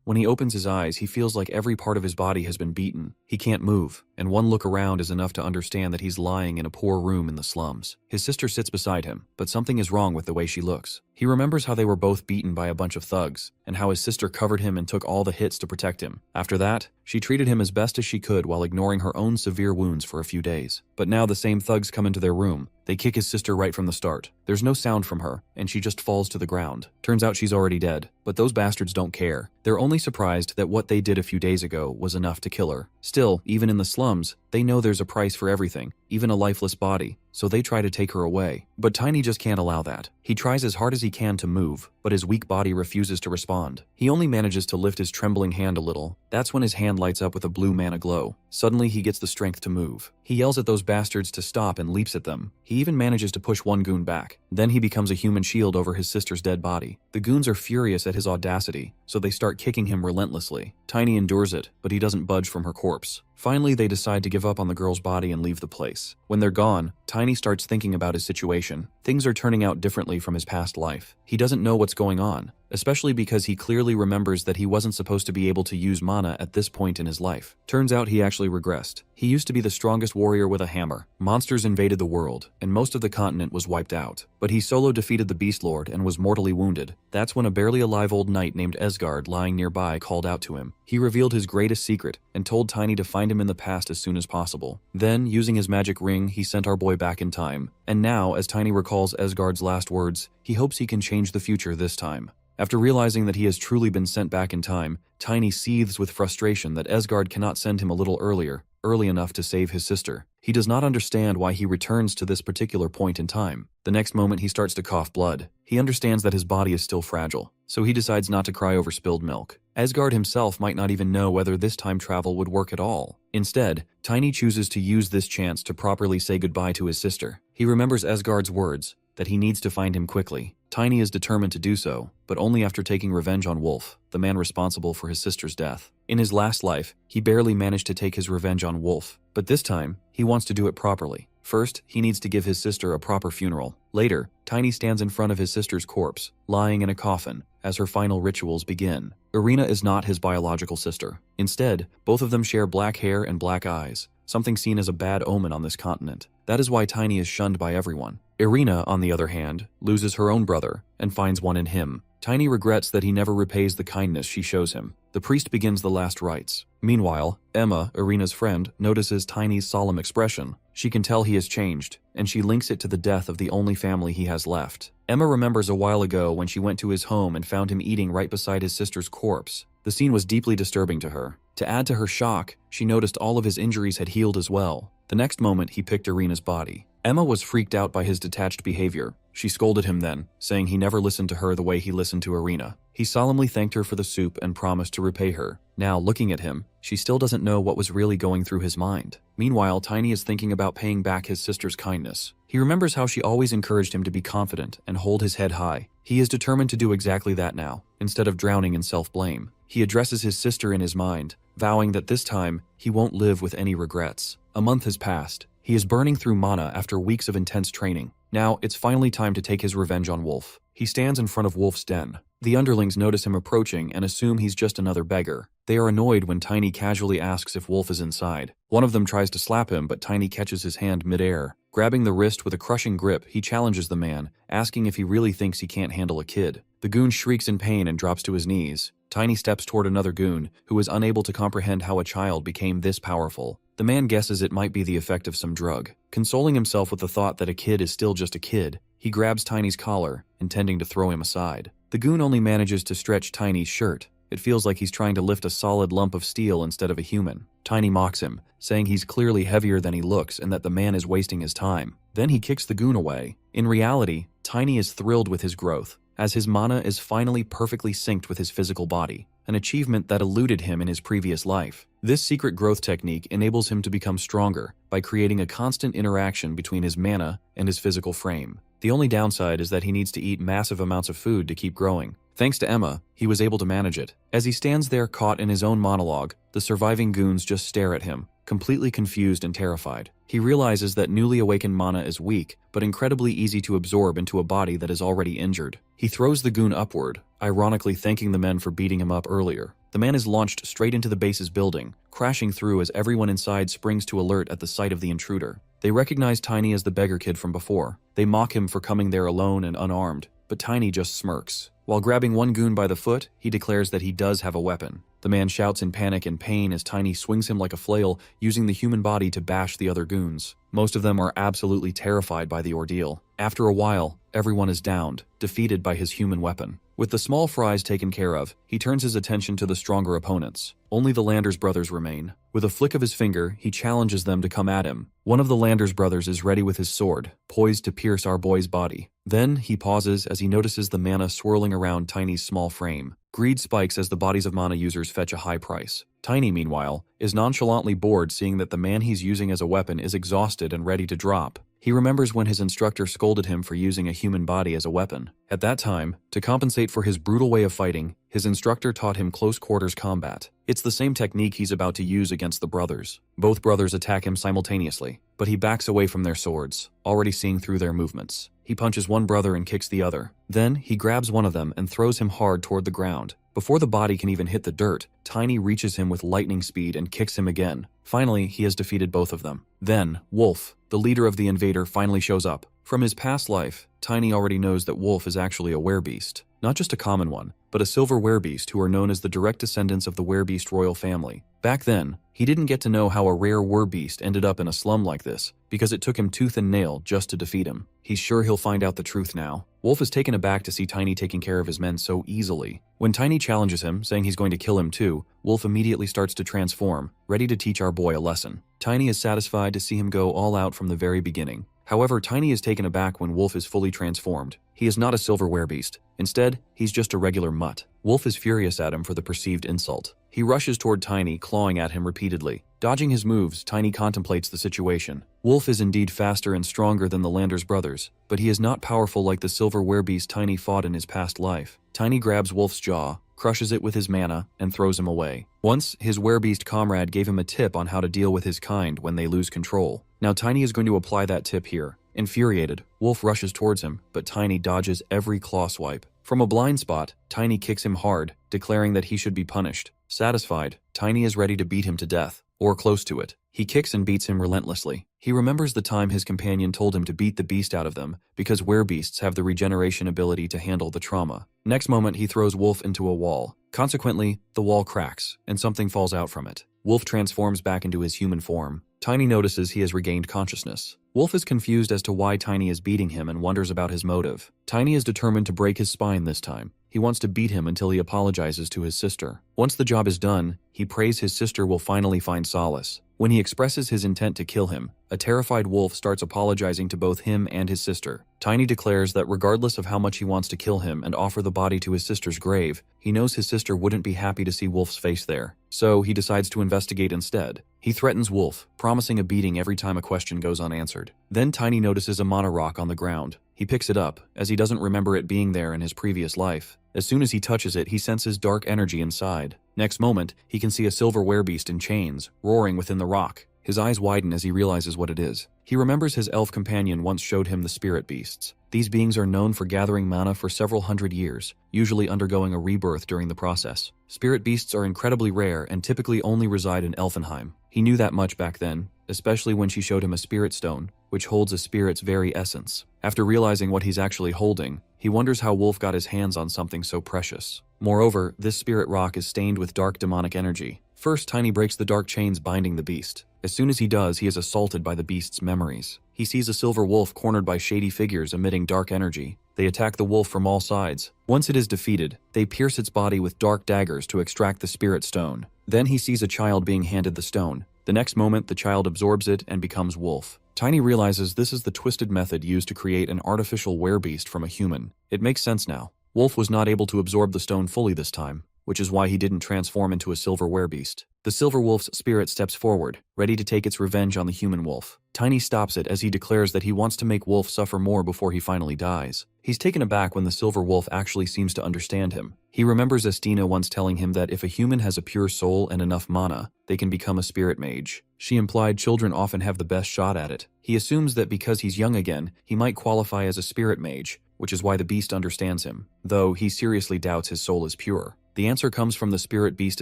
When he opens his eyes, he feels like every part of his body has been beaten. He can't move, and one look around is enough to understand that he's lying in a poor room in the slums. His sister sits beside him, but something is wrong with the way she looks. He remembers how they were both beaten by a bunch of thugs, and how his sister covered him and took all the hits to protect him. After that, she treated him as best as she could while ignoring her own severe wounds for a few days. But now the same thugs come into their room. They kick his sister right from the start. There's no sound from her, and she just falls to the ground. Turns out she's already dead, but those bastards don't care. They're only surprised that what they did a few days ago was enough to kill her. Still, even in the slums, they know there's a price for everything, even a lifeless body, so they try to take her away. But Tiny just can't allow that. He tries as hard as he can to move, but his weak body refuses to respond. He only manages to lift his trembling hand a little. That's when his hand lights up with a blue mana glow. Suddenly, he gets the strength to move. He yells at those bastards to stop and leaps at them. He even manages to push one goon back. Then he becomes a human shield over his sister's dead body. The goons are furious at his audacity, so they start kicking him relentlessly. Tiny endures it, but he doesn't budge from her corpse. Finally, they decide to give up on the girl's body and leave the place. When they're gone, Tiny starts thinking about his situation. Things are turning out differently from his past life. He doesn't know what's going on, especially because he clearly remembers that he wasn't supposed to be able to use mana at this point in his life. Turns out he actually regressed. He used to be the strongest warrior with a hammer. Monsters invaded the world, and most of the continent was wiped out. But he solo defeated the Beast Lord and was mortally wounded. That's when a barely alive old knight named Esgard lying nearby called out to him. He revealed his greatest secret and told Tiny to find him in the past as soon as possible. Then, using his magic ring, he sent our boy back in time. And now, as Tiny recalls Esgard's last words, he hopes he can change the future this time. After realizing that he has truly been sent back in time, Tiny seethes with frustration that Esgard cannot send him a little early enough to save his sister. He does not understand why he returns to this particular point in time. The next moment he starts to cough blood. He understands that his body is still fragile, so he decides not to cry over spilled milk. Esgard himself might not even know whether this time travel would work at all. Instead, Tiny chooses to use this chance to properly say goodbye to his sister. He remembers Esgard's words, that he needs to find him quickly. Tiny is determined to do so, but only after taking revenge on Wolf, the man responsible for his sister's death. In his last life, he barely managed to take his revenge on Wolf, but this time, he wants to do it properly. First, he needs to give his sister a proper funeral. Later, Tiny stands in front of his sister's corpse, lying in a coffin, as her final rituals begin. Irina is not his biological sister. Instead, both of them share black hair and black eyes, something seen as a bad omen on this continent. That is why Tiny is shunned by everyone. Irina, on the other hand, loses her own brother and finds one in him. Tiny regrets that he never repays the kindness she shows him. The priest begins the last rites. Meanwhile, Emma, Irina's friend, notices Tiny's solemn expression. She can tell he has changed, and she links it to the death of the only family he has left. Emma remembers a while ago when she went to his home and found him eating right beside his sister's corpse. The scene was deeply disturbing to her. To add to her shock, she noticed all of his injuries had healed as well. The next moment, he picked Irina's body. Emma was freaked out by his detached behavior. She scolded him then, saying he never listened to her the way he listened to Irina. He solemnly thanked her for the soup and promised to repay her. Now, looking at him, she still doesn't know what was really going through his mind. Meanwhile, Tiny is thinking about paying back his sister's kindness. He remembers how she always encouraged him to be confident and hold his head high. He is determined to do exactly that now, instead of drowning in self-blame. He addresses his sister in his mind, vowing that this time, he won't live with any regrets. A month has passed. He is burning through mana after weeks of intense training. Now, it's finally time to take his revenge on Wolf. He stands in front of Wolf's den. The underlings notice him approaching and assume he's just another beggar. They are annoyed when Tiny casually asks if Wolf is inside. One of them tries to slap him, but Tiny catches his hand mid-air. Grabbing the wrist with a crushing grip, he challenges the man, asking if he really thinks he can't handle a kid. The goon shrieks in pain and drops to his knees. Tiny steps toward another goon, who is unable to comprehend how a child became this powerful. The man guesses it might be the effect of some drug. Consoling himself with the thought that a kid is still just a kid, he grabs Tiny's collar, intending to throw him aside. The goon only manages to stretch Tiny's shirt. It feels like he's trying to lift a solid lump of steel instead of a human. Tiny mocks him, saying he's clearly heavier than he looks and that the man is wasting his time. Then he kicks the goon away. In reality, Tiny is thrilled with his growth, as his mana is finally perfectly synced with his physical body, an achievement that eluded him in his previous life. This secret growth technique enables him to become stronger by creating a constant interaction between his mana and his physical frame. The only downside is that he needs to eat massive amounts of food to keep growing. Thanks to Emma, he was able to manage it. As he stands there caught in his own monologue, the surviving goons just stare at him, completely confused and terrified. He realizes that newly awakened mana is weak, but incredibly easy to absorb into a body that is already injured. He throws the goon upward, ironically thanking the men for beating him up earlier. The man is launched straight into the base's building, crashing through as everyone inside springs to alert at the sight of the intruder. They recognize Tiny as the beggar kid from before. They mock him for coming there alone and unarmed, but Tiny just smirks. While grabbing one goon by the foot, he declares that he does have a weapon. The man shouts in panic and pain as Tiny swings him like a flail, using the human body to bash the other goons. Most of them are absolutely terrified by the ordeal. After a while, everyone is downed, defeated by his human weapon. With the small fries taken care of, he turns his attention to the stronger opponents. Only the Landers brothers remain. With a flick of his finger, he challenges them to come at him. One of the Landers brothers is ready with his sword, poised to pierce our boy's body. Then, he pauses as he notices the mana swirling around Tiny's small frame. Greed spikes as the bodies of mana users fetch a high price. Tiny, meanwhile, is nonchalantly bored seeing that the man he's using as a weapon is exhausted and ready to drop. He remembers when his instructor scolded him for using a human body as a weapon. At that time, to compensate for his brutal way of fighting, his instructor taught him close-quarters combat. It's the same technique he's about to use against the brothers. Both brothers attack him simultaneously, but he backs away from their swords, already seeing through their movements. He punches one brother and kicks the other. Then, he grabs one of them and throws him hard toward the ground. Before the body can even hit the dirt, Tiny reaches him with lightning speed and kicks him again. Finally, he has defeated both of them. Then, Wolf, the leader of the invader, finally shows up. From his past life, Tiny already knows that Wolf is actually a werebeast. Not just a common one, but a silver werebeast who are known as the direct descendants of the werebeast royal family. Back then, he didn't get to know how a rare werebeast ended up in a slum like this, because it took him tooth and nail just to defeat him. He's sure he'll find out the truth now. Wolf is taken aback to see Tiny taking care of his men so easily. When Tiny challenges him, saying he's going to kill him too, Wolf immediately starts to transform, ready to teach our boy a lesson. Tiny is satisfied to see him go all out from the very beginning. However, Tiny is taken aback when Wolf is fully transformed. He is not a silver werebeast. Instead, he's just a regular mutt. Wolf is furious at him for the perceived insult. He rushes toward Tiny, clawing at him repeatedly. Dodging his moves, Tiny contemplates the situation. Wolf is indeed faster and stronger than the Landers brothers, but he is not powerful like the silver werebeast Tiny fought in his past life. Tiny grabs Wolf's jaw, crushes it with his mana, and throws him away. Once, his werebeast comrade gave him a tip on how to deal with his kind when they lose control. Now Tiny is going to apply that tip here. Infuriated, Wolf rushes towards him, but Tiny dodges every claw swipe. From a blind spot, Tiny kicks him hard, declaring that he should be punished. Satisfied, Tiny is ready to beat him to death, or close to it. He kicks and beats him relentlessly. He remembers the time his companion told him to beat the beast out of them, because werebeasts have the regeneration ability to handle the trauma. Next moment, he throws Wolf into a wall. Consequently, the wall cracks, and something falls out from it. Wolf transforms back into his human form. Tiny notices he has regained consciousness. Wolf is confused as to why Tiny is beating him and wonders about his motive. Tiny is determined to break his spine this time. He wants to beat him until he apologizes to his sister. Once the job is done, he prays his sister will finally find solace. When he expresses his intent to kill him, a terrified Wolf starts apologizing to both him and his sister. Tiny declares that regardless of how much he wants to kill him and offer the body to his sister's grave, he knows his sister wouldn't be happy to see Wolf's face there. So he decides to investigate instead. He threatens Wolf, promising a beating every time a question goes unanswered. Then Tiny notices a mana rock on the ground. He picks it up, as he doesn't remember it being there in his previous life. As soon as he touches it, he senses dark energy inside. Next moment, he can see a silver werebeast in chains, roaring within the rock. His eyes widen as he realizes what it is. He remembers his elf companion once showed him the spirit beasts. These beings are known for gathering mana for several hundred years, usually undergoing a rebirth during the process. Spirit beasts are incredibly rare and typically only reside in Elfenheim. He knew that much back then, especially when she showed him a spirit stone, which holds a spirit's very essence. After realizing what he's actually holding, he wonders how Wolf got his hands on something so precious. Moreover, this spirit rock is stained with dark demonic energy. First, Tiny breaks the dark chains binding the beast. As soon as he does, he is assaulted by the beast's memories. He sees a silver wolf cornered by shady figures emitting dark energy. They attack the wolf from all sides. Once it is defeated, they pierce its body with dark daggers to extract the spirit stone. Then he sees a child being handed the stone. The next moment, the child absorbs it and becomes Wolf. Tiny realizes this is the twisted method used to create an artificial werebeast from a human. It makes sense now. Wolf was not able to absorb the stone fully this time, which is why he didn't transform into a silver werebeast. The silver wolf's spirit steps forward, ready to take its revenge on the human wolf. Tiny stops it as he declares that he wants to make Wolf suffer more before he finally dies. He's taken aback when the silver wolf actually seems to understand him. He remembers Estina once telling him that if a human has a pure soul and enough mana, they can become a spirit mage. She implied children often have the best shot at it. He assumes that because he's young again, he might qualify as a spirit mage, which is why the beast understands him, though he seriously doubts his soul is pure. The answer comes from the spirit beast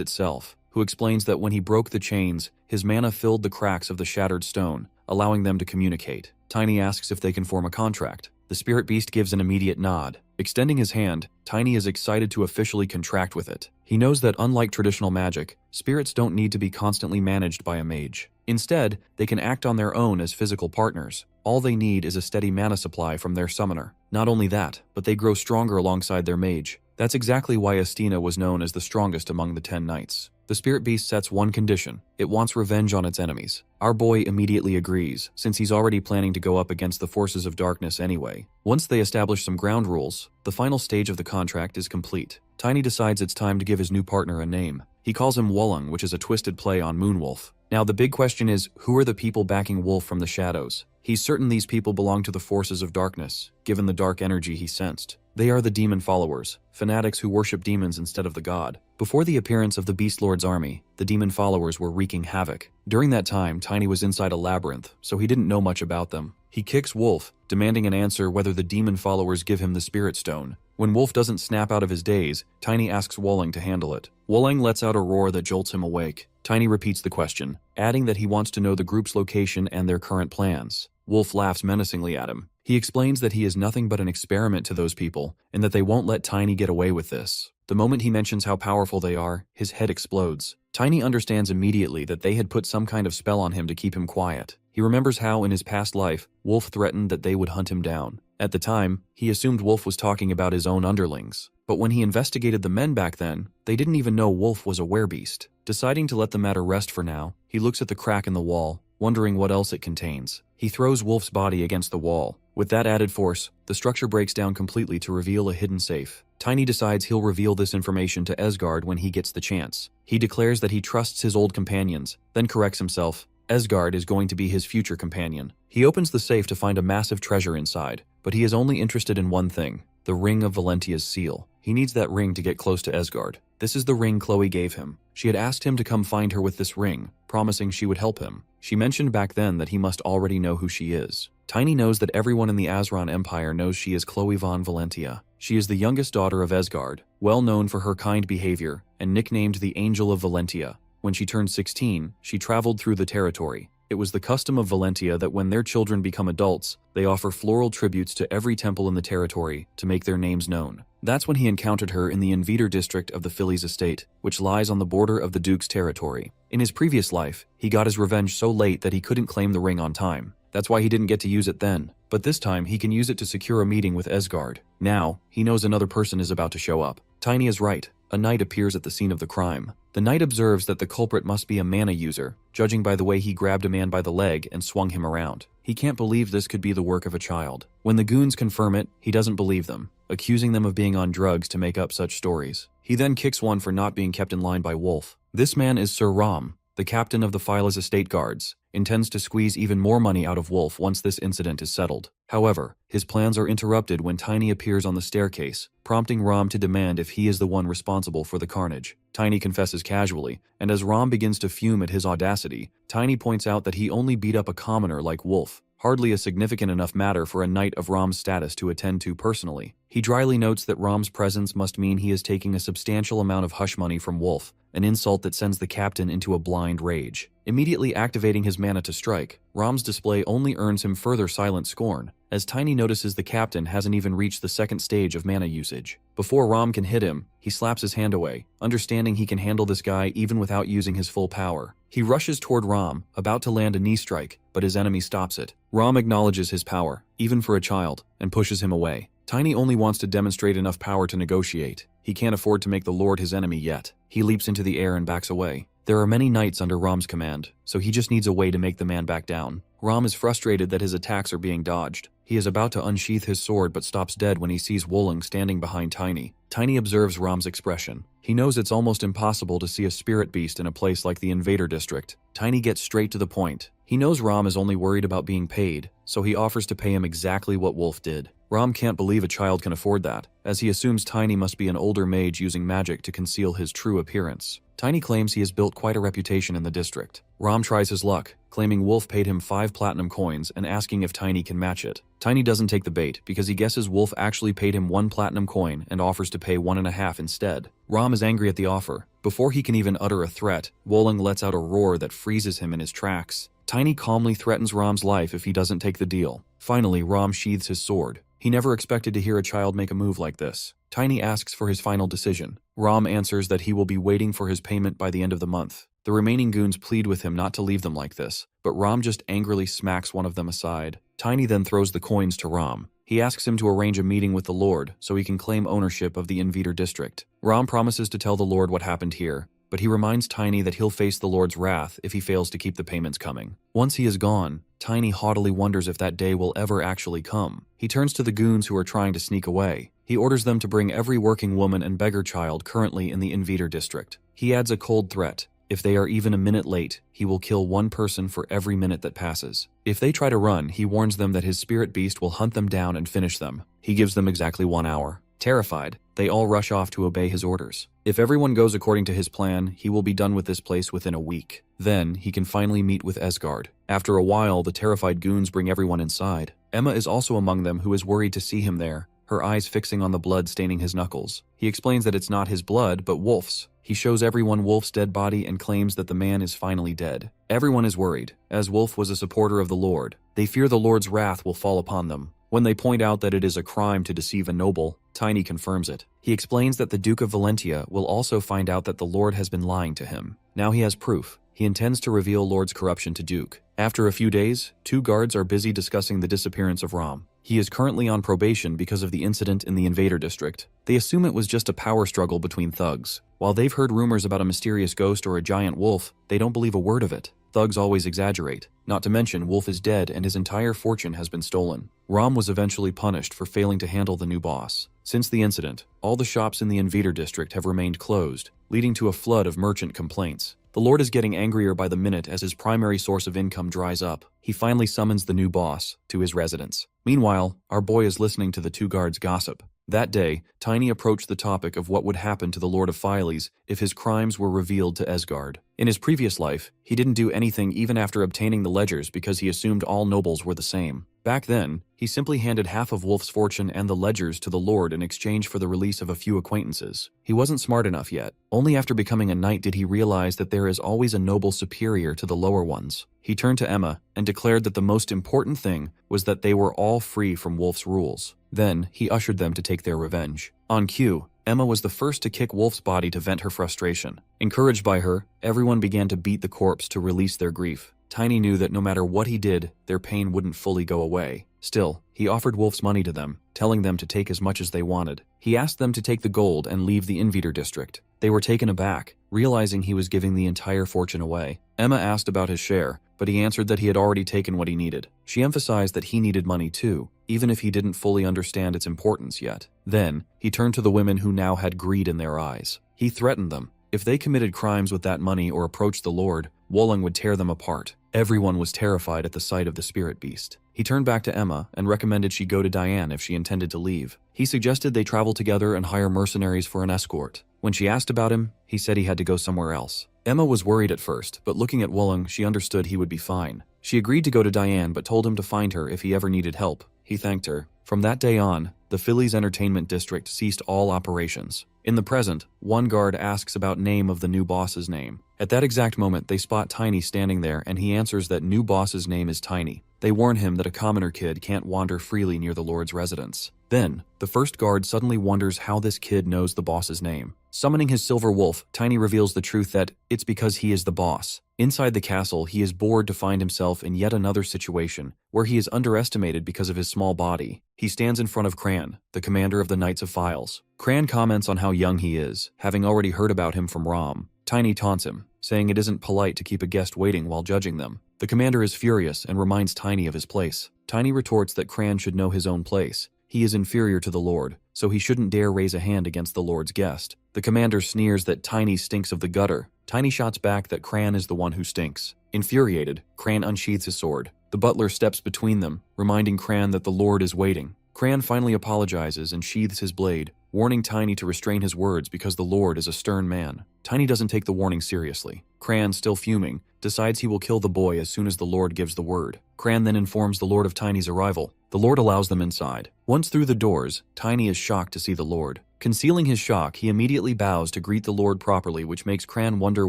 itself, who explains that when he broke the chains, his mana filled the cracks of the shattered stone, allowing them to communicate. Tiny asks if they can form a contract. The spirit beast gives an immediate nod. Extending his hand, Tiny is excited to officially contract with it. He knows that unlike traditional magic, spirits don't need to be constantly managed by a mage. Instead, they can act on their own as physical partners. All they need is a steady mana supply from their summoner. Not only that, but they grow stronger alongside their mage. That's exactly why Estina was known as the strongest among the 10 knights. The spirit beast sets one condition. It wants revenge on its enemies. Our boy immediately agrees, since he's already planning to go up against the forces of darkness anyway. Once they establish some ground rules, the final stage of the contract is complete. Tiny decides it's time to give his new partner a name. He calls him Wolong, which is a twisted play on Moonwolf. Now the big question is, who are the people backing Wolf from the shadows? He's certain these people belong to the forces of darkness, given the dark energy he sensed. They are the demon followers, fanatics who worship demons instead of the god. Before the appearance of the Beast Lord's army, the demon followers were wreaking havoc. During that time, Tiny was inside a labyrinth, so he didn't know much about them. He kicks Wolf, demanding an answer whether the demon followers give him the Spirit Stone. When Wolf doesn't snap out of his daze, Tiny asks Wolong to handle it. Wolong lets out a roar that jolts him awake. Tiny repeats the question, adding that he wants to know the group's location and their current plans. Wolf laughs menacingly at him. He explains that he is nothing but an experiment to those people, and that they won't let Tiny get away with this. The moment he mentions how powerful they are, his head explodes. Tiny understands immediately that they had put some kind of spell on him to keep him quiet. He remembers how, in his past life, Wolf threatened that they would hunt him down. At the time, he assumed Wolf was talking about his own underlings. But when he investigated the men back then, they didn't even know Wolf was a werebeast. Deciding to let the matter rest for now, he looks at the crack in the wall, wondering what else it contains. He throws Wolf's body against the wall. With that added force, the structure breaks down completely to reveal a hidden safe. Tiny decides he'll reveal this information to Esgard when he gets the chance. He declares that he trusts his old companions, then corrects himself. Esgard is going to be his future companion. He opens the safe to find a massive treasure inside, but he is only interested in one thing, the ring of Valentia's seal. He needs that ring to get close to Esgard. This is the ring Chloe gave him. She had asked him to come find her with this ring, promising she would help him. She mentioned back then that he must already know who she is. Tiny knows that everyone in the Azran Empire knows she is Chloe von Valentia. She is the youngest daughter of Esgard, well known for her kind behavior, and nicknamed the Angel of Valentia. When she turned 16, she traveled through the territory. It was the custom of Valentia that when their children become adults, they offer floral tributes to every temple in the territory to make their names known. That's when he encountered her in the Inveter district of the Phillies estate, which lies on the border of the Duke's territory. In his previous life, he got his revenge so late that he couldn't claim the ring on time. That's why he didn't get to use it then. But this time, he can use it to secure a meeting with Esgard. Now, he knows another person is about to show up. Tiny is right. A knight appears at the scene of the crime. The knight observes that the culprit must be a mana user, judging by the way he grabbed a man by the leg and swung him around. He can't believe this could be the work of a child. When the goons confirm it, he doesn't believe them, accusing them of being on drugs to make up such stories. He then kicks one for not being kept in line by Wolf. This man is Sir Ram, the captain of the Phyla's estate guards, intends to squeeze even more money out of Wolf once this incident is settled. However, his plans are interrupted when Tiny appears on the staircase, prompting Ram to demand if he is the one responsible for the carnage. Tiny confesses casually, and as Ram begins to fume at his audacity, Tiny points out that he only beat up a commoner like Wolf, hardly a significant enough matter for a knight of Ram's status to attend to personally. He dryly notes that Ram's presence must mean he is taking a substantial amount of hush money from Wolf, an insult that sends the captain into a blind rage. Immediately activating his mana to strike, Ram's display only earns him further silent scorn, as Tiny notices the captain hasn't even reached the second stage of mana usage. Before Ram can hit him, he slaps his hand away, understanding he can handle this guy even without using his full power. He rushes toward Ram, about to land a knee strike, but his enemy stops it. Ram acknowledges his power, even for a child, and pushes him away. Tiny only wants to demonstrate enough power to negotiate. He can't afford to make the Lord his enemy yet. He leaps into the air and backs away. There are many knights under Ram's command, so he just needs a way to make the man back down. Ram is frustrated that his attacks are being dodged. He is about to unsheath his sword but stops dead when he sees Wolong standing behind Tiny. Tiny observes Ram's expression. He knows it's almost impossible to see a spirit beast in a place like the Invader District. Tiny gets straight to the point. He knows Ram is only worried about being paid, so he offers to pay him exactly what Wolf did. Ram can't believe a child can afford that, as he assumes Tiny must be an older mage using magic to conceal his true appearance. Tiny claims he has built quite a reputation in the district. Ram tries his luck, claiming Wolf paid him 5 platinum coins and asking if Tiny can match it. Tiny doesn't take the bait because he guesses Wolf actually paid him 1 platinum coin and offers to pay 1.5 instead. Ram is angry at the offer. Before he can even utter a threat, Wolong lets out a roar that freezes him in his tracks. Tiny calmly threatens Ram's life if he doesn't take the deal. Finally, Ram sheathes his sword. He never expected to hear a child make a move like this. Tiny asks for his final decision. Ram answers that he will be waiting for his payment by the end of the month. The remaining goons plead with him not to leave them like this, but Ram just angrily smacks one of them aside. Tiny then throws the coins to Ram. He asks him to arrange a meeting with the Lord so he can claim ownership of the Invader district. Ram promises to tell the Lord what happened here, but he reminds Tiny that he'll face the Lord's wrath if he fails to keep the payments coming. Once he is gone, Tiny haughtily wonders if that day will ever actually come. He turns to the goons who are trying to sneak away. He orders them to bring every working woman and beggar child currently in the Invader district. He adds a cold threat. If they are even a minute late, he will kill 1 person for every minute that passes. If they try to run, he warns them that his spirit beast will hunt them down and finish them. He gives them exactly 1 hour. Terrified, they all rush off to obey his orders. If everyone goes according to his plan, he will be done with this place within a week. Then, he can finally meet with Esgard. After a while, the terrified goons bring everyone inside. Emma is also among them, who is worried to see him there, her eyes fixing on the blood staining his knuckles. He explains that it's not his blood, but Wolf's. He shows everyone Wolf's dead body and claims that the man is finally dead. Everyone is worried, as Wolf was a supporter of the Lord. They fear the Lord's wrath will fall upon them. When they point out that it is a crime to deceive a noble, Tiny confirms it. He explains that the Duke of Valentia will also find out that the Lord has been lying to him. Now he has proof. He intends to reveal Lord's corruption to Duke. After a few days, 2 guards are busy discussing the disappearance of Ram. He is currently on probation because of the incident in the Invader district. They assume it was just a power struggle between thugs. While they've heard rumors about a mysterious ghost or a giant wolf, they don't believe a word of it. Thugs always exaggerate. Not to mention, Wolf is dead and his entire fortune has been stolen. Ram was eventually punished for failing to handle the new boss. Since the incident, all the shops in the Invader district have remained closed, leading to a flood of merchant complaints. The Lord is getting angrier by the minute as his primary source of income dries up. He finally summons the new boss to his residence. Meanwhile, our boy is listening to the 2 guards gossip. That day, Tiny approached the topic of what would happen to the Lord of Files if his crimes were revealed to Esgard. In his previous life, he didn't do anything even after obtaining the ledgers because he assumed all nobles were the same. Back then, he simply handed half of Wolf's fortune and the ledgers to the Lord in exchange for the release of a few acquaintances. He wasn't smart enough yet. Only after becoming a knight did he realize that there is always a noble superior to the lower ones. He turned to Emma and declared that the most important thing was that they were all free from Wolf's rules. Then, he ushered them to take their revenge. On cue, Emma was the first to kick Wolf's body to vent her frustration. Encouraged by her, everyone began to beat the corpse to release their grief. Tiny knew that no matter what he did, their pain wouldn't fully go away. Still, he offered Wolf's money to them, telling them to take as much as they wanted. He asked them to take the gold and leave the Invader district. They were taken aback, realizing he was giving the entire fortune away. Emma asked about his share, but he answered that he had already taken what he needed. She emphasized that he needed money too, even if he didn't fully understand its importance yet. Then, he turned to the women who now had greed in their eyes. He threatened them. If they committed crimes with that money or approached the Lord, Wolong would tear them apart. Everyone was terrified at the sight of the spirit beast. He turned back to Emma and recommended she go to Diane if she intended to leave. He suggested they travel together and hire mercenaries for an escort. When she asked about him, he said he had to go somewhere else. Emma was worried at first, but looking at Wolong, she understood he would be fine. She agreed to go to Diane but told him to find her if he ever needed help. He thanked her. From that day on, the Phillies Entertainment District ceased all operations. In the present, one guard asks about name of the new boss's name. At that exact moment, they spot Tiny standing there and he answers that new boss's name is Tiny. They warn him that a commoner kid can't wander freely near the Lord's residence. Then, the first guard suddenly wonders how this kid knows the boss's name. Summoning his silver wolf, Tiny reveals the truth that it's because he is the boss. Inside the castle, he is bored to find himself in yet another situation, where he is underestimated because of his small body. He stands in front of Cran, the commander of the Knights of Files. Cran comments on how young he is, having already heard about him from Rom. Tiny taunts him, saying it isn't polite to keep a guest waiting while judging them. The commander is furious and reminds Tiny of his place. Tiny retorts that Cran should know his own place. He is inferior to the Lord, so he shouldn't dare raise a hand against the Lord's guest. The commander sneers that Tiny stinks of the gutter. Tiny shots back that Cran is the one who stinks. Infuriated, Cran unsheathes his sword. The butler steps between them, reminding Cran that the Lord is waiting. Cran finally apologizes and sheathes his blade, warning Tiny to restrain his words because the Lord is a stern man. Tiny doesn't take the warning seriously. Cran, still fuming, decides he will kill the boy as soon as the Lord gives the word. Cran then informs the Lord of Tiny's arrival. The Lord allows them inside. Once through the doors, Tiny is shocked to see the Lord. Concealing his shock, he immediately bows to greet the Lord properly, which makes Cran wonder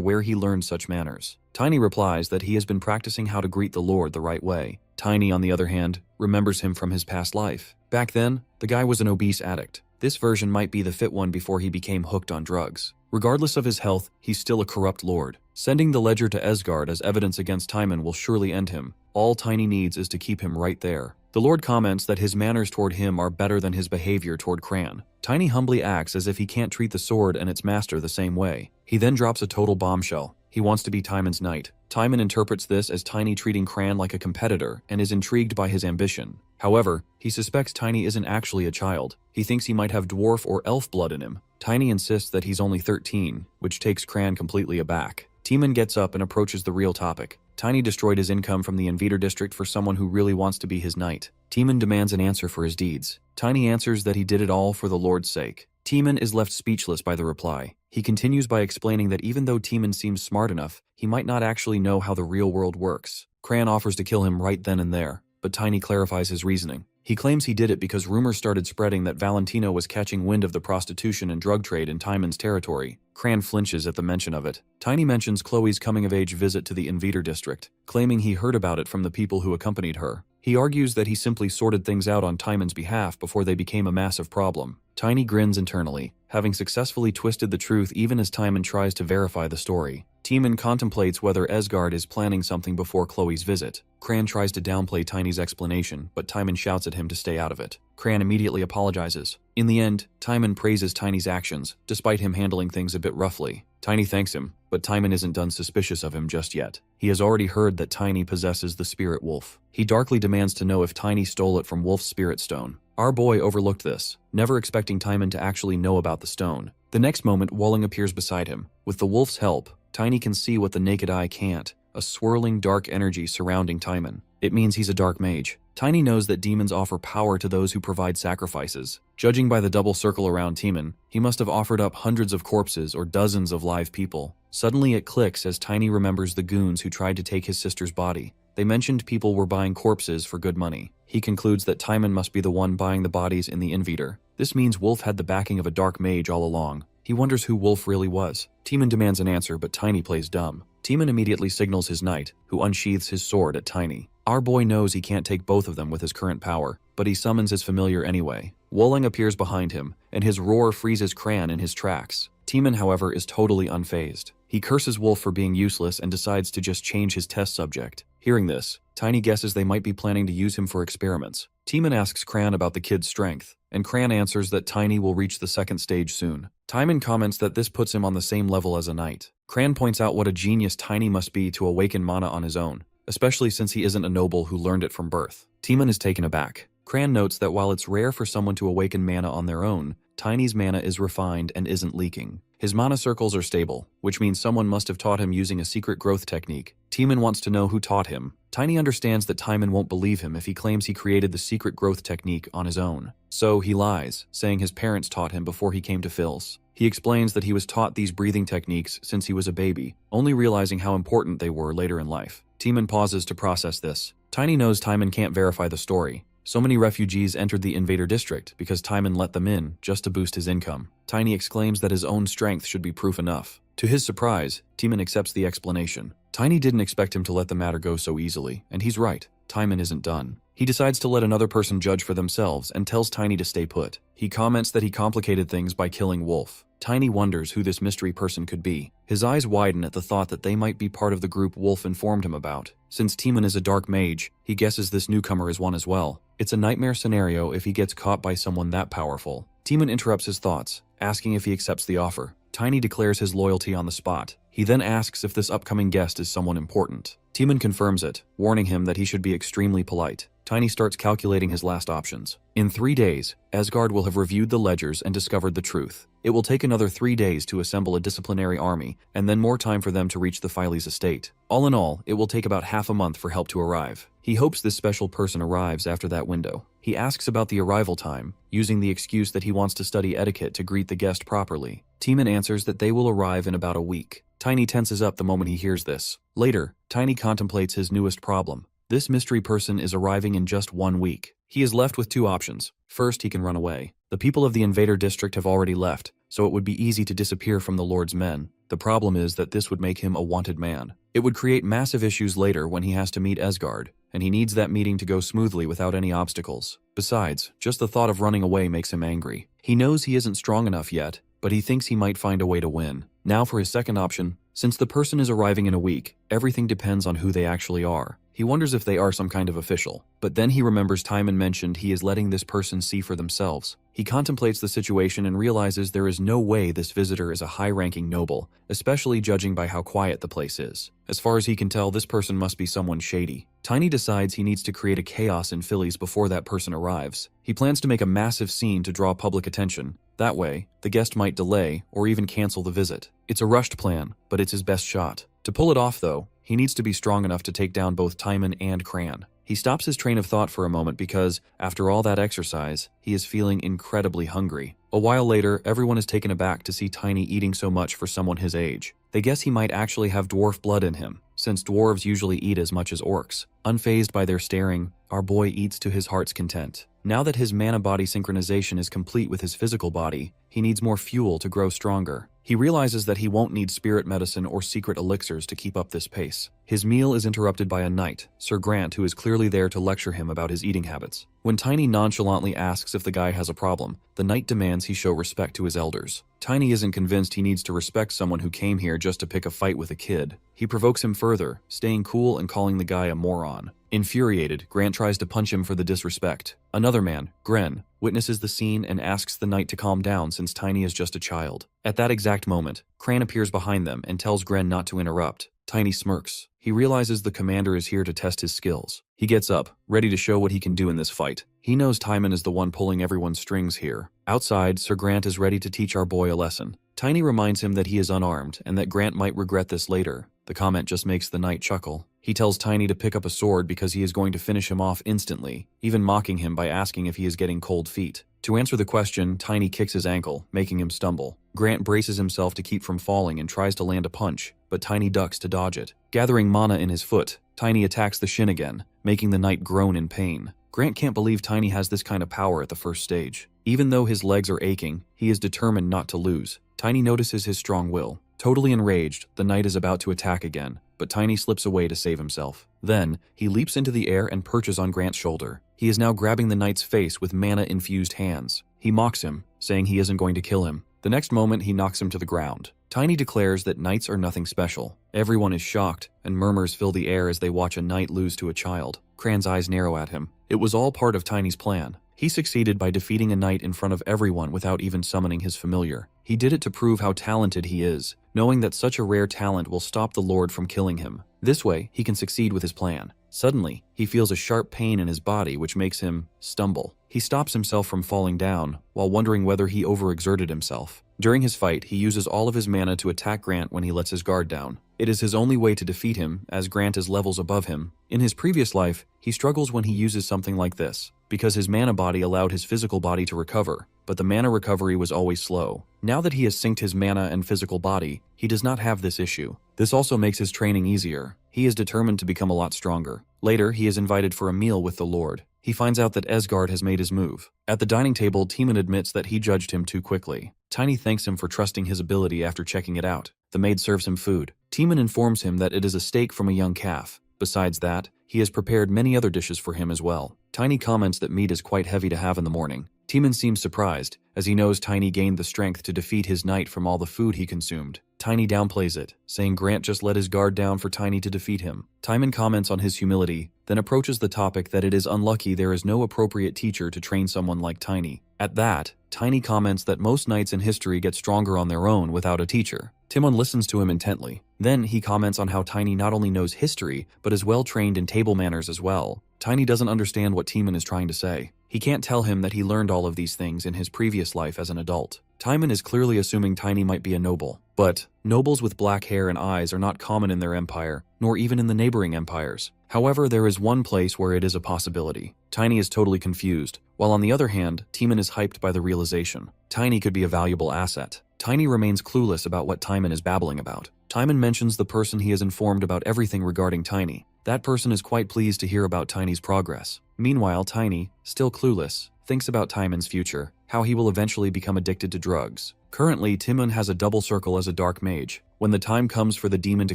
where he learned such manners. Tiny replies that he has been practicing how to greet the Lord the right way. Tiny, on the other hand, remembers him from his past life. Back then, the guy was an obese addict. This version might be the fit one before he became hooked on drugs. Regardless of his health, he's still a corrupt lord. Sending the ledger to Asgard as evidence against Timon will surely end him. All Tiny needs is to keep him right there. The Lord comments that his manners toward him are better than his behavior toward Cran. Tiny humbly acts as if he can't treat the sword and its master the same way. He then drops a total bombshell. He wants to be Timon's knight. Timon interprets this as Tiny treating Cran like a competitor and is intrigued by his ambition. However, he suspects Tiny isn't actually a child. He thinks he might have dwarf or elf blood in him. Tiny insists that he's only 13, which takes Cran completely aback. Timon gets up and approaches the real topic. Tiny destroyed his income from the Invader district for someone who really wants to be his knight. Timon demands an answer for his deeds. Tiny answers that he did it all for the Lord's sake. Timon is left speechless by the reply. He continues by explaining that even though Timon seems smart enough, he might not actually know how the real world works. Cran offers to kill him right then and there, but Tiny clarifies his reasoning. He claims he did it because rumors started spreading that Valentino was catching wind of the prostitution and drug trade in Timon's territory. Cran flinches at the mention of it. Tiny mentions Chloe's coming-of-age visit to the Invader district, claiming he heard about it from the people who accompanied her. He argues that he simply sorted things out on Timon's behalf before they became a massive problem. Tiny grins internally, having successfully twisted the truth even as Timon tries to verify the story. Timon contemplates whether Asgard is planning something before Chloe's visit. Cran tries to downplay Tiny's explanation, but Timon shouts at him to stay out of it. Cran immediately apologizes. In the end, Timon praises Tiny's actions, despite him handling things a bit roughly. Tiny thanks him, but Timon isn't done suspicious of him just yet. He has already heard that Tiny possesses the spirit wolf. He darkly demands to know if Tiny stole it from Wolf's spirit stone. Our boy overlooked this, never expecting Timon to actually know about the stone. The next moment, Walling appears beside him. With the wolf's help, Tiny can see what the naked eye can't, a swirling dark energy surrounding Timon. It means he's a dark mage. Tiny knows that demons offer power to those who provide sacrifices. Judging by the double circle around Timon, he must have offered up hundreds of corpses or dozens of live people. Suddenly it clicks as Tiny remembers the goons who tried to take his sister's body. They mentioned people were buying corpses for good money. He concludes that Timon must be the one buying the bodies in the Invader. This means Wolf had the backing of a dark mage all along. He wonders who Wolf really was. Timon demands an answer, but Tiny plays dumb. Timon immediately signals his knight, who unsheathes his sword at Tiny. Our boy knows he can't take both of them with his current power, but he summons his familiar anyway. Walling appears behind him, and his roar freezes Cran in his tracks. Timon, however, is totally unfazed. He curses Wolf for being useless and decides to just change his test subject. Hearing this, Tiny guesses they might be planning to use him for experiments. Timon asks Cran about the kid's strength, and Cran answers that Tiny will reach the second stage soon. Timon comments that this puts him on the same level as a knight. Cran points out what a genius Tiny must be to awaken mana on his own, especially since he isn't a noble who learned it from birth. Timon is taken aback. Cran notes that while it's rare for someone to awaken mana on their own, Tiny's mana is refined and isn't leaking. His mana circles are stable, which means someone must have taught him using a secret growth technique. Timon wants to know who taught him. Tiny understands that Timon won't believe him if he claims he created the secret growth technique on his own. So he lies, saying his parents taught him before he came to Phil's. He explains that he was taught these breathing techniques since he was a baby, only realizing how important they were later in life. Timon pauses to process this. Tiny knows Timon can't verify the story. So many refugees entered the Invader district because Timon let them in just to boost his income. Tiny exclaims that his own strength should be proof enough. To his surprise, Timon accepts the explanation. Tiny didn't expect him to let the matter go so easily, and he's right. Timon isn't done. He decides to let another person judge for themselves and tells Tiny to stay put. He comments that he complicated things by killing Wolf. Tiny wonders who this mystery person could be. His eyes widen at the thought that they might be part of the group Wolf informed him about. Since Timon is a dark mage, he guesses this newcomer is one as well. It's a nightmare scenario if he gets caught by someone that powerful. Timon interrupts his thoughts, asking if he accepts the offer. Tiny declares his loyalty on the spot. He then asks if this upcoming guest is someone important. Timon confirms it, warning him that he should be extremely polite. Tiny starts calculating his last options. In 3 days, Asgard will have reviewed the ledgers and discovered the truth. It will take another 3 days to assemble a disciplinary army, and then more time for them to reach the Filey's estate. All in all, it will take about half a month for help to arrive. He hopes this special person arrives after that window. He asks about the arrival time, using the excuse that he wants to study etiquette to greet the guest properly. Timon answers that they will arrive in about a week. Tiny tenses up the moment he hears this. Later, Tiny contemplates his newest problem. This mystery person is arriving in just 1 week. He is left with 2 options. First, he can run away. The people of the invader district have already left, so it would be easy to disappear from the Lord's men. The problem is that this would make him a wanted man. It would create massive issues later when he has to meet Esgard, and he needs that meeting to go smoothly without any obstacles. Besides, just the thought of running away makes him angry. He knows he isn't strong enough yet, but he thinks he might find a way to win. Now for his second option. Since the person is arriving in a week, everything depends on who they actually are. He wonders if they are some kind of official, but then he remembers Timon mentioned he is letting this person see for themselves. He contemplates the situation and realizes there is no way this visitor is a high-ranking noble, especially judging by how quiet the place is. As far as he can tell, this person must be someone shady. Tiny decides he needs to create a chaos in Phillies before that person arrives. He plans to make a massive scene to draw public attention. That way, the guest might delay or even cancel the visit. It's a rushed plan, but it's his best shot. To pull it off, though, he needs to be strong enough to take down both Timon and Cran. He stops his train of thought for a moment because, after all that exercise, he is feeling incredibly hungry. A while later, everyone is taken aback to see Tiny eating so much for someone his age. They guess he might actually have dwarf blood in him, since dwarves usually eat as much as orcs. Unfazed by their staring, our boy eats to his heart's content. Now that his mana-body synchronization is complete with his physical body, he needs more fuel to grow stronger. He realizes that he won't need spirit medicine or secret elixirs to keep up this pace. His meal is interrupted by a knight, Sir Grant, who is clearly there to lecture him about his eating habits. When Tiny nonchalantly asks if the guy has a problem, the knight demands he show respect to his elders. Tiny isn't convinced he needs to respect someone who came here just to pick a fight with a kid. He provokes him further, staying cool and calling the guy a moron. Infuriated, Grant tries to punch him for the disrespect. Another man, Gren, witnesses the scene and asks the knight to calm down since Tiny is just a child. At that exact moment, Cran appears behind them and tells Gren not to interrupt. Tiny smirks. He realizes the commander is here to test his skills. He gets up, ready to show what he can do in this fight. He knows Timon is the one pulling everyone's strings here. Outside, Sir Grant is ready to teach our boy a lesson. Tiny reminds him that he is unarmed and that Grant might regret this later. The comment just makes the knight chuckle. He tells Tiny to pick up a sword because he is going to finish him off instantly, even mocking him by asking if he is getting cold feet. To answer the question, Tiny kicks his ankle, making him stumble. Grant braces himself to keep from falling and tries to land a punch, but Tiny ducks to dodge it. Gathering mana in his foot, Tiny attacks the shin again, making the knight groan in pain. Grant can't believe Tiny has this kind of power at the first stage. Even though his legs are aching, he is determined not to lose. Tiny notices his strong will. Totally enraged, the knight is about to attack again, but Tiny slips away to save himself. Then, he leaps into the air and perches on Grant's shoulder. He is now grabbing the knight's face with mana-infused hands. He mocks him, saying he isn't going to kill him. The next moment, he knocks him to the ground. Tiny declares that knights are nothing special. Everyone is shocked, and murmurs fill the air as they watch a knight lose to a child. Cran's eyes narrow at him. It was all part of Tiny's plan. He succeeded by defeating a knight in front of everyone without even summoning his familiar. He did it to prove how talented he is, knowing that such a rare talent will stop the Lord from killing him. This way, he can succeed with his plan. Suddenly, he feels a sharp pain in his body which makes him stumble. He stops himself from falling down, while wondering whether he overexerted himself. During his fight, he uses all of his mana to attack Grant when he lets his guard down. It is his only way to defeat him, as Grant is levels above him. In his previous life, he struggles when he uses something like this, because his mana body allowed his physical body to recover, but the mana recovery was always slow. Now that he has synced his mana and physical body, he does not have this issue. This also makes his training easier. He is determined to become a lot stronger. Later, he is invited for a meal with the Lord. He finds out that Esgard has made his move. At the dining table, Timon admits that he judged him too quickly. Tiny thanks him for trusting his ability after checking it out. The maid serves him food. Timon informs him that it is a steak from a young calf. Besides that, he has prepared many other dishes for him as well. Tiny comments that meat is quite heavy to have in the morning. Timon seems surprised, as he knows Tiny gained the strength to defeat his knight from all the food he consumed. Tiny downplays it, saying Grant just let his guard down for Tiny to defeat him. Timon comments on his humility, then approaches the topic that it is unlucky there is no appropriate teacher to train someone like Tiny. At that, Tiny comments that most knights in history get stronger on their own without a teacher. Timon listens to him intently. Then he comments on how Tiny not only knows history, but is well trained in table manners as well. Tiny doesn't understand what Timon is trying to say. He can't tell him that he learned all of these things in his previous life as an adult. Timon is clearly assuming Tiny might be a noble. But nobles with black hair and eyes are not common in their empire, nor even in the neighboring empires. However, there is one place where it is a possibility. Tiny is totally confused, while on the other hand, Timon is hyped by the realization. Tiny could be a valuable asset. Tiny remains clueless about what Timon is babbling about. Timon mentions the person he has informed about everything regarding Tiny. That person is quite pleased to hear about Tiny's progress. Meanwhile, Tiny, still clueless, thinks about Timon's future, how he will eventually become addicted to drugs. Currently, Timon has a double circle as a dark mage. When the time comes for the demon to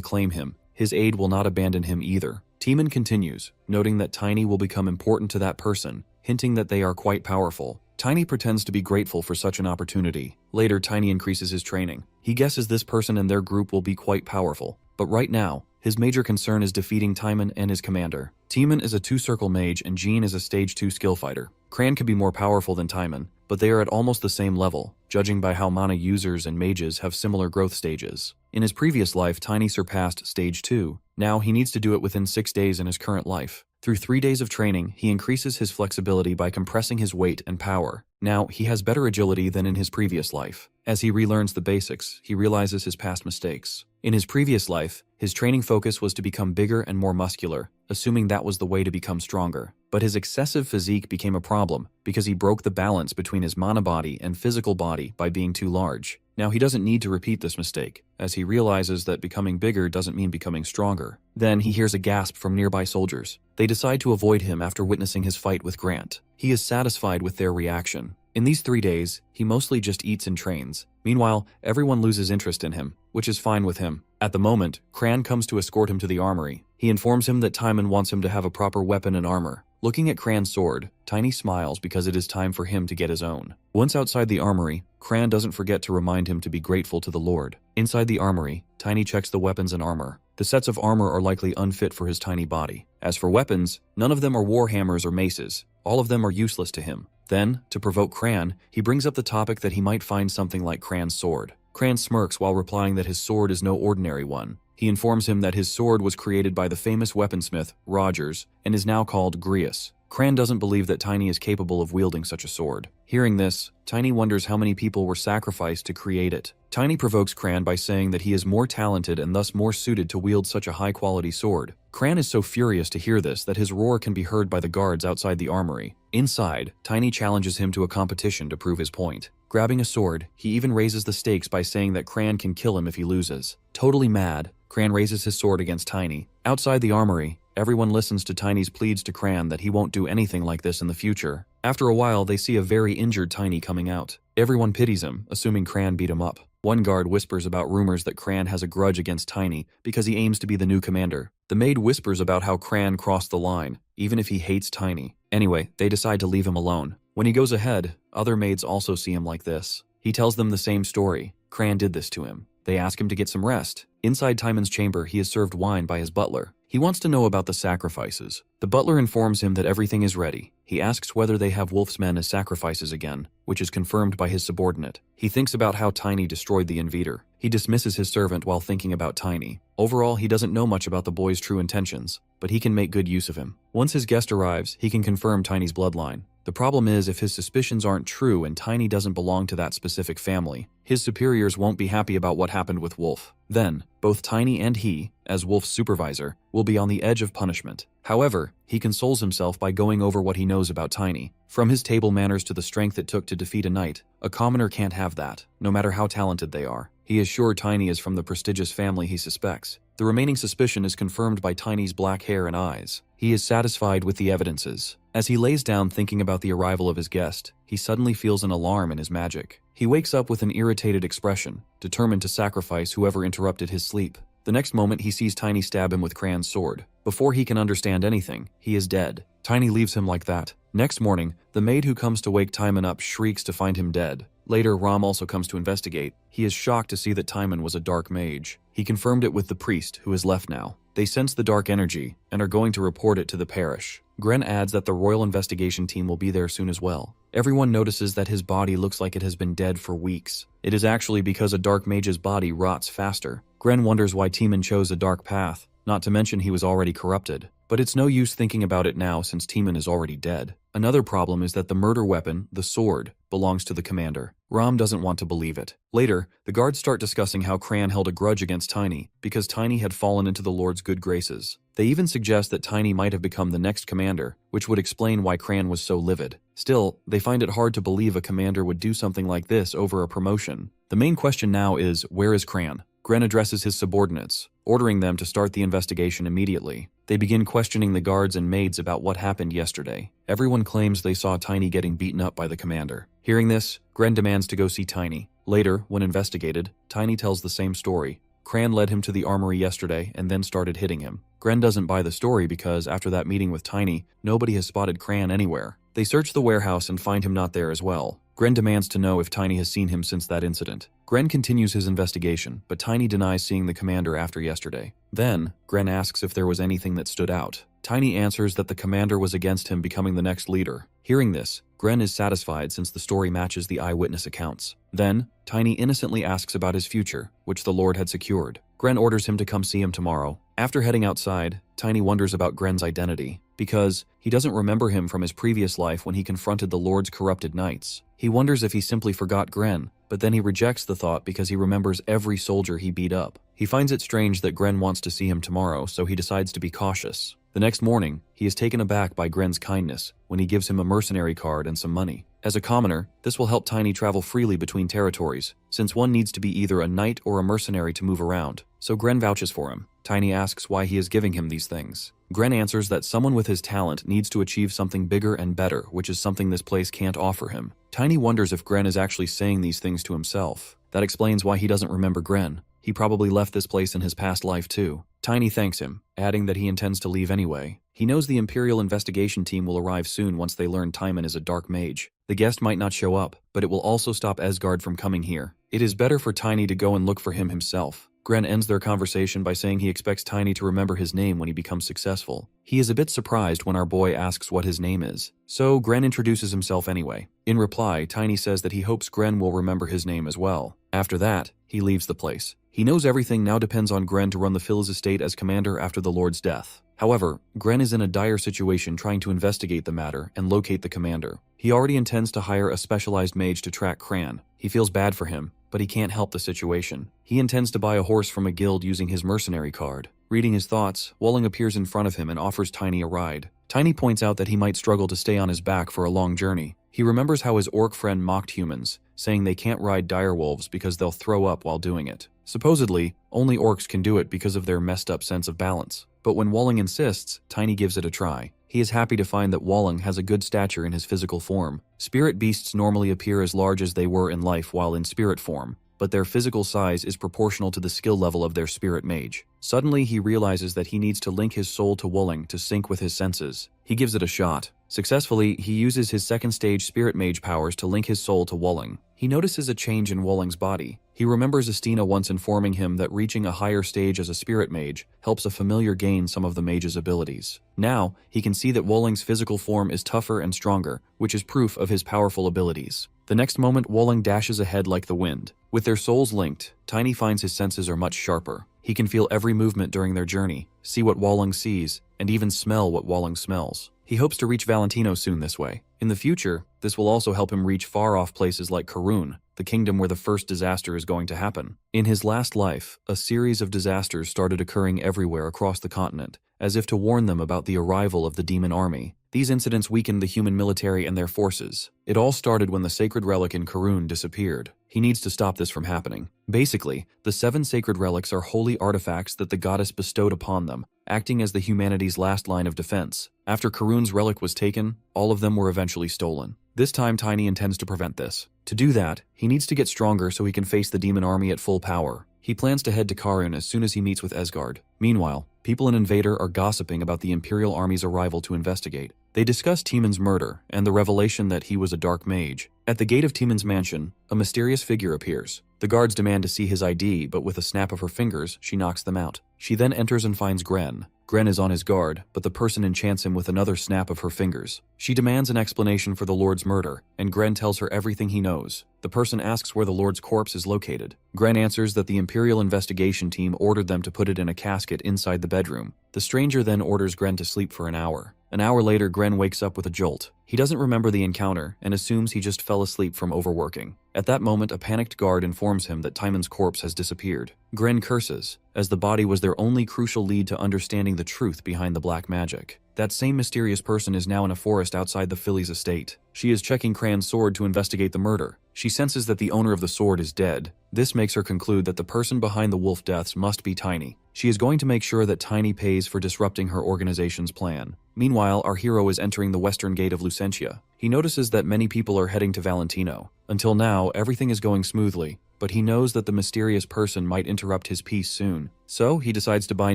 claim him, his aid will not abandon him either. Timon continues, noting that Tiny will become important to that person, hinting that they are quite powerful. Tiny pretends to be grateful for such an opportunity. Later, Tiny increases his training. He guesses this person and their group will be quite powerful. But right now, his major concern is defeating Timon and his commander. Timon is a 2-circle mage and Jean is a stage 2 skill fighter. Cran could be more powerful than Timon, but they are at almost the same level, judging by how mana users and mages have similar growth stages. In his previous life, Tiny surpassed stage 2. Now he needs to do it within 6 days in his current life. Through 3 days of training, he increases his flexibility by compressing his weight and power. Now, he has better agility than in his previous life. As he relearns the basics, he realizes his past mistakes. In his previous life, his training focus was to become bigger and more muscular, assuming that was the way to become stronger. But his excessive physique became a problem because he broke the balance between his mana body and physical body by being too large. Now he doesn't need to repeat this mistake, as he realizes that becoming bigger doesn't mean becoming stronger. Then he hears a gasp from nearby soldiers. They decide to avoid him after witnessing his fight with Grant. He is satisfied with their reaction. In these 3 days, he mostly just eats and trains. Meanwhile, everyone loses interest in him, which is fine with him. At the moment, Cran comes to escort him to the armory. He informs him that Timon wants him to have a proper weapon and armor. Looking at Cran's sword, Tiny smiles because it is time for him to get his own. Once outside the armory, Cran doesn't forget to remind him to be grateful to the Lord. Inside the armory, Tiny checks the weapons and armor. The sets of armor are likely unfit for his tiny body. As for weapons, none of them are war hammers or maces. All of them are useless to him. Then, to provoke Cran, he brings up the topic that he might find something like Cran's sword. Cran smirks while replying that his sword is no ordinary one. He informs him that his sword was created by the famous weaponsmith, Rogers, and is now called Grius. Cran doesn't believe that Tiny is capable of wielding such a sword. Hearing this, Tiny wonders how many people were sacrificed to create it. Tiny provokes Cran by saying that he is more talented and thus more suited to wield such a high-quality sword. Cran is so furious to hear this that his roar can be heard by the guards outside the armory. Inside, Tiny challenges him to a competition to prove his point. Grabbing a sword, he even raises the stakes by saying that Cran can kill him if he loses. Totally mad, Cran raises his sword against Tiny. Outside the armory, everyone listens to Tiny's pleads to Cran that he won't do anything like this in the future. After a while, they see a very injured Tiny coming out. Everyone pities him, assuming Cran beat him up. One guard whispers about rumors that Cran has a grudge against Tiny because he aims to be the new commander. The maid whispers about how Cran crossed the line, even if he hates Tiny. Anyway, they decide to leave him alone. When he goes ahead, other maids also see him like this. He tells them the same story. Cran did this to him. They ask him to get some rest. Inside Timon's chamber, he is served wine by his butler. He wants to know about the sacrifices. The butler informs him that everything is ready. He asks whether they have Wolf's men as sacrifices again, which is confirmed by his subordinate. He thinks about how Tiny destroyed the invader. He dismisses his servant while thinking about Tiny. Overall, he doesn't know much about the boy's true intentions, but he can make good use of him. Once his guest arrives, he can confirm Tiny's bloodline. The problem is if his suspicions aren't true and Tiny doesn't belong to that specific family, his superiors won't be happy about what happened with Wolf. Then, both Tiny and he, as Wolf's supervisor, will be on the edge of punishment. However, he consoles himself by going over what he knows about Tiny. From his table manners to the strength it took to defeat a knight, a commoner can't have that, no matter how talented they are. He is sure Tiny is from the prestigious family he suspects. The remaining suspicion is confirmed by Tiny's black hair and eyes. He is satisfied with the evidences. As he lays down thinking about the arrival of his guest, he suddenly feels an alarm in his magic. He wakes up with an irritated expression, determined to sacrifice whoever interrupted his sleep. The next moment he sees Tiny stab him with Cran's sword. Before he can understand anything, he is dead. Tiny leaves him like that. Next morning, the maid who comes to wake Timon up shrieks to find him dead. Later, Ram also comes to investigate. He is shocked to see that Timon was a dark mage. He confirmed it with the priest, who is left now. They sense the dark energy, and are going to report it to the parish. Gren adds that the royal investigation team will be there soon as well. Everyone notices that his body looks like it has been dead for weeks. It is actually because a dark mage's body rots faster. Gren wonders why Timon chose a dark path, not to mention he was already corrupted. But it's no use thinking about it now since Timon is already dead. Another problem is that the murder weapon, the sword, belongs to the commander. Ram doesn't want to believe it. Later, the guards start discussing how Cran held a grudge against Tiny because Tiny had fallen into the Lord's good graces. They even suggest that Tiny might have become the next commander, which would explain why Cran was so livid. Still, they find it hard to believe a commander would do something like this over a promotion. The main question now is, where is Cran? Gren addresses his subordinates, ordering them to start the investigation immediately. They begin questioning the guards and maids about what happened yesterday. Everyone claims they saw Tiny getting beaten up by the commander. Hearing this, Gren demands to go see Tiny. Later, when investigated, Tiny tells the same story. Cran led him to the armory yesterday and then started hitting him. Gren doesn't buy the story because after that meeting with Tiny, nobody has spotted Cran anywhere. They search the warehouse and find him not there as well. Gren demands to know if Tiny has seen him since that incident. Gren continues his investigation, but Tiny denies seeing the commander after yesterday. Then, Gren asks if there was anything that stood out. Tiny answers that the commander was against him becoming the next leader. Hearing this, Gren is satisfied since the story matches the eyewitness accounts. Then, Tiny innocently asks about his future, which the Lord had secured. Gren orders him to come see him tomorrow. After heading outside, Tiny wonders about Gren's identity, because he doesn't remember him from his previous life when he confronted the Lord's corrupted knights. He wonders if he simply forgot Gren, but then he rejects the thought because he remembers every soldier he beat up. He finds it strange that Gren wants to see him tomorrow, so he decides to be cautious. The next morning, he is taken aback by Gren's kindness when he gives him a mercenary card and some money. As a commoner, this will help Tiny travel freely between territories, since one needs to be either a knight or a mercenary to move around, so Gren vouches for him. Tiny asks why he is giving him these things. Gren answers that someone with his talent needs to achieve something bigger and better, which is something this place can't offer him. Tiny wonders if Gren is actually saying these things to himself. That explains why he doesn't remember Gren. He probably left this place in his past life too. Tiny thanks him, adding that he intends to leave anyway. He knows the Imperial investigation team will arrive soon once they learn Timon is a dark mage. The guest might not show up, but it will also stop Esgard from coming here. It is better for Tiny to go and look for him himself. Gren ends their conversation by saying he expects Tiny to remember his name when he becomes successful. He is a bit surprised when our boy asks what his name is, so Gren introduces himself anyway. In reply, Tiny says that he hopes Gren will remember his name as well. After that, he leaves the place. He knows everything now depends on Gren to run the Phil's estate as commander after the Lord's death. However, Gren is in a dire situation trying to investigate the matter and locate the commander. He already intends to hire a specialized mage to track Cran. He feels bad for him, but he can't help the situation. He intends to buy a horse from a guild using his mercenary card. Reading his thoughts, Walling appears in front of him and offers Tiny a ride. Tiny points out that he might struggle to stay on his back for a long journey. He remembers how his orc friend mocked humans, saying they can't ride direwolves because they'll throw up while doing it. Supposedly, only orcs can do it because of their messed up sense of balance. But when Walling insists, Tiny gives it a try. He is happy to find that Walling has a good stature in his physical form. Spirit beasts normally appear as large as they were in life while in spirit form, but their physical size is proportional to the skill level of their spirit mage. Suddenly, he realizes that he needs to link his soul to Walling to sync with his senses. He gives it a shot. Successfully, he uses his second stage spirit mage powers to link his soul to Walling. He notices a change in Walling's body. He remembers Estina once informing him that reaching a higher stage as a spirit mage helps a familiar gain some of the mage's abilities. Now, he can see that Walling's physical form is tougher and stronger, which is proof of his powerful abilities. The next moment, Walling dashes ahead like the wind. With their souls linked, Tiny finds his senses are much sharper. He can feel every movement during their journey, see what Walling sees, and even smell what Walling smells. He hopes to reach Valentino soon this way. In the future, this will also help him reach far-off places like Karun, the kingdom where the first disaster is going to happen. In his last life, a series of disasters started occurring everywhere across the continent, as if to warn them about the arrival of the demon army. These incidents weakened the human military and their forces. It all started when the sacred relic in Karun disappeared. He needs to stop this from happening. Basically, the 7 sacred relics are holy artifacts that the goddess bestowed upon them, acting as the humanity's last line of defense. After Karun's relic was taken, all of them were eventually stolen. This time, Tiny intends to prevent this. To do that, he needs to get stronger so he can face the demon army at full power. He plans to head to Karun as soon as he meets with Esgard. Meanwhile, people in Invader are gossiping about the Imperial Army's arrival to investigate. They discuss Timon's murder and the revelation that he was a dark mage. At the gate of Timon's mansion, a mysterious figure appears. The guards demand to see his ID, but with a snap of her fingers, she knocks them out. She then enters and finds Gren. Gren is on his guard, but the person enchants him with another snap of her fingers. She demands an explanation for the Lord's murder, and Gren tells her everything he knows. The person asks where the Lord's corpse is located. Gren answers that the Imperial investigation team ordered them to put it in a casket inside the bedroom. The stranger then orders Gren to sleep for an hour. An hour later, Gren wakes up with a jolt. He doesn't remember the encounter and assumes he just fell asleep from overworking. At that moment, a panicked guard informs him that Timon's corpse has disappeared. Gren curses, as the body was their only crucial lead to understanding the truth behind the black magic. That same mysterious person is now in a forest outside the Filly's estate. She is checking Cran's sword to investigate the murder. She senses that the owner of the sword is dead. This makes her conclude that the person behind the wolf deaths must be Tiny. She is going to make sure that Tiny pays for disrupting her organization's plan. Meanwhile, our hero is entering the western gate of Lucentia. He notices that many people are heading to Valentino. Until now, everything is going smoothly, but he knows that the mysterious person might interrupt his peace soon. So, he decides to buy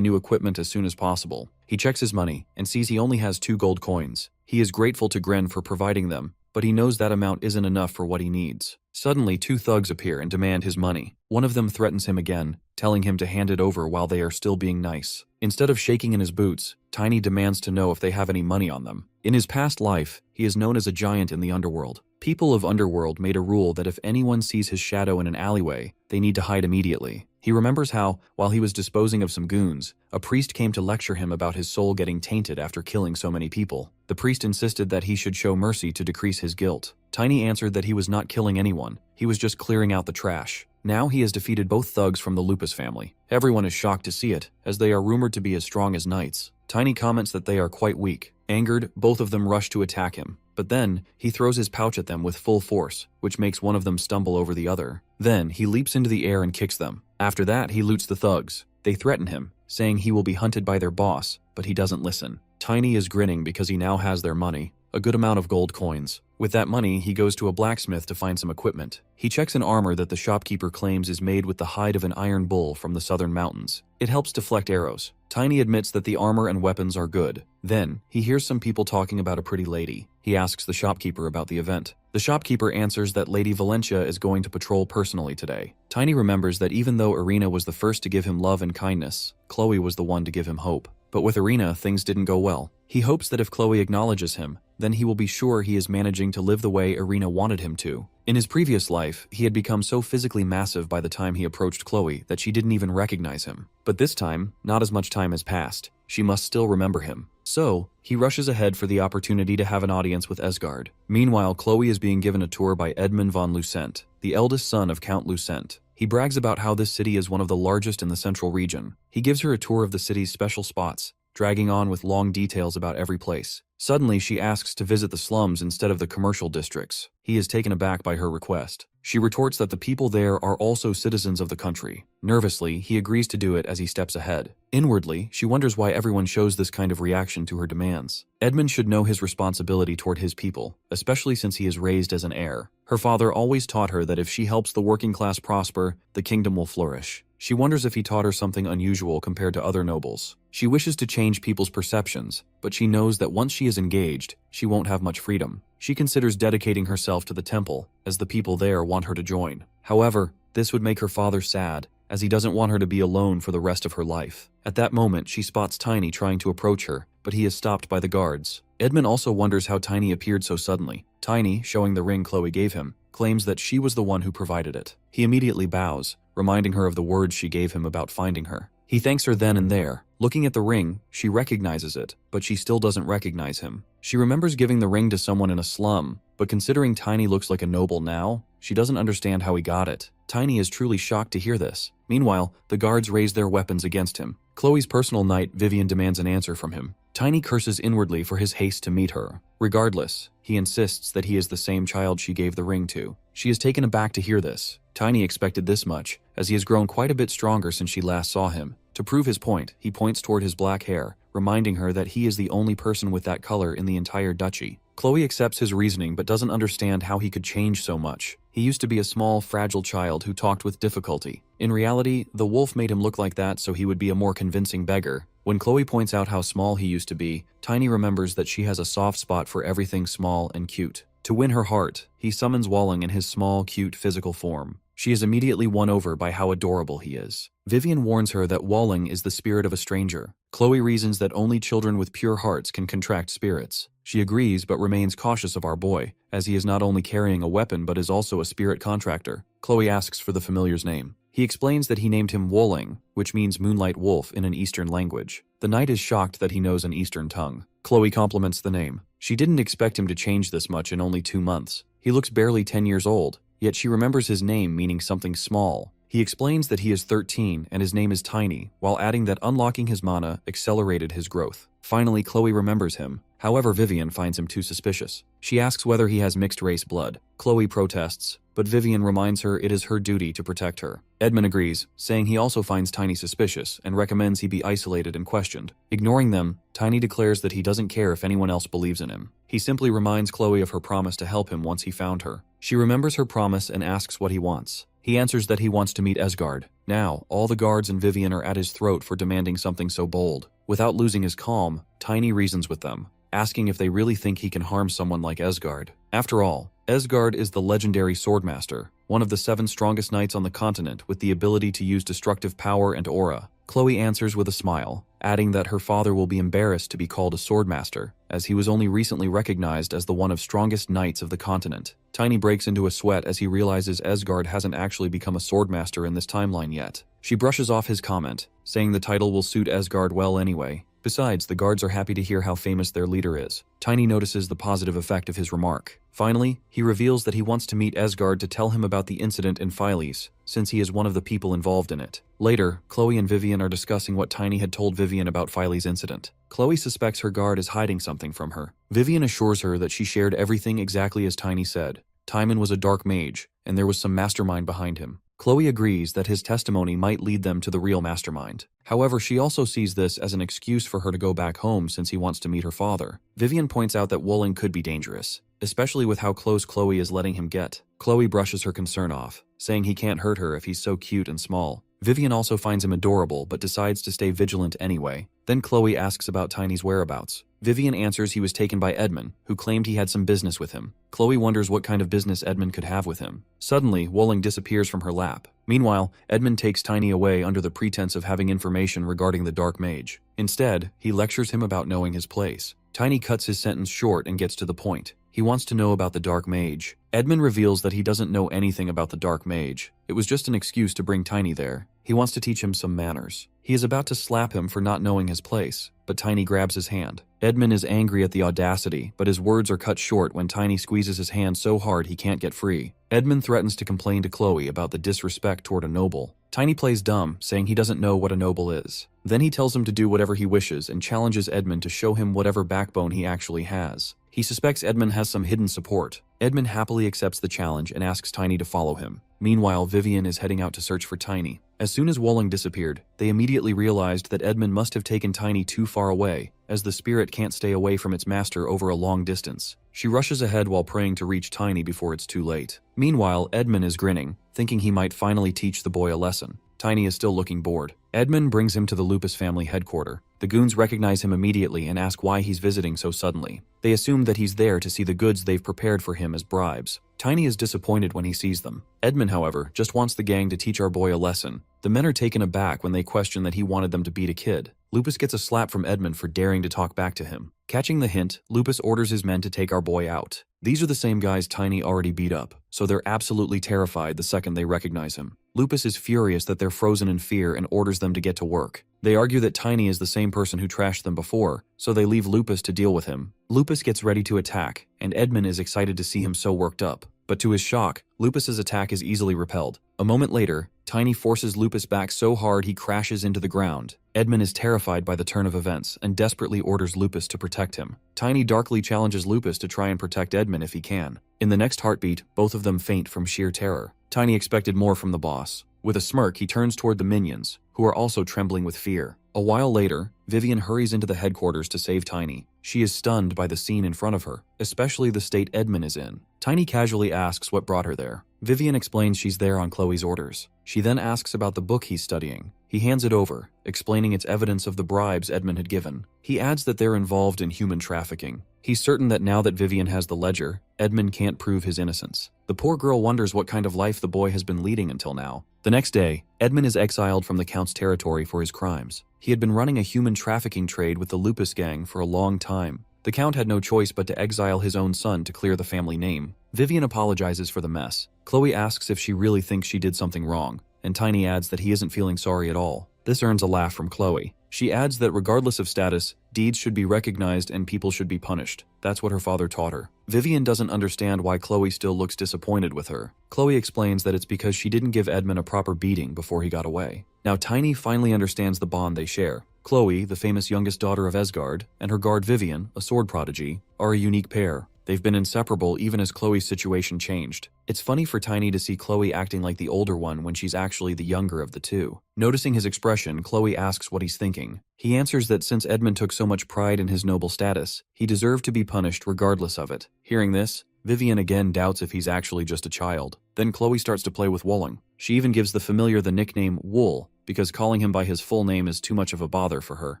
new equipment as soon as possible. He checks his money and sees he only has 2 gold coins. He is grateful to Gren for providing them, but he knows that amount isn't enough for what he needs. Suddenly, 2 thugs appear and demand his money. One of them threatens him again, telling him to hand it over while they are still being nice. Instead of shaking in his boots, Tiny demands to know if they have any money on them. In his past life, he is known as a giant in the underworld. People of Underworld made a rule that if anyone sees his shadow in an alleyway, they need to hide immediately. He remembers how, while he was disposing of some goons, a priest came to lecture him about his soul getting tainted after killing so many people. The priest insisted that he should show mercy to decrease his guilt. Tiny answered that he was not killing anyone, he was just clearing out the trash. Now he has defeated both thugs from the Lupus family. Everyone is shocked to see it, as they are rumored to be as strong as knights. Tiny comments that they are quite weak. Angered, both of them rush to attack him. But then, he throws his pouch at them with full force, which makes one of them stumble over the other. Then, he leaps into the air and kicks them. After that, he loots the thugs. They threaten him, saying he will be hunted by their boss, but he doesn't listen. Tiny is grinning because he now has their money, a good amount of gold coins. With that money, he goes to a blacksmith to find some equipment. He checks an armor that the shopkeeper claims is made with the hide of an iron bull from the southern mountains. It helps deflect arrows. Tiny admits that the armor and weapons are good. Then, he hears some people talking about a pretty lady. He asks the shopkeeper about the event. The shopkeeper answers that Lady Valencia is going to patrol personally today. Tiny remembers that even though Irina was the first to give him love and kindness, Chloe was the one to give him hope. But with Irina, things didn't go well. He hopes that if Chloe acknowledges him, then he will be sure he is managing to live the way Irina wanted him to. In his previous life, he had become so physically massive by the time he approached Chloe that she didn't even recognize him. But this time, not as much time has passed. She must still remember him. So, he rushes ahead for the opportunity to have an audience with Esgard. Meanwhile, Chloe is being given a tour by Edmund von Lucent, the eldest son of Count Lucent. He brags about how this city is one of the largest in the central region. He gives her a tour of the city's special spots, dragging on with long details about every place. Suddenly, she asks to visit the slums instead of the commercial districts. He is taken aback by her request. She retorts that the people there are also citizens of the country. Nervously, he agrees to do it as he steps ahead. Inwardly, she wonders why everyone shows this kind of reaction to her demands. Edmund should know his responsibility toward his people, especially since he is raised as an heir. Her father always taught her that if she helps the working class prosper, the kingdom will flourish. She wonders if he taught her something unusual compared to other nobles. She wishes to change people's perceptions, but she knows that once she is engaged, she won't have much freedom. She considers dedicating herself to the temple, as the people there want her to join. However, this would make her father sad, as he doesn't want her to be alone for the rest of her life. At that moment, she spots Tiny trying to approach her, but he is stopped by the guards. Edmund also wonders how Tiny appeared so suddenly. Tiny, showing the ring Chloe gave him, claims that she was the one who provided it. He immediately bows, reminding her of the words she gave him about finding her. He thanks her then and there. Looking at the ring, she recognizes it, but she still doesn't recognize him. She remembers giving the ring to someone in a slum, but considering Tiny looks like a noble now, she doesn't understand how he got it. Tiny is truly shocked to hear this. Meanwhile, the guards raise their weapons against him. Chloe's personal knight, Vivian, demands an answer from him. Tiny curses inwardly for his haste to meet her. Regardless, he insists that he is the same child she gave the ring to. She is taken aback to hear this. Tiny expected this much, as he has grown quite a bit stronger since she last saw him. To prove his point, he points toward his black hair, reminding her that he is the only person with that color in the entire duchy. Chloe accepts his reasoning but doesn't understand how he could change so much. He used to be a small, fragile child who talked with difficulty. In reality, the wolf made him look like that so he would be a more convincing beggar. When Chloe points out how small he used to be, Tiny remembers that she has a soft spot for everything small and cute. To win her heart, he summons Walling in his small, cute physical form. She is immediately won over by how adorable he is. Vivian warns her that Walling is the spirit of a stranger. Chloe reasons that only children with pure hearts can contract spirits. She agrees but remains cautious of our boy, as he is not only carrying a weapon but is also a spirit contractor. Chloe asks for the familiar's name. He explains that he named him Wolling, which means moonlight wolf in an Eastern language. The knight is shocked that he knows an Eastern tongue. Chloe compliments the name. She didn't expect him to change this much in only 2 months. He looks barely 10 years old, yet she remembers his name meaning something small. He explains that he is 13 and his name is Tiny, while adding that unlocking his mana accelerated his growth. Finally, Chloe remembers him. However, Vivian finds him too suspicious. She asks whether he has mixed race blood. Chloe protests, but Vivian reminds her it is her duty to protect her. Edmund agrees, saying he also finds Tiny suspicious and recommends he be isolated and questioned. Ignoring them, Tiny declares that he doesn't care if anyone else believes in him. He simply reminds Chloe of her promise to help him once he found her. She remembers her promise and asks what he wants. He answers that he wants to meet Esgard. Now, all the guards and Vivian are at his throat for demanding something so bold. Without losing his calm, Tiny reasons with them, asking if they really think he can harm someone like Esgard. After all, Esgard is the legendary swordmaster, one of the 7 strongest knights on the continent with the ability to use destructive power and aura. Chloe answers with a smile, adding that her father will be embarrassed to be called a swordmaster, as he was only recently recognized as the one of strongest knights of the continent. Tiny breaks into a sweat as he realizes Esgard hasn't actually become a swordmaster in this timeline yet. She brushes off his comment, saying the title will suit Esgard well anyway. Besides, the guards are happy to hear how famous their leader is. Tiny notices the positive effect of his remark. Finally, he reveals that he wants to meet Esgard to tell him about the incident in Philes, since he is one of the people involved in it. Later, Chloe and Vivian are discussing what Tiny had told Vivian about Philes' incident. Chloe suspects her guard is hiding something from her. Vivian assures her that she shared everything exactly as Tiny said. Timon was a dark mage, and there was some mastermind behind him. Chloe agrees that his testimony might lead them to the real mastermind. However, she also sees this as an excuse for her to go back home since he wants to meet her father. Vivian points out that Wolling could be dangerous, especially with how close Chloe is letting him get. Chloe brushes her concern off, saying he can't hurt her if he's so cute and small. Vivian also finds him adorable but decides to stay vigilant anyway. Then Chloe asks about Tiny's whereabouts. Vivian answers he was taken by Edmund, who claimed he had some business with him. Chloe wonders what kind of business Edmund could have with him. Suddenly, Wolling disappears from her lap. Meanwhile, Edmund takes Tiny away under the pretense of having information regarding the Dark Mage. Instead, he lectures him about knowing his place. Tiny cuts his sentence short and gets to the point. He wants to know about the Dark Mage. Edmund reveals that he doesn't know anything about the Dark Mage. It was just an excuse to bring Tiny there. He wants to teach him some manners. He is about to slap him for not knowing his place, but Tiny grabs his hand. Edmund is angry at the audacity, but his words are cut short when Tiny squeezes his hand so hard he can't get free. Edmund threatens to complain to Chloe about the disrespect toward a noble. Tiny plays dumb, saying he doesn't know what a noble is. Then he tells him to do whatever he wishes and challenges Edmund to show him whatever backbone he actually has. He suspects Edmund has some hidden support. Edmund happily accepts the challenge and asks Tiny to follow him. Meanwhile, Vivian is heading out to search for Tiny. As soon as Wolling disappeared, they immediately realized that Edmund must have taken Tiny too far away, as the spirit can't stay away from its master over a long distance. She rushes ahead while praying to reach Tiny before it's too late. Meanwhile, Edmund is grinning, thinking he might finally teach the boy a lesson. Tiny is still looking bored. Edmund brings him to the Lupus family headquarters. The goons recognize him immediately and ask why he's visiting so suddenly. They assume that he's there to see the goods they've prepared for him as bribes. Tiny is disappointed when he sees them. Edmund, however, just wants the gang to teach our boy a lesson. The men are taken aback when they question that he wanted them to beat a kid. Lupus gets a slap from Edmund for daring to talk back to him. Catching the hint, Lupus orders his men to take our boy out. These are the same guys Tiny already beat up, so they're absolutely terrified the second they recognize him. Lupus is furious that they're frozen in fear and orders them to get to work. They argue that Tiny is the same person who trashed them before, so they leave Lupus to deal with him. Lupus gets ready to attack, and Edmund is excited to see him so worked up. But to his shock, Lupus's attack is easily repelled. A moment later, Tiny forces Lupus back so hard he crashes into the ground. Edmund is terrified by the turn of events and desperately orders Lupus to protect him. Tiny darkly challenges Lupus to try and protect Edmund if he can. In the next heartbeat, both of them faint from sheer terror. Tiny expected more from the boss. With a smirk, he turns toward the minions, who are also trembling with fear. A while later, Vivian hurries into the headquarters to save Tiny. She is stunned by the scene in front of her, especially the state Edmund is in. Tiny casually asks what brought her there. Vivian explains she's there on Chloe's orders. She then asks about the book he's studying. He hands it over, explaining it's evidence of the bribes Edmund had given. He adds that they're involved in human trafficking. He's certain that now that Vivian has the ledger, Edmund can't prove his innocence. The poor girl wonders what kind of life the boy has been leading until now. The next day, Edmund is exiled from the Count's territory for his crimes. He had been running a human trafficking trade with the Lupus gang for a long time. The Count had no choice but to exile his own son to clear the family name. Vivian apologizes for the mess. Chloe asks if she really thinks she did something wrong, and Tiny adds that he isn't feeling sorry at all. This earns a laugh from Chloe. She adds that regardless of status, deeds should be recognized and people should be punished. That's what her father taught her. Vivian doesn't understand why Chloe still looks disappointed with her. Chloe explains that it's because she didn't give Edmund a proper beating before he got away. Now Tiny finally understands the bond they share. Chloe, the famous youngest daughter of Asgard, and her guard Vivian, a sword prodigy, are a unique pair. They've been inseparable even as Chloe's situation changed. It's funny for Tiny to see Chloe acting like the older one when she's actually the younger of the two. Noticing his expression, Chloe asks what he's thinking. He answers that since Edmund took so much pride in his noble status, he deserved to be punished regardless of it. Hearing this, Vivian again doubts if he's actually just a child. Then Chloe starts to play with Wolling. She even gives the familiar the nickname Wool, because calling him by his full name is too much of a bother for her.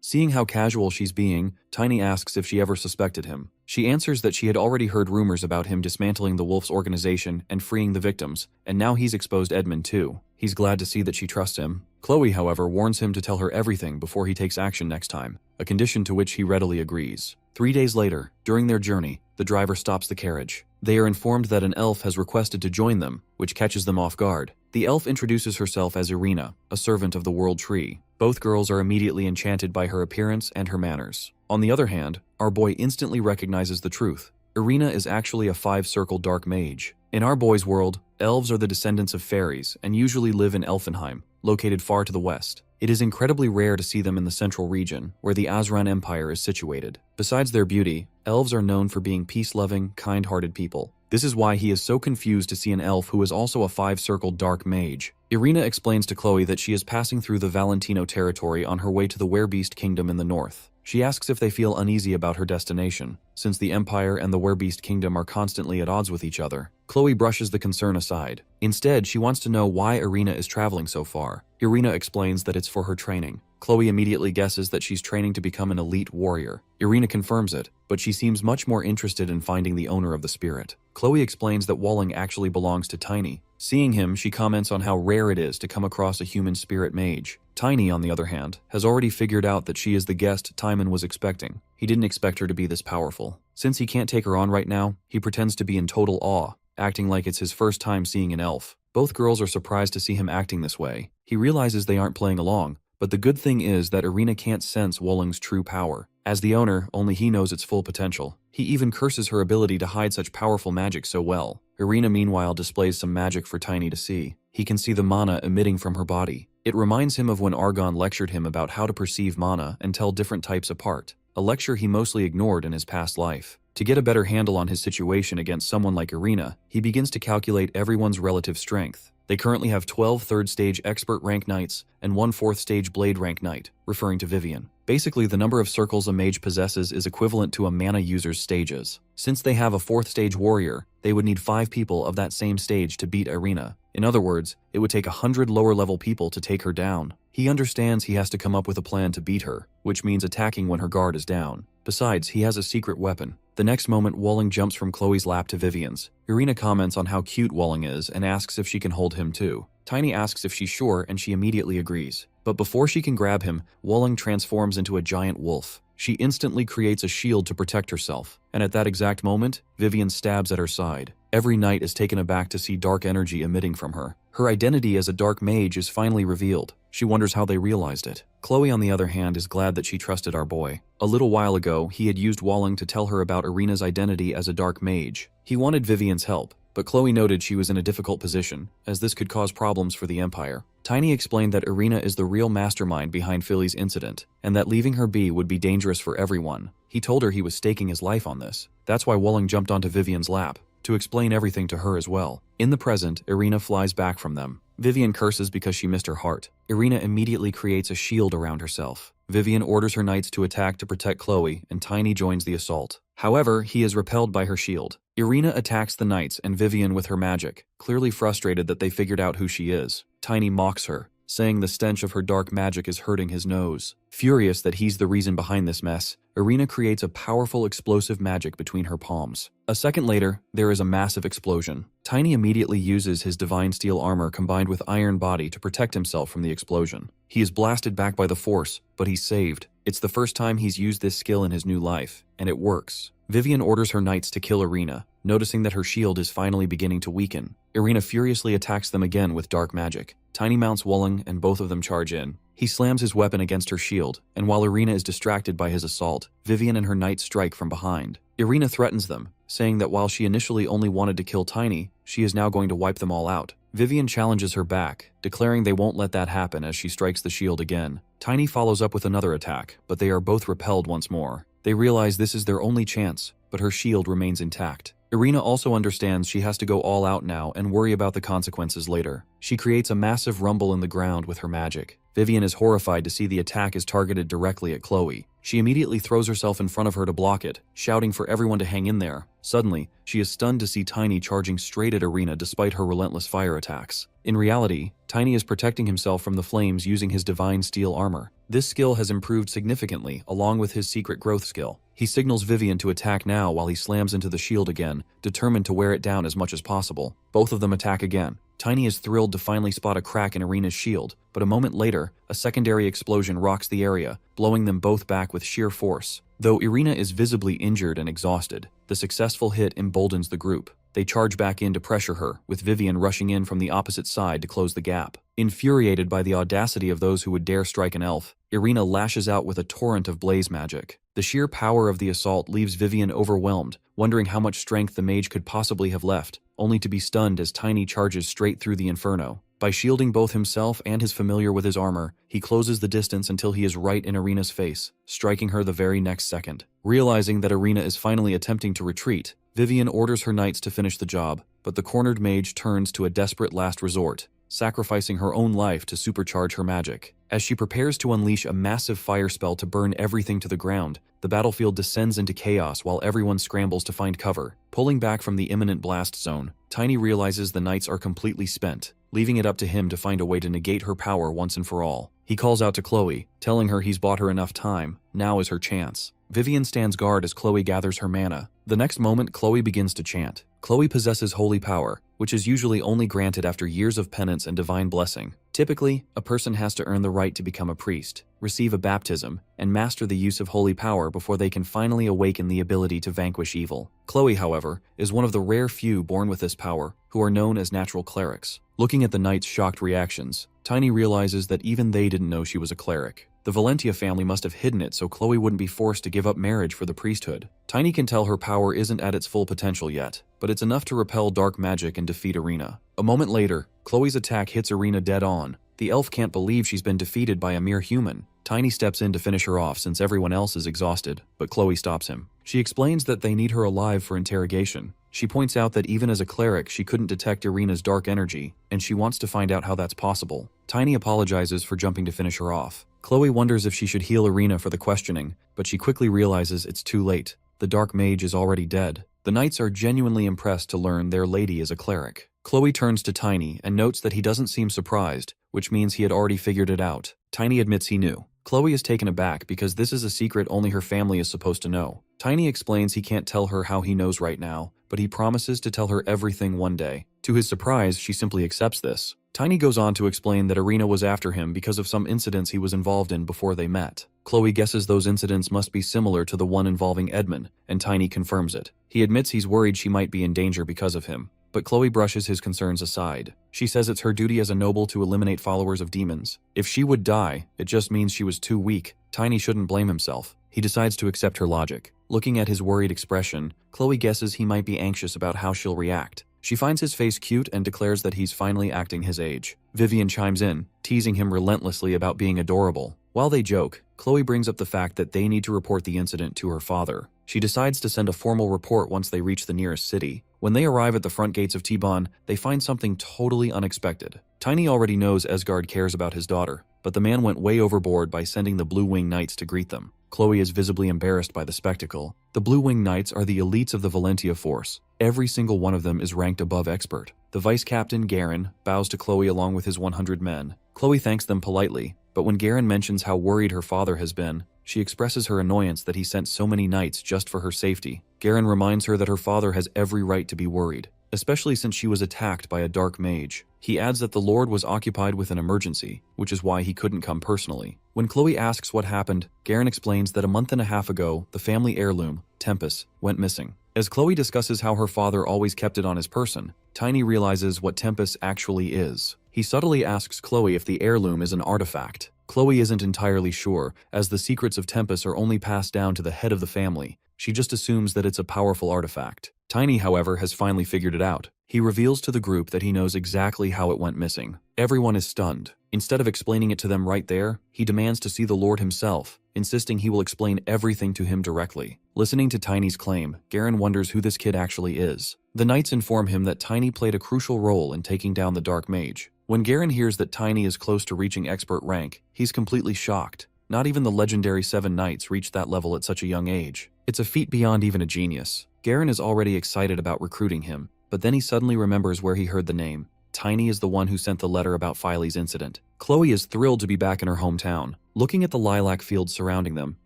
Seeing how casual she's being, Tiny asks if she ever suspected him. She answers that she had already heard rumors about him dismantling the Wolf's organization and freeing the victims, and now he's exposed Edmund too. He's glad to see that she trusts him. Chloe, however, warns him to tell her everything before he takes action next time, a condition to which he readily agrees. 3 days later, during their journey, the driver stops the carriage. They are informed that an elf has requested to join them, which catches them off guard. The elf introduces herself as Irina, a servant of the World Tree. Both girls are immediately enchanted by her appearance and her manners. On the other hand, our boy instantly recognizes the truth. Irina is actually a 5-circle dark mage. In our boy's world, elves are the descendants of fairies and usually live in Elfenheim, located far to the west. It is incredibly rare to see them in the central region, where the Azran Empire is situated. Besides their beauty, elves are known for being peace-loving, kind-hearted people. This is why he is so confused to see an elf who is also a 5-circle dark mage. Irina explains to Chloe that she is passing through the Valentino territory on her way to the Werebeast Kingdom in the north. She asks if they feel uneasy about her destination, since the Empire and the Werebeast Kingdom are constantly at odds with each other. Chloe brushes the concern aside. Instead, she wants to know why Irina is traveling so far. Irina explains that it's for her training. Chloe immediately guesses that she's training to become an elite warrior. Irina confirms it, but she seems much more interested in finding the owner of the spirit. Chloe explains that Wolling actually belongs to Tiny. Seeing him, she comments on how rare it is to come across a human spirit mage. Tiny, on the other hand, has already figured out that she is the guest Timon was expecting. He didn't expect her to be this powerful. Since he can't take her on right now, he pretends to be in total awe, acting like it's his first time seeing an elf. Both girls are surprised to see him acting this way. He realizes they aren't playing along, but the good thing is that Irina can't sense Wolling's true power. As the owner, only he knows its full potential. He even curses her ability to hide such powerful magic so well. Irina meanwhile displays some magic for Tiny to see. He can see the mana emitting from her body. It reminds him of when Argon lectured him about how to perceive mana and tell different types apart, a lecture he mostly ignored in his past life. To get a better handle on his situation against someone like Irina, he begins to calculate everyone's relative strength. They currently have 12 3rd-stage expert rank knights and 1 4th-stage blade rank knight, referring to Vivian. Basically, the number of circles a mage possesses is equivalent to a mana user's stages. Since they have a 4th-stage warrior, they would need 5 people of that same stage to beat Irina. In other words, it would take 100 lower-level people to take her down. He understands he has to come up with a plan to beat her, which means attacking when her guard is down. Besides, he has a secret weapon. The next moment, Wolling jumps from Chloe's lap to Vivian's. Irina comments on how cute Wolling is and asks if she can hold him too. Tiny asks if she's sure and she immediately agrees. But before she can grab him, Wolling transforms into a giant wolf. She instantly creates a shield to protect herself, and at that exact moment, Vivian stabs at her side. Every knight is taken aback to see dark energy emitting from her. Her identity as a dark mage is finally revealed. She wonders how they realized it. Chloe, on the other hand, is glad that she trusted our boy. A little while ago, he had used Wolling to tell her about Irina's identity as a dark mage. He wanted Vivian's help, but Chloe noted she was in a difficult position, as this could cause problems for the Empire. Tiny explained that Irina is the real mastermind behind Philly's incident, and that leaving her be would be dangerous for everyone. He told her he was staking his life on this. That's why Wolling jumped onto Vivian's lap, to explain everything to her as well. In the present, Irina flies back from them. Vivian curses because she missed her heart. Irina immediately creates a shield around herself. Vivian orders her knights to attack to protect Chloe, and Tiny joins the assault. However, he is repelled by her shield. Irina attacks the knights and Vivian with her magic, clearly frustrated that they figured out who she is. Tiny mocks her, saying the stench of her dark magic is hurting his nose. Furious that he's the reason behind this mess, Irina creates a powerful explosive magic between her palms. A second later, there is a massive explosion. Tiny immediately uses his divine steel armor combined with iron body to protect himself from the explosion. He is blasted back by the force, but he's saved. It's the first time he's used this skill in his new life, and it works. Vivian orders her knights to kill Irina, noticing that her shield is finally beginning to weaken. Irina furiously attacks them again with dark magic. Tiny mounts Wulling and both of them charge in. He slams his weapon against her shield, and while Irina is distracted by his assault, Vivian and her knights strike from behind. Irina threatens them, saying that while she initially only wanted to kill Tiny, she is now going to wipe them all out. Vivian challenges her back, declaring they won't let that happen as she strikes the shield again. Tiny follows up with another attack, but they are both repelled once more. They realize this is their only chance, but her shield remains intact. Irina also understands she has to go all out now and worry about the consequences later. She creates a massive rumble in the ground with her magic. Vivian is horrified to see the attack is targeted directly at Chloe. She immediately throws herself in front of her to block it, shouting for everyone to hang in there. Suddenly, she is stunned to see Tiny charging straight at Irina despite her relentless fire attacks. In reality, Tiny is protecting himself from the flames using his divine steel armor. This skill has improved significantly along with his secret growth skill. He signals Vivian to attack now while he slams into the shield again, determined to wear it down as much as possible. Both of them attack again. Tiny is thrilled to finally spot a crack in Irina's shield, but a moment later, a secondary explosion rocks the area, blowing them both back with sheer force. Though Irina is visibly injured and exhausted, the successful hit emboldens the group. They charge back in to pressure her, with Vivian rushing in from the opposite side to close the gap. Infuriated by the audacity of those who would dare strike an elf, Irina lashes out with a torrent of blaze magic. The sheer power of the assault leaves Vivian overwhelmed, wondering how much strength the mage could possibly have left, only to be stunned as Tiny charges straight through the inferno. By shielding both himself and his familiar with his armor, he closes the distance until he is right in Irina's face, striking her the very next second. Realizing that Irina is finally attempting to retreat, Vivian orders her knights to finish the job, but the cornered mage turns to a desperate last resort, sacrificing her own life to supercharge her magic. As she prepares to unleash a massive fire spell to burn everything to the ground, the battlefield descends into chaos while everyone scrambles to find cover. Pulling back from the imminent blast zone, Tiny realizes the knights are completely spent, leaving it up to him to find a way to negate her power once and for all. He calls out to Chloe, telling her he's bought her enough time. Now is her chance. Vivian stands guard as Chloe gathers her mana. The next moment, Chloe begins to chant. Chloe possesses holy power, which is usually only granted after years of penance and divine blessing. Typically, a person has to earn the right to become a priest, receive a baptism, and master the use of holy power before they can finally awaken the ability to vanquish evil. Chloe, however, is one of the rare few born with this power, who are known as natural clerics. Looking at the knights' shocked reactions, Tiny realizes that even they didn't know she was a cleric. The Valentia family must have hidden it so Chloe wouldn't be forced to give up marriage for the priesthood. Tiny can tell her power isn't at its full potential yet, but it's enough to repel dark magic and defeat Irina. A moment later, Chloe's attack hits Irina dead on. The elf can't believe she's been defeated by a mere human. Tiny steps in to finish her off since everyone else is exhausted, but Chloe stops him. She explains that they need her alive for interrogation. She points out that even as a cleric, she couldn't detect Irina's dark energy, and she wants to find out how that's possible. Tiny apologizes for jumping to finish her off. Chloe wonders if she should heal Irina for the questioning, but she quickly realizes it's too late. The dark mage is already dead. The knights are genuinely impressed to learn their lady is a cleric. Chloe turns to Tiny and notes that he doesn't seem surprised, which means he had already figured it out. Tiny admits he knew. Chloe is taken aback because this is a secret only her family is supposed to know. Tiny explains he can't tell her how he knows right now, but he promises to tell her everything one day. To his surprise, she simply accepts this. Tiny goes on to explain that Irina was after him because of some incidents he was involved in before they met. Chloe guesses those incidents must be similar to the one involving Edmund, and Tiny confirms it. He admits he's worried she might be in danger because of him, but Chloe brushes his concerns aside. She says it's her duty as a noble to eliminate followers of demons. If she would die, it just means she was too weak. Tiny shouldn't blame himself. He decides to accept her logic. Looking at his worried expression, Chloe guesses he might be anxious about how she'll react. She finds his face cute and declares that he's finally acting his age. Vivian chimes in, teasing him relentlessly about being adorable. While they joke, Chloe brings up the fact that they need to report the incident to her father. She decides to send a formal report once they reach the nearest city. When they arrive at the front gates of T-Bon, they find something totally unexpected. Tiny already knows Esgard cares about his daughter, but the man went way overboard by sending the Blue Wing Knights to greet them. Chloe is visibly embarrassed by the spectacle. The Blue Wing Knights are the elites of the Valentia force. Every single one of them is ranked above expert. The vice captain, Garen, bows to Chloe along with his 100 men. Chloe thanks them politely, but when Garen mentions how worried her father has been, she expresses her annoyance that he sent so many knights just for her safety. Garen reminds her that her father has every right to be worried, especially since she was attacked by a dark mage. He adds that the Lord was occupied with an emergency, which is why he couldn't come personally. When Chloe asks what happened, Garen explains that a month and a half ago, the family heirloom, Tempest went missing. As Chloe discusses how her father always kept it on his person, Tiny realizes what Tempest actually is. He subtly asks Chloe if the heirloom is an artifact. Chloe isn't entirely sure, as the secrets of Tempest are only passed down to the head of the family. She just assumes that it's a powerful artifact. Tiny, however, has finally figured it out. He reveals to the group that he knows exactly how it went missing. Everyone is stunned. Instead of explaining it to them right there, he demands to see the Lord himself, insisting he will explain everything to him directly. Listening to Tiny's claim, Garen wonders who this kid actually is. The knights inform him that Tiny played a crucial role in taking down the Dark Mage. When Garen hears that Tiny is close to reaching expert rank, he's completely shocked. Not even the legendary 7 knights reached that level at such a young age. It's a feat beyond even a genius. Garen is already excited about recruiting him, but then he suddenly remembers where he heard the name. Tiny is the one who sent the letter about Filey's incident. Chloe is thrilled to be back in her hometown. Looking at the lilac fields surrounding them,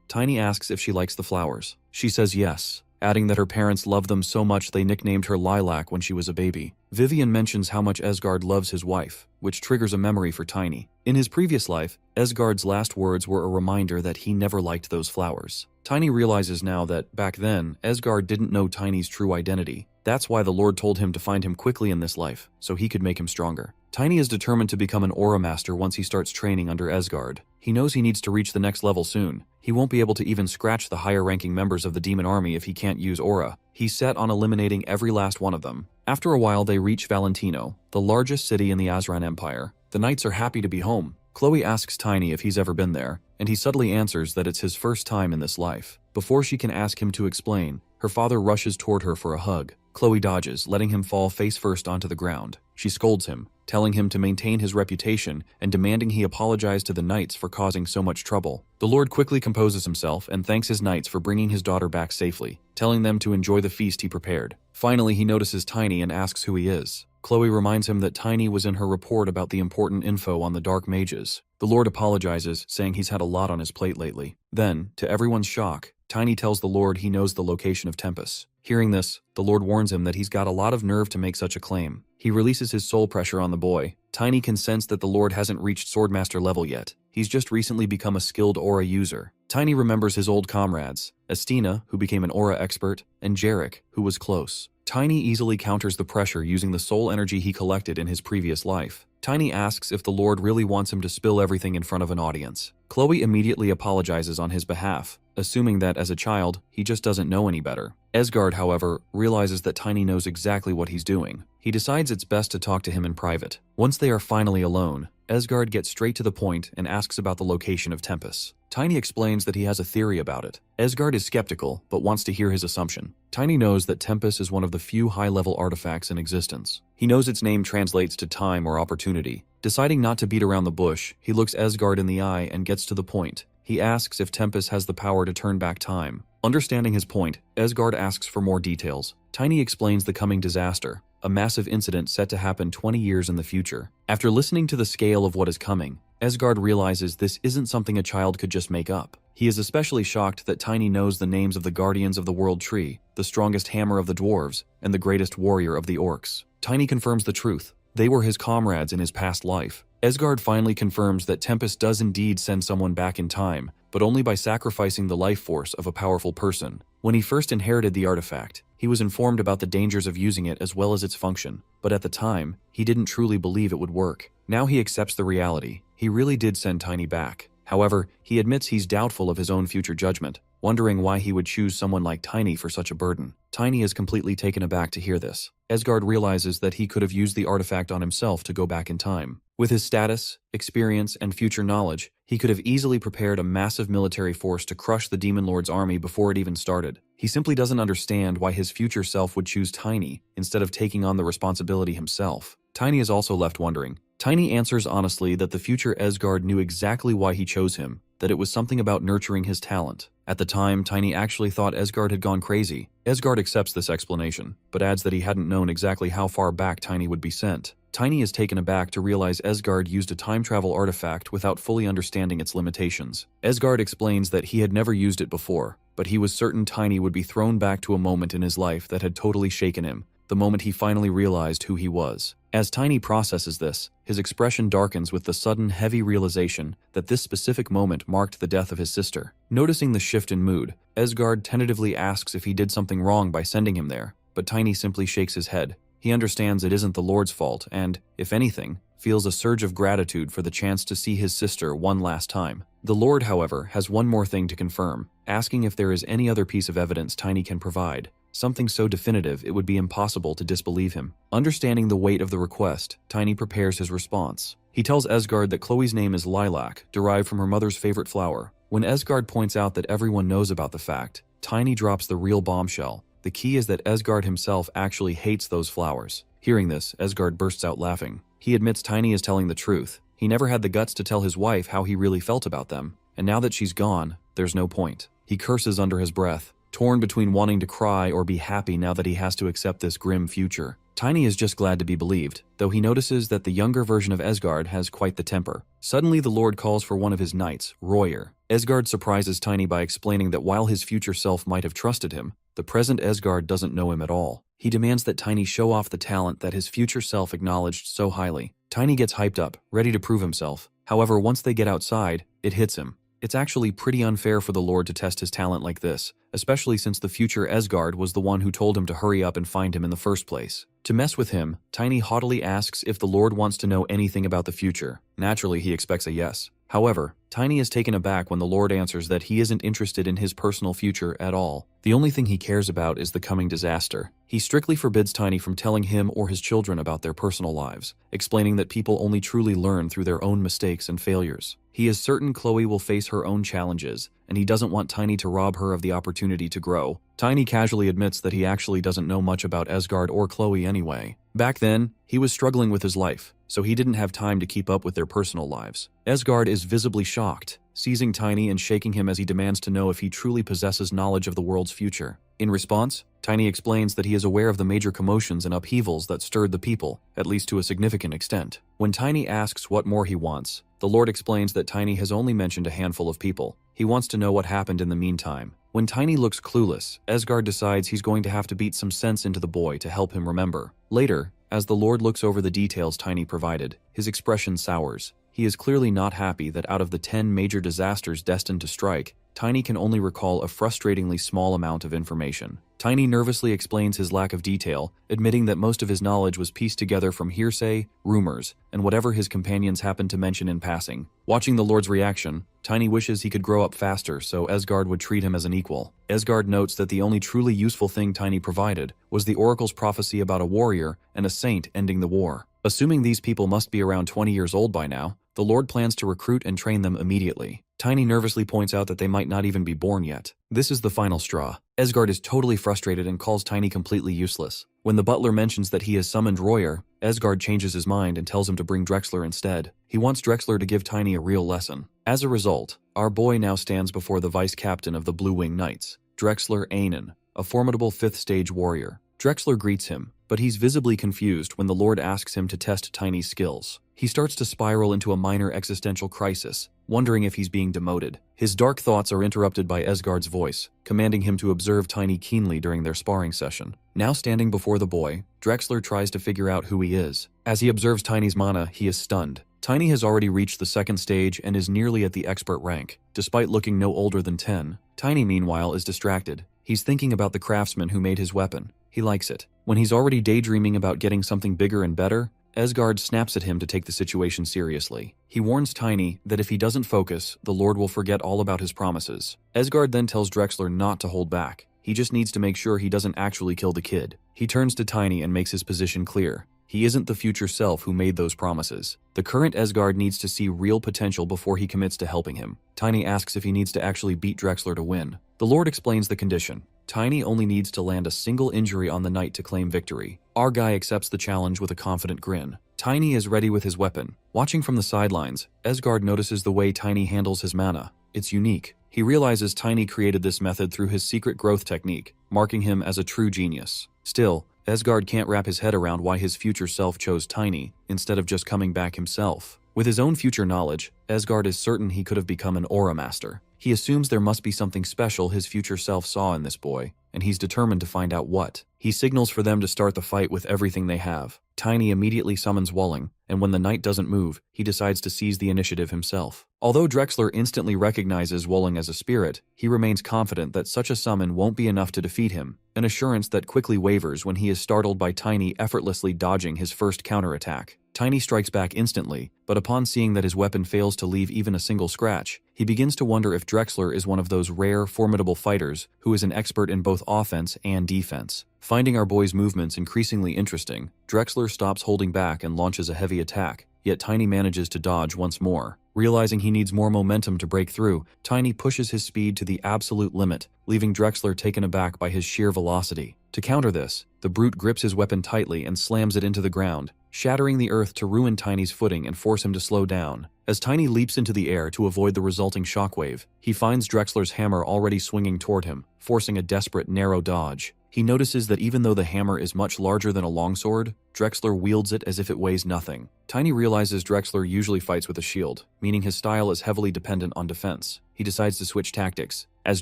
Tiny asks if she likes the flowers. She says yes, adding that her parents love them so much they nicknamed her Lilac when she was a baby. Vivian mentions how much Esgard loves his wife, which triggers a memory for Tiny. In his previous life, Esgard's last words were a reminder that he never liked those flowers. Tiny realizes now that, back then, Esgard didn't know Tiny's true identity. That's why the Lord told him to find him quickly in this life, so he could make him stronger. Tiny is determined to become an aura master once he starts training under Esgard. He knows he needs to reach the next level soon. He won't be able to even scratch the higher-ranking members of the demon army if he can't use aura. He's set on eliminating every last one of them. After a while, they reach Valentino, the largest city in the Azran Empire. The knights are happy to be home. Chloe asks Tiny if he's ever been there, and he subtly answers that it's his first time in this life. Before she can ask him to explain, her father rushes toward her for a hug. Chloe dodges, letting him fall face first onto the ground. She scolds him, telling him to maintain his reputation and demanding he apologize to the knights for causing so much trouble. The Lord quickly composes himself and thanks his knights for bringing his daughter back safely, telling them to enjoy the feast he prepared. Finally, he notices Tiny and asks who he is. Chloe reminds him that Tiny was in her report about the important info on the Dark Mages. The Lord apologizes, saying he's had a lot on his plate lately. Then, to everyone's shock, Tiny tells the Lord he knows the location of Tempest. Hearing this, the Lord warns him that he's got a lot of nerve to make such a claim. He releases his soul pressure on the boy. Tiny can sense that the Lord hasn't reached Swordmaster level yet. He's just recently become a skilled aura user. Tiny remembers his old comrades, Estina, who became an aura expert, and Jarek, who was close. Tiny easily counters the pressure using the soul energy he collected in his previous life. Tiny asks if the Lord really wants him to spill everything in front of an audience. Chloe immediately apologizes on his behalf, assuming that as a child, he just doesn't know any better. Esgard, however, realizes that Tiny knows exactly what he's doing. He decides it's best to talk to him in private. Once they are finally alone, Esgard gets straight to the point and asks about the location of Tempest. Tiny explains that he has a theory about it. Esgard is skeptical, but wants to hear his assumption. Tiny knows that Tempest is one of the few high-level artifacts in existence. He knows its name translates to time or opportunity. Deciding not to beat around the bush, he looks Esgard in the eye and gets to the point. He asks if Tempest has the power to turn back time. Understanding his point, Esgard asks for more details. Tiny explains the coming disaster, a massive incident set to happen 20 years in the future. After listening to the scale of what is coming, Esgard realizes this isn't something a child could just make up. He is especially shocked that Tiny knows the names of the Guardians of the World Tree, the strongest hammer of the dwarves, and the greatest warrior of the orcs. Tiny confirms the truth. They were his comrades in his past life. Esgard finally confirms that Tempest does indeed send someone back in time, but only by sacrificing the life force of a powerful person. When he first inherited the artifact, he was informed about the dangers of using it as well as its function, but at the time, he didn't truly believe it would work. Now he accepts the reality. He really did send Tiny back. However, he admits he's doubtful of his own future judgment, wondering why he would choose someone like Tiny for such a burden. Tiny is completely taken aback to hear this. Esgard realizes that he could have used the artifact on himself to go back in time. With his status, experience, and future knowledge, he could have easily prepared a massive military force to crush the Demon Lord's army before it even started. He simply doesn't understand why his future self would choose Tiny instead of taking on the responsibility himself. Tiny is also left wondering. Tiny answers honestly that the future Esgard knew exactly why he chose him, that it was something about nurturing his talent. At the time, Tiny actually thought Esgard had gone crazy. Esgard accepts this explanation, but adds that he hadn't known exactly how far back Tiny would be sent. Tiny is taken aback to realize Esgard used a time travel artifact without fully understanding its limitations. Esgard explains that he had never used it before, but he was certain Tiny would be thrown back to a moment in his life that had totally shaken him, the moment he finally realized who he was. As Tiny processes this, his expression darkens with the sudden, heavy realization that this specific moment marked the death of his sister. Noticing the shift in mood, Asgard tentatively asks if he did something wrong by sending him there, but Tiny simply shakes his head. He understands it isn't the Lord's fault and, if anything, feels a surge of gratitude for the chance to see his sister one last time. The Lord, however, has one more thing to confirm, asking if there is any other piece of evidence Tiny can provide. Something so definitive it would be impossible to disbelieve him. Understanding the weight of the request, Tiny prepares his response. He tells Asgard that Chloe's name is Lilac, derived from her mother's favorite flower. When Asgard points out that everyone knows about the fact, Tiny drops the real bombshell. The key is that Asgard himself actually hates those flowers. Hearing this, Asgard bursts out laughing. He admits Tiny is telling the truth. He never had the guts to tell his wife how he really felt about them, and now that she's gone, there's no point. He curses under his breath, torn between wanting to cry or be happy now that he has to accept this grim future. Tiny is just glad to be believed, though he notices that the younger version of Asgard has quite the temper. Suddenly the Lord calls for one of his knights, Royer. Asgard surprises Tiny by explaining that while his future self might have trusted him, the present Asgard doesn't know him at all. He demands that Tiny show off the talent that his future self acknowledged so highly. Tiny gets hyped up, ready to prove himself. However, once they get outside, it hits him. It's actually pretty unfair for the Lord to test his talent like this, especially since the future Asgard was the one who told him to hurry up and find him in the first place. To mess with him, Tiny haughtily asks if the Lord wants to know anything about the future. Naturally, he expects a yes. However, Tiny is taken aback when the Lord answers that he isn't interested in his personal future at all. The only thing he cares about is the coming disaster. He strictly forbids Tiny from telling him or his children about their personal lives, explaining that people only truly learn through their own mistakes and failures. He is certain Chloe will face her own challenges, and he doesn't want Tiny to rob her of the opportunity to grow. Tiny casually admits that he actually doesn't know much about Asgard or Chloe anyway. Back then, he was struggling with his life, so he didn't have time to keep up with their personal lives. Asgard is visibly shocked, seizing Tiny and shaking him as he demands to know if he truly possesses knowledge of the world's future. In response, Tiny explains that he is aware of the major commotions and upheavals that stirred the people, at least to a significant extent. When Tiny asks what more he wants, the Lord explains that Tiny has only mentioned a handful of people. He wants to know what happened in the meantime. When Tiny looks clueless, Asgard decides he's going to have to beat some sense into the boy to help him remember. Later, as the Lord looks over the details Tiny provided, his expression sours. He is clearly not happy that out of the 10 major disasters destined to strike, Tiny can only recall a frustratingly small amount of information. Tiny nervously explains his lack of detail, admitting that most of his knowledge was pieced together from hearsay, rumors, and whatever his companions happened to mention in passing. Watching the Lord's reaction, Tiny wishes he could grow up faster so Asgard would treat him as an equal. Asgard notes that the only truly useful thing Tiny provided was the Oracle's prophecy about a warrior and a saint ending the war. Assuming these people must be around 20 years old by now, the Lord plans to recruit and train them immediately. Tiny nervously points out that they might not even be born yet. This is the final straw. Asgard is totally frustrated and calls Tiny completely useless. When the butler mentions that he has summoned Royer, Asgard changes his mind and tells him to bring Drexler instead. He wants Drexler to give Tiny a real lesson. As a result, our boy now stands before the vice captain of the Blue Wing Knights, Drexler Ainen, a formidable 5th stage warrior. Drexler greets him, but he's visibly confused when the Lord asks him to test Tiny's skills. He starts to spiral into a minor existential crisis, wondering if he's being demoted. His dark thoughts are interrupted by Asgard's voice, commanding him to observe Tiny keenly during their sparring session. Now standing before the boy, Drexler tries to figure out who he is. As he observes Tiny's mana, he is stunned. Tiny has already reached the 2nd stage and is nearly at the expert rank, despite looking no older than 10. Tiny, meanwhile, is distracted. He's thinking about the craftsman who made his weapon. He likes it. When he's already daydreaming about getting something bigger and better, Asgard snaps at him to take the situation seriously. He warns Tiny that if he doesn't focus, the Lord will forget all about his promises. Asgard then tells Drexler not to hold back. He just needs to make sure he doesn't actually kill the kid. He turns to Tiny and makes his position clear. He isn't the future self who made those promises. The current Asgard needs to see real potential before he commits to helping him. Tiny asks if he needs to actually beat Drexler to win. The Lord explains the condition. Tiny only needs to land a single injury on the knight to claim victory. Our guy accepts the challenge with a confident grin. Tiny is ready with his weapon. Watching from the sidelines, Asgard notices the way Tiny handles his mana. It's unique. He realizes Tiny created this method through his secret growth technique, marking him as a true genius. Still, Asgard can't wrap his head around why his future self chose Tiny, instead of just coming back himself. With his own future knowledge, Asgard is certain he could have become an aura master. He assumes there must be something special his future self saw in this boy, and he's determined to find out what. He signals for them to start the fight with everything they have. Tiny immediately summons Walling, and when the knight doesn't move, he decides to seize the initiative himself. Although Drexler instantly recognizes Wolong as a spirit, he remains confident that such a summon won't be enough to defeat him, an assurance that quickly wavers when he is startled by Tiny effortlessly dodging his first counterattack. Tiny strikes back instantly, but upon seeing that his weapon fails to leave even a single scratch, he begins to wonder if Drexler is one of those rare, formidable fighters who is an expert in both offense and defense. Finding our boy's movements increasingly interesting, Drexler stops holding back and launches a heavy attack, yet Tiny manages to dodge once more. Realizing he needs more momentum to break through, Tiny pushes his speed to the absolute limit, leaving Drexler taken aback by his sheer velocity. To counter this, the brute grips his weapon tightly and slams it into the ground, shattering the earth to ruin Tiny's footing and force him to slow down. As Tiny leaps into the air to avoid the resulting shockwave, he finds Drexler's hammer already swinging toward him, forcing a desperate, narrow dodge. He notices that even though the hammer is much larger than a longsword, Drexler wields it as if it weighs nothing. Tiny realizes Drexler usually fights with a shield, meaning his style is heavily dependent on defense. He decides to switch tactics. As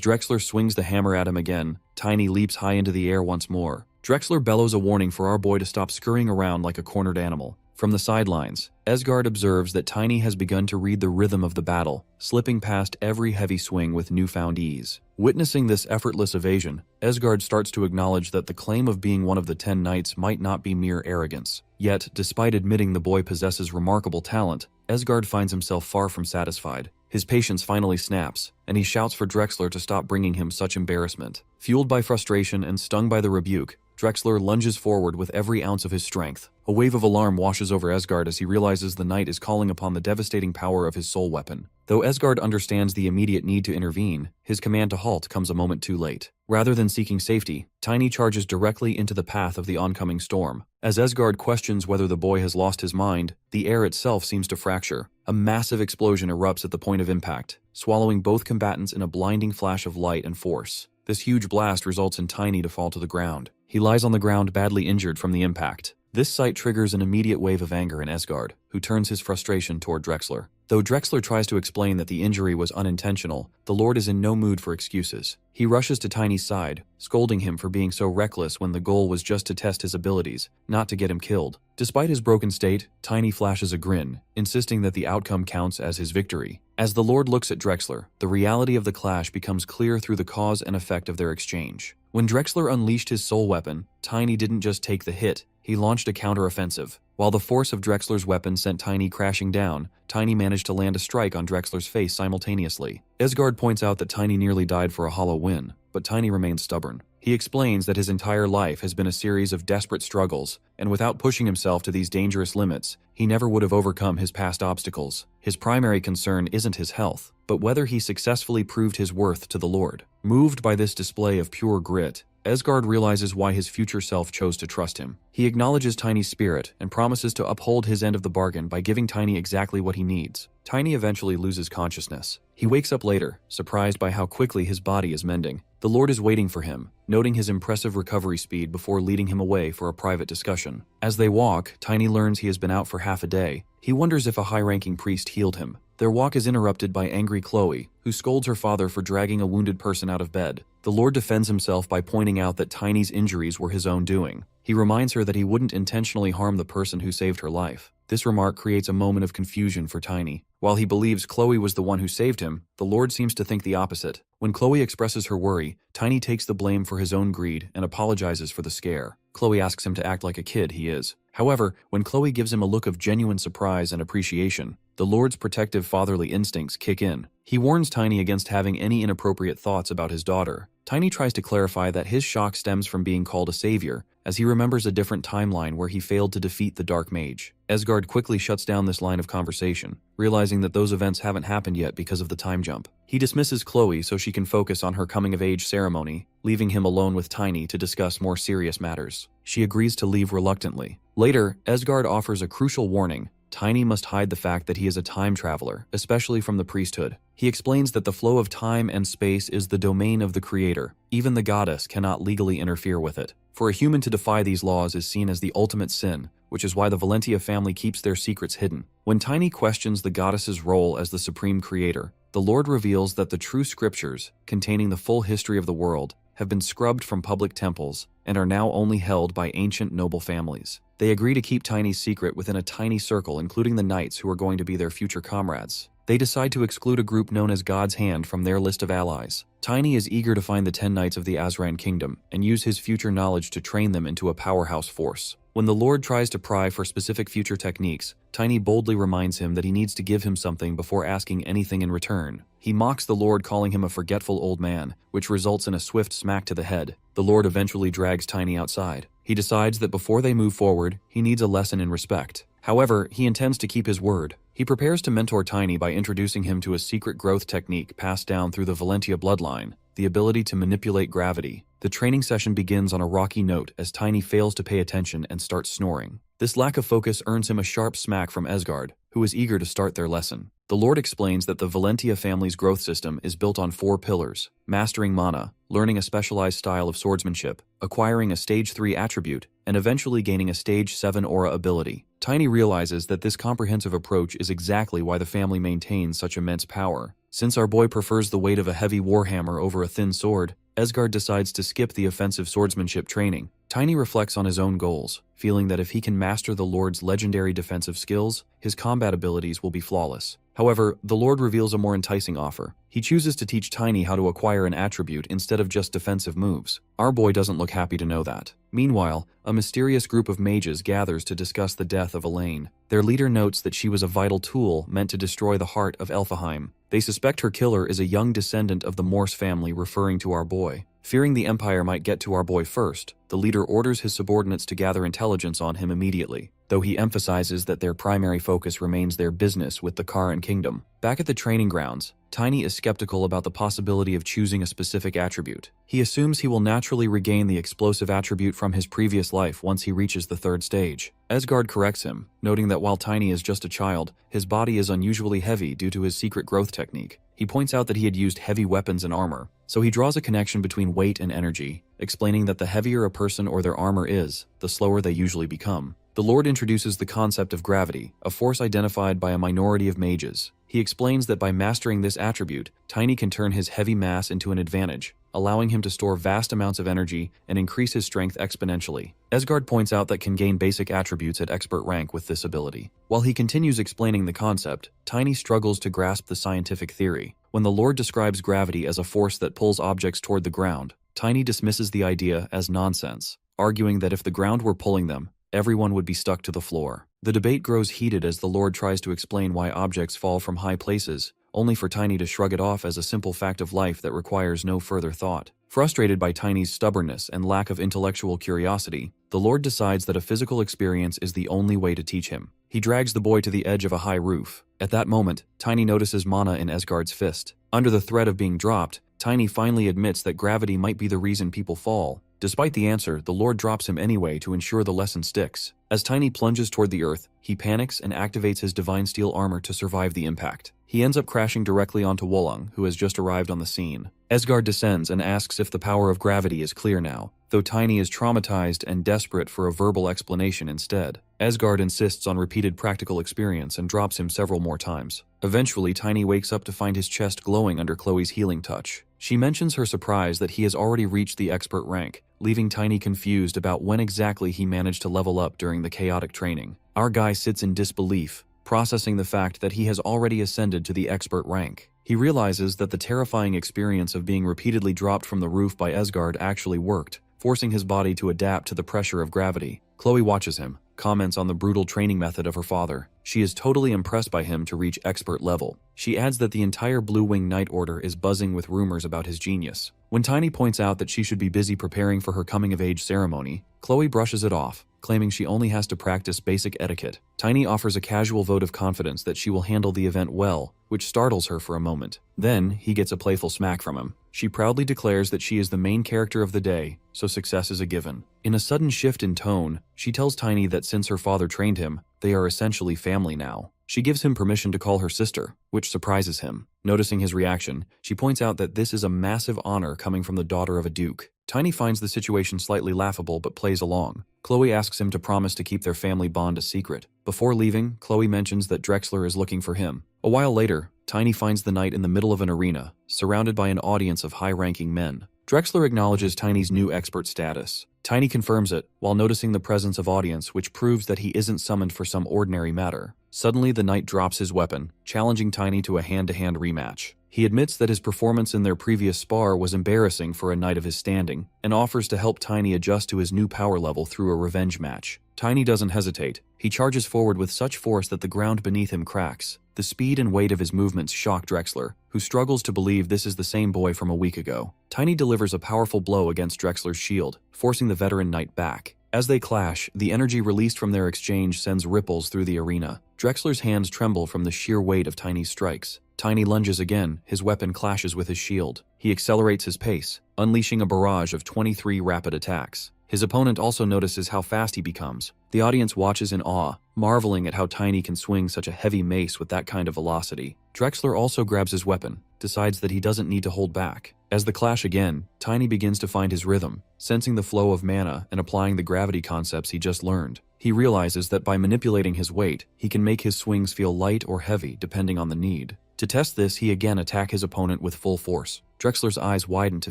Drexler swings the hammer at him again, Tiny leaps high into the air once more. Drexler bellows a warning for our boy to stop scurrying around like a cornered animal. From the sidelines, Esgard observes that Tiny has begun to read the rhythm of the battle, slipping past every heavy swing with newfound ease. Witnessing this effortless evasion, Esgard starts to acknowledge that the claim of being one of the 10 knights might not be mere arrogance. Yet, despite admitting the boy possesses remarkable talent, Esgard finds himself far from satisfied. His patience finally snaps, and he shouts for Drexler to stop bringing him such embarrassment. Fueled by frustration and stung by the rebuke, Drexler lunges forward with every ounce of his strength. A wave of alarm washes over Esgard as he realizes the knight is calling upon the devastating power of his soul weapon. Though Esgard understands the immediate need to intervene, his command to halt comes a moment too late. Rather than seeking safety, Tiny charges directly into the path of the oncoming storm. As Esgard questions whether the boy has lost his mind, the air itself seems to fracture. A massive explosion erupts at the point of impact, swallowing both combatants in a blinding flash of light and force. This huge blast results in Tiny to fall to the ground. He lies on the ground badly injured from the impact. This sight triggers an immediate wave of anger in Esgard, who turns his frustration toward Drexler. Though Drexler tries to explain that the injury was unintentional, the Lord is in no mood for excuses. He rushes to Tiny's side, scolding him for being so reckless when the goal was just to test his abilities, not to get him killed. Despite his broken state, Tiny flashes a grin, insisting that the outcome counts as his victory. As the Lord looks at Drexler, the reality of the clash becomes clear through the cause and effect of their exchange. When Drexler unleashed his soul weapon, Tiny didn't just take the hit, he launched a counter-offensive. While the force of Drexler's weapon sent Tiny crashing down, Tiny managed to land a strike on Drexler's face simultaneously. Esgard points out that Tiny nearly died for a hollow win, but Tiny remains stubborn. He explains that his entire life has been a series of desperate struggles, and without pushing himself to these dangerous limits, he never would have overcome his past obstacles. His primary concern isn't his health, but whether he successfully proved his worth to the Lord. Moved by this display of pure grit, Esgard realizes why his future self chose to trust him. He acknowledges Tiny's spirit and promises to uphold his end of the bargain by giving Tiny exactly what he needs. Tiny eventually loses consciousness. He wakes up later, surprised by how quickly his body is mending. The Lord is waiting for him, noting his impressive recovery speed before leading him away for a private discussion. As they walk, Tiny learns he has been out for half a day. He wonders if a high-ranking priest healed him. Their walk is interrupted by angry Chloe, who scolds her father for dragging a wounded person out of bed. The Lord defends himself by pointing out that Tiny's injuries were his own doing. He reminds her that he wouldn't intentionally harm the person who saved her life. This remark creates a moment of confusion for Tiny. While he believes Chloe was the one who saved him, the Lord seems to think the opposite. When Chloe expresses her worry, Tiny takes the blame for his own greed and apologizes for the scare. Chloe asks him to act like a kid he is. However, when Chloe gives him a look of genuine surprise and appreciation, the Lord's protective fatherly instincts kick in. He warns Tiny against having any inappropriate thoughts about his daughter. Tiny tries to clarify that his shock stems from being called a savior, as he remembers a different timeline where he failed to defeat the Dark Mage. Esgard quickly shuts down this line of conversation, realizing that those events haven't happened yet because of the time jump. He dismisses Chloe so she can focus on her coming-of-age ceremony, leaving him alone with Tiny to discuss more serious matters. She agrees to leave reluctantly. Later, Esgard offers a crucial warning. Tiny must hide the fact that he is a time traveler, especially from the priesthood. He explains that the flow of time and space is the domain of the creator. Even the goddess cannot legally interfere with it. For a human to defy these laws is seen as the ultimate sin, which is why the Valentia family keeps their secrets hidden. When Tiny questions the goddess's role as the supreme creator, the Lord reveals that the true scriptures, containing the full history of the world, have been scrubbed from public temples and are now only held by ancient noble families. They agree to keep Tiny's secret within a tiny circle, including the knights who are going to be their future comrades. They decide to exclude a group known as God's Hand from their list of allies. Tiny is eager to find the 10 knights of the Azuran Kingdom and use his future knowledge to train them into a powerhouse force. When the Lord tries to pry for specific future techniques, Tiny boldly reminds him that he needs to give him something before asking anything in return. He mocks the Lord, calling him a forgetful old man, which results in a swift smack to the head. The Lord eventually drags Tiny outside. He decides that before they move forward, he needs a lesson in respect. However, he intends to keep his word. He prepares to mentor Tiny by introducing him to a secret growth technique passed down through the Valentia bloodline, the ability to manipulate gravity. The training session begins on a rocky note as Tiny fails to pay attention and starts snoring. This lack of focus earns him a sharp smack from Esgard, who is eager to start their lesson. The Lord explains that the Valentia family's growth system is built on 4 pillars: mastering mana, learning a specialized style of swordsmanship, acquiring a stage 3 attribute, and eventually gaining a stage 7 aura ability. Tiny realizes that this comprehensive approach is exactly why the family maintains such immense power. Since our boy prefers the weight of a heavy warhammer over a thin sword, Esgard decides to skip the offensive swordsmanship training. Tiny reflects on his own goals, feeling that if he can master the Lord's legendary defensive skills, his combat abilities will be flawless. However, the Lord reveals a more enticing offer. He chooses to teach Tiny how to acquire an attribute instead of just defensive moves. Our boy doesn't look happy to know that. Meanwhile, a mysterious group of mages gathers to discuss the death of Elaine. Their leader notes that she was a vital tool meant to destroy the heart of Elfheim. They suspect her killer is a young descendant of the Morse family, referring to our boy. Fearing the Empire might get to our boy first, the leader orders his subordinates to gather intelligence on him immediately, though he emphasizes that their primary focus remains their business with the Kharan Kingdom. Back at the training grounds, Tiny is skeptical about the possibility of choosing a specific attribute. He assumes he will naturally regain the explosive attribute from his previous life once he reaches the 3rd stage. Esgard corrects him, noting that while Tiny is just a child, his body is unusually heavy due to his secret growth technique. He points out that he had used heavy weapons and armor, so he draws a connection between weight and energy, explaining that the heavier a person or their armor is, the slower they usually become. The Lord introduces the concept of gravity, a force identified by a minority of mages. He explains that by mastering this attribute, Tiny can turn his heavy mass into an advantage, allowing him to store vast amounts of energy and increase his strength exponentially. Esgard points out that can gain basic attributes at expert rank with this ability. While he continues explaining the concept, Tiny struggles to grasp the scientific theory. When the Lord describes gravity as a force that pulls objects toward the ground, Tiny dismisses the idea as nonsense, arguing that if the ground were pulling them, everyone would be stuck to the floor. The debate grows heated as the Lord tries to explain why objects fall from high places, only for Tiny to shrug it off as a simple fact of life that requires no further thought. Frustrated by Tiny's stubbornness and lack of intellectual curiosity, the Lord decides that a physical experience is the only way to teach him. He drags the boy to the edge of a high roof. At that moment, Tiny notices mana in Esgard's fist. Under the threat of being dropped, Tiny finally admits that gravity might be the reason people fall. Despite the answer, the Lord drops him anyway to ensure the lesson sticks. As Tiny plunges toward the earth, he panics and activates his divine steel armor to survive the impact. He ends up crashing directly onto Wolong, who has just arrived on the scene. Esgard descends and asks if the power of gravity is clear now, though Tiny is traumatized and desperate for a verbal explanation instead. Esgard insists on repeated practical experience and drops him several more times. Eventually, Tiny wakes up to find his chest glowing under Chloe's healing touch. She mentions her surprise that he has already reached the expert rank, leaving Tiny confused about when exactly he managed to level up during the chaotic training. Our guy sits in disbelief, processing the fact that he has already ascended to the expert rank. He realizes that the terrifying experience of being repeatedly dropped from the roof by Esgard actually worked, forcing his body to adapt to the pressure of gravity. Chloe watches him, comments on the brutal training method of her father. She is totally impressed by him to reach expert level. She adds that the entire Blue Wing Knight Order is buzzing with rumors about his genius. When Tiny points out that she should be busy preparing for her coming-of-age ceremony, Chloe brushes it off, claiming she only has to practice basic etiquette. Tiny offers a casual vote of confidence that she will handle the event well, which startles her for a moment. Then, he gets a playful smack from him. She proudly declares that she is the main character of the day, so success is a given. In a sudden shift in tone, she tells Tiny that since her father trained him, they are essentially family now. She gives him permission to call her sister, which surprises him. Noticing his reaction, she points out that this is a massive honor coming from the daughter of a duke. Tiny finds the situation slightly laughable but plays along. Chloe asks him to promise to keep their family bond a secret. Before leaving, Chloe mentions that Drexler is looking for him. A while later, Tiny finds the knight in the middle of an arena, surrounded by an audience of high-ranking men. Drexler acknowledges Tiny's new expert status. Tiny confirms it, while noticing the presence of audience, which proves that he isn't summoned for some ordinary matter. Suddenly, the knight drops his weapon, challenging Tiny to a hand-to-hand rematch. He admits that his performance in their previous spar was embarrassing for a knight of his standing, and offers to help Tiny adjust to his new power level through a revenge match. Tiny doesn't hesitate. He charges forward with such force that the ground beneath him cracks. The speed and weight of his movements shock Drexler, who struggles to believe this is the same boy from a week ago. Tiny delivers a powerful blow against Drexler's shield, forcing the veteran knight back. As they clash, the energy released from their exchange sends ripples through the arena. Drexler's hands tremble from the sheer weight of Tiny's strikes. Tiny lunges again, his weapon clashes with his shield. He accelerates his pace, unleashing a barrage of 23 rapid attacks. His opponent also notices how fast he becomes. The audience watches in awe, marveling at how Tiny can swing such a heavy mace with that kind of velocity. Drexler also grabs his weapon, decides that he doesn't need to hold back. As the clash again, Tiny begins to find his rhythm, sensing the flow of mana and applying the gravity concepts he just learned. He realizes that by manipulating his weight, he can make his swings feel light or heavy depending on the need. To test this, he again attacks his opponent with full force. Drexler's eyes widen to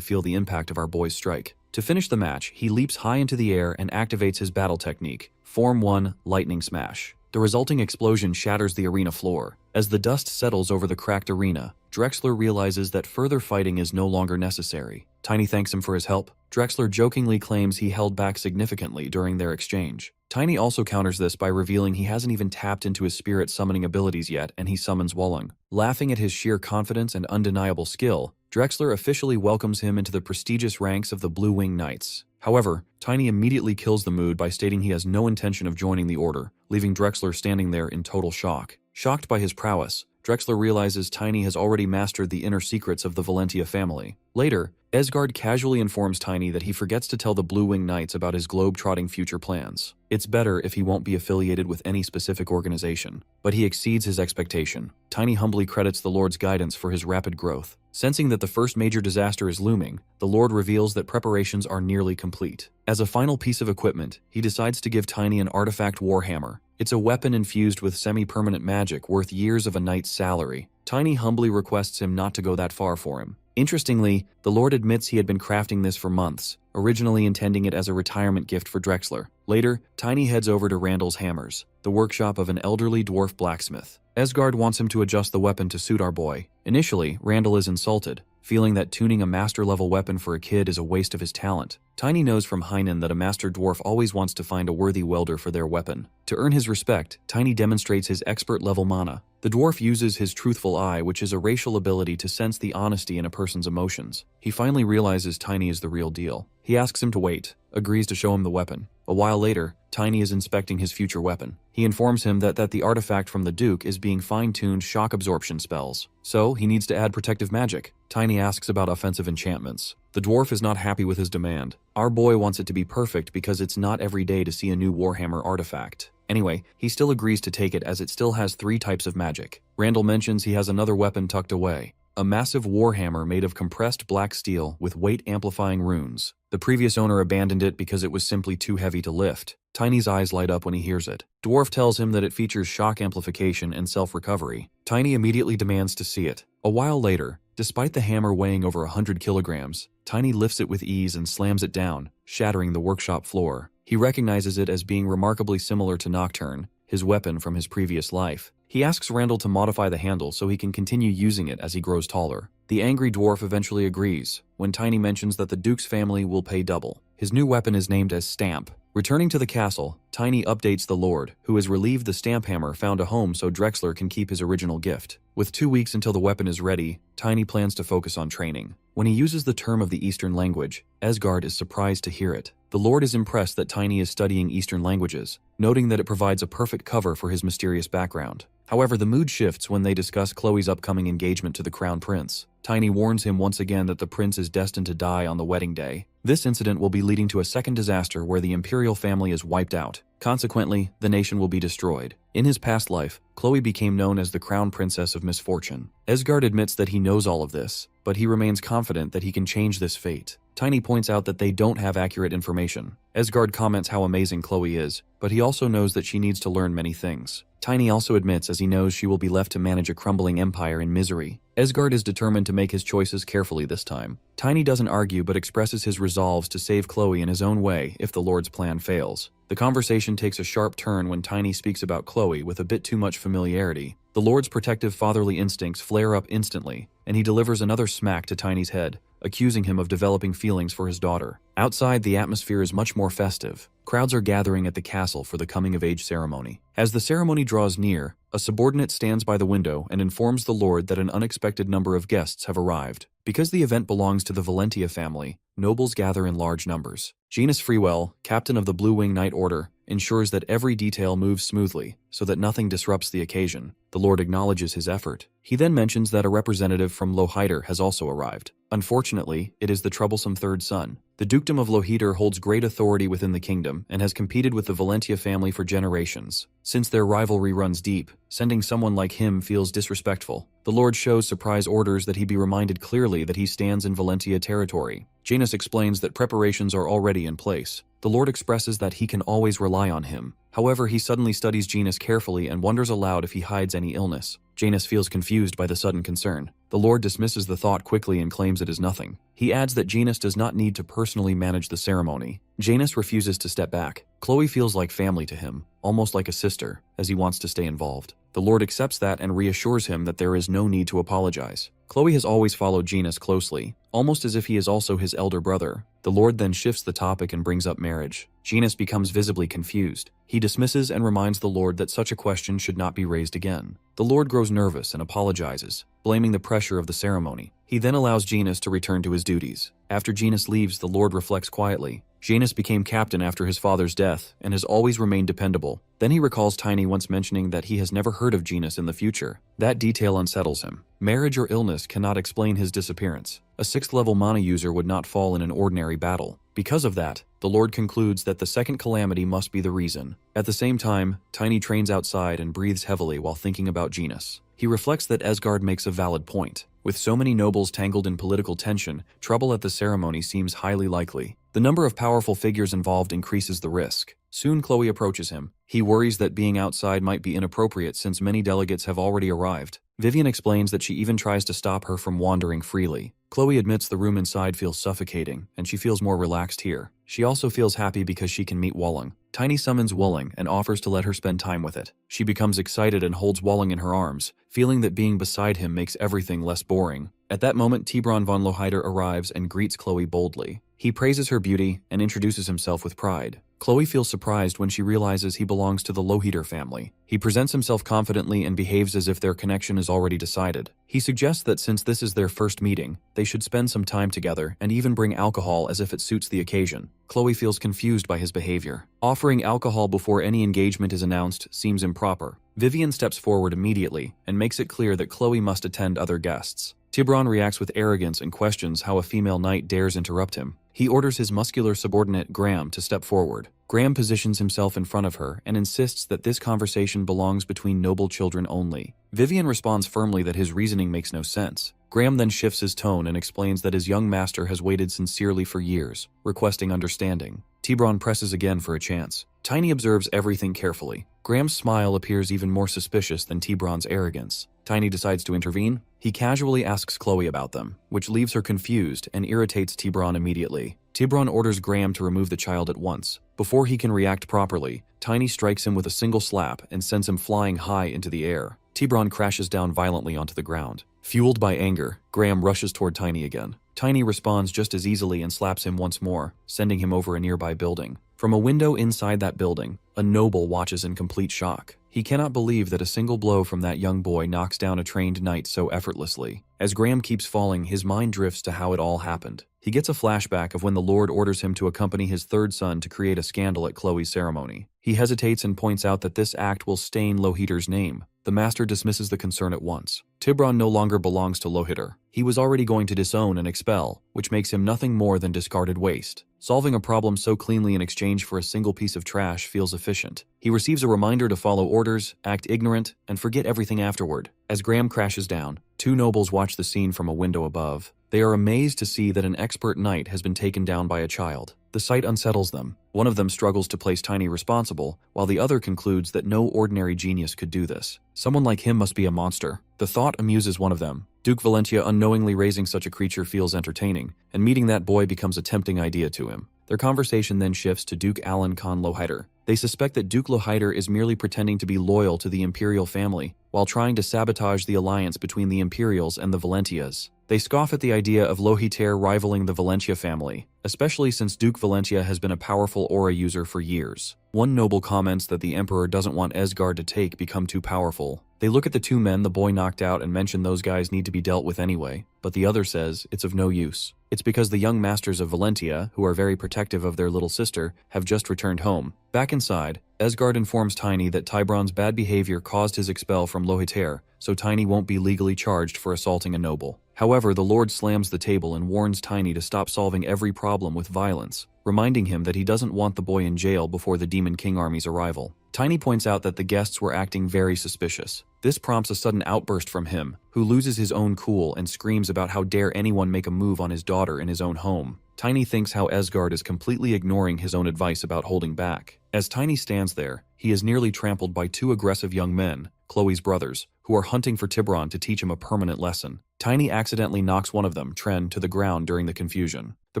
feel the impact of our boy's strike. To finish the match, he leaps high into the air and activates his battle technique, Form 1 Lightning Smash. The resulting explosion shatters the arena floor. As the dust settles over the cracked arena, Drexler realizes that further fighting is no longer necessary. Tiny thanks him for his help. Drexler jokingly claims he held back significantly during their exchange. Tiny also counters this by revealing he hasn't even tapped into his spirit summoning abilities yet, and he summons Wulong. Laughing at his sheer confidence and undeniable skill, Drexler officially welcomes him into the prestigious ranks of the Blue Wing Knights. However, Tiny immediately kills the mood by stating he has no intention of joining the order, leaving Drexler standing there in total shock. Shocked by his prowess, Drexler realizes Tiny has already mastered the inner secrets of the Valentia family. Later, Esgard casually informs Tiny that he forgets to tell the Blue Wing Knights about his globe-trotting future plans. It's better if he won't be affiliated with any specific organization, but he exceeds his expectation. Tiny humbly credits the Lord's guidance for his rapid growth. Sensing that the first major disaster is looming, the Lord reveals that preparations are nearly complete. As a final piece of equipment, he decides to give Tiny an artifact warhammer. It's a weapon infused with semi-permanent magic worth years of a knight's salary. Tiny humbly requests him not to go that far for him. Interestingly, the Lord admits he had been crafting this for months, originally intending it as a retirement gift for Drexler. Later, Tiny heads over to Randall's Hammers, the workshop of an elderly dwarf blacksmith. Esgard wants him to adjust the weapon to suit our boy. Initially, Randall is insulted, feeling that tuning a master-level weapon for a kid is a waste of his talent. Tiny knows from Heinen that a master dwarf always wants to find a worthy welder for their weapon. To earn his respect, Tiny demonstrates his expert-level mana. The dwarf uses his truthful eye, which is a racial ability to sense the honesty in a person's emotions. He finally realizes Tiny is the real deal. He asks him to wait, agrees to show him the weapon. A while later, Tiny is inspecting his future weapon. He informs him that the artifact from the Duke is being fine-tuned shock absorption spells, so he needs to add protective magic. Tiny asks about offensive enchantments. The dwarf is not happy with his demand. Our boy wants it to be perfect because it's not every day to see a new Warhammer artifact. Anyway, he still agrees to take it as it still has 3 types of magic. Randall mentions he has another weapon tucked away, a massive warhammer made of compressed black steel with weight-amplifying runes. The previous owner abandoned it because it was simply too heavy to lift. Tiny's eyes light up when he hears it. Dwarf tells him that it features shock amplification and self-recovery. Tiny immediately demands to see it. A while later, despite the hammer weighing over 100 kilograms, Tiny lifts it with ease and slams it down, shattering the workshop floor. He recognizes it as being remarkably similar to Nocturne, his weapon from his previous life. He asks Randall to modify the handle so he can continue using it as he grows taller. The angry dwarf eventually agrees, when Tiny mentions that the Duke's family will pay double. His new weapon is named as Stamp. Returning to the castle, Tiny updates the Lord, who is relieved the stamp hammer found a home so Drexler can keep his original gift. With 2 weeks until the weapon is ready, Tiny plans to focus on training. When he uses the term of the Eastern language, Esgard is surprised to hear it. The Lord is impressed that Tiny is studying Eastern languages, noting that it provides a perfect cover for his mysterious background. However, the mood shifts when they discuss Chloe's upcoming engagement to the Crown Prince. Tiny warns him once again that the prince is destined to die on the wedding day. This incident will be leading to a second disaster where the imperial family is wiped out. Consequently, the nation will be destroyed. In his past life, Chloe became known as the Crown Princess of Misfortune. Asgard admits that he knows all of this, but he remains confident that he can change this fate. Tiny points out that they don't have accurate information. Asgard comments how amazing Chloe is, but he also knows that she needs to learn many things. Tiny also admits as he knows she will be left to manage a crumbling empire in misery. Asgard is determined to make his choices carefully this time. Tiny doesn't argue but expresses his resolves to save Chloe in his own way if the Lord's plan fails. The conversation takes a sharp turn when Tiny speaks about Chloe with a bit too much familiarity. The Lord's protective fatherly instincts flare up instantly, and he delivers another smack to Tiny's head, accusing him of developing feelings for his daughter. Outside, the atmosphere is much more festive. Crowds are gathering at the castle for the coming-of-age ceremony. As the ceremony draws near, a subordinate stands by the window and informs the Lord that an unexpected number of guests have arrived. Because the event belongs to the Valentia family, nobles gather in large numbers. Genus Freewell, captain of the Blue Wing Knight Order, ensures that every detail moves smoothly so that nothing disrupts the occasion. The Lord acknowledges his effort. He then mentions that a representative from Lohiter has also arrived. Unfortunately, it is the troublesome third son. The dukedom of Lohiter holds great authority within the kingdom and has competed with the Valentia family for generations. Since their rivalry runs deep, sending someone like him feels disrespectful. The Lord shows surprise orders that he be reminded clearly that he stands in Valentia territory. Janus explains that preparations are already in place. The Lord expresses that he can always rely on him. However, he suddenly studies Janus carefully and wonders aloud if he hides any illness. Janus feels confused by the sudden concern. The Lord dismisses the thought quickly and claims it is nothing. He adds that Janus does not need to personally manage the ceremony. Janus refuses to step back. Chloe feels like family to him, almost like a sister, as he wants to stay involved. The Lord accepts that and reassures him that there is no need to apologize. Chloe has always followed Janus closely, almost as if he is also his elder brother. The Lord then shifts the topic and brings up marriage. Janus becomes visibly confused. He dismisses and reminds the Lord that such a question should not be raised again. The Lord grows nervous and apologizes, blaming the pressure of the ceremony. He then allows Janus to return to his duties. After Janus leaves, the Lord reflects quietly. Janus became captain after his father's death and has always remained dependable. Then he recalls Tiny once mentioning that he has never heard of Janus in the future. That detail unsettles him. Marriage or illness cannot explain his disappearance. A 6th-level mana user would not fall in an ordinary battle. Because of that, the Lord concludes that the second calamity must be the reason. At the same time, Tiny trains outside and breathes heavily while thinking about Janus. He reflects that Asgard makes a valid point. With so many nobles tangled in political tension, trouble at the ceremony seems highly likely. The number of powerful figures involved increases the risk. Soon Chloe approaches him. He worries that being outside might be inappropriate since many delegates have already arrived. Vivian explains that she even tries to stop her from wandering freely. Chloe admits the room inside feels suffocating, and she feels more relaxed here. She also feels happy because she can meet Wolling. Tiny summons Wolling and offers to let her spend time with it. She becomes excited and holds Wolling in her arms, feeling that being beside him makes everything less boring. At that moment, Tibron von Lohiter arrives and greets Chloe boldly. He praises her beauty and introduces himself with pride. Chloe feels surprised when she realizes he belongs to the Lohiter family. He presents himself confidently and behaves as if their connection is already decided. He suggests that since this is their first meeting, they should spend some time together and even bring alcohol as if it suits the occasion. Chloe feels confused by his behavior. Offering alcohol before any engagement is announced seems improper. Vivian steps forward immediately and makes it clear that Chloe must attend other guests. Tibron reacts with arrogance and questions how a female knight dares interrupt him. He orders his muscular subordinate, Graham, to step forward. Graham positions himself in front of her and insists that this conversation belongs between noble children only. Vivian responds firmly that his reasoning makes no sense. Graham then shifts his tone and explains that his young master has waited sincerely for years, requesting understanding. Tibron presses again for a chance. Tiny observes everything carefully. Graham's smile appears even more suspicious than Tibron's arrogance. Tiny decides to intervene. He casually asks Chloe about them, which leaves her confused and irritates Tibron immediately. Tibron orders Graham to remove the child at once. Before he can react properly, Tiny strikes him with a single slap and sends him flying high into the air. Tibron crashes down violently onto the ground. Fueled by anger, Graham rushes toward Tiny again. Tiny responds just as easily and slaps him once more, sending him over a nearby building. From a window inside that building, a noble watches in complete shock. He cannot believe that a single blow from that young boy knocks down a trained knight so effortlessly. As Graham keeps falling, his mind drifts to how it all happened. He gets a flashback of when the Lord orders him to accompany his third son to create a scandal at Chloe's ceremony. He hesitates and points out that this act will stain Lohiter's name. The master dismisses the concern at once. Tibron no longer belongs to Lohiter. He was already going to disown and expel, which makes him nothing more than discarded waste. Solving a problem so cleanly in exchange for a single piece of trash feels efficient. He receives a reminder to follow orders, act ignorant, and forget everything afterward. As Graham crashes down, two nobles watch the scene from a window above. They are amazed to see that an expert knight has been taken down by a child. The sight unsettles them. One of them struggles to place Tiny responsible, while the other concludes that no ordinary genius could do this. Someone like him must be a monster. The thought amuses one of them. Duke Valentia unknowingly raising such a creature feels entertaining, and meeting that boy becomes a tempting idea to him. Their conversation then shifts to Duke Alan Khan Lohiter. They suspect that Duke Lohiter is merely pretending to be loyal to the Imperial family, while trying to sabotage the alliance between the Imperials and the Valentias. They scoff at the idea of Lohiter rivaling the Valentia family, especially since Duke Valentia has been a powerful aura user for years. One noble comments that the Emperor doesn't want Esgard to become too powerful. They look at the two men the boy knocked out and mention those guys need to be dealt with anyway, but the other says it's of no use. It's because the young masters of Valentia, who are very protective of their little sister, have just returned home. Back inside, Esgard informs Tiny that Tybron's bad behavior caused his expel from Lohiter, so Tiny won't be legally charged for assaulting a noble. However, the Lord slams the table and warns Tiny to stop solving every problem with violence, reminding him that he doesn't want the boy in jail before the Demon King army's arrival. Tiny points out that the guests were acting very suspicious. This prompts a sudden outburst from him, who loses his own cool and screams about how dare anyone make a move on his daughter in his own home. Tiny thinks how Esgard is completely ignoring his own advice about holding back. As Tiny stands there, he is nearly trampled by two aggressive young men, Chloe's brothers, who are hunting for Tiburon to teach him a permanent lesson. Tiny accidentally knocks one of them, Tren, to the ground during the confusion. The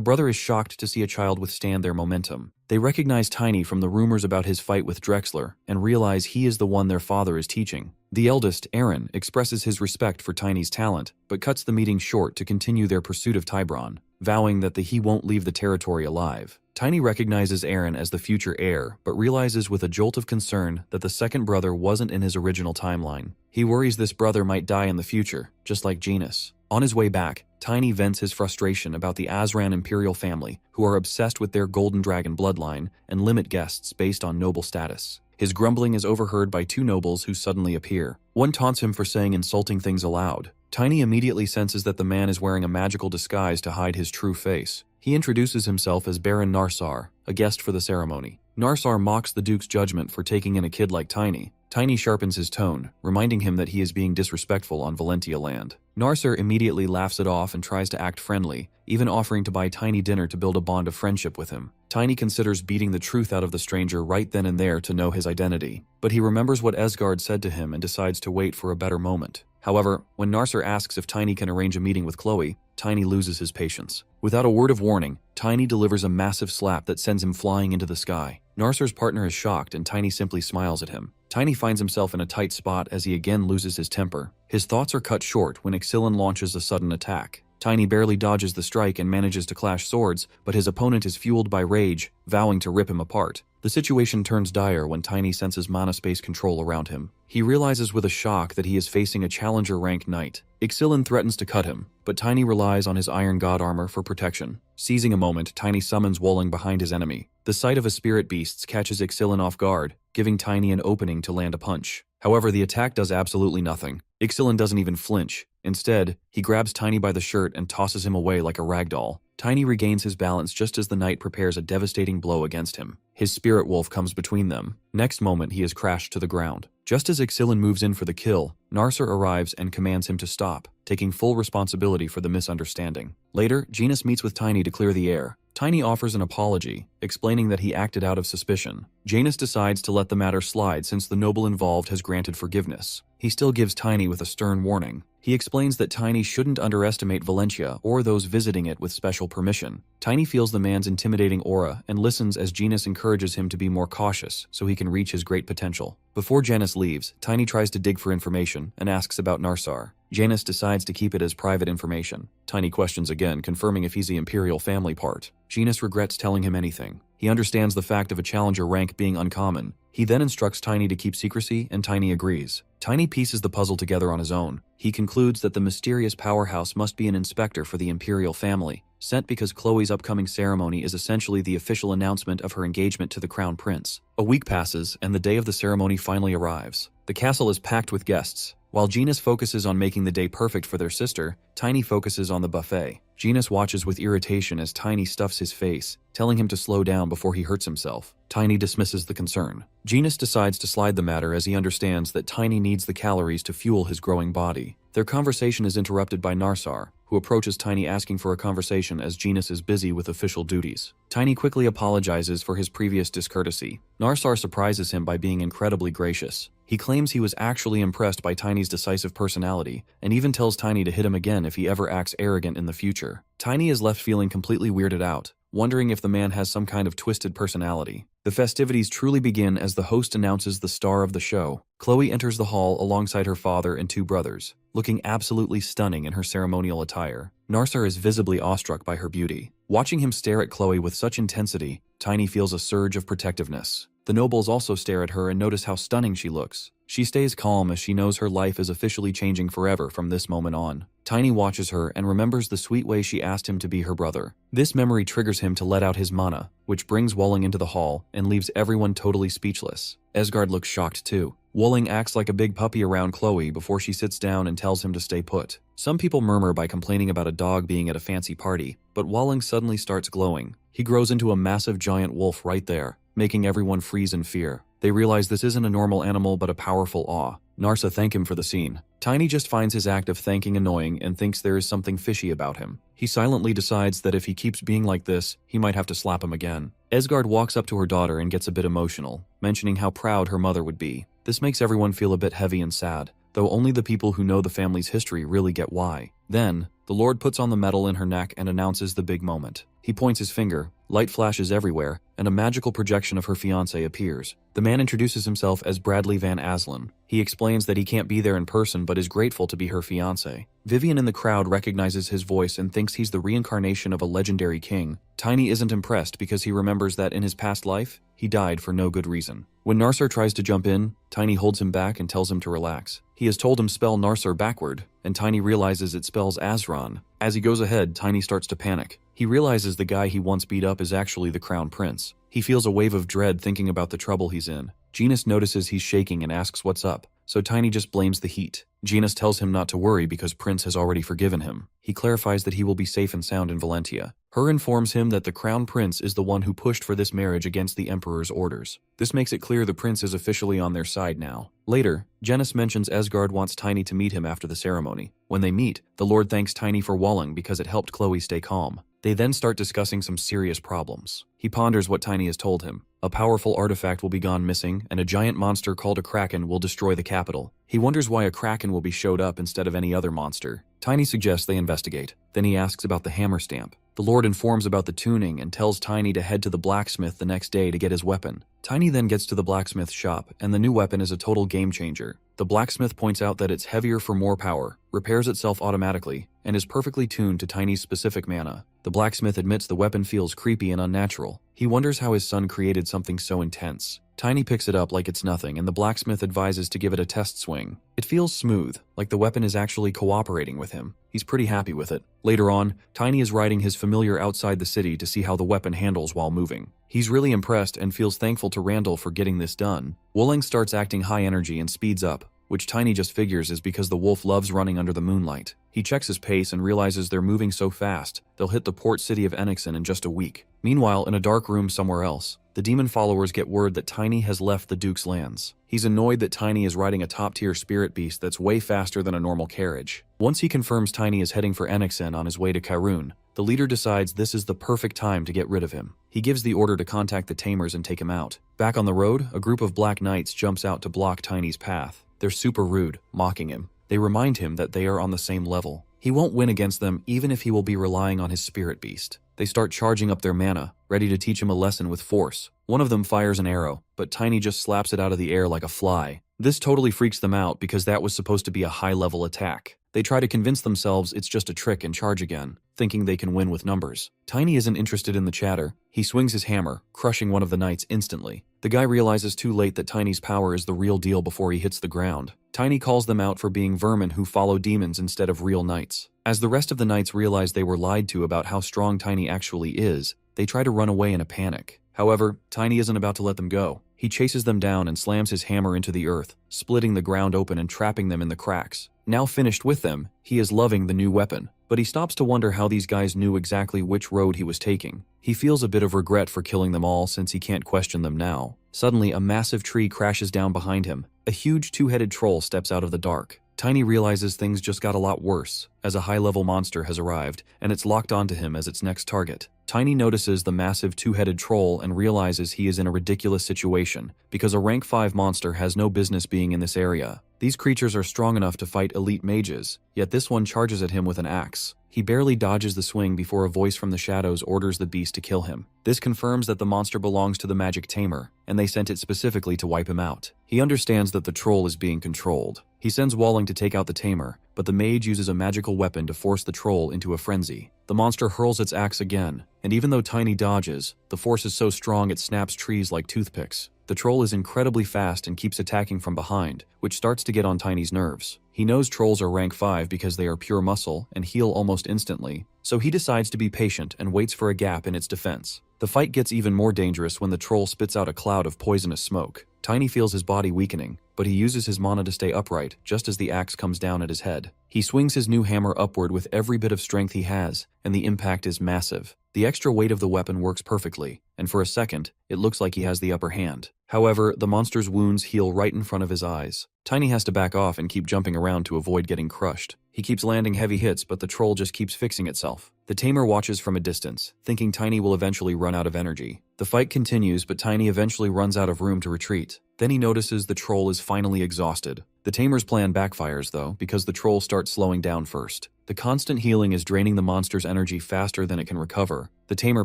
brother is shocked to see a child withstand their momentum. They recognize Tiny from the rumors about his fight with Drexler and realize he is the one their father is teaching. The eldest, Aaron, expresses his respect for Tiny's talent, but cuts the meeting short to continue their pursuit of Tybron, vowing that he won't leave the territory alive. Tiny recognizes Aaron as the future heir, but realizes with a jolt of concern that the second brother wasn't in his original timeline. He worries this brother might die in the future, just like Genus. On his way back, Tiny vents his frustration about the Azran Imperial family, who are obsessed with their Golden Dragon bloodline and limit guests based on noble status. His grumbling is overheard by two nobles who suddenly appear. One taunts him for saying insulting things aloud. Tiny immediately senses that the man is wearing a magical disguise to hide his true face. He introduces himself as Baron Narsar, a guest for the ceremony. Narsar mocks the Duke's judgment for taking in a kid like Tiny. Tiny sharpens his tone, reminding him that he is being disrespectful on Valentia land. Narsar immediately laughs it off and tries to act friendly, even offering to buy Tiny dinner to build a bond of friendship with him. Tiny considers beating the truth out of the stranger right then and there to know his identity, but he remembers what Esgard said to him and decides to wait for a better moment. However, when Narsar asks if Tiny can arrange a meeting with Chloe, Tiny loses his patience. Without a word of warning, Tiny delivers a massive slap that sends him flying into the sky. Narsar's partner is shocked and Tiny simply smiles at him. Tiny finds himself in a tight spot as he again loses his temper. His thoughts are cut short when Ixilin launches a sudden attack. Tiny barely dodges the strike and manages to clash swords, but his opponent is fueled by rage, vowing to rip him apart. The situation turns dire when Tiny senses mana space control around him. He realizes with a shock that he is facing a challenger rank knight. Ixilin threatens to cut him, but Tiny relies on his iron god armor for protection. Seizing a moment, Tiny summons Wolling behind his enemy. The sight of a spirit beast catches Ixilin off guard, giving Tiny an opening to land a punch. However, the attack does absolutely nothing. Ixilin doesn't even flinch. Instead, he grabs Tiny by the shirt and tosses him away like a ragdoll. Tiny regains his balance just as the knight prepares a devastating blow against him. His spirit wolf comes between them. Next moment, he is crashed to the ground. Just as Ixilin moves in for the kill, Narsar arrives and commands him to stop, taking full responsibility for the misunderstanding. Later, Genus meets with Tiny to clear the air. Tiny offers an apology, explaining that he acted out of suspicion. Janus decides to let the matter slide since the noble involved has granted forgiveness. He still gives Tiny with a stern warning. He explains that Tiny shouldn't underestimate Valentia or those visiting it with special permission. Tiny feels the man's intimidating aura and listens as Janus encourages him to be more cautious so he can reach his great potential. Before Janus leaves, Tiny tries to dig for information and asks about Narsar. Janus decides to keep it as private information. Tiny questions again, confirming if he's the Imperial family part. Janus regrets telling him anything. He understands the fact of a challenger rank being uncommon. He then instructs Tiny to keep secrecy, and Tiny agrees. Tiny pieces the puzzle together on his own. He concludes that the mysterious powerhouse must be an inspector for the Imperial family, sent because Chloe's upcoming ceremony is essentially the official announcement of her engagement to the Crown Prince. A week passes, and the day of the ceremony finally arrives. The castle is packed with guests. While Genus focuses on making the day perfect for their sister, Tiny focuses on the buffet. Genus watches with irritation as Tiny stuffs his face, telling him to slow down before he hurts himself. Tiny dismisses the concern. Genus decides to slide the matter as he understands that Tiny needs the calories to fuel his growing body. Their conversation is interrupted by Narsar, who approaches Tiny asking for a conversation as Genus is busy with official duties. Tiny quickly apologizes for his previous discourtesy. Narsar surprises him by being incredibly gracious. He claims he was actually impressed by Tiny's decisive personality, and even tells Tiny to hit him again if he ever acts arrogant in the future. Tiny is left feeling completely weirded out, wondering if the man has some kind of twisted personality. The festivities truly begin as the host announces the star of the show. Chloe enters the hall alongside her father and two brothers, looking absolutely stunning in her ceremonial attire. Narsar is visibly awestruck by her beauty. Watching him stare at Chloe with such intensity, Tiny feels a surge of protectiveness. The nobles also stare at her and notice how stunning she looks. She stays calm as she knows her life is officially changing forever from this moment on. Tiny watches her and remembers the sweet way she asked him to be her brother. This memory triggers him to let out his mana, which brings Wolling into the hall and leaves everyone totally speechless. Esgard looks shocked too. Wolling acts like a big puppy around Chloe before she sits down and tells him to stay put. Some people murmur by complaining about a dog being at a fancy party, but Wolling suddenly starts glowing. He grows into a massive giant wolf right there, making everyone freeze in fear. They realize this isn't a normal animal but a powerful awe. Narsa thank him for the scene. Tiny just finds his act of thanking annoying and thinks there is something fishy about him. He silently decides that if he keeps being like this, he might have to slap him again. Esgard walks up to her daughter and gets a bit emotional, mentioning how proud her mother would be. This makes everyone feel a bit heavy and sad, though only the people who know the family's history really get why. Then, the Lord puts on the medal in her neck and announces the big moment. He points his finger, light flashes everywhere, and a magical projection of her fiancé appears. The man introduces himself as Bradley Van Aslan. He explains that he can't be there in person but is grateful to be her fiancé. Vivian in the crowd recognizes his voice and thinks he's the reincarnation of a legendary king. Tiny isn't impressed because he remembers that in his past life, he died for no good reason. When Narsar tries to jump in, Tiny holds him back and tells him to relax. He has told him spell Narsar backward, and Tiny realizes it spells Azran. As he goes ahead, Tiny starts to panic. He realizes the guy he once beat up is actually the crown prince. He feels a wave of dread thinking about the trouble he's in. Genus notices he's shaking and asks what's up, so Tiny just blames the heat. Genus tells him not to worry because Prince has already forgiven him. He clarifies that he will be safe and sound in Valentia. Her informs him that the crown prince is the one who pushed for this marriage against the emperor's orders. This makes it clear the prince is officially on their side now. Later, Genus mentions Esgard wants Tiny to meet him after the ceremony. When they meet, the Lord thanks Tiny for Wolling because it helped Chloe stay calm. They then start discussing some serious problems. He ponders what Tiny has told him. A powerful artifact will be gone missing, and a giant monster called a kraken will destroy the capital. He wonders why a kraken will be showed up instead of any other monster. Tiny suggests they investigate. Then he asks about the hammer stamp. The Lord informs about the tuning and tells Tiny to head to the blacksmith the next day to get his weapon. Tiny then gets to the blacksmith's shop, and the new weapon is a total game changer. The blacksmith points out that it's heavier for more power, repairs itself automatically, and is perfectly tuned to Tiny's specific mana. The blacksmith admits the weapon feels creepy and unnatural. He wonders how his son created something so intense. Tiny picks it up like it's nothing, and the blacksmith advises to give it a test swing. It feels smooth, like the weapon is actually cooperating with him. He's pretty happy with it. Later on, Tiny is riding his familiar outside the city to see how the weapon handles while moving. He's really impressed and feels thankful to Randall for getting this done. Wolling starts acting high energy and speeds up, which Tiny just figures is because the wolf loves running under the moonlight. He checks his pace and realizes they're moving so fast, they'll hit the port city of Enixon in just a week. Meanwhile, in a dark room somewhere else, the demon followers get word that Tiny has left the Duke's lands. He's annoyed that Tiny is riding a top-tier spirit beast that's way faster than a normal carriage. Once he confirms Tiny is heading for Enixon on his way to Karun, the leader decides this is the perfect time to get rid of him. He gives the order to contact the Tamers and take him out. Back on the road, a group of black knights jumps out to block Tiny's path. They're super rude, mocking him. They remind him that they are on the same level. He won't win against them even if he will be relying on his spirit beast. They start charging up their mana, ready to teach him a lesson with force. One of them fires an arrow, but Tiny just slaps it out of the air like a fly. This totally freaks them out because that was supposed to be a high-level attack. They try to convince themselves it's just a trick and charge again, thinking they can win with numbers. Tiny isn't interested in the chatter. He swings his hammer, crushing one of the knights instantly. The guy realizes too late that Tiny's power is the real deal before he hits the ground. Tiny calls them out for being vermin who follow demons instead of real knights. As the rest of the knights realize they were lied to about how strong Tiny actually is, they try to run away in a panic. However, Tiny isn't about to let them go. He chases them down and slams his hammer into the earth, splitting the ground open and trapping them in the cracks. Now finished with them, he is loving the new weapon, but he stops to wonder how these guys knew exactly which road he was taking. He feels a bit of regret for killing them all since he can't question them now. Suddenly, a massive tree crashes down behind him. A huge two-headed troll steps out of the dark. Tiny realizes things just got a lot worse, as a high-level monster has arrived, and it's locked onto him as its next target. Tiny notices the massive two-headed troll and realizes he is in a ridiculous situation, because a rank 5 monster has no business being in this area. These creatures are strong enough to fight elite mages, yet this one charges at him with an axe. He barely dodges the swing before a voice from the shadows orders the beast to kill him. This confirms that the monster belongs to the magic tamer, and they sent it specifically to wipe him out. He understands that the troll is being controlled. He sends Walling to take out the tamer, but the mage uses a magical weapon to force the troll into a frenzy. The monster hurls its axe again, and even though Tiny dodges, the force is so strong it snaps trees like toothpicks. The troll is incredibly fast and keeps attacking from behind, which starts to get on Tiny's nerves. He knows trolls are rank 5 because they are pure muscle and heal almost instantly, so he decides to be patient and waits for a gap in its defense. The fight gets even more dangerous when the troll spits out a cloud of poisonous smoke. Tiny feels his body weakening, but he uses his mana to stay upright just as the axe comes down at his head. He swings his new hammer upward with every bit of strength he has, and the impact is massive. The extra weight of the weapon works perfectly, and for a second, it looks like he has the upper hand. However, the monster's wounds heal right in front of his eyes. Tiny has to back off and keep jumping around to avoid getting crushed. He keeps landing heavy hits, but the troll just keeps fixing itself. The tamer watches from a distance, thinking Tiny will eventually run out of energy. The fight continues, but Tiny eventually runs out of room to retreat. Then he notices the troll is finally exhausted. The tamer's plan backfires, though, because the troll starts slowing down first. The constant healing is draining the monster's energy faster than it can recover. The tamer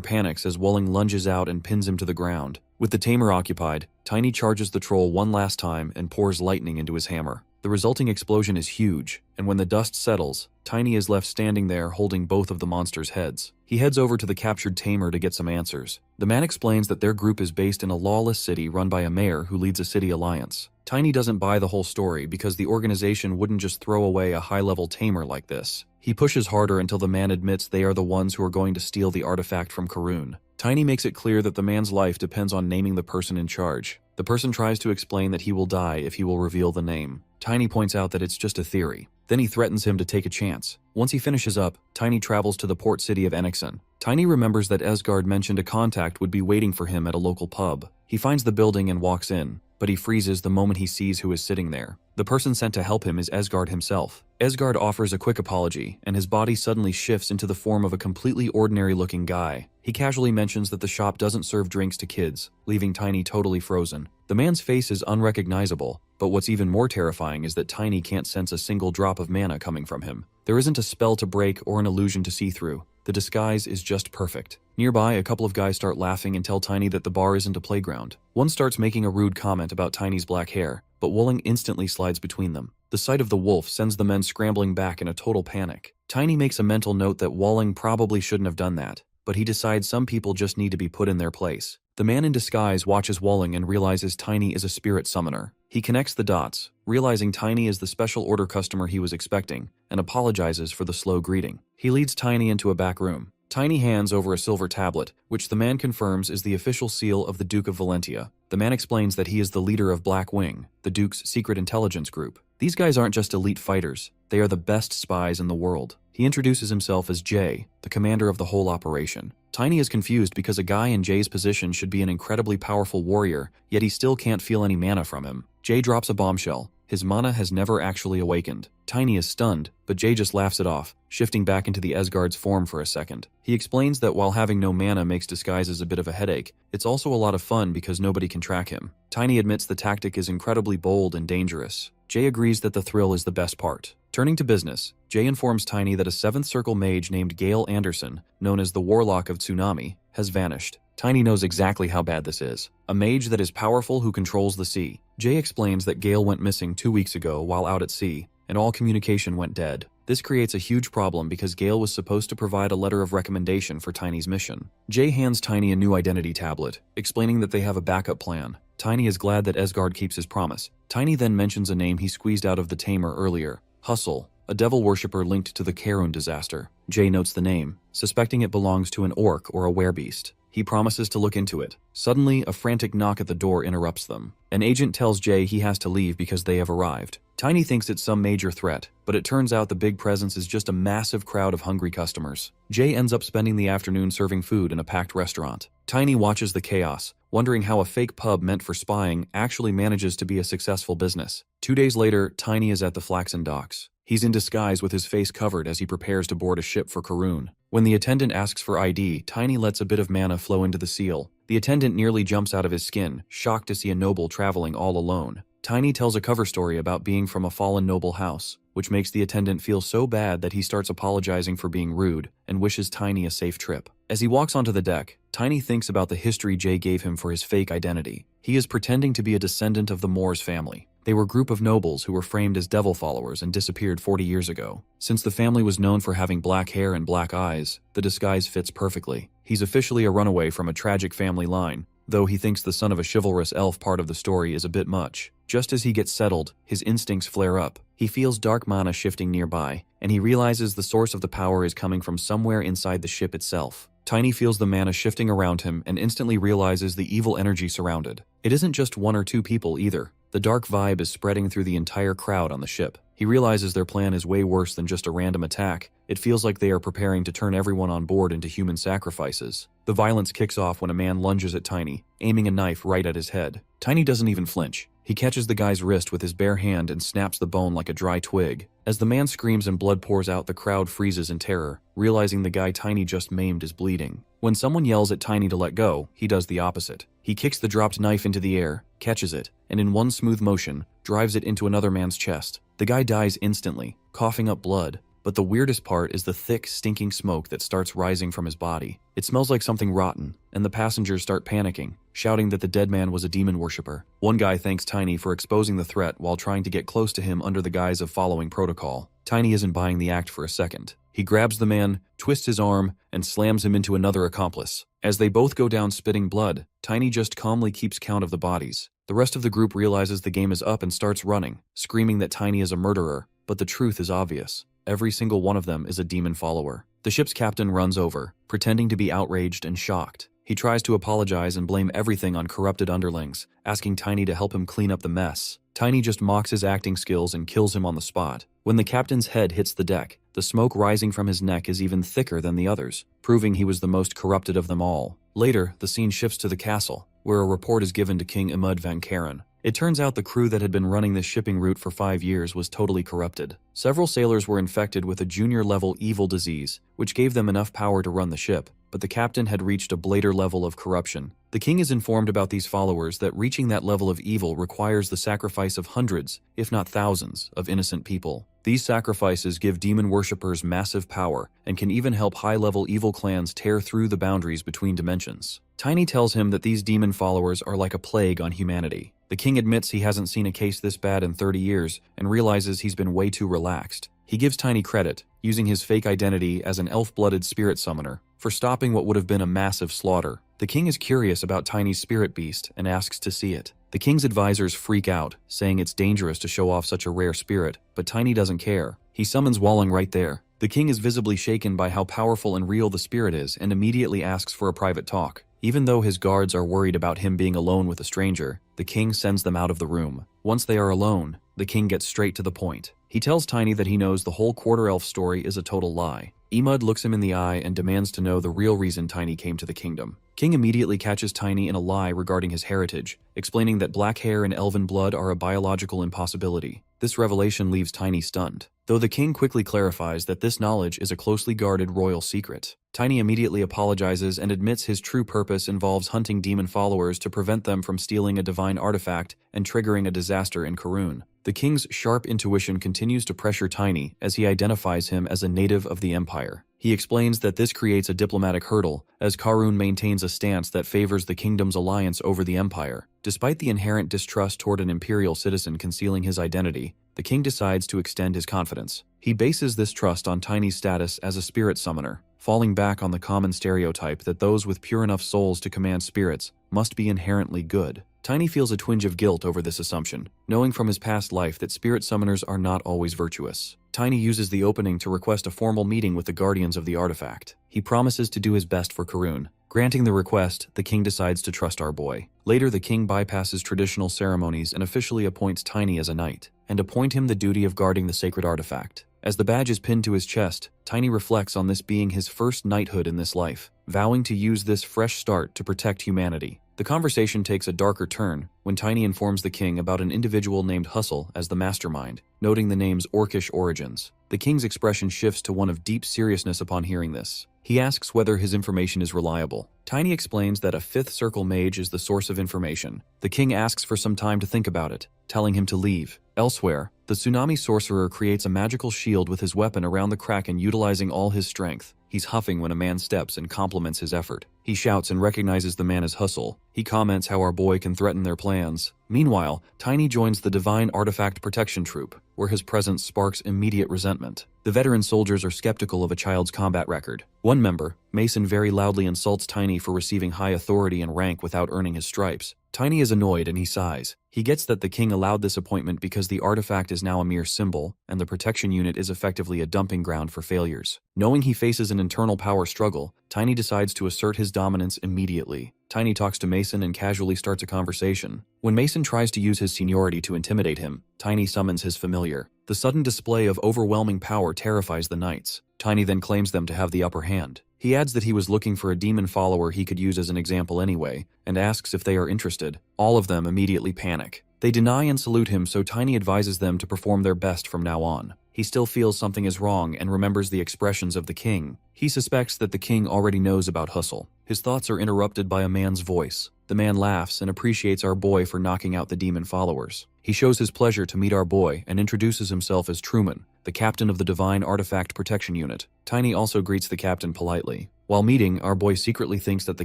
panics as Walling lunges out and pins him to the ground. With the tamer occupied, Tiny charges the troll one last time and pours lightning into his hammer. The resulting explosion is huge, and when the dust settles, Tiny is left standing there holding both of the monster's heads. He heads over to the captured tamer to get some answers. The man explains that their group is based in a lawless city run by a mayor who leads a city alliance. Tiny doesn't buy the whole story because the organization wouldn't just throw away a high-level tamer like this. He pushes harder until the man admits they are the ones who are going to steal the artifact from Karun. Tiny makes it clear that the man's life depends on naming the person in charge. The person tries to explain that he will die if he will reveal the name. Tiny points out that it's just a theory. Then he threatens him to take a chance. Once he finishes up, Tiny travels to the port city of Enixon. Tiny remembers that Esgard mentioned a contact would be waiting for him at a local pub. He finds the building and walks in, but he freezes the moment he sees who is sitting there. The person sent to help him is Esgard himself. Esgard offers a quick apology, and his body suddenly shifts into the form of a completely ordinary-looking guy. He casually mentions that the shop doesn't serve drinks to kids, leaving Tiny totally frozen. The man's face is unrecognizable, but what's even more terrifying is that Tiny can't sense a single drop of mana coming from him. There isn't a spell to break or an illusion to see through. The disguise is just perfect. Nearby, a couple of guys start laughing and tell Tiny that the bar isn't a playground. One starts making a rude comment about Tiny's black hair, but Walling instantly slides between them. The sight of the wolf sends the men scrambling back in a total panic. Tiny makes a mental note that Walling probably shouldn't have done that, but he decides some people just need to be put in their place. The man in disguise watches Walling and realizes Tiny is a spirit summoner. He connects the dots, realizing Tiny is the special order customer he was expecting, and apologizes for the slow greeting. He leads Tiny into a back room. Tiny hands over a silver tablet, which the man confirms is the official seal of the Duke of Valentia. The man explains that he is the leader of Black Wing, the Duke's secret intelligence group. These guys aren't just elite fighters, they are the best spies in the world. He introduces himself as Jay, the commander of the whole operation. Tiny is confused because a guy in Jay's position should be an incredibly powerful warrior, yet he still can't feel any mana from him. Jay drops a bombshell. His mana has never actually awakened. Tiny is stunned, but Jay just laughs it off, shifting back into the Esgard's form for a second. He explains that while having no mana makes disguises a bit of a headache, it's also a lot of fun because nobody can track him. Tiny admits the tactic is incredibly bold and dangerous. Jay agrees that the thrill is the best part. Turning to business, Jay informs Tiny that a 7th Circle mage named Gale Anderson, known as the Warlock of Tsunami, has vanished. Tiny knows exactly how bad this is. A mage that is powerful who controls the sea. Jay explains that Gale went missing 2 weeks ago while out at sea, and all communication went dead. This creates a huge problem because Gale was supposed to provide a letter of recommendation for Tiny's mission. Jay hands Tiny a new identity tablet, explaining that they have a backup plan. Tiny is glad that Esgard keeps his promise. Tiny then mentions a name he squeezed out of the tamer earlier, Hustle, a devil worshipper linked to the Karun disaster. Jay notes the name, suspecting it belongs to an orc or a werebeast. He promises to look into it. Suddenly, a frantic knock at the door interrupts them. An agent tells Jay he has to leave because they have arrived. Tiny thinks it's some major threat, but it turns out the big presence is just a massive crowd of hungry customers. Jay ends up spending the afternoon serving food in a packed restaurant. Tiny watches the chaos, wondering how a fake pub meant for spying actually manages to be a successful business. 2 days later, Tiny is at the Flaxen docks. He's in disguise with his face covered as he prepares to board a ship for Karun. When the attendant asks for ID, Tiny lets a bit of mana flow into the seal. The attendant nearly jumps out of his skin, shocked to see a noble traveling all alone. Tiny tells a cover story about being from a fallen noble house, which makes the attendant feel so bad that he starts apologizing for being rude and wishes Tiny a safe trip. As he walks onto the deck, Tiny thinks about the history Jay gave him for his fake identity. He is pretending to be a descendant of the Moors family. They were a group of nobles who were framed as devil followers and disappeared 40 years ago. Since the family was known for having black hair and black eyes, the disguise fits perfectly. He's officially a runaway from a tragic family line, though he thinks the son of a chivalrous elf part of the story is a bit much. Just as he gets settled, his instincts flare up. He feels dark mana shifting nearby, and he realizes the source of the power is coming from somewhere inside the ship itself. Tiny feels the mana shifting around him and instantly realizes the evil energy surrounded. It isn't just 1 or 2 people either. The dark vibe is spreading through the entire crowd on the ship. He realizes their plan is way worse than just a random attack. It feels like they are preparing to turn everyone on board into human sacrifices. The violence kicks off when a man lunges at Tiny, aiming a knife right at his head. Tiny doesn't even flinch. He catches the guy's wrist with his bare hand and snaps the bone like a dry twig. As the man screams and blood pours out, the crowd freezes in terror, realizing the guy Tiny just maimed is bleeding. When someone yells at Tiny to let go, he does the opposite. He kicks the dropped knife into the air, catches it, and in one smooth motion, drives it into another man's chest. The guy dies instantly, coughing up blood. But the weirdest part is the thick, stinking smoke that starts rising from his body. It smells like something rotten, and the passengers start panicking, shouting that the dead man was a demon worshipper. One guy thanks Tiny for exposing the threat while trying to get close to him under the guise of following protocol. Tiny isn't buying the act for a second. He grabs the man, twists his arm, and slams him into another accomplice. As they both go down spitting blood, Tiny just calmly keeps count of the bodies. The rest of the group realizes the game is up and starts running, screaming that Tiny is a murderer, but the truth is obvious. Every single one of them is a demon follower. The ship's captain runs over, pretending to be outraged and shocked. He tries to apologize and blame everything on corrupted underlings, asking Tiny to help him clean up the mess. Tiny just mocks his acting skills and kills him on the spot. When the captain's head hits the deck, the smoke rising from his neck is even thicker than the others, proving he was the most corrupted of them all. Later, the scene shifts to the castle, where a report is given to King Imud van Karen. It turns out the crew that had been running this shipping route for 5 years was totally corrupted. Several sailors were infected with a junior-level evil disease, which gave them enough power to run the ship, but the captain had reached a blader level of corruption. The king is informed about these followers that reaching that level of evil requires the sacrifice of hundreds, if not thousands, of innocent people. These sacrifices give demon worshippers massive power and can even help high-level evil clans tear through the boundaries between dimensions. Tiny tells him that these demon followers are like a plague on humanity. The king admits he hasn't seen a case this bad in 30 years and realizes he's been way too relaxed. He gives Tiny credit, using his fake identity as an elf-blooded spirit summoner, for stopping what would have been a massive slaughter. The king is curious about Tiny's spirit beast and asks to see it. The king's advisors freak out, saying it's dangerous to show off such a rare spirit, but Tiny doesn't care. He summons Walling right there. The king is visibly shaken by how powerful and real the spirit is and immediately asks for a private talk. Even though his guards are worried about him being alone with a stranger, the king sends them out of the room. Once they are alone, the king gets straight to the point. He tells Tiny that he knows the whole quarter-elf story is a total lie. Imud looks him in the eye and demands to know the real reason Tiny came to the kingdom. King immediately catches Tiny in a lie regarding his heritage, explaining that black hair and elven blood are a biological impossibility. This revelation leaves Tiny stunned, though the king quickly clarifies that this knowledge is a closely guarded royal secret. Tiny immediately apologizes and admits his true purpose involves hunting demon followers to prevent them from stealing a divine artifact and triggering a disaster in Karun. The king's sharp intuition continues to pressure Tiny as he identifies him as a native of the empire. He explains that this creates a diplomatic hurdle, as Karun maintains a stance that favors the kingdom's alliance over the empire. Despite the inherent distrust toward an imperial citizen concealing his identity, the king decides to extend his confidence. He bases this trust on Tiny's status as a spirit summoner, falling back on the common stereotype that those with pure enough souls to command spirits must be inherently good. Tiny feels a twinge of guilt over this assumption, knowing from his past life that spirit summoners are not always virtuous. Tiny uses the opening to request a formal meeting with the guardians of the artifact. He promises to do his best for Karun. Granting the request, the king decides to trust our boy. Later, the king bypasses traditional ceremonies and officially appoints Tiny as a knight, and appoint him the duty of guarding the sacred artifact. As the badge is pinned to his chest, Tiny reflects on this being his first knighthood in this life, vowing to use this fresh start to protect humanity. The conversation takes a darker turn when Tiny informs the king about an individual named Hustle as the mastermind, noting the name's orcish origins. The king's expression shifts to one of deep seriousness upon hearing this. He asks whether his information is reliable. Tiny explains that a fifth circle mage is the source of information. The king asks for some time to think about it, telling him to leave. Elsewhere, the tsunami sorcerer creates a magical shield with his weapon around the Kraken, utilizing all his strength. He's huffing when a man steps and compliments his effort. He shouts and recognizes the man as Hustle. He comments how our boy can threaten their plans. Meanwhile, Tiny joins the Divine Artifact Protection Troop, where his presence sparks immediate resentment. The veteran soldiers are skeptical of a child's combat record. One member, Mason, very loudly insults Tiny for receiving high authority and rank without earning his stripes. Tiny is annoyed and he sighs. He gets that the king allowed this appointment because the artifact is now a mere symbol, and the protection unit is effectively a dumping ground for failures. Knowing he faces an internal power struggle, Tiny decides to assert his dominance immediately. Tiny talks to Mason and casually starts a conversation. When Mason tries to use his seniority to intimidate him, Tiny summons his familiar. The sudden display of overwhelming power terrifies the knights. Tiny then claims them to have the upper hand. He adds that he was looking for a demon follower he could use as an example anyway, and asks if they are interested. All of them immediately panic. They deny and salute him, so Tiny advises them to perform their best from now on. He still feels something is wrong and remembers the expressions of the king. He suspects that the king already knows about Hustle. His thoughts are interrupted by a man's voice. The man laughs and appreciates our boy for knocking out the demon followers. He shows his pleasure to meet our boy and introduces himself as Truman, the captain of the Divine Artifact Protection Unit. Tiny also greets the captain politely. While meeting, our boy secretly thinks that the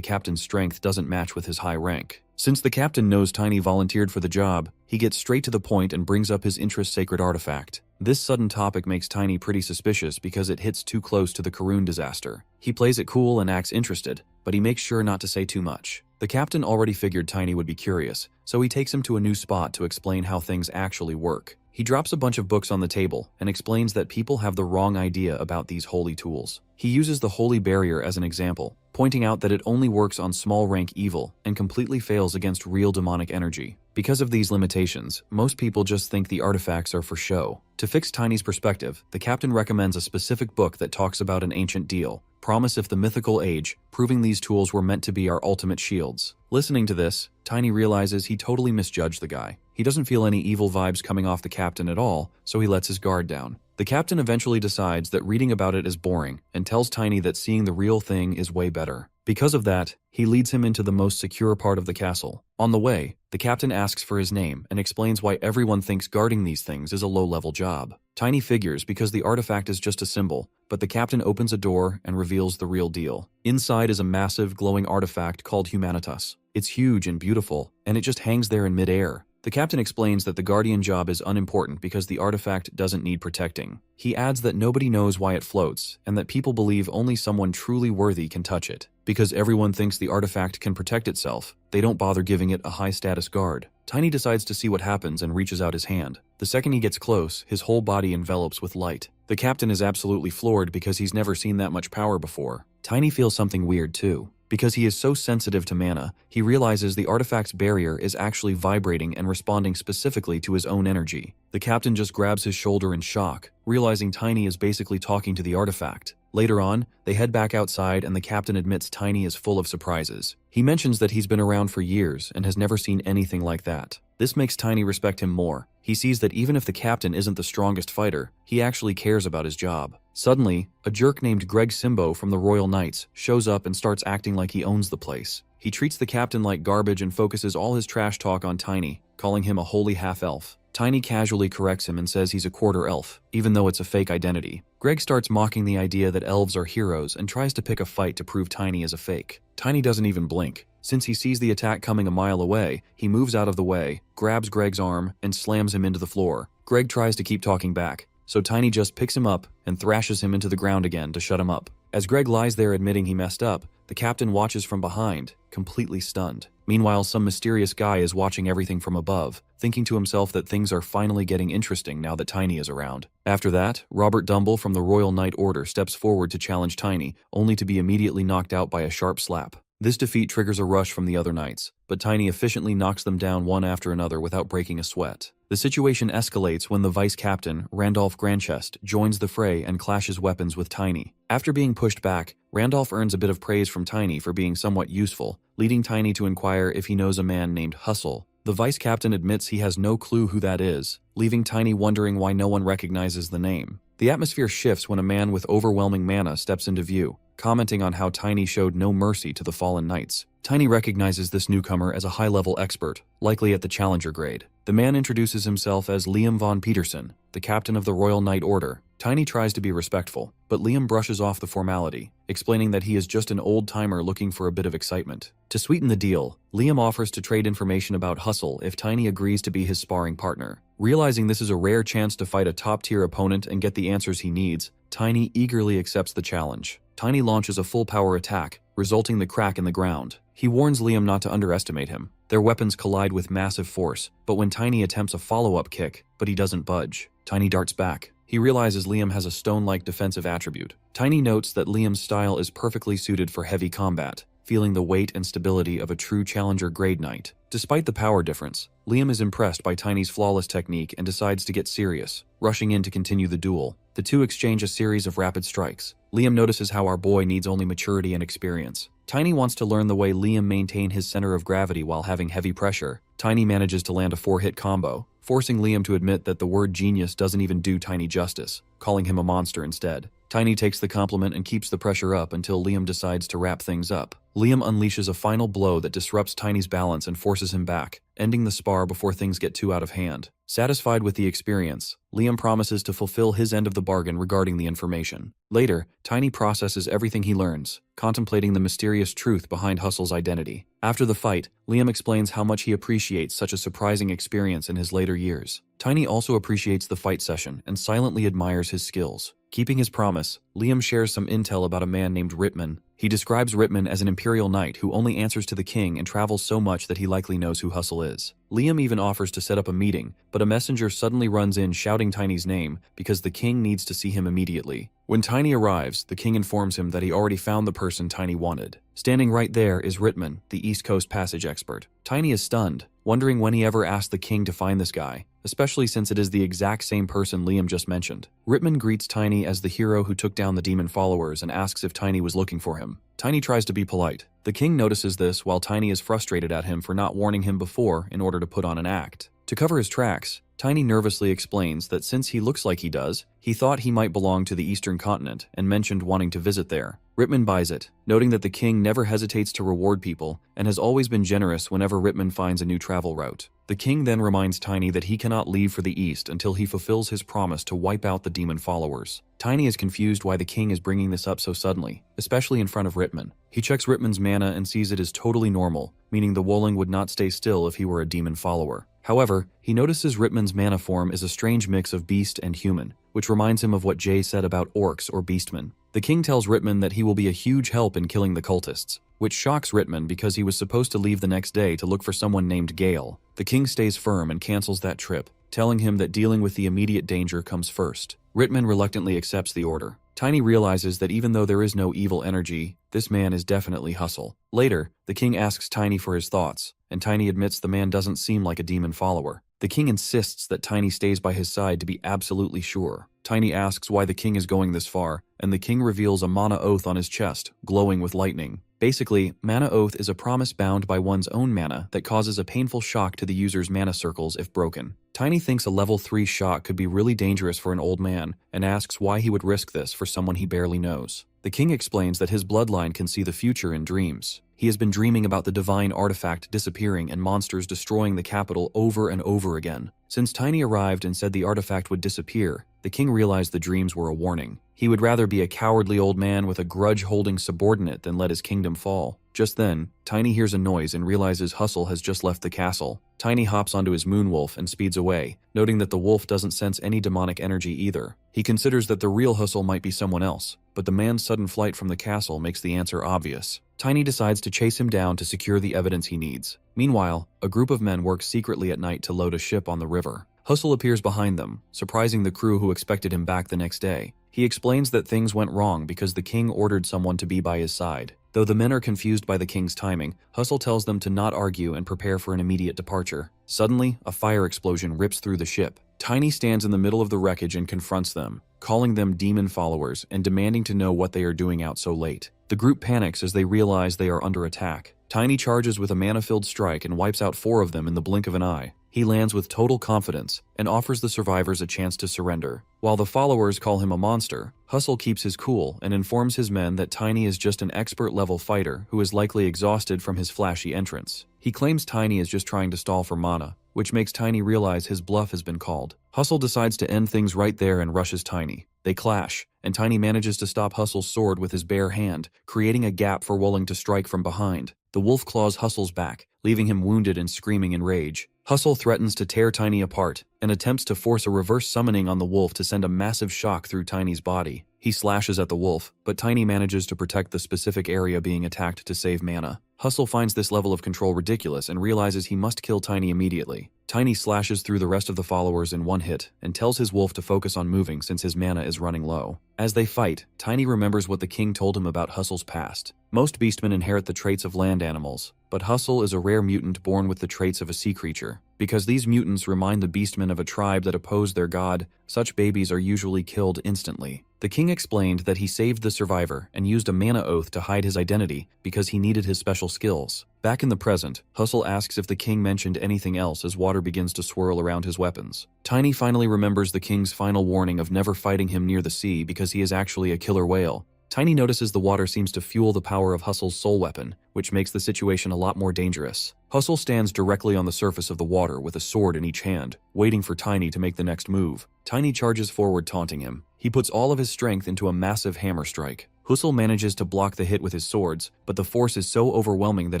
captain's strength doesn't match with his high rank. Since the captain knows Tiny volunteered for the job, he gets straight to the point and brings up his interest sacred artifact. This sudden topic makes Tiny pretty suspicious because it hits too close to the Karun disaster. He plays it cool and acts interested, but he makes sure not to say too much. The captain already figured Tiny would be curious, so he takes him to a new spot to explain how things actually work. He drops a bunch of books on the table and explains that people have the wrong idea about these holy tools. He uses the holy barrier as an example, pointing out that it only works on small-rank evil and completely fails against real demonic energy. Because of these limitations, most people just think the artifacts are for show. To fix Tiny's perspective, the captain recommends a specific book that talks about an ancient deal, Promise of the Mythical Age, proving these tools were meant to be our ultimate shields. Listening to this, Tiny realizes he totally misjudged the guy. He doesn't feel any evil vibes coming off the captain at all, so he lets his guard down. The captain eventually decides that reading about it is boring and tells Tiny that seeing the real thing is way better. Because of that, he leads him into the most secure part of the castle. On the way, the captain asks for his name and explains why everyone thinks guarding these things is a low-level job. Tiny figures because the artifact is just a symbol, but the captain opens a door and reveals the real deal. Inside is a massive, glowing artifact called Humanitas. It's huge and beautiful, and it just hangs there in mid-air. The captain explains that the guardian job is unimportant because the artifact doesn't need protecting. He adds that nobody knows why it floats, and that people believe only someone truly worthy can touch it. Because everyone thinks the artifact can protect itself, they don't bother giving it a high-status guard. Tiny decides to see what happens and reaches out his hand. The second he gets close, his whole body envelops with light. The captain is absolutely floored because he's never seen that much power before. Tiny feels something weird too. Because he is so sensitive to mana, he realizes the artifact's barrier is actually vibrating and responding specifically to his own energy. The captain just grabs his shoulder in shock, realizing Tiny is basically talking to the artifact. Later on, they head back outside and the captain admits Tiny is full of surprises. He mentions that he's been around for years and has never seen anything like that. This makes Tiny respect him more. He sees that even if the captain isn't the strongest fighter, he actually cares about his job. Suddenly, a jerk named Greg Simbo from the Royal Knights shows up and starts acting like he owns the place. He treats the captain like garbage and focuses all his trash talk on Tiny, calling him a holy half-elf. Tiny casually corrects him and says he's a quarter elf, even though it's a fake identity. Greg starts mocking the idea that elves are heroes and tries to pick a fight to prove Tiny is a fake. Tiny doesn't even blink. Since he sees the attack coming a mile away, he moves out of the way, grabs Greg's arm, and slams him into the floor. Greg tries to keep talking back, so Tiny just picks him up and thrashes him into the ground again to shut him up. As Greg lies there admitting he messed up, the captain watches from behind, completely stunned. Meanwhile, some mysterious guy is watching everything from above, thinking to himself that things are finally getting interesting now that Tiny is around. After that, Robert Dumble from the Royal Knight Order steps forward to challenge Tiny, only to be immediately knocked out by a sharp slap. This defeat triggers a rush from the other knights, but Tiny efficiently knocks them down one after another without breaking a sweat. The situation escalates when the vice captain, Randolph Grandchest, joins the fray and clashes weapons with Tiny. After being pushed back, Randolph earns a bit of praise from Tiny for being somewhat useful, leading Tiny to inquire if he knows a man named Hustle. The vice captain admits he has no clue who that is, leaving Tiny wondering why no one recognizes the name. The atmosphere shifts when a man with overwhelming mana steps into view, commenting on how Tiny showed no mercy to the fallen knights. Tiny recognizes this newcomer as a high-level expert, likely at the Challenger grade. The man introduces himself as Liam von Peterson, the captain of the Royal Knight Order. Tiny tries to be respectful, but Liam brushes off the formality, explaining that he is just an old-timer looking for a bit of excitement. To sweeten the deal, Liam offers to trade information about Hustle if Tiny agrees to be his sparring partner. Realizing this is a rare chance to fight a top-tier opponent and get the answers he needs, Tiny eagerly accepts the challenge. Tiny launches a full-power attack, resulting in the crack in the ground. He warns Liam not to underestimate him. Their weapons collide with massive force, but when Tiny attempts a follow-up kick, but he doesn't budge, Tiny darts back. He realizes Liam has a stone-like defensive attribute. Tiny notes that Liam's style is perfectly suited for heavy combat, feeling the weight and stability of a true Challenger grade knight. Despite the power difference, Liam is impressed by Tiny's flawless technique and decides to get serious, rushing in to continue the duel. The two exchange a series of rapid strikes. Liam notices how our boy needs only maturity and experience. Tiny wants to learn the way Liam maintained his center of gravity while having heavy pressure. Tiny manages to land a 4-hit combo, forcing Liam to admit that the word genius doesn't even do Tiny justice, calling him a monster instead. Tiny takes the compliment and keeps the pressure up until Liam decides to wrap things up. Liam unleashes a final blow that disrupts Tiny's balance and forces him back, ending the spar before things get too out of hand. Satisfied with the experience, Liam promises to fulfill his end of the bargain regarding the information. Later, Tiny processes everything he learns, contemplating the mysterious truth behind Hustle's identity. After the fight, Liam explains how much he appreciates such a surprising experience in his later years. Tiny also appreciates the fight session and silently admires his skills. Keeping his promise, Liam shares some intel about a man named Rittman. He describes Rittman as an imperial knight who only answers to the king and travels so much that he likely knows who Hustle is. Liam even offers to set up a meeting, but a messenger suddenly runs in shouting Tiny's name because the king needs to see him immediately. When Tiny arrives, the king informs him that he already found the person Tiny wanted. Standing right there is Rittman, the East Coast Passage expert. Tiny is stunned, wondering when he ever asked the king to find this guy, especially since it is the exact same person Liam just mentioned. Rittman greets Tiny as the hero who took down the demon followers and asks if Tiny was looking for him. Tiny tries to be polite. The king notices this while Tiny is frustrated at him for not warning him before in order to put on an act. To cover his tracks, Tiny nervously explains that since he looks like he does, he thought he might belong to the Eastern continent and mentioned wanting to visit there. Rittman buys it, noting that the king never hesitates to reward people and has always been generous whenever Rittman finds a new travel route. The king then reminds Tiny that he cannot leave for the east until he fulfills his promise to wipe out the demon followers. Tiny is confused why the king is bringing this up so suddenly, especially in front of Rittman. He checks Rittman's mana and sees it as totally normal, meaning the Wolling would not stay still if he were a demon follower. However, he notices Rittman's mana form is a strange mix of beast and human, which reminds him of what Jay said about orcs or beastmen. The king tells Rittman that he will be a huge help in killing the cultists, which shocks Rittman because he was supposed to leave the next day to look for someone named Gale. The king stays firm and cancels that trip, telling him that dealing with the immediate danger comes first. Rittman reluctantly accepts the order. Tiny realizes that even though there is no evil energy, this man is definitely Hustle. Later, the king asks Tiny for his thoughts, and Tiny admits the man doesn't seem like a demon follower. The king insists that Tiny stays by his side to be absolutely sure. Tiny asks why the king is going this far, and the king reveals a mana oath on his chest, glowing with lightning. Basically, mana oath is a promise bound by one's own mana that causes a painful shock to the user's mana circles if broken. Tiny thinks a level 3 shock could be really dangerous for an old man and asks why he would risk this for someone he barely knows. The king explains that his bloodline can see the future in dreams. He has been dreaming about the divine artifact disappearing and monsters destroying the capital over and over again. Since Tiny arrived and said the artifact would disappear, the king realized the dreams were a warning. He would rather be a cowardly old man with a grudge-holding subordinate than let his kingdom fall. Just then, Tiny hears a noise and realizes Hustle has just left the castle. Tiny hops onto his moonwolf and speeds away, noting that the wolf doesn't sense any demonic energy either. He considers that the real Hustle might be someone else, but the man's sudden flight from the castle makes the answer obvious. Tiny decides to chase him down to secure the evidence he needs. Meanwhile, a group of men work secretly at night to load a ship on the river. Hustle appears behind them, surprising the crew who expected him back the next day. He explains that things went wrong because the king ordered someone to be by his side. Though the men are confused by the king's timing, Hustle tells them to not argue and prepare for an immediate departure. Suddenly, a fire explosion rips through the ship. Tiny stands in the middle of the wreckage and confronts them, calling them demon followers and demanding to know what they are doing out so late. The group panics as they realize they are under attack. Tiny charges with a mana-filled strike and wipes out 4 of them in the blink of an eye. He lands with total confidence and offers the survivors a chance to surrender. While the followers call him a monster, Hustle keeps his cool and informs his men that Tiny is just an expert-level fighter who is likely exhausted from his flashy entrance. He claims Tiny is just trying to stall for mana, which makes Tiny realize his bluff has been called. Hustle decides to end things right there and rushes Tiny. They clash, and Tiny manages to stop Hustle's sword with his bare hand, creating a gap for Wolling to strike from behind. The wolf claws Hustle's back, leaving him wounded and screaming in rage. Hustle threatens to tear Tiny apart and attempts to force a reverse summoning on the wolf to send a massive shock through Tiny's body. He slashes at the wolf, but Tiny manages to protect the specific area being attacked to save mana. Hustle finds this level of control ridiculous and realizes he must kill Tiny immediately. Tiny slashes through the rest of the followers in one hit and tells his wolf to focus on moving since his mana is running low. As they fight, Tiny remembers what the king told him about Hustle's past. Most beastmen inherit the traits of land animals, but Hustle is a rare mutant born with the traits of a sea creature. Because these mutants remind the beastmen of a tribe that opposed their god, such babies are usually killed instantly. The king explained that he saved the survivor and used a mana oath to hide his identity because he needed his special skills. Back in the present, Hustle asks if the king mentioned anything else as water begins to swirl around his weapons. Tiny finally remembers the king's final warning of never fighting him near the sea because he is actually a killer whale. Tiny notices the water seems to fuel the power of Hustle's soul weapon, which makes the situation a lot more dangerous. Hustle stands directly on the surface of the water with a sword in each hand, waiting for Tiny to make the next move. Tiny charges forward, taunting him. He puts all of his strength into a massive hammer strike. Hustle manages to block the hit with his swords, but the force is so overwhelming that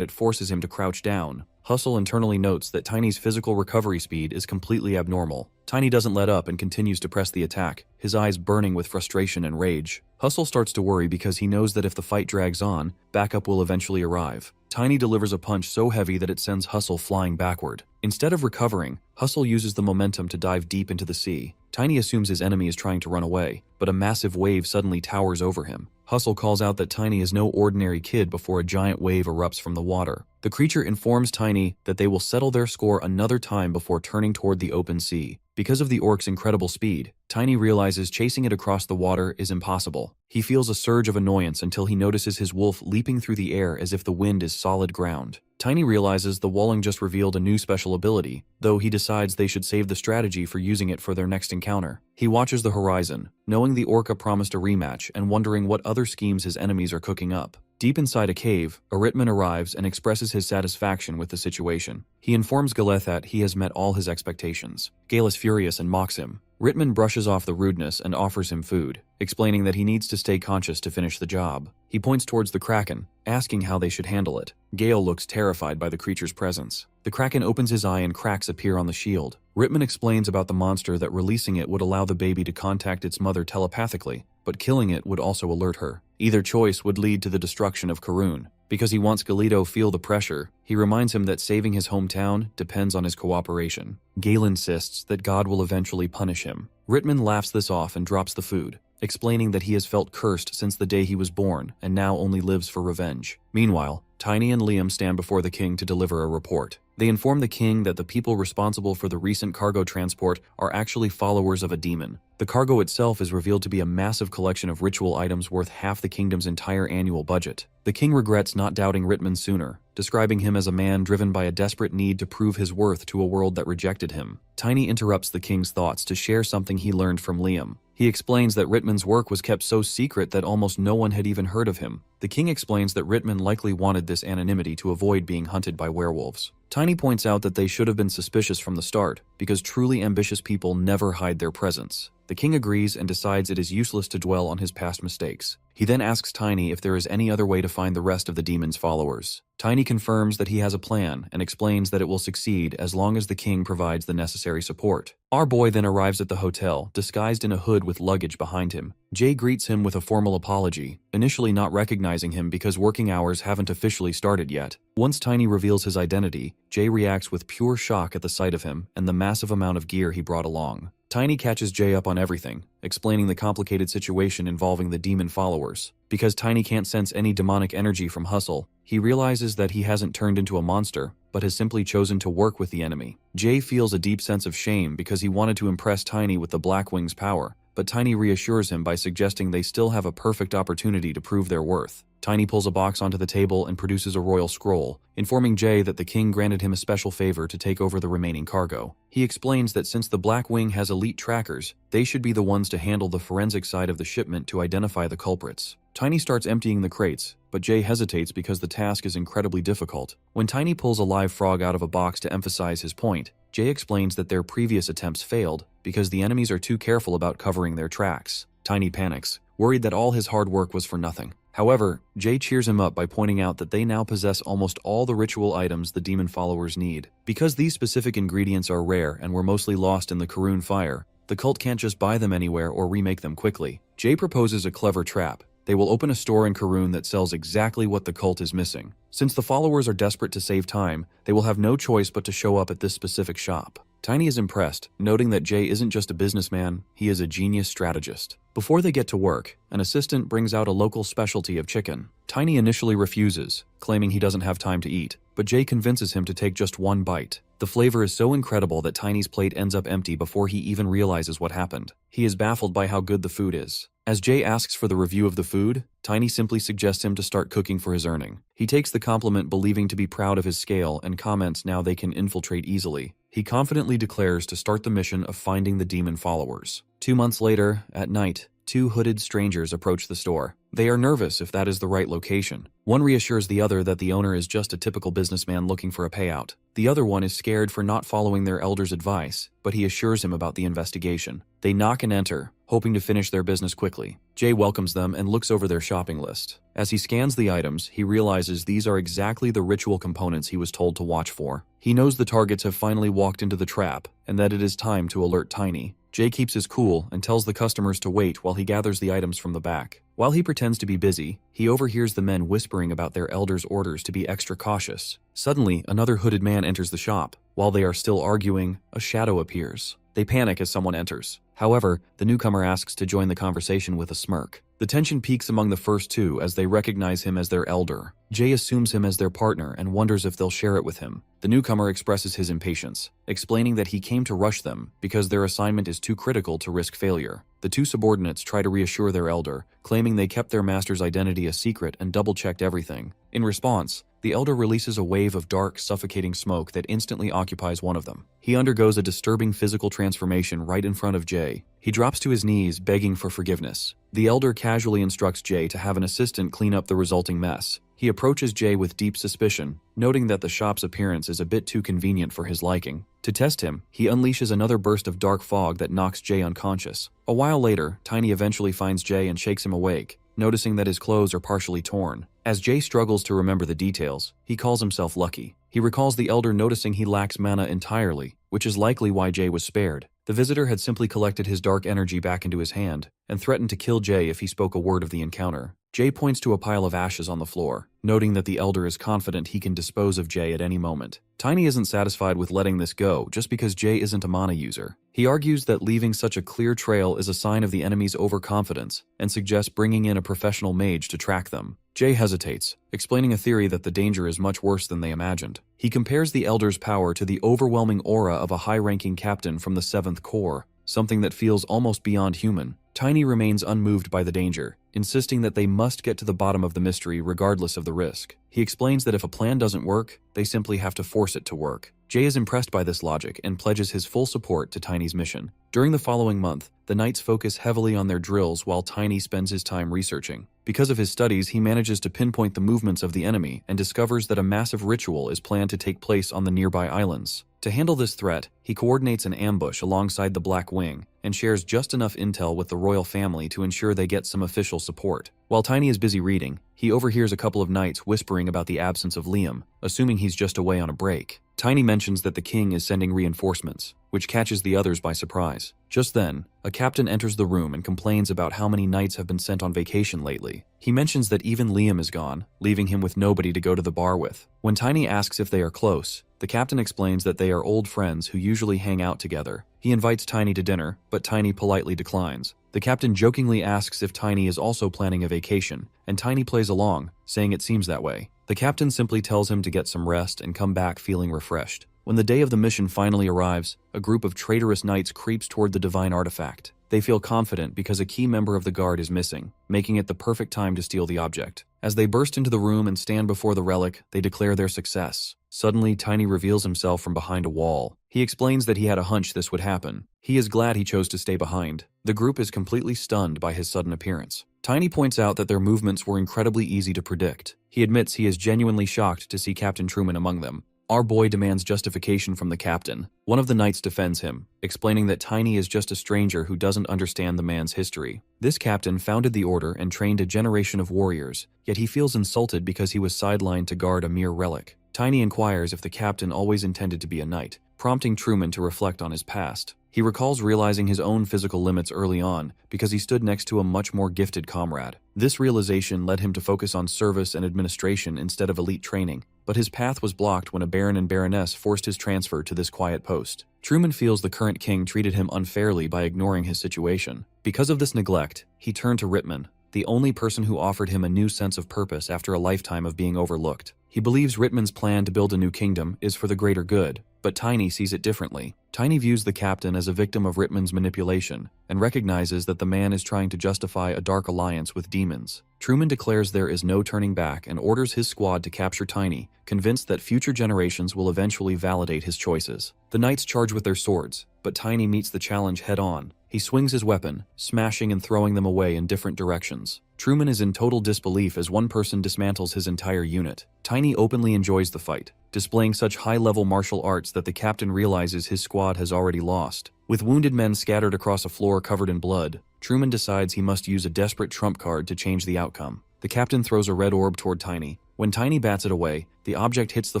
it forces him to crouch down. Hustle internally notes that Tiny's physical recovery speed is completely abnormal. Tiny doesn't let up and continues to press the attack, his eyes burning with frustration and rage. Hustle starts to worry because he knows that if the fight drags on, backup will eventually arrive. Tiny delivers a punch so heavy that it sends Hustle flying backward. Instead of recovering, Hustle uses the momentum to dive deep into the sea. Tiny assumes his enemy is trying to run away, but a massive wave suddenly towers over him. Hustle calls out that Tiny is no ordinary kid before a giant wave erupts from the water. The creature informs Tiny that they will settle their score another time before turning toward the open sea. Because of the orc's incredible speed, Tiny realizes chasing it across the water is impossible. He feels a surge of annoyance until he notices his wolf leaping through the air as if the wind is solid ground. Tiny realizes the Wolling just revealed a new special ability, though he decides they should save the strategy for using it for their next encounter. He watches the horizon, knowing the orca promised a rematch and wondering what other schemes his enemies are cooking up. Deep inside a cave, Aritman arrives and expresses his satisfaction with the situation. He informs Galeth that he has met all his expectations. Gale is furious and mocks him. Ritman brushes off the rudeness and offers him food, explaining that he needs to stay conscious to finish the job. He points towards the Kraken, asking how they should handle it. Gale looks terrified by the creature's presence. The Kraken opens his eye and cracks appear on the shield. Ritman explains about the monster that releasing it would allow the baby to contact its mother telepathically, but killing it would also alert her. Either choice would lead to the destruction of Karun. Because he wants Galito feel the pressure, he reminds him that saving his hometown depends on his cooperation. Gale insists that God will eventually punish him. Ritman laughs this off and drops the food, explaining that he has felt cursed since the day he was born and now only lives for revenge. Meanwhile, Tiny and Liam stand before the king to deliver a report. They inform the king that the people responsible for the recent cargo transport are actually followers of a demon. The cargo itself is revealed to be a massive collection of ritual items worth half the kingdom's entire annual budget. The king regrets not doubting Ritman sooner, describing him as a man driven by a desperate need to prove his worth to a world that rejected him. Tiny interrupts the king's thoughts to share something he learned from Liam. He explains that Ritman's work was kept so secret that almost no one had even heard of him. The king explains that Ritman likely wanted this anonymity to avoid being hunted by werewolves. Tiny points out that they should have been suspicious from the start, because truly ambitious people never hide their presence. The king agrees and decides it is useless to dwell on his past mistakes. He then asks Tiny if there is any other way to find the rest of the demon's followers. Tiny confirms that he has a plan and explains that it will succeed as long as the king provides the necessary support. Our boy then arrives at the hotel, disguised in a hood with luggage behind him. Jay greets him with a formal apology, initially not recognizing him because working hours haven't officially started yet. Once Tiny reveals his identity, Jay reacts with pure shock at the sight of him and the massive amount of gear he brought along. Tiny catches Jay up on everything, explaining the complicated situation involving the demon followers. Because Tiny can't sense any demonic energy from Hustle, he realizes that he hasn't turned into a monster, but has simply chosen to work with the enemy. Jay feels a deep sense of shame because he wanted to impress Tiny with the Blackwing's power, but Tiny reassures him by suggesting they still have a perfect opportunity to prove their worth. Tiny pulls a box onto the table and produces a royal scroll, informing Jay that the king granted him a special favor to take over the remaining cargo. He explains that since the Black Wing has elite trackers, they should be the ones to handle the forensic side of the shipment to identify the culprits. Tiny starts emptying the crates, but Jay hesitates because the task is incredibly difficult. When Tiny pulls a live frog out of a box to emphasize his point, Jay explains that their previous attempts failed because the enemies are too careful about covering their tracks. Tiny panics, worried that all his hard work was for nothing. However, Jay cheers him up by pointing out that they now possess almost all the ritual items the demon followers need. Because these specific ingredients are rare and were mostly lost in the Karun fire, the cult can't just buy them anywhere or remake them quickly. Jay proposes a clever trap. They will open a store in Karun that sells exactly what the cult is missing. Since the followers are desperate to save time, they will have no choice but to show up at this specific shop. Tiny is impressed, noting that Jay isn't just a businessman, he is a genius strategist. Before they get to work, an assistant brings out a local specialty of chicken. Tiny initially refuses, claiming he doesn't have time to eat, but Jay convinces him to take just one bite. The flavor is so incredible that Tiny's plate ends up empty before he even realizes what happened. He is baffled by how good the food is. As Jay asks for the review of the food, Tiny simply suggests him to start cooking for his earning. He takes the compliment believing to be proud of his scale and comments now they can infiltrate easily. He confidently declares to start the mission of finding the demon followers. 2 months later, at night, 2 hooded strangers approach the store. They are nervous if that is the right location. One reassures the other that the owner is just a typical businessman looking for a payout. The other one is scared for not following their elder's advice, but he assures him about the investigation. They knock and enter, hoping to finish their business quickly. Jay welcomes them and looks over their shopping list. As he scans the items, he realizes these are exactly the ritual components he was told to watch for. He knows the targets have finally walked into the trap, and that it is time to alert Tiny. Jay keeps his cool and tells the customers to wait while he gathers the items from the back. While he pretends to be busy, he overhears the men whispering about their elders' orders to be extra cautious. Suddenly, another hooded man enters the shop. While they are still arguing, a shadow appears. They panic as someone enters. However, the newcomer asks to join the conversation with a smirk. The tension peaks among the first two as they recognize him as their elder. Jay assumes him as their partner and wonders if they'll share it with him. The newcomer expresses his impatience, explaining that he came to rush them because their assignment is too critical to risk failure. The 2 subordinates try to reassure their elder, claiming they kept their master's identity a secret and double-checked everything. In response, the elder releases a wave of dark, suffocating smoke that instantly occupies one of them. He undergoes a disturbing physical transformation right in front of Jay. He drops to his knees, begging for forgiveness. The elder casually instructs Jay to have an assistant clean up the resulting mess. He approaches Jay with deep suspicion, noting that the shop's appearance is a bit too convenient for his liking. To test him, he unleashes another burst of dark fog that knocks Jay unconscious. A while later, Tiny eventually finds Jay and shakes him awake, noticing that his clothes are partially torn. As Jay struggles to remember the details, he calls himself lucky. He recalls the elder noticing he lacks mana entirely, which is likely why Jay was spared. The visitor had simply collected his dark energy back into his hand, and threatened to kill Jay if he spoke a word of the encounter. Jay points to a pile of ashes on the floor, noting that the elder is confident he can dispose of Jay at any moment. Tiny isn't satisfied with letting this go just because Jay isn't a mana user. He argues that leaving such a clear trail is a sign of the enemy's overconfidence, and suggests bringing in a professional mage to track them. Jay hesitates, explaining a theory that the danger is much worse than they imagined. He compares the elder's power to the overwhelming aura of a high-ranking captain from the 7th Corps, something that feels almost beyond human. Tiny remains unmoved by the danger, insisting that they must get to the bottom of the mystery regardless of the risk. He explains that if a plan doesn't work, they simply have to force it to work. Jay is impressed by this logic and pledges his full support to Tiny's mission. During the following month, the knights focus heavily on their drills while Tiny spends his time researching. Because of his studies, he manages to pinpoint the movements of the enemy and discovers that a massive ritual is planned to take place on the nearby islands. To handle this threat, he coordinates an ambush alongside the Black Wing and shares just enough intel with the royal family to ensure they get some official support. While Tiny is busy reading, he overhears a couple of knights whispering about the absence of Liam, assuming he's just away on a break. Tiny mentions that the king is sending reinforcements, which catches the others by surprise. Just then, a captain enters the room and complains about how many knights have been sent on vacation lately. He mentions that even Liam is gone, leaving him with nobody to go to the bar with. When Tiny asks if they are close, the captain explains that they are old friends who usually hang out together. He invites Tiny to dinner, but Tiny politely declines. The captain jokingly asks if Tiny is also planning a vacation, and Tiny plays along, saying it seems that way. The captain simply tells him to get some rest and come back feeling refreshed. When the day of the mission finally arrives, a group of traitorous knights creeps toward the divine artifact. They feel confident because a key member of the guard is missing, making it the perfect time to steal the object. As they burst into the room and stand before the relic, they declare their success. Suddenly, Tiny reveals himself from behind a wall. He explains that he had a hunch this would happen. He is glad he chose to stay behind. The group is completely stunned by his sudden appearance. Tiny points out that their movements were incredibly easy to predict. He admits he is genuinely shocked to see Captain Truman among them. Our boy demands justification from the captain. One of the knights defends him, explaining that Tiny is just a stranger who doesn't understand the man's history. This captain founded the order and trained a generation of warriors, yet he feels insulted because he was sidelined to guard a mere relic. Tiny inquires if the captain always intended to be a knight, prompting Truman to reflect on his past. He recalls realizing his own physical limits early on because he stood next to a much more gifted comrade. This realization led him to focus on service and administration instead of elite training, but his path was blocked when a baron and baroness forced his transfer to this quiet post. Truman feels the current king treated him unfairly by ignoring his situation. Because of this neglect, he turned to Rittman, the only person who offered him a new sense of purpose after a lifetime of being overlooked. He believes Rittman's plan to build a new kingdom is for the greater good, but Tiny sees it differently. Tiny views the captain as a victim of Rittman's manipulation and recognizes that the man is trying to justify a dark alliance with demons. Truman declares there is no turning back and orders his squad to capture Tiny, convinced that future generations will eventually validate his choices. The knights charge with their swords, but Tiny meets the challenge head-on. He swings his weapon, smashing and throwing them away in different directions. Truman is in total disbelief as one person dismantles his entire unit. Tiny openly enjoys the fight, displaying such high-level martial arts that the captain realizes his squad has already lost. With wounded men scattered across a floor covered in blood, Truman decides he must use a desperate trump card to change the outcome. The captain throws a red orb toward Tiny. When Tiny bats it away, the object hits the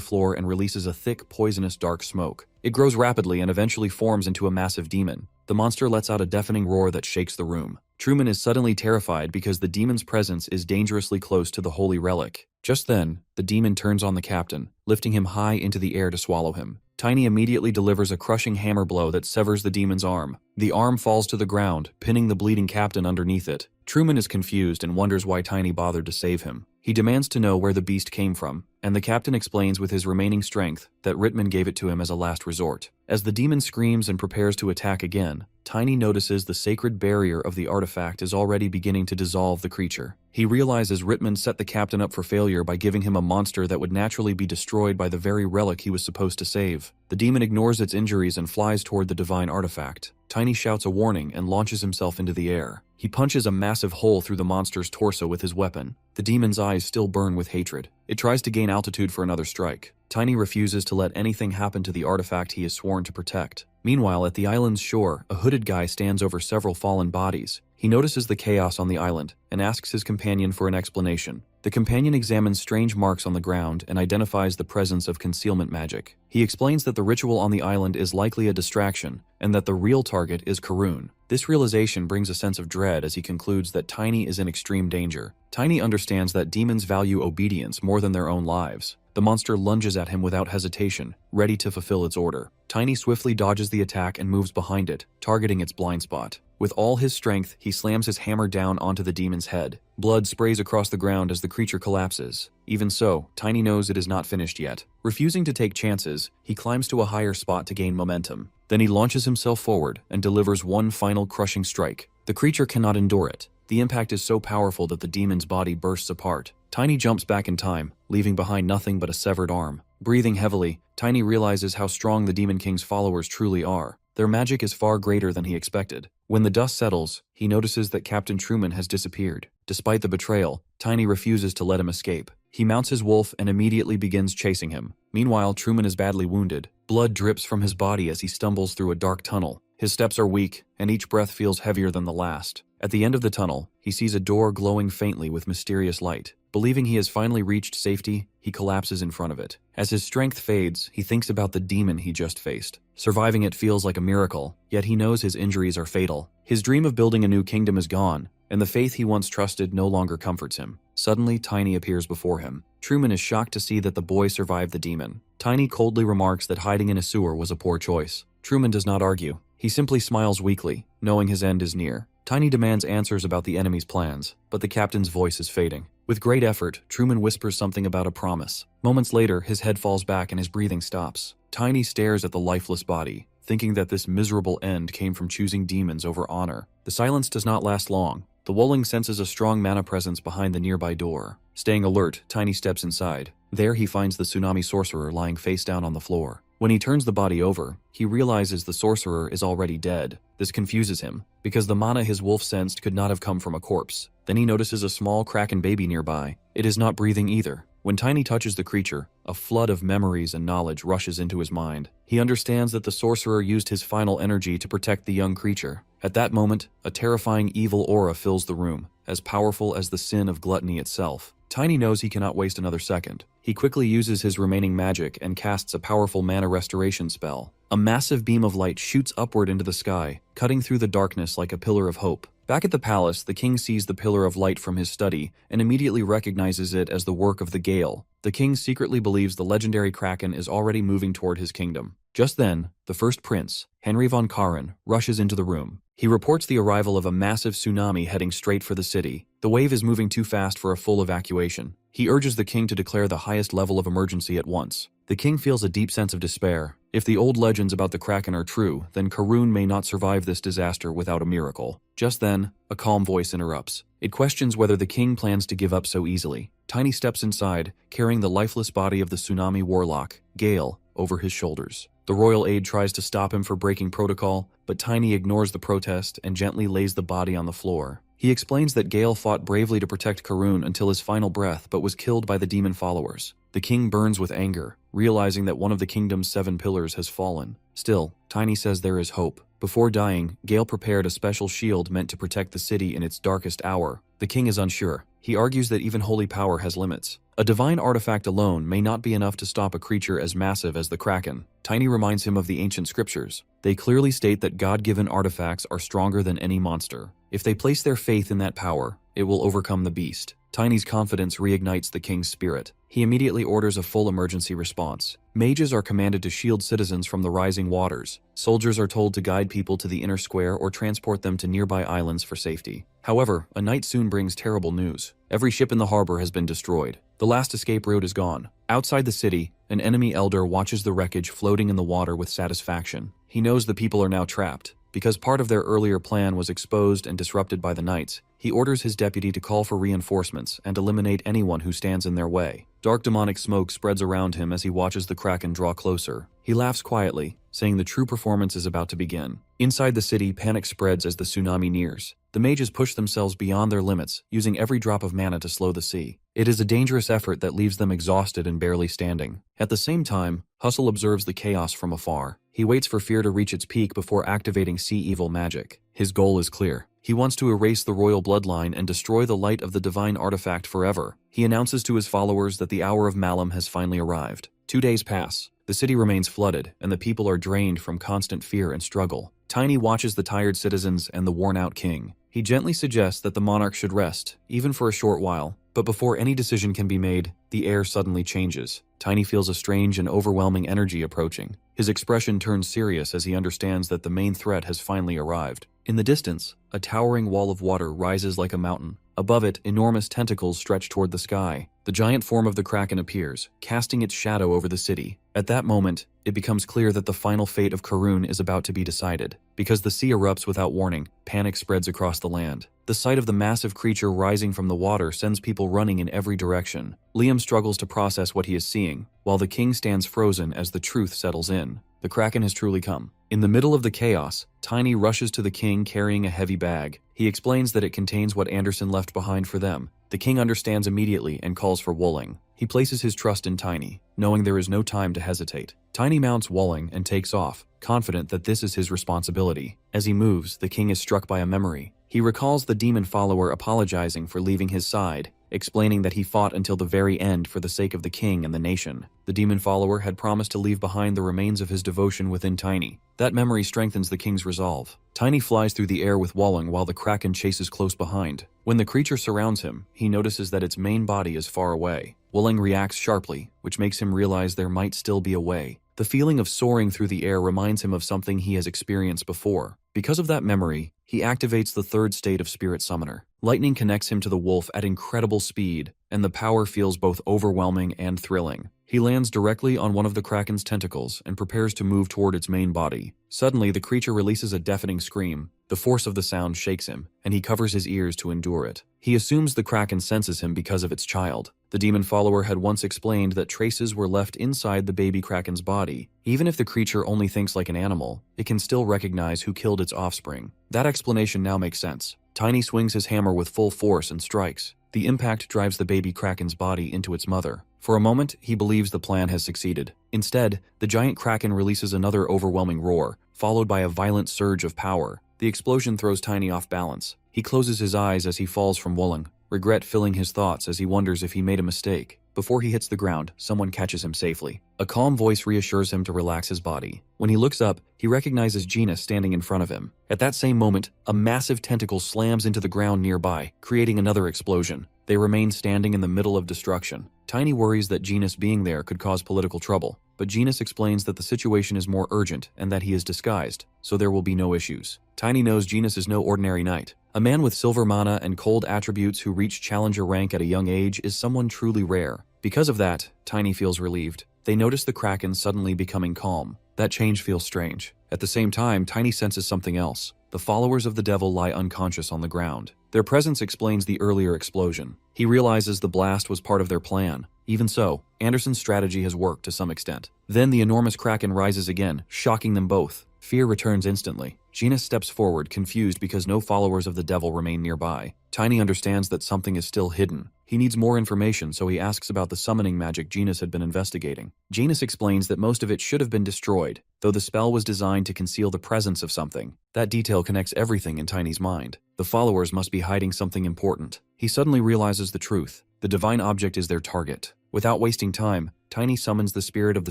floor and releases a thick, poisonous dark smoke. It grows rapidly and eventually forms into a massive demon. The monster lets out a deafening roar that shakes the room. Truman is suddenly terrified because the demon's presence is dangerously close to the holy relic. Just then, the demon turns on the captain, lifting him high into the air to swallow him. Tiny immediately delivers a crushing hammer blow that severs the demon's arm. The arm falls to the ground, pinning the bleeding captain underneath it. Truman is confused and wonders why Tiny bothered to save him. He demands to know where the beast came from, and the captain explains with his remaining strength that Rittman gave it to him as a last resort. As the demon screams and prepares to attack again, Tiny notices the sacred barrier of the artifact is already beginning to dissolve the creature. He realizes Rittman set the captain up for failure by giving him a monster that would naturally be destroyed by the very relic he was supposed to save. The demon ignores its injuries and flies toward the divine artifact. Tiny shouts a warning and launches himself into the air. He punches a massive hole through the monster's torso with his weapon. The demon's eyes still burn with hatred. It tries to gain altitude for another strike. Tiny refuses to let anything happen to the artifact he is sworn to protect. Meanwhile, at the island's shore, a hooded guy stands over several fallen bodies. He notices the chaos on the island and asks his companion for an explanation. The companion examines strange marks on the ground and identifies the presence of concealment magic. He explains that the ritual on the island is likely a distraction and that the real target is Karun. This realization brings a sense of dread as he concludes that Tiny is in extreme danger. Tiny understands that demons value obedience more than their own lives. The monster lunges at him without hesitation, ready to fulfill its order. Tiny swiftly dodges the attack and moves behind it, targeting its blind spot. With all his strength, he slams his hammer down onto the demon's head. Blood sprays across the ground as the creature collapses. Even so, Tiny knows it is not finished yet. Refusing to take chances, he climbs to a higher spot to gain momentum. Then he launches himself forward and delivers one final crushing strike. The creature cannot endure it. The impact is so powerful that the demon's body bursts apart. Tiny jumps back in time, leaving behind nothing but a severed arm. Breathing heavily, Tiny realizes how strong the Demon King's followers truly are. Their magic is far greater than he expected. When the dust settles, he notices that Captain Truman has disappeared. Despite the betrayal, Tiny refuses to let him escape. He mounts his wolf and immediately begins chasing him. Meanwhile, Truman is badly wounded. Blood drips from his body as he stumbles through a dark tunnel. His steps are weak, and each breath feels heavier than the last. At the end of the tunnel, he sees a door glowing faintly with mysterious light. Believing he has finally reached safety, he collapses in front of it. As his strength fades, he thinks about the demon he just faced. Surviving it feels like a miracle, yet he knows his injuries are fatal. His dream of building a new kingdom is gone, and the faith he once trusted no longer comforts him. Suddenly, Tiny appears before him. Truman is shocked to see that the boy survived the demon. Tiny coldly remarks that hiding in a sewer was a poor choice. Truman does not argue. He simply smiles weakly, knowing his end is near. Tiny demands answers about the enemy's plans, but the captain's voice is fading. With great effort, Truman whispers something about a promise. Moments later, his head falls back and his breathing stops. Tiny stares at the lifeless body, thinking that this miserable end came from choosing demons over honor. The silence does not last long. The Wolling senses a strong mana presence behind the nearby door. Staying alert, Tiny steps inside. There he finds the tsunami sorcerer lying face down on the floor. When he turns the body over, he realizes the sorcerer is already dead. This confuses him, because the mana his wolf sensed could not have come from a corpse. Then he notices a small kraken baby nearby. It is not breathing either. When Tiny touches the creature, a flood of memories and knowledge rushes into his mind. He understands that the sorcerer used his final energy to protect the young creature. At that moment, a terrifying evil aura fills the room, as powerful as the sin of gluttony itself. Tiny knows he cannot waste another second. He quickly uses his remaining magic and casts a powerful mana restoration spell. A massive beam of light shoots upward into the sky, cutting through the darkness like a pillar of hope. Back at the palace, the king sees the pillar of light from his study and immediately recognizes it as the work of the Gale. The king secretly believes the legendary kraken is already moving toward his kingdom. Just then, the first prince, Henry von Karen, rushes into the room. He reports the arrival of a massive tsunami heading straight for the city. The wave is moving too fast for a full evacuation. He urges the king to declare the highest level of emergency at once. The king feels a deep sense of despair. If the old legends about the kraken are true, then Karun may not survive this disaster without a miracle. Just then, a calm voice interrupts. It questions whether the king plans to give up so easily. Tiny steps inside, carrying the lifeless body of the tsunami warlock, Gale, over his shoulders. The royal aide tries to stop him for breaking protocol, but Tiny ignores the protest and gently lays the body on the floor. He explains that Gale fought bravely to protect Karun until his final breath but was killed by the demon followers. The king burns with anger, realizing that one of the kingdom's 7 pillars has fallen. Still, Tiny says there is hope. Before dying, Gale prepared a special shield meant to protect the city in its darkest hour. The king is unsure. He argues that even holy power has limits. A divine artifact alone may not be enough to stop a creature as massive as the kraken. Tiny reminds him of the ancient scriptures. They clearly state that God-given artifacts are stronger than any monster. If they place their faith in that power, it will overcome the beast. Tiny's confidence reignites the king's spirit. He immediately orders a full emergency response. Mages are commanded to shield citizens from the rising waters. Soldiers are told to guide people to the inner square or transport them to nearby islands for safety. However, a night soon brings terrible news. Every ship in the harbor has been destroyed. The last escape route is gone. Outside the city, an enemy elder watches the wreckage floating in the water with satisfaction. He knows the people are now trapped. Because part of their earlier plan was exposed and disrupted by the knights, he orders his deputy to call for reinforcements and eliminate anyone who stands in their way. Dark demonic smoke spreads around him as he watches the kraken draw closer. He laughs quietly, saying the true performance is about to begin. Inside the city, panic spreads as the tsunami nears. The mages push themselves beyond their limits, using every drop of mana to slow the sea. It is a dangerous effort that leaves them exhausted and barely standing. At the same time, Hustle observes the chaos from afar. He waits for fear to reach its peak before activating sea evil magic. His goal is clear. He wants to erase the royal bloodline and destroy the light of the divine artifact forever. He announces to his followers that the hour of Malum has finally arrived. 2 days pass. The city remains flooded, and the people are drained from constant fear and struggle. Tiny watches the tired citizens and the worn-out king. He gently suggests that the monarch should rest, even for a short while. But before any decision can be made, the air suddenly changes. Tiny feels a strange and overwhelming energy approaching. His expression turns serious as he understands that the main threat has finally arrived. In the distance, a towering wall of water rises like a mountain. Above it, enormous tentacles stretch toward the sky. The giant form of the kraken appears, casting its shadow over the city. At that moment, it becomes clear that the final fate of Karun is about to be decided. Because the sea erupts without warning, panic spreads across the land. The sight of the massive creature rising from the water sends people running in every direction. Liam struggles to process what he is seeing, while the king stands frozen as the truth settles in. The Kraken has truly come. In the middle of the chaos, Tiny rushes to the king carrying a heavy bag. He explains that it contains what Anderson left behind for them. The king understands immediately and calls for Wolling. He places his trust in Tiny, knowing there is no time to hesitate. Tiny mounts Wolling and takes off, confident that this is his responsibility. As he moves, the king is struck by a memory. He recalls the demon follower apologizing for leaving his side, explaining that he fought until the very end for the sake of the king and the nation. The demon follower had promised to leave behind the remains of his devotion within Tiny. That memory strengthens the king's resolve. Tiny flies through the air with Wolling while the Kraken chases close behind. When the creature surrounds him, he notices that its main body is far away. Wolling reacts sharply, which makes him realize there might still be a way. The feeling of soaring through the air reminds him of something he has experienced before. Because of that memory, he activates the third state of Spirit Summoner. Lightning connects him to the wolf at incredible speed, and the power feels both overwhelming and thrilling. He lands directly on one of the Kraken's tentacles and prepares to move toward its main body. Suddenly, the creature releases a deafening scream. The force of the sound shakes him, and he covers his ears to endure it. He assumes the Kraken senses him because of its child. The demon follower had once explained that traces were left inside the baby Kraken's body. Even if the creature only thinks like an animal, it can still recognize who killed its offspring. That explanation now makes sense. Tiny swings his hammer with full force and strikes. The impact drives the baby Kraken's body into its mother. For a moment, he believes the plan has succeeded. Instead, the giant Kraken releases another overwhelming roar, followed by a violent surge of power. The explosion throws Tiny off balance. He closes his eyes as he falls from Wolling, regret filling his thoughts as he wonders if he made a mistake. Before he hits the ground, someone catches him safely. A calm voice reassures him to relax his body. When he looks up, he recognizes Gina standing in front of him. At that same moment, a massive tentacle slams into the ground nearby, creating another explosion. They remain standing in the middle of destruction. Tiny worries that Genus being there could cause political trouble, but Genus explains that the situation is more urgent and that he is disguised, so there will be no issues. Tiny knows Genus is no ordinary knight. A man with silver mana and cold attributes who reach challenger rank at a young age is someone truly rare. Because of that, Tiny feels relieved. They notice the Kraken suddenly becoming calm. That change feels strange. At the same time, Tiny senses something else. The followers of the devil lie unconscious on the ground. Their presence explains the earlier explosion. He realizes the blast was part of their plan. Even so, Anderson's strategy has worked to some extent. Then the enormous Kraken rises again, shocking them both. Fear returns instantly. Genus steps forward, confused because no followers of the devil remain nearby. Tiny understands that something is still hidden. He needs more information, so he asks about the summoning magic Genus had been investigating. Genus explains that most of it should have been destroyed, though the spell was designed to conceal the presence of something. That detail connects everything in Tiny's mind. The followers must be hiding something important. He suddenly realizes the truth. The divine object is their target. Without wasting time, Tiny summons the spirit of the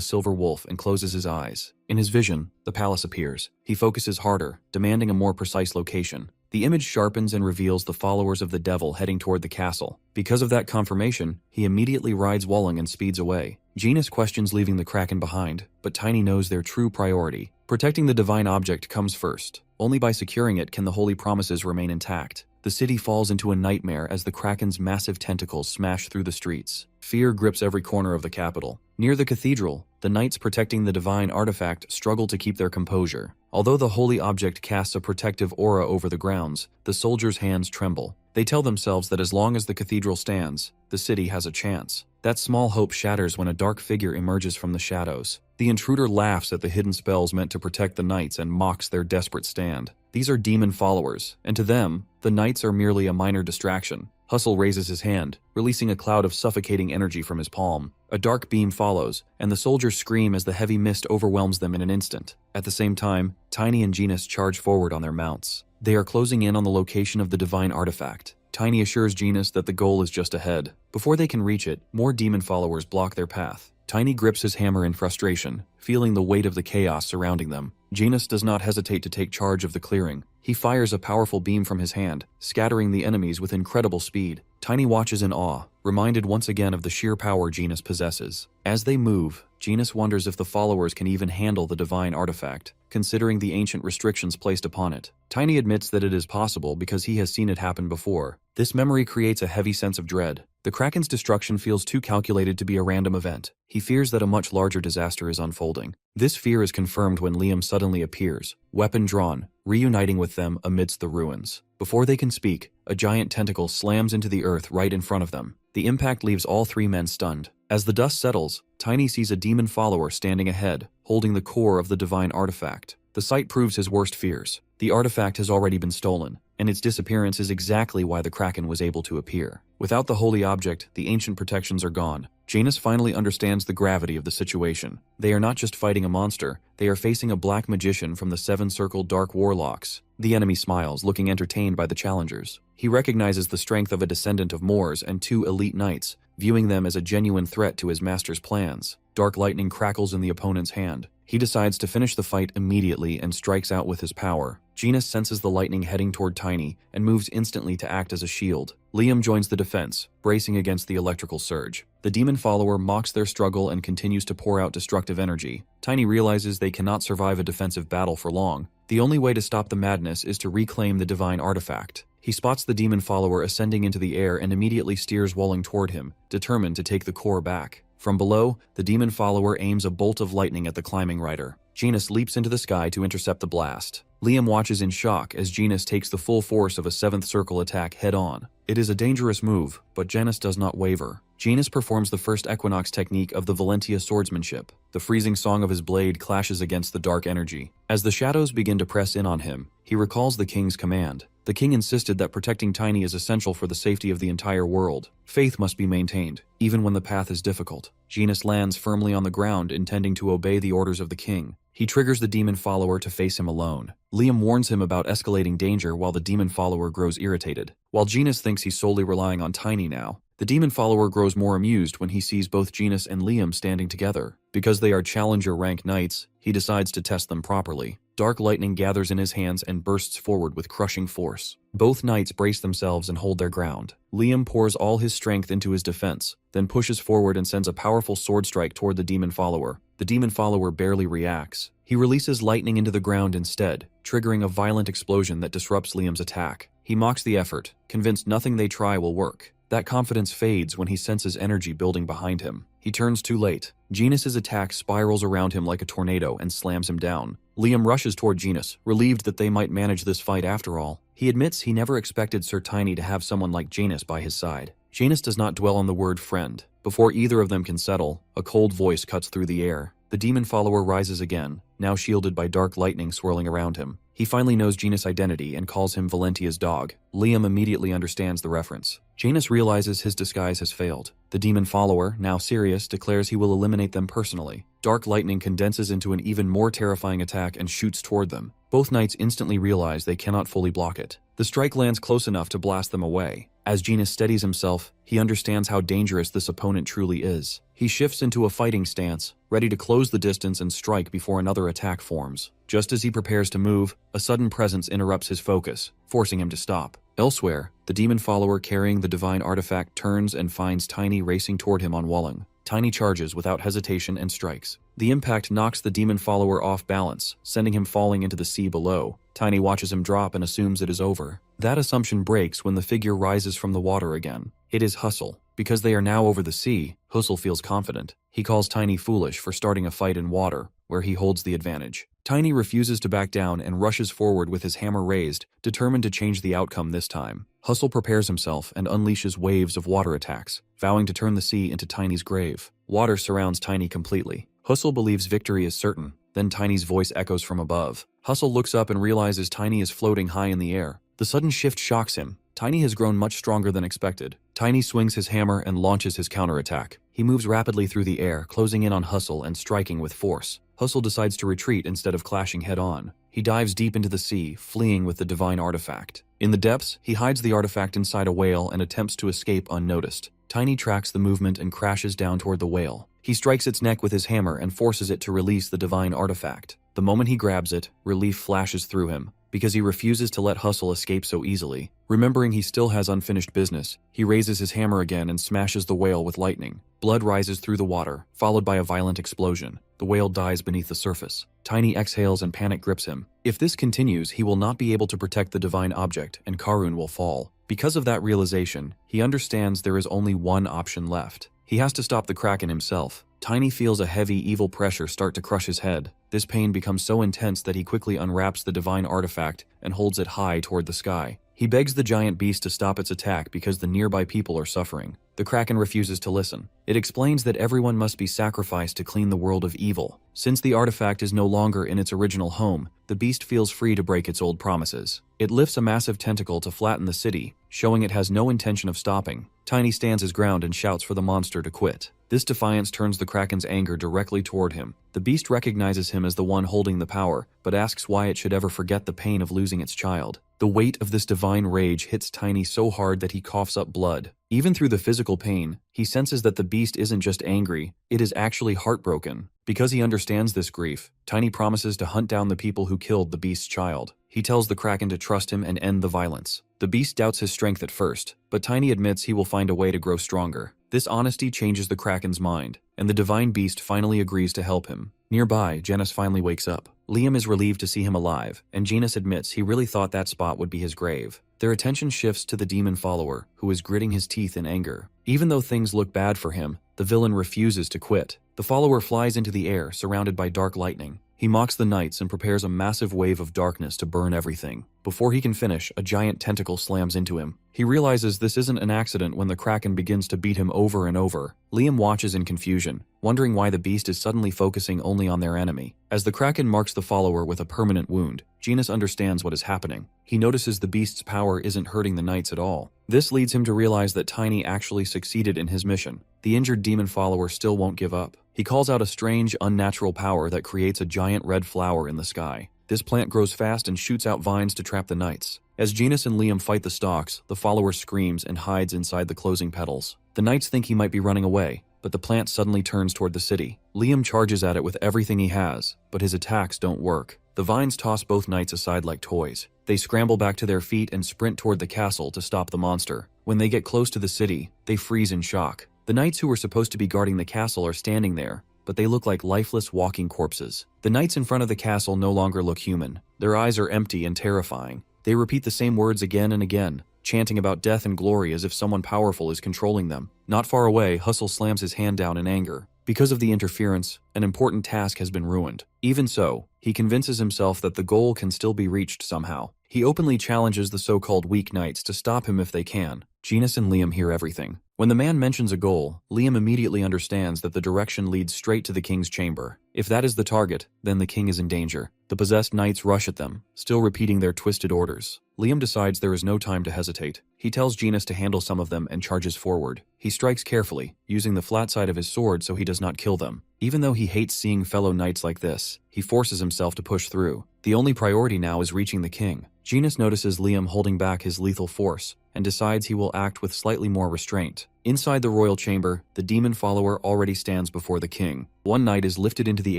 silver wolf and closes his eyes. In his vision, the palace appears. He focuses harder, demanding a more precise location. The image sharpens and reveals the followers of the devil heading toward the castle. Because of that confirmation, he immediately rides Wolling and speeds away. Genus questions leaving the Kraken behind, but Tiny knows their true priority. Protecting the divine object comes first. Only by securing it can the holy promises remain intact. The city falls into a nightmare as the Kraken's massive tentacles smash through the streets. Fear grips every corner of the capital. Near the cathedral, the knights protecting the divine artifact struggle to keep their composure. Although the holy object casts a protective aura over the grounds, the soldiers' hands tremble. They tell themselves that as long as the cathedral stands, the city has a chance. That small hope shatters when a dark figure emerges from the shadows. The intruder laughs at the hidden spells meant to protect the knights and mocks their desperate stand. These are demon followers, and to them, the knights are merely a minor distraction. Hustle raises his hand, releasing a cloud of suffocating energy from his palm. A dark beam follows, and the soldiers scream as the heavy mist overwhelms them in an instant. At the same time, Tiny and Genus charge forward on their mounts. They are closing in on the location of the divine artifact. Tiny assures Genus that the goal is just ahead. Before they can reach it, more demon followers block their path. Tiny grips his hammer in frustration, feeling the weight of the chaos surrounding them. Genus does not hesitate to take charge of the clearing. He fires a powerful beam from his hand, scattering the enemies with incredible speed. Tiny watches in awe, reminded once again of the sheer power Genus possesses. As they move, Genus wonders if the followers can even handle the divine artifact, considering the ancient restrictions placed upon it. Tiny admits that it is possible because he has seen it happen before. This memory creates a heavy sense of dread. The Kraken's destruction feels too calculated to be a random event. He fears that a much larger disaster is unfolding. This fear is confirmed when Liam suddenly appears, weapon drawn, reuniting with them amidst the ruins. Before they can speak, a giant tentacle slams into the earth right in front of them. The impact leaves all three men stunned. As the dust settles, Tiny sees a demon follower standing ahead, holding the core of the divine artifact. The sight proves his worst fears. The artifact has already been stolen, and its disappearance is exactly why the Kraken was able to appear. Without the holy object, the ancient protections are gone. Janus finally understands the gravity of the situation. They are not just fighting a monster, they are facing a black magician from the seven-circled dark warlocks. The enemy smiles, looking entertained by the challengers. He recognizes the strength of a descendant of Moors and two elite knights, viewing them as a genuine threat to his master's plans. Dark lightning crackles in the opponent's hand. He decides to finish the fight immediately and strikes out with his power. Genus senses the lightning heading toward Tiny and moves instantly to act as a shield. Liam joins the defense, bracing against the electrical surge. The demon follower mocks their struggle and continues to pour out destructive energy. Tiny realizes they cannot survive a defensive battle for long. The only way to stop the madness is to reclaim the divine artifact. He spots the demon follower ascending into the air and immediately steers Walling toward him, determined to take the core back. From below, the demon follower aims a bolt of lightning at the climbing rider. Genus leaps into the sky to intercept the blast. Liam watches in shock as Genus takes the full force of a seventh circle attack head-on. It is a dangerous move, but Genus does not waver. Genus performs the first equinox technique of the Valentia swordsmanship. The freezing song of his blade clashes against the dark energy. As the shadows begin to press in on him, he recalls the king's command. The king insisted that protecting Tiny is essential for the safety of the entire world. Faith must be maintained, even when the path is difficult. Genus lands firmly on the ground, intending to obey the orders of the king. He triggers the demon follower to face him alone. Liam warns him about escalating danger while the demon follower grows irritated. While Genus thinks he's solely relying on Tiny now, the demon follower grows more amused when he sees both Genus and Liam standing together. Because they are challenger rank knights, he decides to test them properly. Dark lightning gathers in his hands and bursts forward with crushing force. Both knights brace themselves and hold their ground. Liam pours all his strength into his defense, then pushes forward and sends a powerful sword strike toward the demon follower. The demon follower barely reacts. He releases lightning into the ground instead, triggering a violent explosion that disrupts Liam's attack. He mocks the effort, convinced nothing they try will work. That confidence fades when he senses energy building behind him. He turns too late. Genus's attack spirals around him like a tornado and slams him down. Liam rushes toward Genus, relieved that they might manage this fight after all. He admits he never expected Sir Tiny to have someone like Genus by his side. Genus does not dwell on the word friend. Before either of them can settle, a cold voice cuts through the air. The demon follower rises again, now shielded by dark lightning swirling around him. He finally knows Genus' identity and calls him Valentia's dog. Liam immediately understands the reference. Genus realizes his disguise has failed. The demon follower, now serious, declares he will eliminate them personally. Dark lightning condenses into an even more terrifying attack and shoots toward them. Both knights instantly realize they cannot fully block it. The strike lands close enough to blast them away. As Genus steadies himself, he understands how dangerous this opponent truly is. He shifts into a fighting stance, ready to close the distance and strike before another attack forms. Just as he prepares to move, a sudden presence interrupts his focus, forcing him to stop. Elsewhere, the demon follower carrying the divine artifact turns and finds Tiny racing toward him on Walling. Tiny charges without hesitation and strikes. The impact knocks the demon follower off balance, sending him falling into the sea below. Tiny watches him drop and assumes it is over. That assumption breaks when the figure rises from the water again. It is Hustle. Because they are now over the sea, Hustle feels confident. He calls Tiny foolish for starting a fight in water, where he holds the advantage. Tiny refuses to back down and rushes forward with his hammer raised, determined to change the outcome this time. Hustle prepares himself and unleashes waves of water attacks, vowing to turn the sea into Tiny's grave. Water surrounds Tiny completely. Hustle believes victory is certain. Then Tiny's voice echoes from above. Hustle looks up and realizes Tiny is floating high in the air. The sudden shift shocks him. Tiny has grown much stronger than expected. Tiny swings his hammer and launches his counterattack. He moves rapidly through the air, closing in on Hustle and striking with force. Hustle decides to retreat instead of clashing head-on. He dives deep into the sea, fleeing with the divine artifact. In the depths, he hides the artifact inside a whale and attempts to escape unnoticed. Tiny tracks the movement and crashes down toward the whale. He strikes its neck with his hammer and forces it to release the divine artifact. The moment he grabs it, relief flashes through him, because he refuses to let Hustle escape so easily. Remembering he still has unfinished business, he raises his hammer again and smashes the whale with lightning. Blood rises through the water, followed by a violent explosion. The whale dies beneath the surface. Tiny exhales and panic grips him. If this continues, he will not be able to protect the divine object, and Karun will fall. Because of that realization, he understands there is only one option left. He has to stop the Kraken himself. Tiny feels a heavy, evil pressure start to crush his head. This pain becomes so intense that he quickly unwraps the divine artifact and holds it high toward the sky. He begs the giant beast to stop its attack because the nearby people are suffering. The Kraken refuses to listen. It explains that everyone must be sacrificed to clean the world of evil. Since the artifact is no longer in its original home, the beast feels free to break its old promises. It lifts a massive tentacle to flatten the city, showing it has no intention of stopping. Tiny stands his ground and shouts for the monster to quit. This defiance turns the Kraken's anger directly toward him. The beast recognizes him as the one holding the power, but asks why it should ever forget the pain of losing its child. The weight of this divine rage hits Tiny so hard that he coughs up blood. Even through the physical pain, he senses that the beast isn't just angry, it is actually heartbroken. Because he understands this grief, Tiny promises to hunt down the people who killed the beast's child. He tells the Kraken to trust him and end the violence. The beast doubts his strength at first, but Tiny admits he will find a way to grow stronger. This honesty changes the Kraken's mind, and the divine beast finally agrees to help him. Nearby, Janus finally wakes up. Liam is relieved to see him alive, and Janus admits he really thought that spot would be his grave. Their attention shifts to the demon follower, who is gritting his teeth in anger. Even though things look bad for him, the villain refuses to quit. The follower flies into the air, surrounded by dark lightning. He mocks the knights and prepares a massive wave of darkness to burn everything. Before he can finish, a giant tentacle slams into him. He realizes this isn't an accident when the Kraken begins to beat him over and over. Liam watches in confusion, wondering why the beast is suddenly focusing only on their enemy. As the Kraken marks the follower with a permanent wound, Janus understands what is happening. He notices the beast's power isn't hurting the knights at all. This leads him to realize that Tiny actually succeeded in his mission. The injured demon follower still won't give up. He calls out a strange, unnatural power that creates a giant red flower in the sky. This plant grows fast and shoots out vines to trap the knights. As Janus and Liam fight the stalks, the follower screams and hides inside the closing petals. The knights think he might be running away, but the plant suddenly turns toward the city. Liam charges at it with everything he has, but his attacks don't work. The vines toss both knights aside like toys. They scramble back to their feet and sprint toward the castle to stop the monster. When they get close to the city, they freeze in shock. The knights who were supposed to be guarding the castle are standing there, but they look like lifeless walking corpses. The knights in front of the castle no longer look human. Their eyes are empty and terrifying. They repeat the same words again and again, chanting about death and glory as if someone powerful is controlling them. Not far away, Hustle slams his hand down in anger. Because of the interference, an important task has been ruined. Even so, he convinces himself that the goal can still be reached somehow. He openly challenges the so-called weak knights to stop him if they can. Janus and Liam hear everything. When the man mentions a goal, Liam immediately understands that the direction leads straight to the king's chamber. If that is the target, then the king is in danger. The possessed knights rush at them, still repeating their twisted orders. Liam decides there is no time to hesitate. He tells Janus to handle some of them and charges forward. He strikes carefully, using the flat side of his sword so he does not kill them. Even though he hates seeing fellow knights like this, he forces himself to push through. The only priority now is reaching the king. Janus notices Liam holding back his lethal force, and decides he will act with slightly more restraint. Inside the royal chamber, the demon follower already stands before the king. One knight is lifted into the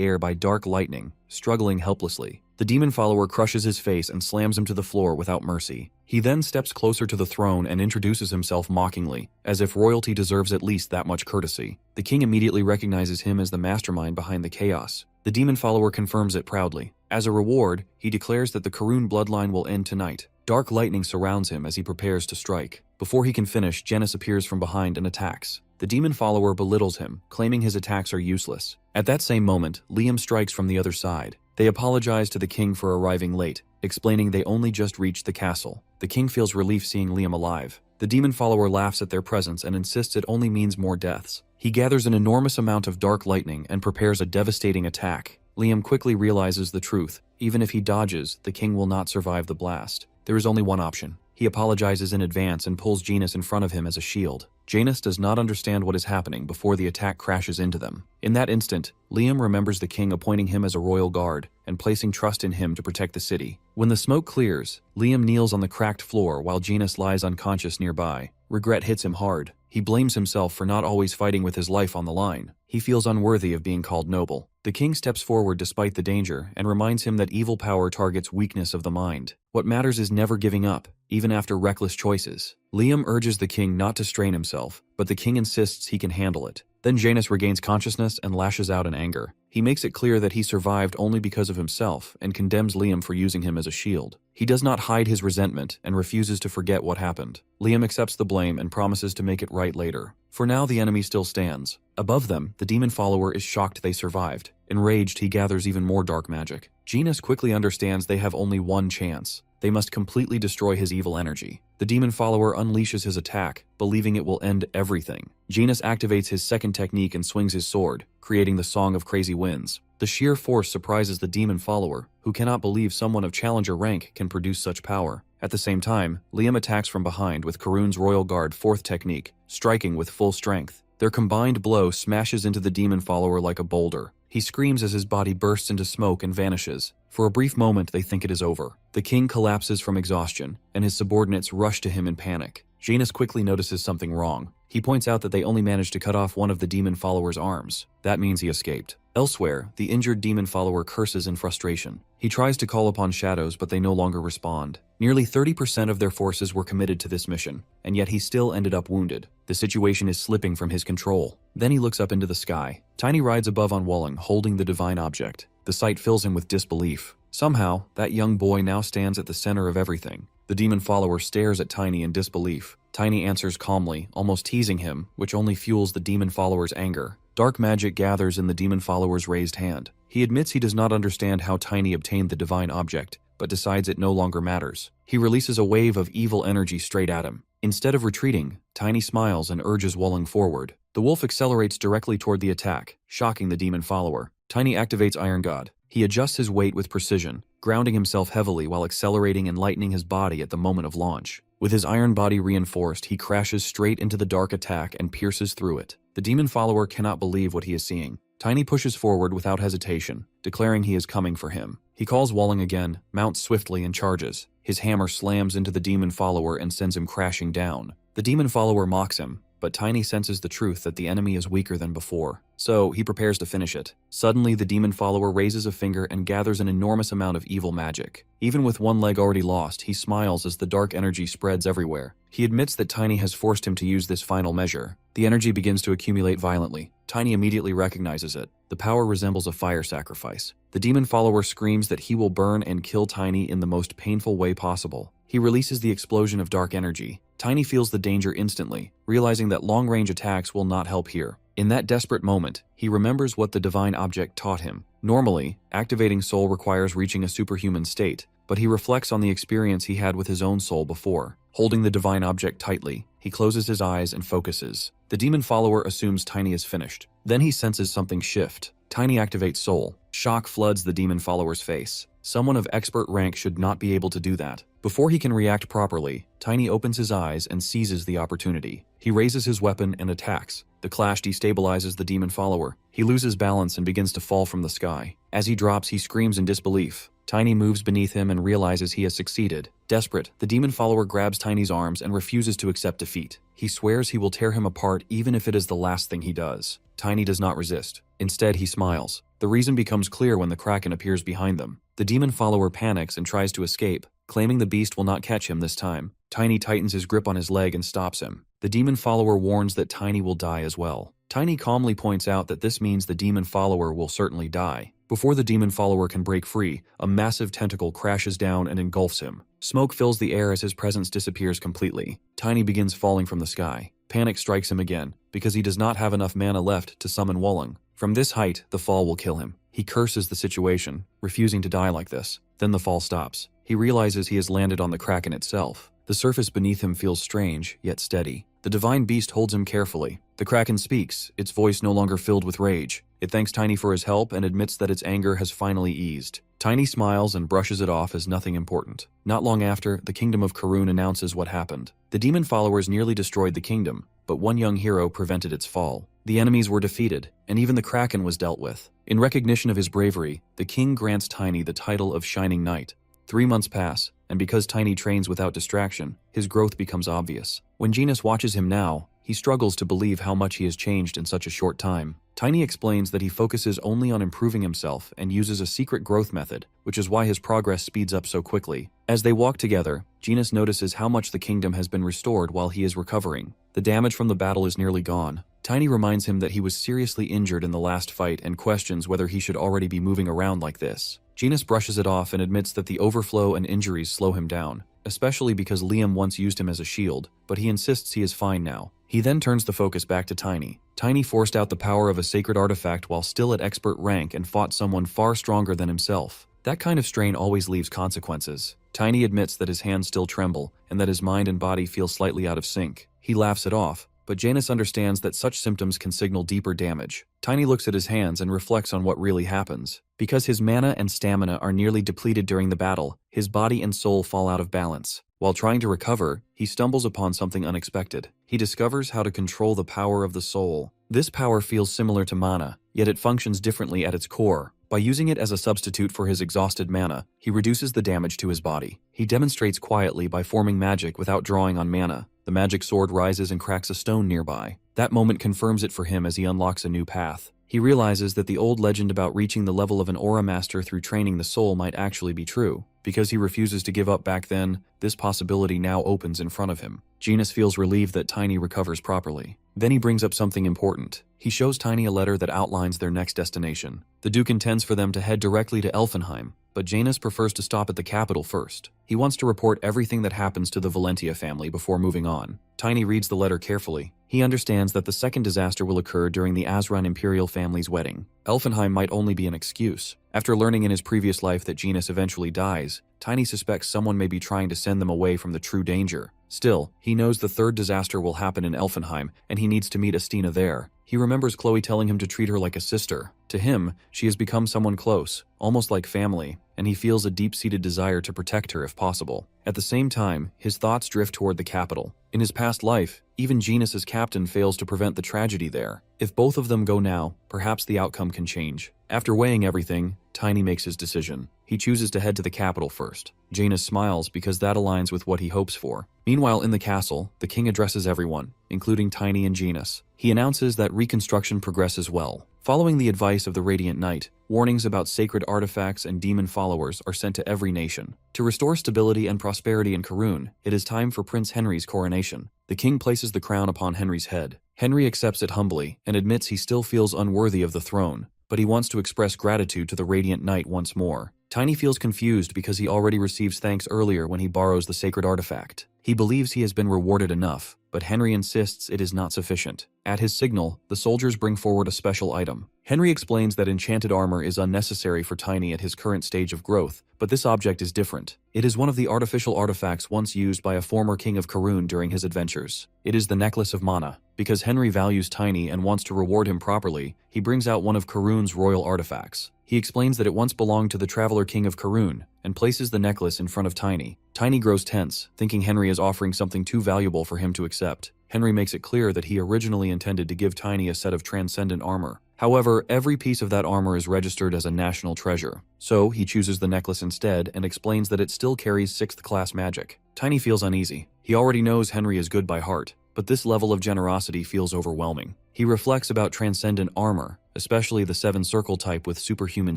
air by dark lightning, struggling helplessly. The demon follower crushes his face and slams him to the floor without mercy. He then steps closer to the throne and introduces himself mockingly, as if royalty deserves at least that much courtesy. The king immediately recognizes him as the mastermind behind the chaos. The demon follower confirms it proudly. As a reward, he declares that the Karun bloodline will end tonight. Dark lightning surrounds him as he prepares to strike. Before he can finish, Janus appears from behind and attacks. The demon follower belittles him, claiming his attacks are useless. At that same moment, Liam strikes from the other side. They apologize to the king for arriving late, explaining they only just reached the castle. The king feels relief seeing Liam alive. The demon follower laughs at their presence and insists it only means more deaths. He gathers an enormous amount of dark lightning and prepares a devastating attack. Liam quickly realizes the truth. Even if he dodges, the king will not survive the blast. There is only one option. He apologizes in advance and pulls Janus in front of him as a shield. Janus does not understand what is happening before the attack crashes into them. In that instant, Liam remembers the king appointing him as a royal guard and placing trust in him to protect the city. When the smoke clears, Liam kneels on the cracked floor while Janus lies unconscious nearby. Regret hits him hard. He blames himself for not always fighting with his life on the line. He feels unworthy of being called noble. The king steps forward despite the danger and reminds him that evil power targets weakness of the mind. What matters is never giving up, even after reckless choices. Liam urges the king not to strain himself, but the king insists he can handle it. Then Janus regains consciousness and lashes out in anger. He makes it clear that he survived only because of himself and condemns Liam for using him as a shield. He does not hide his resentment and refuses to forget what happened. Liam accepts the blame and promises to make it right later. For now, the enemy still stands. Above them, the demon follower is shocked they survived. Enraged, he gathers even more dark magic. Janus quickly understands they have only one chance. They must completely destroy his evil energy. The demon follower unleashes his attack, believing it will end everything. Janus activates his second technique and swings his sword, creating the Song of Crazy Winds. The sheer force surprises the demon follower, who cannot believe someone of challenger rank can produce such power. At the same time, Liam attacks from behind with Karun's Royal Guard fourth technique, striking with full strength. Their combined blow smashes into the demon follower like a boulder. He screams as his body bursts into smoke and vanishes. For a brief moment, they think it is over. The king collapses from exhaustion, and his subordinates rush to him in panic. Janus quickly notices something wrong. He points out that they only managed to cut off one of the demon follower's arms. That means he escaped. Elsewhere, the injured demon follower curses in frustration. He tries to call upon shadows, but they no longer respond. Nearly 30% of their forces were committed to this mission, and yet he still ended up wounded. The situation is slipping from his control. Then he looks up into the sky. Tiny rides above on Wolong, holding the divine object. The sight fills him with disbelief. Somehow, that young boy now stands at the center of everything. The demon follower stares at Tiny in disbelief. Tiny answers calmly, almost teasing him, which only fuels the demon follower's anger. Dark magic gathers in the demon follower's raised hand. He admits he does not understand how Tiny obtained the divine object, but decides it no longer matters. He releases a wave of evil energy straight at him. Instead of retreating, Tiny smiles and urges Wolong forward. The wolf accelerates directly toward the attack, shocking the demon follower. Tiny activates Iron God. He adjusts his weight with precision, grounding himself heavily while accelerating and lightening his body at the moment of launch. With his iron body reinforced, he crashes straight into the dark attack and pierces through it. The demon follower cannot believe what he is seeing. Tiny pushes forward without hesitation, declaring he is coming for him. He calls Wolong again, mounts swiftly and charges. His hammer slams into the demon follower and sends him crashing down. The demon follower mocks him, but Tiny senses the truth that the enemy is weaker than before, so he prepares to finish it. Suddenly, the demon follower raises a finger and gathers an enormous amount of evil magic. Even with one leg already lost, he smiles as the dark energy spreads everywhere. He admits that Tiny has forced him to use this final measure. The energy begins to accumulate violently. Tiny immediately recognizes it. The power resembles a fire sacrifice. The demon follower screams that he will burn and kill Tiny in the most painful way possible. He releases the explosion of dark energy. Tiny feels the danger instantly, realizing that long-range attacks will not help here. In that desperate moment, he remembers what the divine object taught him. Normally, activating soul requires reaching a superhuman state, but he reflects on the experience he had with his own soul before. Holding the divine object tightly, he closes his eyes and focuses. The demon follower assumes Tiny is finished. Then he senses something shift. Tiny activates soul. Shock floods the demon follower's face. Someone of expert rank should not be able to do that. Before he can react properly, Tiny opens his eyes and seizes the opportunity. He raises his weapon and attacks. The clash destabilizes the demon follower. He loses balance and begins to fall from the sky. As he drops, he screams in disbelief. Tiny moves beneath him and realizes he has succeeded. Desperate, the demon follower grabs Tiny's arms and refuses to accept defeat. He swears he will tear him apart even if it is the last thing he does. Tiny does not resist. Instead, he smiles. The reason becomes clear when the Kraken appears behind them. The demon follower panics and tries to escape, claiming the beast will not catch him this time. Tiny tightens his grip on his leg and stops him. The demon follower warns that Tiny will die as well. Tiny calmly points out that this means the demon follower will certainly die. Before the demon follower can break free, a massive tentacle crashes down and engulfs him. Smoke fills the air as his presence disappears completely. Tiny begins falling from the sky. Panic strikes him again, because he does not have enough mana left to summon Wolong. From this height, the fall will kill him. He curses the situation, refusing to die like this. Then the fall stops. He realizes he has landed on the Kraken itself. The surface beneath him feels strange, yet steady. The divine beast holds him carefully. The Kraken speaks, its voice no longer filled with rage. It thanks Tiny for his help and admits that its anger has finally eased. Tiny smiles and brushes it off as nothing important. Not long after, the kingdom of Karun announces what happened. The demon followers nearly destroyed the kingdom, but one young hero prevented its fall. The enemies were defeated, and even the Kraken was dealt with. In recognition of his bravery, the king grants Tiny the title of Shining Knight. 3 months pass, and because Tiny trains without distraction, his growth becomes obvious. When Genis watches him now, he struggles to believe how much he has changed in such a short time. Tiny explains that he focuses only on improving himself and uses a secret growth method, which is why his progress speeds up so quickly. As they walk together, Genis notices how much the kingdom has been restored while he is recovering. The damage from the battle is nearly gone. Tiny reminds him that he was seriously injured in the last fight and questions whether he should already be moving around like this. Genis brushes it off and admits that the overflow and injuries slow him down, especially because Liam once used him as a shield, but he insists he is fine now. He then turns the focus back to Tiny. Tiny forced out the power of a sacred artifact while still at expert rank and fought someone far stronger than himself. That kind of strain always leaves consequences. Tiny admits that his hands still tremble and that his mind and body feel slightly out of sync. He laughs it off, but Genis understands that such symptoms can signal deeper damage. Tiny looks at his hands and reflects on what really happens. Because his mana and stamina are nearly depleted during the battle, his body and soul fall out of balance. While trying to recover, he stumbles upon something unexpected. He discovers how to control the power of the soul. This power feels similar to mana, yet it functions differently at its core. By using it as a substitute for his exhausted mana, he reduces the damage to his body. He demonstrates quietly by forming magic without drawing on mana. The magic sword rises and cracks a stone nearby. That moment confirms it for him as he unlocks a new path. He realizes that the old legend about reaching the level of an aura master through training the soul might actually be true. Because he refuses to give up back then, this possibility now opens in front of him. Genis feels relieved that Tiny recovers properly. Then he brings up something important. He shows Tiny a letter that outlines their next destination. The Duke intends for them to head directly to Elfenheim, but Genis prefers to stop at the capital first. He wants to report everything that happens to the Valentia family before moving on. Tiny reads the letter carefully. He understands that the second disaster will occur during the Azran imperial family's wedding. Elfenheim might only be an excuse. After learning in his previous life that Genis eventually dies, Tiny suspects someone may be trying to send them away from the true danger. Still, he knows the third disaster will happen in Elfenheim, and he needs to meet Estina there. He remembers Chloe telling him to treat her like a sister. To him, she has become someone close, almost like family, and he feels a deep-seated desire to protect her if possible. At the same time, his thoughts drift toward the capital. In his past life, even Genis's captain fails to prevent the tragedy there. If both of them go now, perhaps the outcome can change. After weighing everything, Tiny makes his decision. He chooses to head to the capital first. Genis smiles because that aligns with what he hopes for. Meanwhile, in the castle, the king addresses everyone, including Tiny and Genis. He announces that reconstruction progresses well. Following the advice of the Radiant Knight, warnings about sacred artifacts and demon followers are sent to every nation. To restore stability and prosperity in Karun, it is time for Prince Henry's coronation. The king places the crown upon Henry's head. Henry accepts it humbly and admits he still feels unworthy of the throne, but he wants to express gratitude to the Radiant Knight once more. Tiny feels confused because he already receives thanks earlier when he borrows the sacred artifact. He believes he has been rewarded enough, but Henry insists it is not sufficient. At his signal, the soldiers bring forward a special item. Henry explains that enchanted armor is unnecessary for Tiny at his current stage of growth, but this object is different. It is one of the artificial artifacts once used by a former king of Karun during his adventures. It is the Necklace of Mana. Because Henry values Tiny and wants to reward him properly, he brings out one of Karun's royal artifacts. He explains that it once belonged to the Traveler King of Karun, and places the necklace in front of Tiny. Tiny grows tense, thinking Henry is offering something too valuable for him to accept. Henry makes it clear that he originally intended to give Tiny a set of transcendent armor. However, every piece of that armor is registered as a national treasure. So, he chooses the necklace instead and explains that it still carries 6th class magic. Tiny feels uneasy. He already knows Henry is good by heart, but this level of generosity feels overwhelming. He reflects about transcendent armor, especially the 7 circle type with superhuman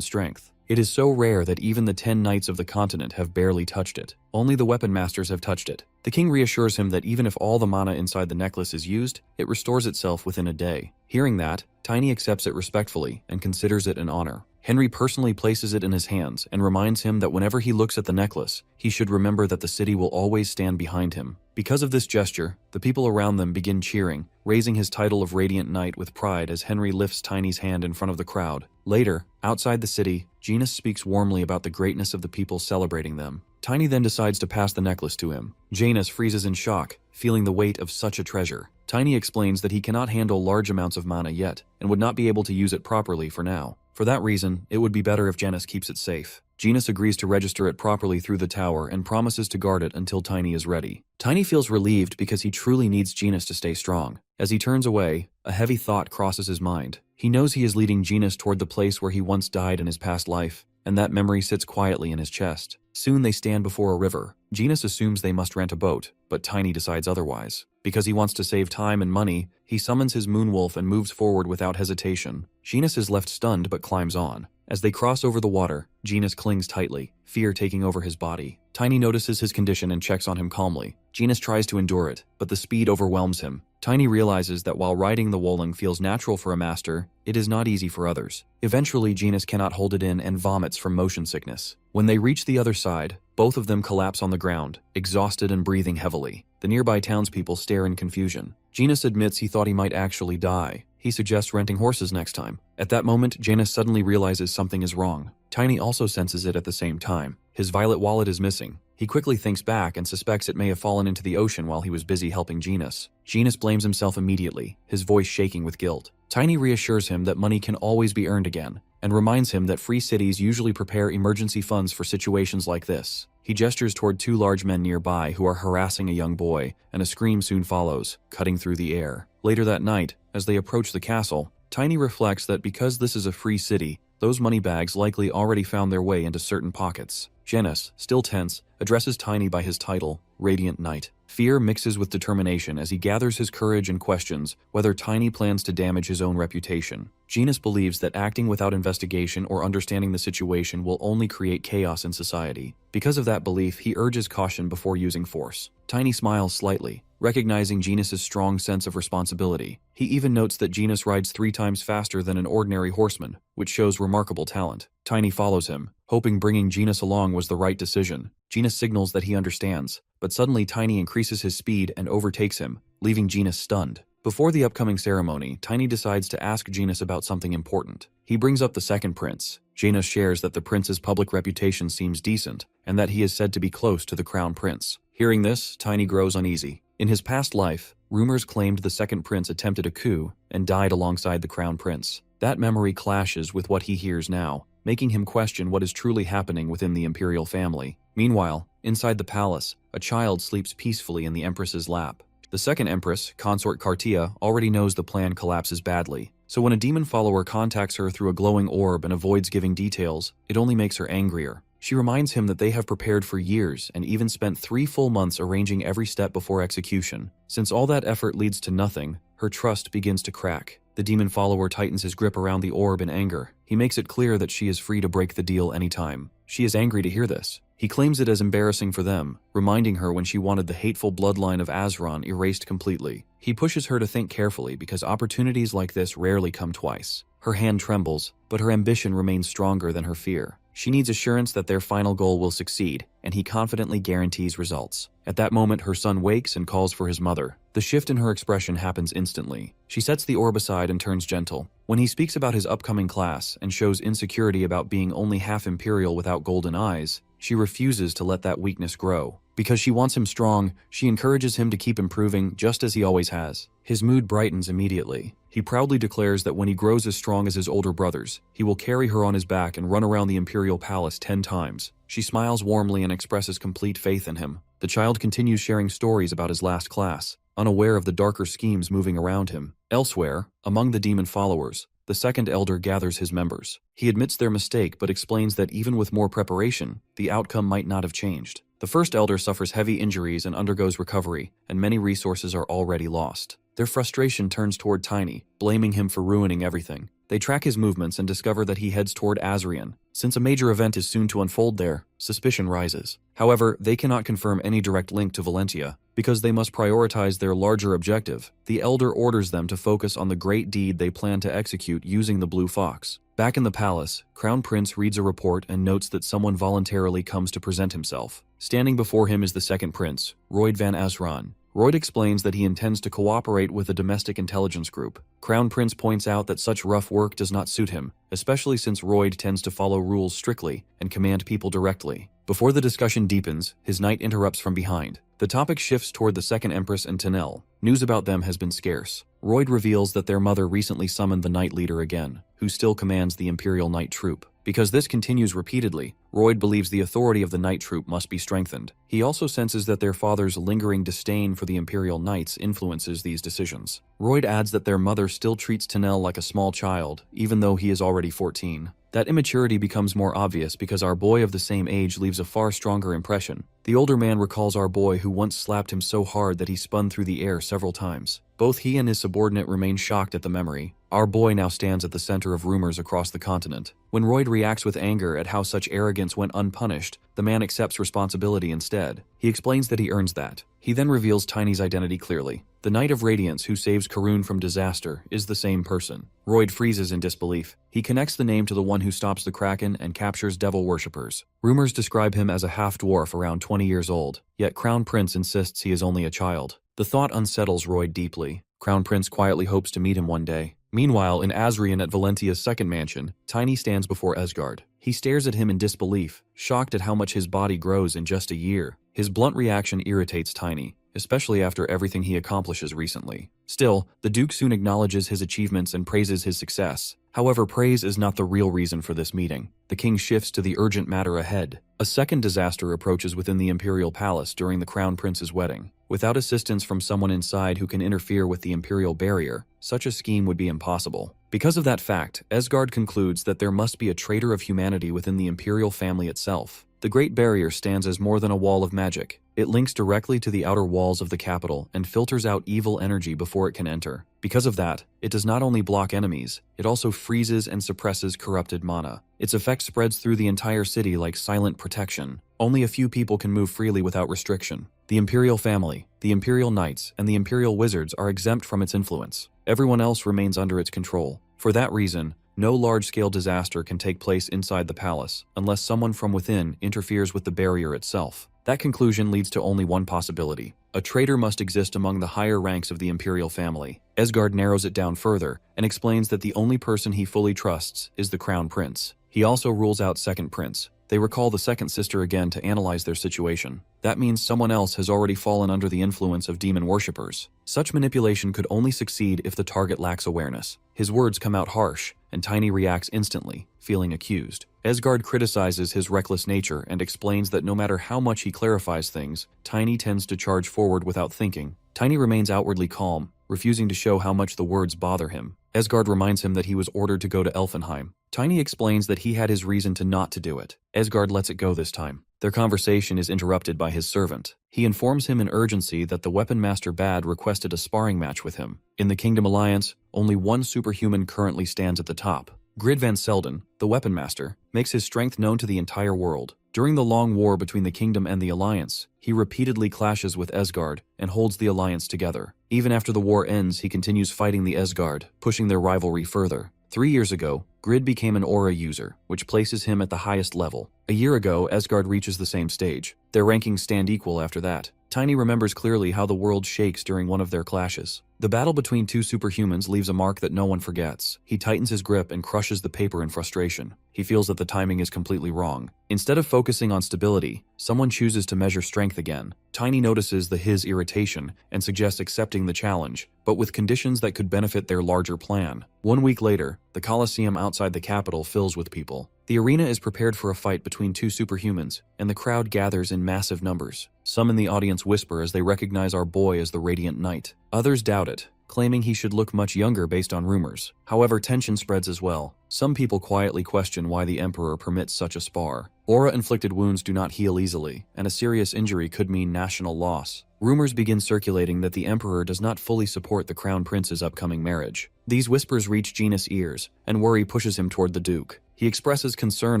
strength. It is so rare that even the 10 knights of the continent have barely touched it. Only the weapon masters have touched it. The king reassures him that even if all the mana inside the necklace is used, it restores itself within a day. Hearing that, Tiny accepts it respectfully and considers it an honor. Henry personally places it in his hands and reminds him that whenever he looks at the necklace, he should remember that the city will always stand behind him. Because of this gesture, the people around them begin cheering, raising his title of Radiant Knight with pride as Henry lifts Tiny's hand in front of the crowd. Later, outside the city, Genis speaks warmly about the greatness of the people celebrating them. Tiny then decides to pass the necklace to him. Genis freezes in shock, feeling the weight of such a treasure. Tiny explains that he cannot handle large amounts of mana yet, and would not be able to use it properly for now. For that reason, it would be better if Genis keeps it safe. Genis agrees to register it properly through the tower and promises to guard it until Tiny is ready. Tiny feels relieved because he truly needs Genis to stay strong. As he turns away, a heavy thought crosses his mind. He knows he is leading Genus toward the place where he once died in his past life, and that memory sits quietly in his chest. Soon they stand before a river. Genus assumes they must rent a boat, but Tiny decides otherwise. Because he wants to save time and money, he summons his moonwolf and moves forward without hesitation. Genus is left stunned but climbs on. As they cross over the water, Genus clings tightly, fear taking over his body. Tiny notices his condition and checks on him calmly. Genus tries to endure it, but the speed overwhelms him. Tiny realizes that while riding the Wolong feels natural for a master, it is not easy for others. Eventually, Genus cannot hold it in and vomits from motion sickness. When they reach the other side, both of them collapse on the ground, exhausted and breathing heavily. The nearby townspeople stare in confusion. Genus admits he thought he might actually die. He suggests renting horses next time. At that moment, Janus suddenly realizes something is wrong. Tiny also senses it at the same time. His violet wallet is missing. He quickly thinks back and suspects it may have fallen into the ocean while he was busy helping Genus. Genus blames himself immediately, his voice shaking with guilt. Tiny reassures him that money can always be earned again, and reminds him that free cities usually prepare emergency funds for situations like this. He gestures toward two large men nearby who are harassing a young boy, and a scream soon follows, cutting through the air. Later that night, as they approach the castle, Tiny reflects that because this is a free city, those money bags likely already found their way into certain pockets. Janus, still tense, addresses Tiny by his title, Radiant Knight. Fear mixes with determination as he gathers his courage and questions whether Tiny plans to damage his own reputation. Janus believes that acting without investigation or understanding the situation will only create chaos in society. Because of that belief, he urges caution before using force. Tiny smiles slightly, recognizing Janus's strong sense of responsibility. He even notes that Janus rides 3 times faster than an ordinary horseman, which shows remarkable talent. Tiny follows him, hoping bringing Janus along was the right decision. Janus signals that he understands, but suddenly Tiny increases his speed and overtakes him, leaving Janus stunned. Before the upcoming ceremony, Tiny decides to ask Janus about something important. He brings up the second prince. Janus shares that the prince's public reputation seems decent, and that he is said to be close to the crown prince. Hearing this, Tiny grows uneasy. In his past life, rumors claimed the second prince attempted a coup and died alongside the crown prince. That memory clashes with what he hears now, making him question what is truly happening within the imperial family. Meanwhile, inside the palace, a child sleeps peacefully in the empress's lap. The second empress, Consort Cartia, already knows the plan collapses badly, so when a demon follower contacts her through a glowing orb and avoids giving details, it only makes her angrier. She reminds him that they have prepared for years and even spent 3 full months arranging every step before execution. Since all that effort leads to nothing, her trust begins to crack. The demon follower tightens his grip around the orb in anger. He makes it clear that she is free to break the deal anytime. She is angry to hear this. He claims it as embarrassing for them, reminding her when she wanted the hateful bloodline of Azuran erased completely. He pushes her to think carefully because opportunities like this rarely come twice. Her hand trembles, but her ambition remains stronger than her fear. She needs assurance that their final goal will succeed, and he confidently guarantees results. At that moment, her son wakes and calls for his mother. The shift in her expression happens instantly. She sets the orb aside and turns gentle. When he speaks about his upcoming class and shows insecurity about being only half imperial without golden eyes, she refuses to let that weakness grow. Because she wants him strong, she encourages him to keep improving just as he always has. His mood brightens immediately. He proudly declares that when he grows as strong as his older brothers, he will carry her on his back and run around the imperial palace 10 times. She smiles warmly and expresses complete faith in him. The child continues sharing stories about his last class, unaware of the darker schemes moving around him. Elsewhere, among the demon followers, the second elder gathers his members. He admits their mistake but explains that even with more preparation, the outcome might not have changed. The first elder suffers heavy injuries and undergoes recovery, and many resources are already lost. Their frustration turns toward Tiny, blaming him for ruining everything. They track his movements and discover that he heads toward Azrian. Since a major event is soon to unfold there, suspicion rises. However, they cannot confirm any direct link to Valentia, because they must prioritize their larger objective. The elder orders them to focus on the great deed they plan to execute using the Blue Fox. Back in the palace, Crown Prince reads a report and notes that someone voluntarily comes to present himself. Standing before him is the second prince, Royd van Asran. Royd explains that he intends to cooperate with a domestic intelligence group. Crown Prince points out that such rough work does not suit him, especially since Royd tends to follow rules strictly and command people directly. Before the discussion deepens, his knight interrupts from behind. The topic shifts toward the second empress and Tanel. News about them has been scarce. Royd reveals that their mother recently summoned the knight leader again, who still commands the Imperial Knight troop. Because this continues repeatedly, Royd believes the authority of the Night Troop must be strengthened. He also senses that their father's lingering disdain for the Imperial Knights influences these decisions. Royd adds that their mother still treats Tanel like a small child, even though he is already 14. That immaturity becomes more obvious because our boy of the same age leaves a far stronger impression. The older man recalls our boy who once slapped him so hard that he spun through the air several times. Both he and his subordinate remain shocked at the memory. Our boy now stands at the center of rumors across the continent. When Royd reacts with anger at how such arrogance went unpunished, the man accepts responsibility instead. He explains that he earns that. He then reveals Tiny's identity clearly. The Knight of Radiance who saves Karun from disaster is the same person. Royd freezes in disbelief. He connects the name to the one who stops the Kraken and captures devil worshippers. Rumors describe him as a half-dwarf around 20 years old, yet Crown Prince insists he is only a child. The thought unsettles Royd deeply. Crown Prince quietly hopes to meet him one day. Meanwhile, in Asrian at Valentia's second mansion, Tiny stands before Esgard. He stares at him in disbelief, shocked at how much his body grows in just a year. His blunt reaction irritates Tiny, especially after everything he accomplishes recently. Still, the Duke soon acknowledges his achievements and praises his success. However, praise is not the real reason for this meeting. The king shifts to the urgent matter ahead. A second disaster approaches within the Imperial Palace during the Crown Prince's wedding. Without assistance from someone inside who can interfere with the Imperial barrier, such a scheme would be impossible. Because of that fact, Esgard concludes that there must be a traitor of humanity within the Imperial family itself. The Great Barrier stands as more than a wall of magic. It links directly to the outer walls of the capital and filters out evil energy before it can enter. Because of that, it does not only block enemies, it also freezes and suppresses corrupted mana. Its effect spreads through the entire city like silent protection. Only a few people can move freely without restriction. The Imperial family, the Imperial Knights, and the Imperial Wizards are exempt from its influence. Everyone else remains under its control. For that reason, no large-scale disaster can take place inside the palace unless someone from within interferes with the barrier itself. That conclusion leads to only one possibility. A traitor must exist among the higher ranks of the Imperial family. Esgard narrows it down further and explains that the only person he fully trusts is the Crown Prince. He also rules out Second Prince. They recall the second sister again to analyze their situation. That means someone else has already fallen under the influence of demon worshippers. Such manipulation could only succeed if the target lacks awareness. His words come out harsh, and Tiny reacts instantly, feeling accused. Esgard criticizes his reckless nature and explains that no matter how much he clarifies things, Tiny tends to charge forward without thinking. Tiny remains outwardly calm, refusing to show how much the words bother him. Esgard reminds him that he was ordered to go to Elfenheim. Tiny explains that he had his reason to not to do it. Esgard lets it go this time. Their conversation is interrupted by his servant. He informs him in urgency that the Weapon Master Bad requested a sparring match with him. In the Kingdom Alliance, only one superhuman currently stands at the top. Grid Van Selden, the Weapon Master, makes his strength known to the entire world. During the long war between the Kingdom and the Alliance, he repeatedly clashes with Esgard and holds the Alliance together. Even after the war ends, he continues fighting the Esgard, pushing their rivalry further. 3 years ago, Grid became an aura user, which places him at the highest level. A year ago, Esgard reaches the same stage. Their rankings stand equal after that. Tiny remembers clearly how the world shakes during one of their clashes. The battle between two superhumans leaves a mark that no one forgets. He tightens his grip and crushes the paper in frustration. He feels that the timing is completely wrong. Instead of focusing on stability, someone chooses to measure strength again. Tiny notices his irritation and suggests accepting the challenge, but with conditions that could benefit their larger plan. 1 week later, the Colosseum outside the capital fills with people. The arena is prepared for a fight between two superhumans, and the crowd gathers in massive numbers. Some in the audience whisper as they recognize our boy as the Radiant Knight. Others doubt it, claiming he should look much younger based on rumors. However, tension spreads as well. Some people quietly question why the Emperor permits such a spar. Aura-inflicted wounds do not heal easily, and a serious injury could mean national loss. Rumors begin circulating that the Emperor does not fully support the Crown Prince's upcoming marriage. These whispers reach Genus' ears, and worry pushes him toward the Duke. He expresses concern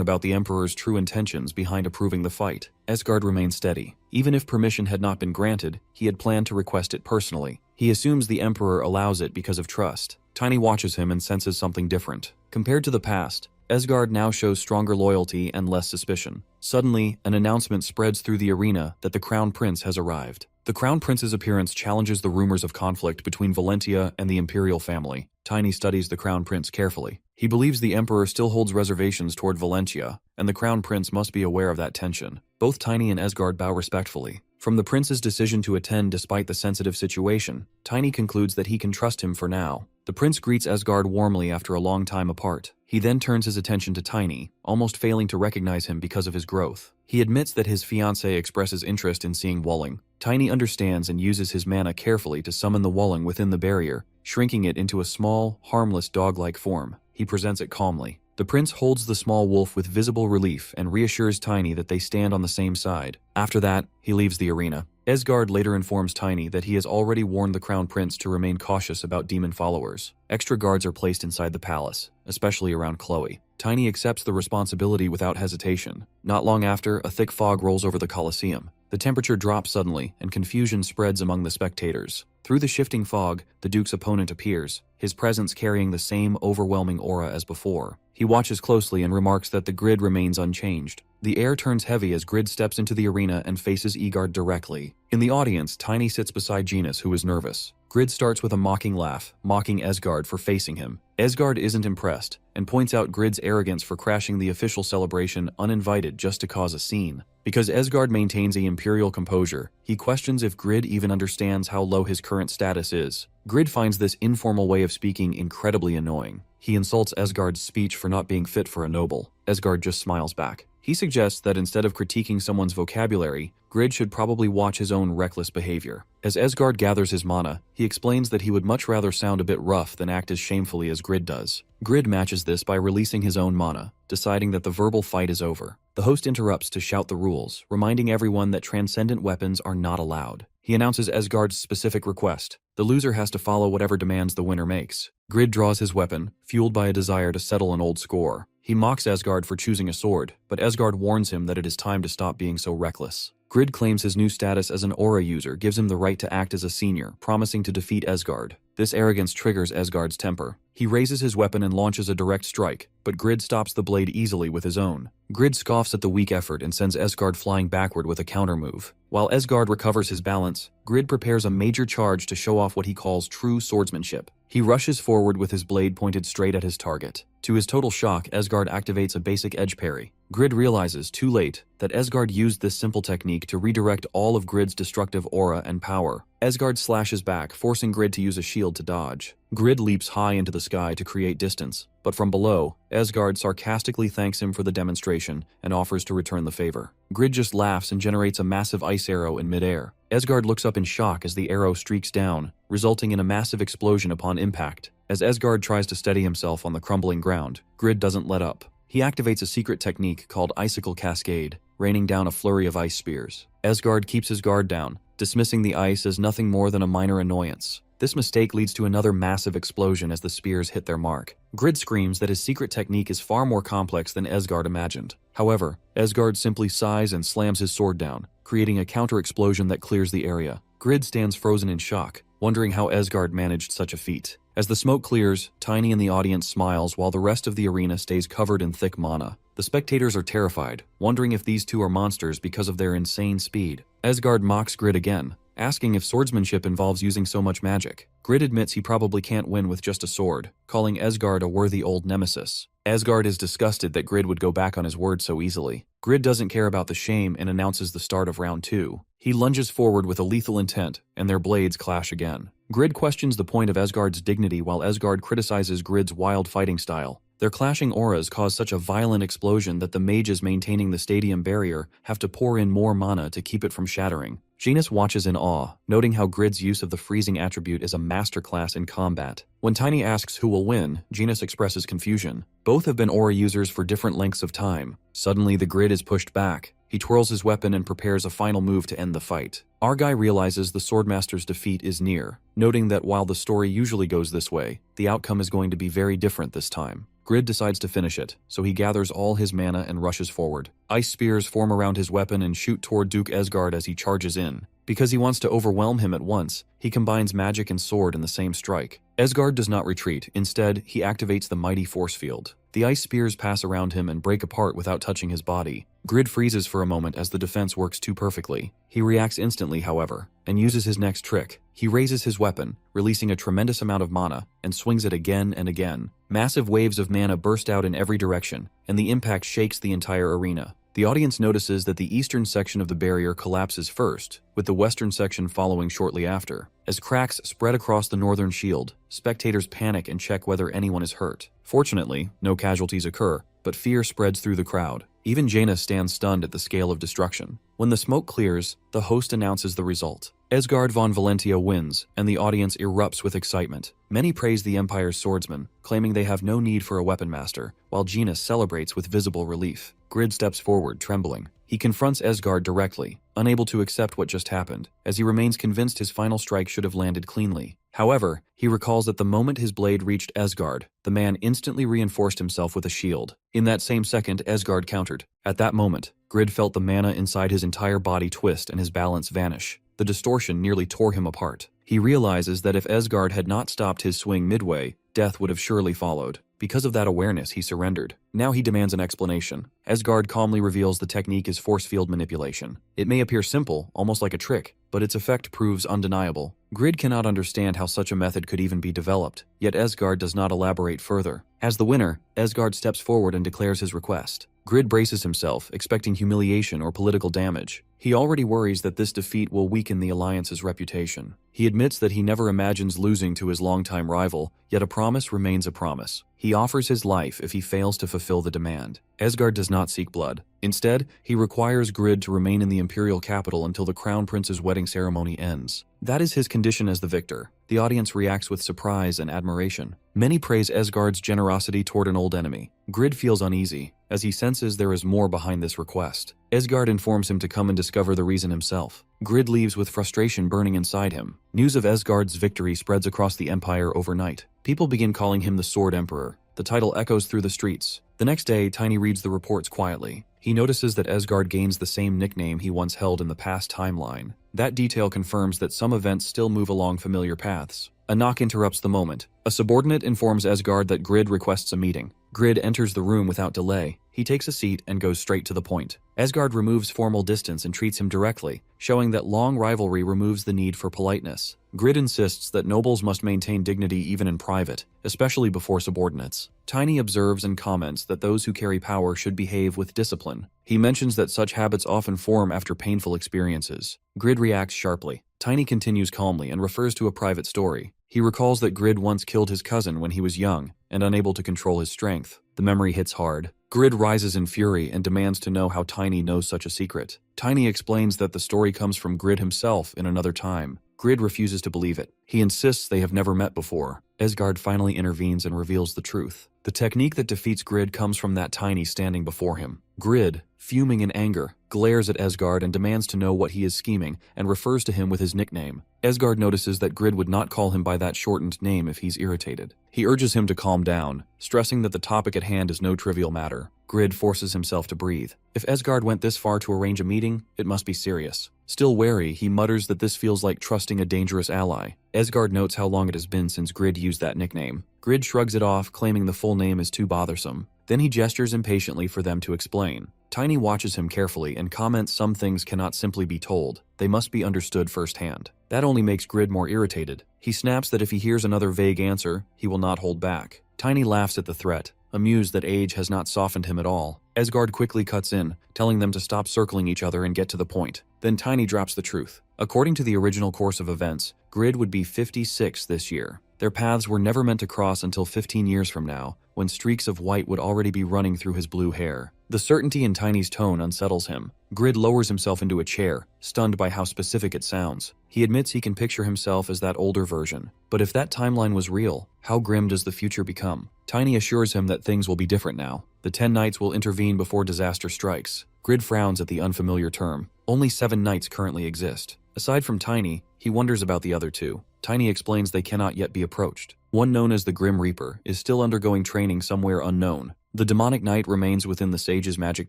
about the Emperor's true intentions behind approving the fight. Esgard remains steady. Even if permission had not been granted, he had planned to request it personally. He assumes the Emperor allows it because of trust. Tiny watches him and senses something different. Compared to the past, Esgard now shows stronger loyalty and less suspicion. Suddenly, an announcement spreads through the arena that the Crown Prince has arrived. The Crown Prince's appearance challenges the rumors of conflict between Valentia and the Imperial family. Tiny studies the Crown Prince carefully. He believes the Emperor still holds reservations toward Valentia, and the Crown Prince must be aware of that tension. Both Tiny and Esgard bow respectfully. From the prince's decision to attend despite the sensitive situation, Tiny concludes that he can trust him for now. The prince greets Asgard warmly after a long time apart. He then turns his attention to Tiny, almost failing to recognize him because of his growth. He admits that his fiancée expresses interest in seeing Walling. Tiny understands and uses his mana carefully to summon the Walling within the barrier, shrinking it into a small, harmless dog-like form. He presents it calmly. The prince holds the small wolf with visible relief and reassures Tiny that they stand on the same side. After that, he leaves the arena. Asgard later informs Tiny that he has already warned the crown prince to remain cautious about demon followers. Extra guards are placed inside the palace, especially around Chloe. Tiny accepts the responsibility without hesitation. Not long after, a thick fog rolls over the Colosseum. The temperature drops suddenly, and confusion spreads among the spectators. Through the shifting fog, the Duke's opponent appears, his presence carrying the same overwhelming aura as before. He watches closely and remarks that the grid remains unchanged. The air turns heavy as Grid steps into the arena and faces Asgard directly. In the audience, Tiny sits beside Genus, who is nervous. Grid starts with a mocking laugh, mocking Asgard for facing him. Asgard isn't impressed, and points out Grid's arrogance for crashing the official celebration uninvited just to cause a scene. Because Asgard maintains a imperial composure, he questions if Grid even understands how low his current status is. Grid finds this informal way of speaking incredibly annoying. He insults Asgard's speech for not being fit for a noble. Asgard just smiles back. He suggests that instead of critiquing someone's vocabulary, Grid should probably watch his own reckless behavior. As Asgard gathers his mana, he explains that he would much rather sound a bit rough than act as shamefully as Grid does. Grid matches this by releasing his own mana, deciding that the verbal fight is over. The host interrupts to shout the rules, reminding everyone that transcendent weapons are not allowed. He announces Asgard's specific request. The loser has to follow whatever demands the winner makes. Grid draws his weapon, fueled by a desire to settle an old score. He mocks Asgard for choosing a sword, but Asgard warns him that it is time to stop being so reckless. Grid claims his new status as an aura user gives him the right to act as a senior, promising to defeat Asgard. This arrogance triggers Asgard's temper. He raises his weapon and launches a direct strike, but Grid stops the blade easily with his own. Grid scoffs at the weak effort and sends Asgard flying backward with a counter move. While Asgard recovers his balance, Grid prepares a major charge to show off what he calls true swordsmanship. He rushes forward with his blade pointed straight at his target. To his total shock, Asgard activates a basic edge parry. Grid realizes, too late, that Asgard used this simple technique to redirect all of Grid's destructive aura and power. Asgard slashes back, forcing Grid to use a shield to dodge. Grid leaps high into the sky to create distance, but from below, Asgard sarcastically thanks him for the demonstration and offers to return the favor. Grid just laughs and generates a massive ice arrow in midair. Asgard looks up in shock as the arrow streaks down, resulting in a massive explosion upon impact. As Asgard tries to steady himself on the crumbling ground, Grid doesn't let up. He activates a secret technique called Icicle Cascade, raining down a flurry of ice spears. Asgard keeps his guard down, dismissing the ice as nothing more than a minor annoyance. This mistake leads to another massive explosion as the spears hit their mark. Grid screams that his secret technique is far more complex than Asgard imagined. However, Asgard simply sighs and slams his sword down, creating a counter-explosion that clears the area. Grid stands frozen in shock, wondering how Asgard managed such a feat. As the smoke clears, Tiny in the audience smiles while the rest of the arena stays covered in thick mana. The spectators are terrified, wondering if these two are monsters because of their insane speed. Asgard mocks Grid again, asking if swordsmanship involves using so much magic. Grid admits he probably can't win with just a sword, calling Asgard a worthy old nemesis. Asgard is disgusted that Grid would go back on his word so easily. Grid doesn't care about the shame and announces the start of round 2. He lunges forward with a lethal intent, and their blades clash again. Grid questions the point of Asgard's dignity while Asgard criticizes Grid's wild fighting style. Their clashing auras cause such a violent explosion that the mages maintaining the stadium barrier have to pour in more mana to keep it from shattering. Genus watches in awe, noting how Grid's use of the freezing attribute is a masterclass in combat. When Tiny asks who will win, Genus expresses confusion. Both have been aura users for different lengths of time. Suddenly, the Grid is pushed back. He twirls his weapon and prepares a final move to end the fight. Argai realizes the Swordmaster's defeat is near, noting that while the story usually goes this way, the outcome is going to be very different this time. Grid decides to finish it, so he gathers all his mana and rushes forward. Ice spears form around his weapon and shoot toward Duke Asgard as he charges in. Because he wants to overwhelm him at once, he combines magic and sword in the same strike. Asgard does not retreat. Instead, he activates the mighty force field. The ice spears pass around him and break apart without touching his body. Grid freezes for a moment as the defense works too perfectly. He reacts instantly, however, and uses his next trick. He raises his weapon, releasing a tremendous amount of mana, and swings it again and again. Massive waves of mana burst out in every direction, and the impact shakes the entire arena. The audience notices that the eastern section of the barrier collapses first, with the western section following shortly after. As cracks spread across the northern shield, spectators panic and check whether anyone is hurt. Fortunately, no casualties occur, but fear spreads through the crowd. Even Jaina stands stunned at the scale of destruction. When the smoke clears, the host announces the result. Esgard von Valentia wins, and the audience erupts with excitement. Many praise the Empire's swordsmen, claiming they have no need for a weapon master, while Jaina celebrates with visible relief. Grid steps forward, trembling. He confronts Esgard directly, unable to accept what just happened, as he remains convinced his final strike should have landed cleanly. However, he recalls that the moment his blade reached Esgard, the man instantly reinforced himself with a shield. In that same second, Esgard countered. At that moment, Grid felt the mana inside his entire body twist and his balance vanish. The distortion nearly tore him apart. He realizes that if Esgard had not stopped his swing midway, death would have surely followed. Because of that awareness, he surrendered. Now he demands an explanation. Esgard calmly reveals the technique is force field manipulation. It may appear simple, almost like a trick, but its effect proves undeniable. Grid cannot understand how such a method could even be developed, yet Esgard does not elaborate further. As the winner, Esgard steps forward and declares his request. Grid braces himself, expecting humiliation or political damage. He already worries that this defeat will weaken the Alliance's reputation. He admits that he never imagines losing to his longtime rival, yet a promise remains a promise. He offers his life if he fails to fulfill the demand. Esgard does not seek blood. Instead, he requires Grid to remain in the Imperial capital until the Crown Prince's wedding ceremony ends. That is his condition as the victor. The audience reacts with surprise and admiration. Many praise Esgard's generosity toward an old enemy. Grid feels uneasy, as he senses there is more behind this request. Esgard informs him to come and discover the reason himself. Grid leaves with frustration burning inside him. News of Esgard's victory spreads across the Empire overnight. People begin calling him the Sword Emperor. The title echoes through the streets. The next day, Tiny reads the reports quietly. He notices that Esgard gains the same nickname he once held in the past timeline. That detail confirms that some events still move along familiar paths. A knock interrupts the moment. A subordinate informs Esgard that Grid requests a meeting. Grid enters the room without delay. He takes a seat and goes straight to the point. Esgard removes formal distance and treats him directly, showing that long rivalry removes the need for politeness. Grid insists that nobles must maintain dignity even in private, especially before subordinates. Tiny observes and comments that those who carry power should behave with discipline. He mentions that such habits often form after painful experiences. Grid reacts sharply. Tiny continues calmly and refers to a private story. He recalls that Grid once killed his cousin when he was young and unable to control his strength. The memory hits hard. Grid rises in fury and demands to know how Tiny knows such a secret. Tiny explains that the story comes from Grid himself in another time. Grid refuses to believe it. He insists they have never met before. Esgard finally intervenes and reveals the truth. The technique that defeats Grid comes from that Tiny standing before him. Grid, fuming in anger, glares at Esgard and demands to know what he is scheming and refers to him with his nickname. Esgard notices that Grid would not call him by that shortened name if he's irritated. He urges him to calm down, stressing that the topic at hand is no trivial matter. Grid forces himself to breathe. If Esgard went this far to arrange a meeting, it must be serious. Still wary, he mutters that this feels like trusting a dangerous ally. Esgard notes how long it has been since Grid used that nickname. Grid shrugs it off, claiming the full name is too bothersome. Then he gestures impatiently for them to explain. Tiny watches him carefully and comments some things cannot simply be told. They must be understood firsthand. That only makes Grid more irritated. He snaps that if he hears another vague answer, he will not hold back. Tiny laughs at the threat, amused that age has not softened him at all. Esgard quickly cuts in, telling them to stop circling each other and get to the point. Then Tiny drops the truth. According to the original course of events, Grid would be 56 this year. Their paths were never meant to cross until 15 years from now, when streaks of white would already be running through his blue hair. The certainty in Tiny's tone unsettles him. Grid lowers himself into a chair, stunned by how specific it sounds. He admits he can picture himself as that older version. But if that timeline was real, how grim does the future become? Tiny assures him that things will be different now. The 10 Knights will intervene before disaster strikes. Grid frowns at the unfamiliar term. Only 7 Knights currently exist. Aside from Tiny, he wonders about the other 2. Tiny explains they cannot yet be approached. One known as the Grim Reaper is still undergoing training somewhere unknown. The demonic knight remains within the Sage's magic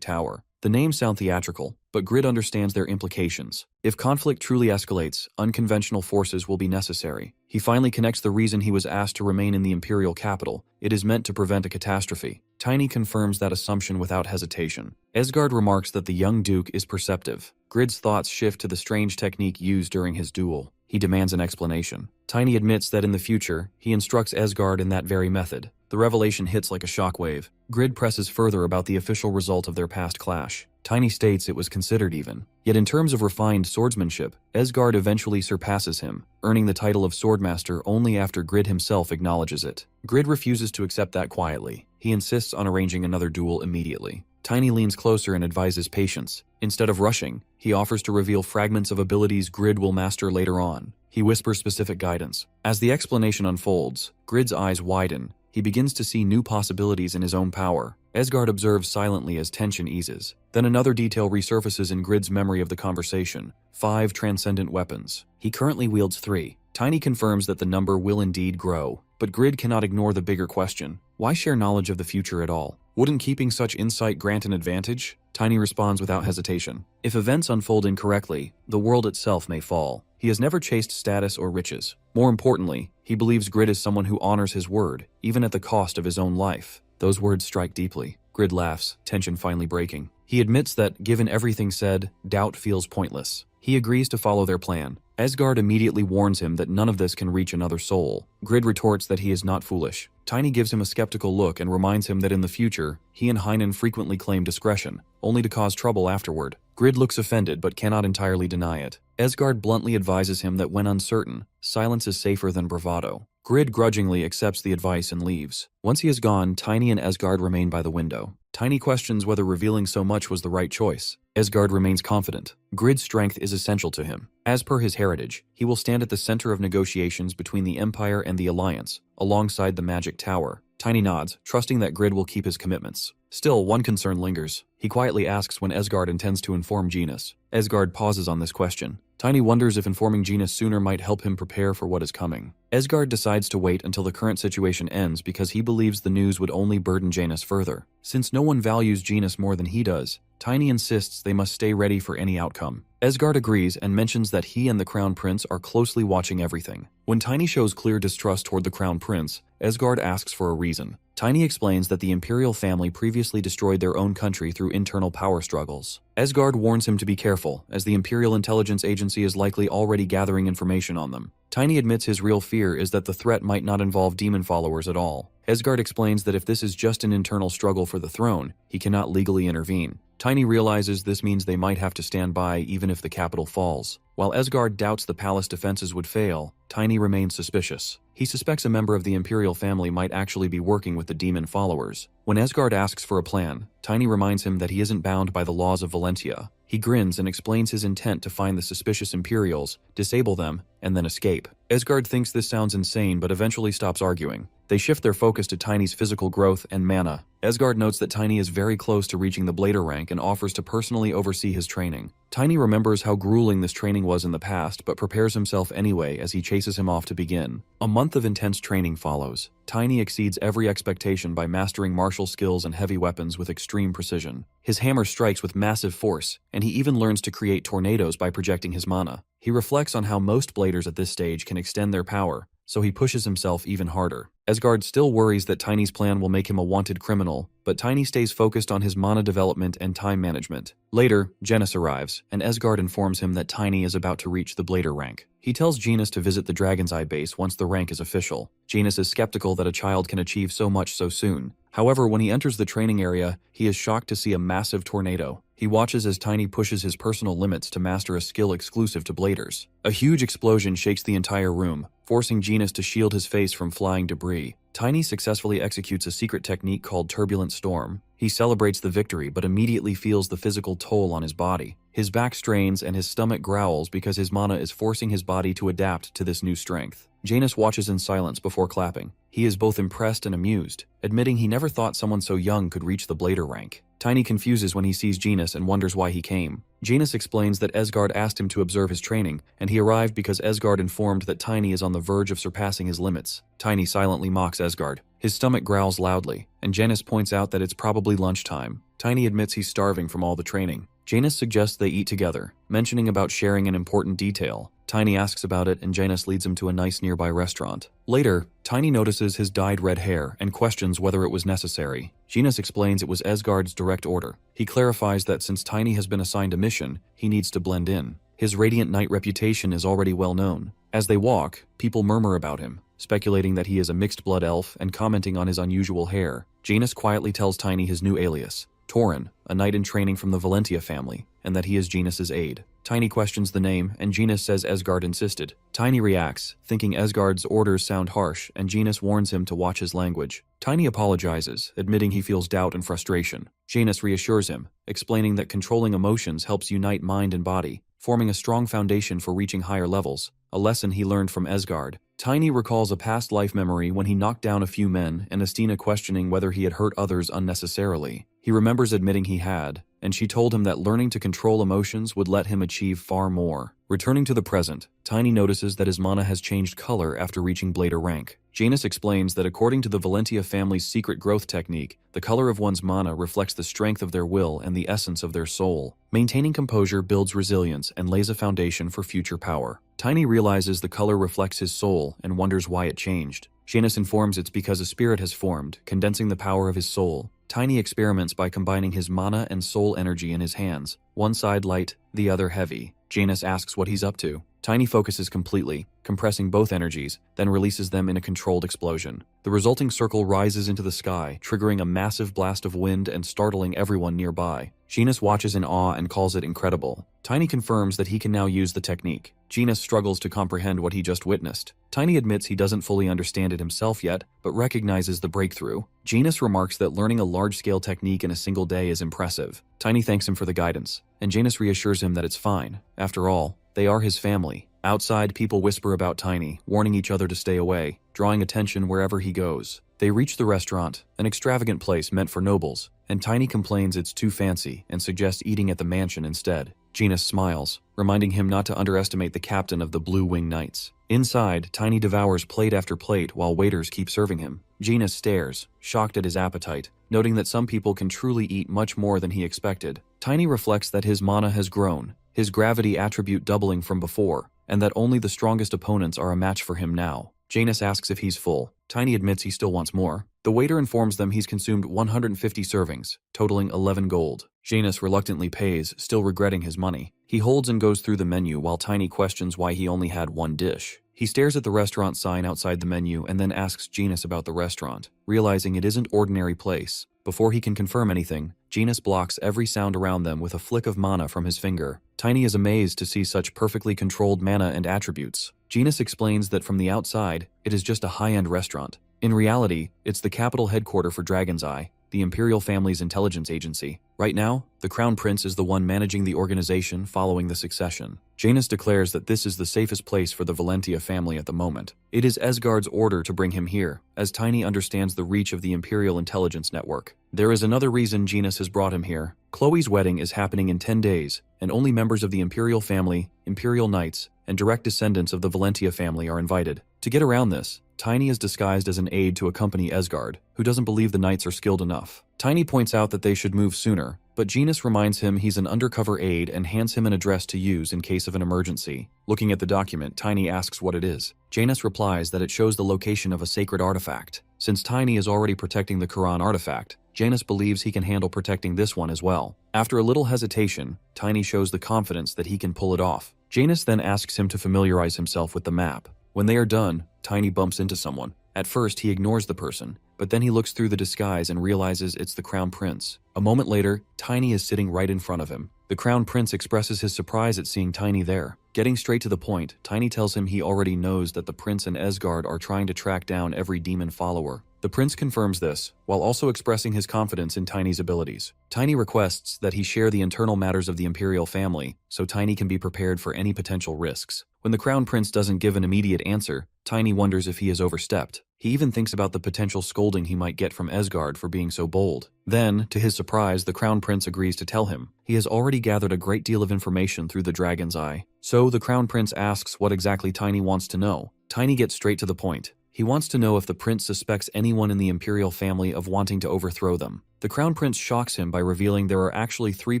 tower. The names sound theatrical, but Grid understands their implications. If conflict truly escalates, unconventional forces will be necessary. He finally connects the reason he was asked to remain in the Imperial capital. It is meant to prevent a catastrophe. Tiny confirms that assumption without hesitation. Esgard remarks that the young Duke is perceptive. Grid's thoughts shift to the strange technique used during his duel. He demands an explanation. Tiny admits that in the future, he instructs Esgard in that very method. The revelation hits like a shockwave. Grid presses further about the official result of their past clash. Tiny states it was considered even. Yet in terms of refined swordsmanship, Asgard eventually surpasses him, earning the title of Swordmaster only after Grid himself acknowledges it. Grid refuses to accept that quietly. He insists on arranging another duel immediately. Tiny leans closer and advises patience. Instead of rushing, he offers to reveal fragments of abilities Grid will master later on. He whispers specific guidance. As the explanation unfolds, Grid's eyes widen. He begins to see new possibilities in his own power. Asgard observes silently as tension eases. Then another detail resurfaces in Grid's memory of the conversation: 5 transcendent weapons. He currently wields 3. Tiny confirms that the number will indeed grow, but Grid cannot ignore the bigger question: why share knowledge of the future at all? Wouldn't keeping such insight grant an advantage? Tiny responds without hesitation. If events unfold incorrectly, the world itself may fall. He has never chased status or riches. More importantly, he believes Grid is someone who honors his word, even at the cost of his own life. Those words strike deeply. Grid laughs, tension finally breaking. He admits that, given everything said, doubt feels pointless. He agrees to follow their plan. Asgard immediately warns him that none of this can reach another soul. Grid retorts that he is not foolish. Tiny gives him a skeptical look and reminds him that in the future, he and Heinen frequently claim discretion, only to cause trouble afterward. Grid looks offended but cannot entirely deny it. Asgard bluntly advises him that when uncertain, silence is safer than bravado. Grid grudgingly accepts the advice and leaves. Once he is gone, Tiny and Asgard remain by the window. Tiny questions whether revealing so much was the right choice. Asgard remains confident. Grid's strength is essential to him. As per his heritage, he will stand at the center of negotiations between the Empire and the Alliance, alongside the Magic Tower. Tiny nods, trusting that Grid will keep his commitments. Still, one concern lingers. He quietly asks when Asgard intends to inform Genus. Asgard pauses on this question. Tiny wonders if informing Genus sooner might help him prepare for what is coming. Asgard decides to wait until the current situation ends because he believes the news would only burden Janus further. Since no one values Genus more than he does, Tiny insists they must stay ready for any outcome. Asgard agrees and mentions that he and the Crown Prince are closely watching everything. When Tiny shows clear distrust toward the Crown Prince, Asgard asks for a reason. Tiny explains that the Imperial family previously destroyed their own country through internal power struggles. Asgard warns him to be careful, as the Imperial Intelligence Agency is likely already gathering information on them. Tiny admits his real fear is that the threat might not involve demon followers at all. Asgard explains that if this is just an internal struggle for the throne, he cannot legally intervene. Tiny realizes this means they might have to stand by even if the capital falls. While Asgard doubts the palace defenses would fail, Tiny remains suspicious. He suspects a member of the Imperial family might actually be working with the demon followers. When Asgard asks for a plan, Tiny reminds him that he isn't bound by the laws of Valentia. He grins and explains his intent to find the suspicious Imperials, disable them, and then escape. Asgard thinks this sounds insane but eventually stops arguing. They shift their focus to Tiny's physical growth and mana. Asgard notes that Tiny is very close to reaching the Blader rank and offers to personally oversee his training. Tiny remembers how grueling this training was in the past, but prepares himself anyway as he chases him off to begin. A month of intense training follows. Tiny exceeds every expectation by mastering martial skills and heavy weapons with extreme precision. His hammer strikes with massive force, and he even learns to create tornadoes by projecting his mana. He reflects on how most bladers at this stage can extend their power, so he pushes himself even harder. Asgard still worries that Tiny's plan will make him a wanted criminal, but Tiny stays focused on his mana development and time management. Later, Janus arrives, and Asgard informs him that Tiny is about to reach the Blader rank. He tells Janus to visit the Dragon's Eye base once the rank is official. Janus is skeptical that a child can achieve so much so soon. However, when he enters the training area, he is shocked to see a massive tornado. He watches as Tiny pushes his personal limits to master a skill exclusive to bladers. A huge explosion shakes the entire room, forcing Janus to shield his face from flying debris. Tiny successfully executes a secret technique called Turbulent Storm. He celebrates the victory but immediately feels the physical toll on his body. His back strains and his stomach growls because his mana is forcing his body to adapt to this new strength. Janus watches in silence before clapping. He is both impressed and amused, admitting he never thought someone so young could reach the Blader rank. Tiny confuses when he sees Janus and wonders why he came. Janus explains that Asgard asked him to observe his training, and he arrived because Asgard informed that Tiny is on the verge of surpassing his limits. Tiny silently mocks Asgard. His stomach growls loudly, and Janus points out that it's probably lunchtime. Tiny admits he's starving from all the training. Janus suggests they eat together, mentioning about sharing an important detail. Tiny asks about it and Janus leads him to a nice nearby restaurant. Later, Tiny notices his dyed red hair and questions whether it was necessary. Janus explains it was Asgard's direct order. He clarifies that since Tiny has been assigned a mission, he needs to blend in. His radiant knight reputation is already well known. As they walk, people murmur about him. speculating that he is a mixed-blood elf and commenting on his unusual hair. Janus quietly tells Tiny his new alias, Torin, a knight in training from the Valentia family, and that he is Janus's aide. Tiny questions the name, and Janus says Esgard insisted. Tiny reacts, thinking Esgard's orders sound harsh, and Janus warns him to watch his language. Tiny apologizes, admitting he feels doubt and frustration. Janus reassures him, explaining that controlling emotions helps unite mind and body, forming a strong foundation for reaching higher levels, a lesson he learned from Esgard. Tiny recalls a past life memory when he knocked down a few men and Estina questioning whether he had hurt others unnecessarily. He remembers admitting he had, and she told him that learning to control emotions would let him achieve far more. Returning to the present, Tiny notices that his mana has changed color after reaching Blader rank. Janus explains that according to the Valentia family's secret growth technique, the color of one's mana reflects the strength of their will and the essence of their soul. Maintaining composure builds resilience and lays a foundation for future power. Tiny realizes the color reflects his soul and wonders why it changed. Janus informs it's because a spirit has formed, condensing the power of his soul. Tiny experiments by combining his mana and soul energy in his hands, one side light, the other heavy. Janus asks what he's up to. Tiny focuses completely, compressing both energies, then releases them in a controlled explosion. The resulting circle rises into the sky, triggering a massive blast of wind and startling everyone nearby. Janus watches in awe and calls it incredible. Tiny confirms that he can now use the technique. Janus struggles to comprehend what he just witnessed. Tiny admits he doesn't fully understand it himself yet, but recognizes the breakthrough. Janus remarks that learning a large-scale technique in a single day is impressive. Tiny thanks him for the guidance, and Janus reassures him that it's fine. After all, they are his family. Outside, people whisper about Tiny, warning each other to stay away, drawing attention wherever he goes. They reach the restaurant, an extravagant place meant for nobles, and Tiny complains it's too fancy and suggests eating at the mansion instead. Janus smiles, reminding him not to underestimate the captain of the Blue Wing Knights. Inside, Tiny devours plate after plate while waiters keep serving him. Janus stares, shocked at his appetite, noting that some people can truly eat much more than he expected. Tiny reflects that his mana has grown, his gravity attribute doubling from before, and that only the strongest opponents are a match for him now. Janus asks if he's full. Tiny admits he still wants more. The waiter informs them he's consumed 150 servings, totaling 11 gold. Janus reluctantly pays, still regretting his money. He holds and goes through the menu while Tiny questions why he only had one dish. He stares at the restaurant sign outside the menu and then asks Janus about the restaurant, realizing it isn't ordinary place. Before he can confirm anything, Janus blocks every sound around them with a flick of mana from his finger. Tiny is amazed to see such perfectly controlled mana and attributes. Janus explains that from the outside, it is just a high-end restaurant. In reality, it's the capital headquarters for Dragon's Eye, the Imperial family's intelligence agency. Right now, the Crown Prince is the one managing the organization following the succession. Janus declares that this is the safest place for the Valentia family at the moment. It is Esgard's order to bring him here, as Tiny understands the reach of the Imperial intelligence network. There is another reason Janus has brought him here. Chloe's wedding is happening in 10 days, and only members of the Imperial family, Imperial Knights, and direct descendants of the Valentia family are invited. To get around this, Tiny is disguised as an aide to accompany Esgard, who doesn't believe the knights are skilled enough. Tiny points out that they should move sooner, but Janus reminds him he's an undercover aide and hands him an address to use in case of an emergency. Looking at the document, Tiny asks what it is. Janus replies that it shows the location of a sacred artifact. Since Tiny is already protecting the Quran artifact, Janus believes he can handle protecting this one as well. After a little hesitation, Tiny shows the confidence that he can pull it off. Janus then asks him to familiarize himself with the map. When they are done, Tiny bumps into someone. At first, he ignores the person, but then he looks through the disguise and realizes it's the Crown Prince. A moment later, Tiny is sitting right in front of him. The Crown Prince expresses his surprise at seeing Tiny there. Getting straight to the point, Tiny tells him he already knows that the Prince and Esgard are trying to track down every demon follower. The Prince confirms this, while also expressing his confidence in Tiny's abilities. Tiny requests that he share the internal matters of the Imperial family, so Tiny can be prepared for any potential risks. When the Crown Prince doesn't give an immediate answer, Tiny wonders if he has overstepped. He even thinks about the potential scolding he might get from Esgard for being so bold. Then, to his surprise, the Crown Prince agrees to tell him. He has already gathered a great deal of information through the Dragon's Eye. So the Crown Prince asks what exactly Tiny wants to know. Tiny gets straight to the point. He wants to know if the prince suspects anyone in the Imperial family of wanting to overthrow them. The Crown Prince shocks him by revealing there are actually 3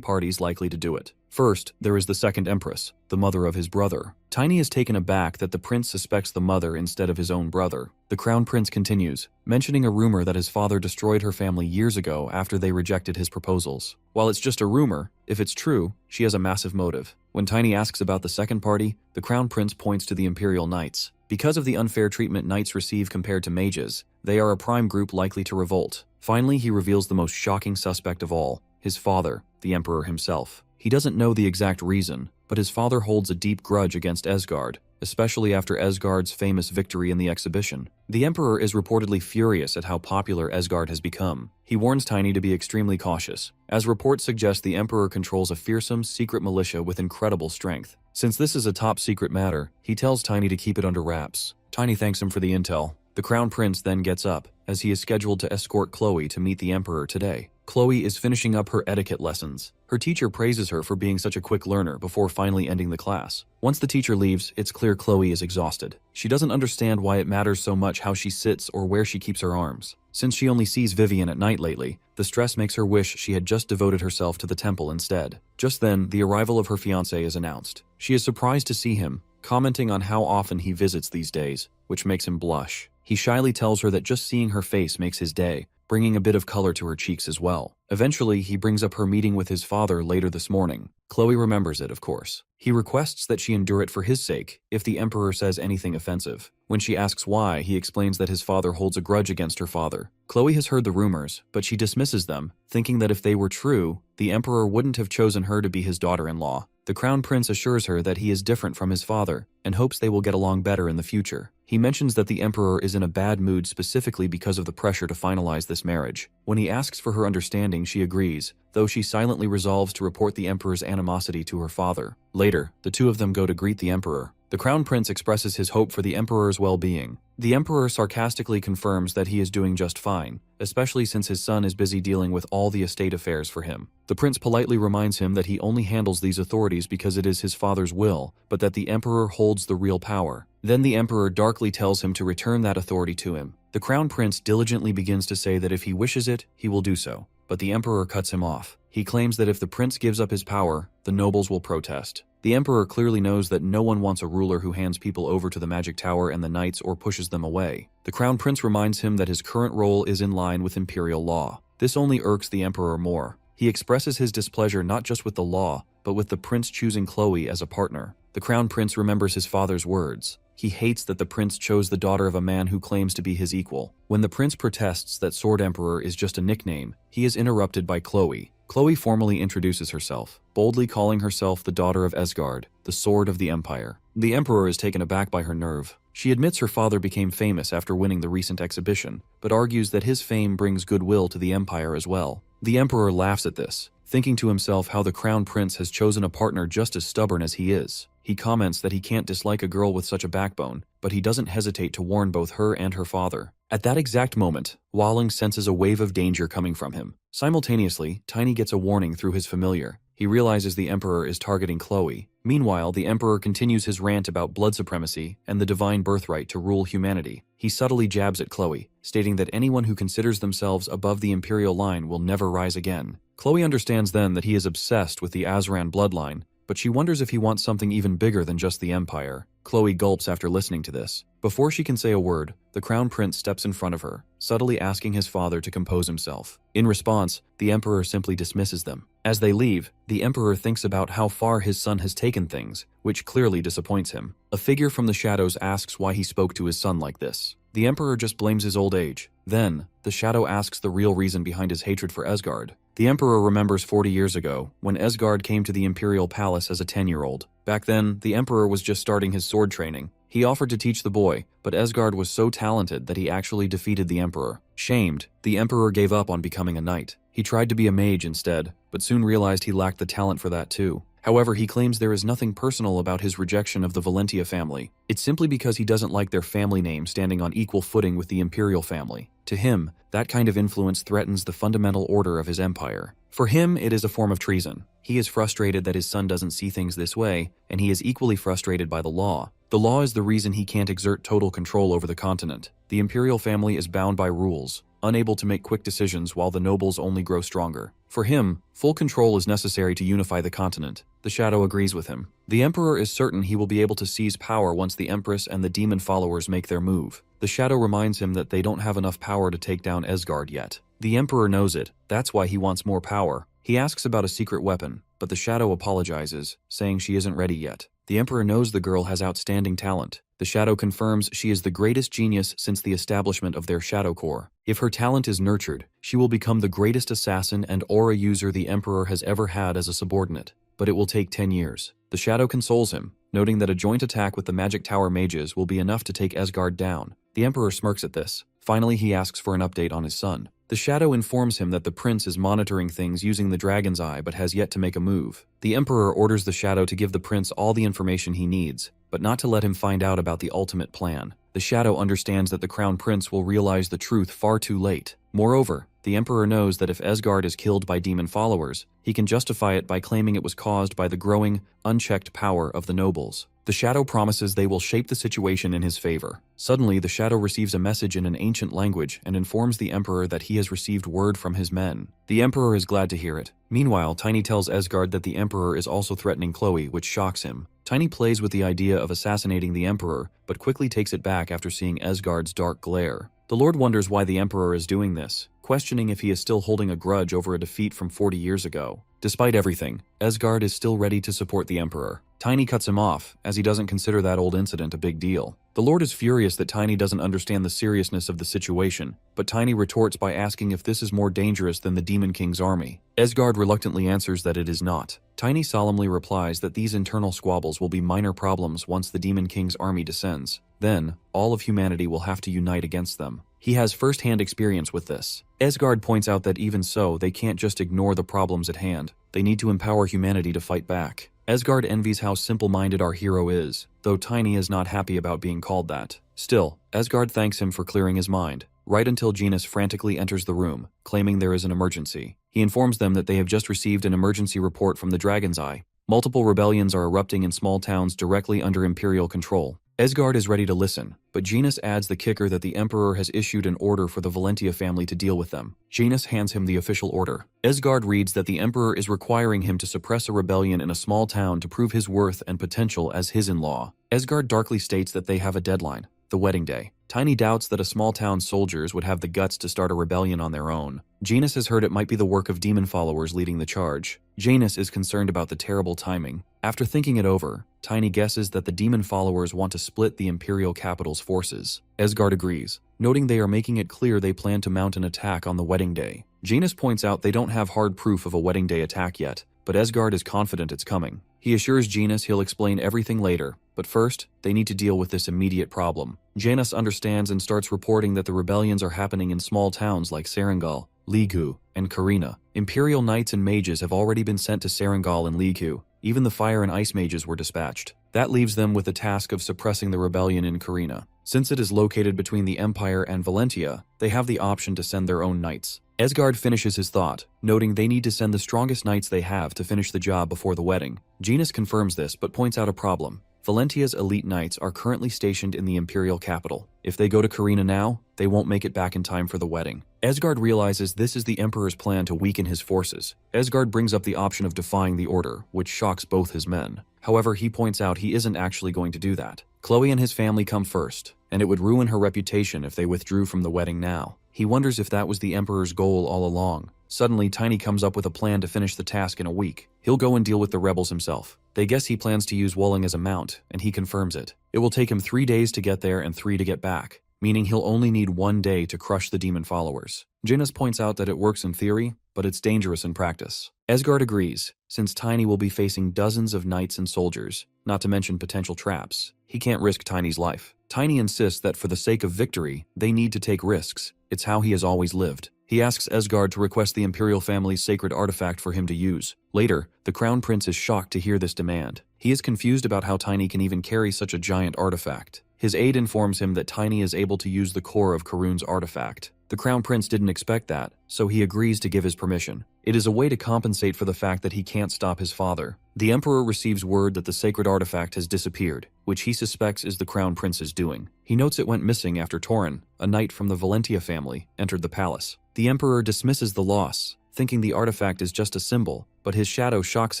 parties likely to do it. First, there is the Second Empress, the mother of his brother. Tiny is taken aback that the prince suspects the mother instead of his own brother. The Crown Prince continues, mentioning a rumor that his father destroyed her family years ago after they rejected his proposals. While it's just a rumor, if it's true, she has a massive motive. When Tiny asks about the second party, the Crown Prince points to the Imperial Knights. Because of the unfair treatment knights receive compared to mages, they are a prime group likely to revolt. Finally, he reveals the most shocking suspect of all, his father, the Emperor himself. He doesn't know the exact reason, but his father holds a deep grudge against Esgard, especially after Esgard's famous victory in the exhibition. The Emperor is reportedly furious at how popular Esgard has become. He warns Tiny to be extremely cautious, as reports suggest the Emperor controls a fearsome, secret militia with incredible strength. Since this is a top-secret matter, he tells Tiny to keep it under wraps. Tiny thanks him for the intel. The Crown Prince then gets up, as he is scheduled to escort Chloe to meet the Emperor today. Chloe is finishing up her etiquette lessons. Her teacher praises her for being such a quick learner before finally ending the class. Once the teacher leaves, it's clear Chloe is exhausted. She doesn't understand why it matters so much how she sits or where she keeps her arms. Since she only sees Vivian at night lately, the stress makes her wish she had just devoted herself to the temple instead. Just then, the arrival of her fiancé is announced. She is surprised to see him, commenting on how often he visits these days, which makes him blush. He shyly tells her that just seeing her face makes his day, bringing a bit of color to her cheeks as well. Eventually, he brings up her meeting with his father later this morning. Chloe remembers it, of course. He requests that she endure it for his sake, if the Emperor says anything offensive. When she asks why, he explains that his father holds a grudge against her father. Chloe has heard the rumors, but she dismisses them, thinking that if they were true, the Emperor wouldn't have chosen her to be his daughter-in-law. The Crown Prince assures her that he is different from his father, and hopes they will get along better in the future. He mentions that the Emperor is in a bad mood specifically because of the pressure to finalize this marriage. When he asks for her understanding, she agrees, though she silently resolves to report the Emperor's animosity to her father. Later, the two of them go to greet the Emperor. The Crown Prince expresses his hope for the Emperor's well-being. The Emperor sarcastically confirms that he is doing just fine, especially since his son is busy dealing with all the estate affairs for him. The prince politely reminds him that he only handles these authorities because it is his father's will, but that the Emperor holds the real power. Then the Emperor darkly tells him to return that authority to him. The Crown Prince diligently begins to say that if he wishes it, he will do so, but the Emperor cuts him off. He claims that if the prince gives up his power, the nobles will protest. The Emperor clearly knows that no one wants a ruler who hands people over to the magic tower and the knights or pushes them away. The Crown Prince reminds him that his current role is in line with imperial law. This only irks the Emperor more. He expresses his displeasure not just with the law, but with the prince choosing Chloe as a partner. The Crown Prince remembers his father's words. He hates that the prince chose the daughter of a man who claims to be his equal. When the prince protests that Sword Emperor is just a nickname, he is interrupted by Chloe. Chloe formally introduces herself, boldly calling herself the daughter of Esgard, the Sword of the Empire. The Emperor is taken aback by her nerve. She admits her father became famous after winning the recent exhibition, but argues that his fame brings goodwill to the Empire as well. The Emperor laughs at this, thinking to himself how the Crown Prince has chosen a partner just as stubborn as he is. He comments that he can't dislike a girl with such a backbone, but he doesn't hesitate to warn both her and her father. At that exact moment, Walling senses a wave of danger coming from him. Simultaneously, Tiny gets a warning through his familiar. He realizes the Emperor is targeting Chloe. Meanwhile, the Emperor continues his rant about blood supremacy and the divine birthright to rule humanity. He subtly jabs at Chloe, stating that anyone who considers themselves above the imperial line will never rise again. Chloe understands then that he is obsessed with the Azuran bloodline, but she wonders if he wants something even bigger than just the Empire. Chloe gulps after listening to this. Before she can say a word, the Crown Prince steps in front of her, subtly asking his father to compose himself. In response, the Emperor simply dismisses them. As they leave, the Emperor thinks about how far his son has taken things, which clearly disappoints him. A figure from the shadows asks why he spoke to his son like this. The Emperor just blames his old age. Then, the shadow asks the real reason behind his hatred for Esgard. The Emperor remembers 40 years ago, when Esgard came to the Imperial Palace as a 10-year-old. Back then, the Emperor was just starting his sword training. He offered to teach the boy, but Esgard was so talented that he actually defeated the Emperor. Shamed, the Emperor gave up on becoming a knight. He tried to be a mage instead, but soon realized he lacked the talent for that too. However, he claims there is nothing personal about his rejection of the Valentia family. It's simply because he doesn't like their family name standing on equal footing with the imperial family. To him, that kind of influence threatens the fundamental order of his empire. For him, it is a form of treason. He is frustrated that his son doesn't see things this way, and he is equally frustrated by the law. The law is the reason he can't exert total control over the continent. The imperial family is bound by rules, unable to make quick decisions while the nobles only grow stronger. For him, full control is necessary to unify the continent. The Shadow agrees with him. The Emperor is certain he will be able to seize power once the Empress and the demon followers make their move. The Shadow reminds him that they don't have enough power to take down Esgard yet. The Emperor knows it, that's why he wants more power. He asks about a secret weapon, but the Shadow apologizes, saying she isn't ready yet. The Emperor knows the girl has outstanding talent. The Shadow confirms she is the greatest genius since the establishment of their Shadow Corps. If her talent is nurtured, she will become the greatest assassin and aura user the Emperor has ever had as a subordinate. But it will take 10 years. The Shadow consoles him, noting that a joint attack with the Magic Tower mages will be enough to take Asgard down. The Emperor smirks at this. Finally, he asks for an update on his son. The Shadow informs him that the prince is monitoring things using the Dragon's Eye but has yet to make a move. The Emperor orders the Shadow to give the prince all the information he needs, but not to let him find out about the ultimate plan. The Shadow understands that the Crown Prince will realize the truth far too late. Moreover, the Emperor knows that if Asgard is killed by demon followers, he can justify it by claiming it was caused by the growing, unchecked power of the nobles. The Shadow promises they will shape the situation in his favor. Suddenly, the Shadow receives a message in an ancient language and informs the Emperor that he has received word from his men. The Emperor is glad to hear it. Meanwhile, Tiny tells Asgard that the Emperor is also threatening Chloe, which shocks him. Tiny plays with the idea of assassinating the Emperor, but quickly takes it back after seeing Asgard's dark glare. The Lord wonders why the Emperor is doing this, questioning if he is still holding a grudge over a defeat from 40 years ago. Despite everything, Asgard is still ready to support the Emperor. Tiny cuts him off, as he doesn't consider that old incident a big deal. The Lord is furious that Tiny doesn't understand the seriousness of the situation, but Tiny retorts by asking if this is more dangerous than the Demon King's army. Asgard reluctantly answers that it is not. Tiny solemnly replies that these internal squabbles will be minor problems once the Demon King's army descends. Then, all of humanity will have to unite against them. He has first-hand experience with this. Asgard points out that even so, they can't just ignore the problems at hand. They need to empower humanity to fight back. Asgard envies how simple-minded our hero is, though Tiny is not happy about being called that. Still, Asgard thanks him for clearing his mind, right until Genus frantically enters the room, claiming there is an emergency. He informs them that they have just received an emergency report from the Dragon's Eye. Multiple rebellions are erupting in small towns directly under Imperial control. Asgard is ready to listen, but Genus adds the kicker that the Emperor has issued an order for the Valentia family to deal with them. Genus hands him the official order. Asgard reads that the Emperor is requiring him to suppress a rebellion in a small town to prove his worth and potential as his-in-law. Asgard darkly states that they have a deadline, the wedding day. Tiny doubts that a small town's soldiers would have the guts to start a rebellion on their own. Genus has heard it might be the work of demon followers leading the charge. Janus is concerned about the terrible timing. After thinking it over, Tiny guesses that the demon followers want to split the Imperial capital's forces. Asgard agrees, noting they are making it clear they plan to mount an attack on the wedding day. Janus points out they don't have hard proof of a wedding day attack yet, but Asgard is confident it's coming. He assures Janus he'll explain everything later, but first, they need to deal with this immediate problem. Janus understands and starts reporting that the rebellions are happening in small towns like Serengal, Ligu, and Karina. Imperial knights and mages have already been sent to Serengal and Ligu. Even the fire and ice mages were dispatched. That leaves them with the task of suppressing the rebellion in Karina. Since it is located between the Empire and Valentia, they have the option to send their own knights. Asgard finishes his thought, noting they need to send the strongest knights they have to finish the job before the wedding. Genus confirms this but points out a problem. Valentia's elite knights are currently stationed in the Imperial capital. If they go to Karina now, they won't make it back in time for the wedding. Asgard realizes this is the Emperor's plan to weaken his forces. Asgard brings up the option of defying the order, which shocks both his men. However, he points out he isn't actually going to do that. Chloe and his family come first, and it would ruin her reputation if they withdrew from the wedding now. He wonders if that was the Emperor's goal all along. Suddenly, Tiny comes up with a plan to finish the task in a week. He'll go and deal with the rebels himself. They guess he plans to use Wolling as a mount, and he confirms it. It will take him 3 days to get there and 3 to get back, meaning he'll only need 1 day to crush the demon followers. Janus points out that it works in theory, but it's dangerous in practice. Asgard agrees, since Tiny will be facing dozens of knights and soldiers, not to mention potential traps. He can't risk Tiny's life. Tiny insists that for the sake of victory, they need to take risks. It's how he has always lived. He asks Asgard to request the Imperial family's sacred artifact for him to use. Later, the Crown Prince is shocked to hear this demand. He is confused about how Tiny can even carry such a giant artifact. His aide informs him that Tiny is able to use the core of Karun's artifact. The Crown Prince didn't expect that, so he agrees to give his permission. It is a way to compensate for the fact that he can't stop his father. The Emperor receives word that the sacred artifact has disappeared, which he suspects is the Crown Prince's doing. He notes it went missing after Torin, a knight from the Valentia family, entered the palace. The Emperor dismisses the loss, thinking the artifact is just a symbol, but his shadow shocks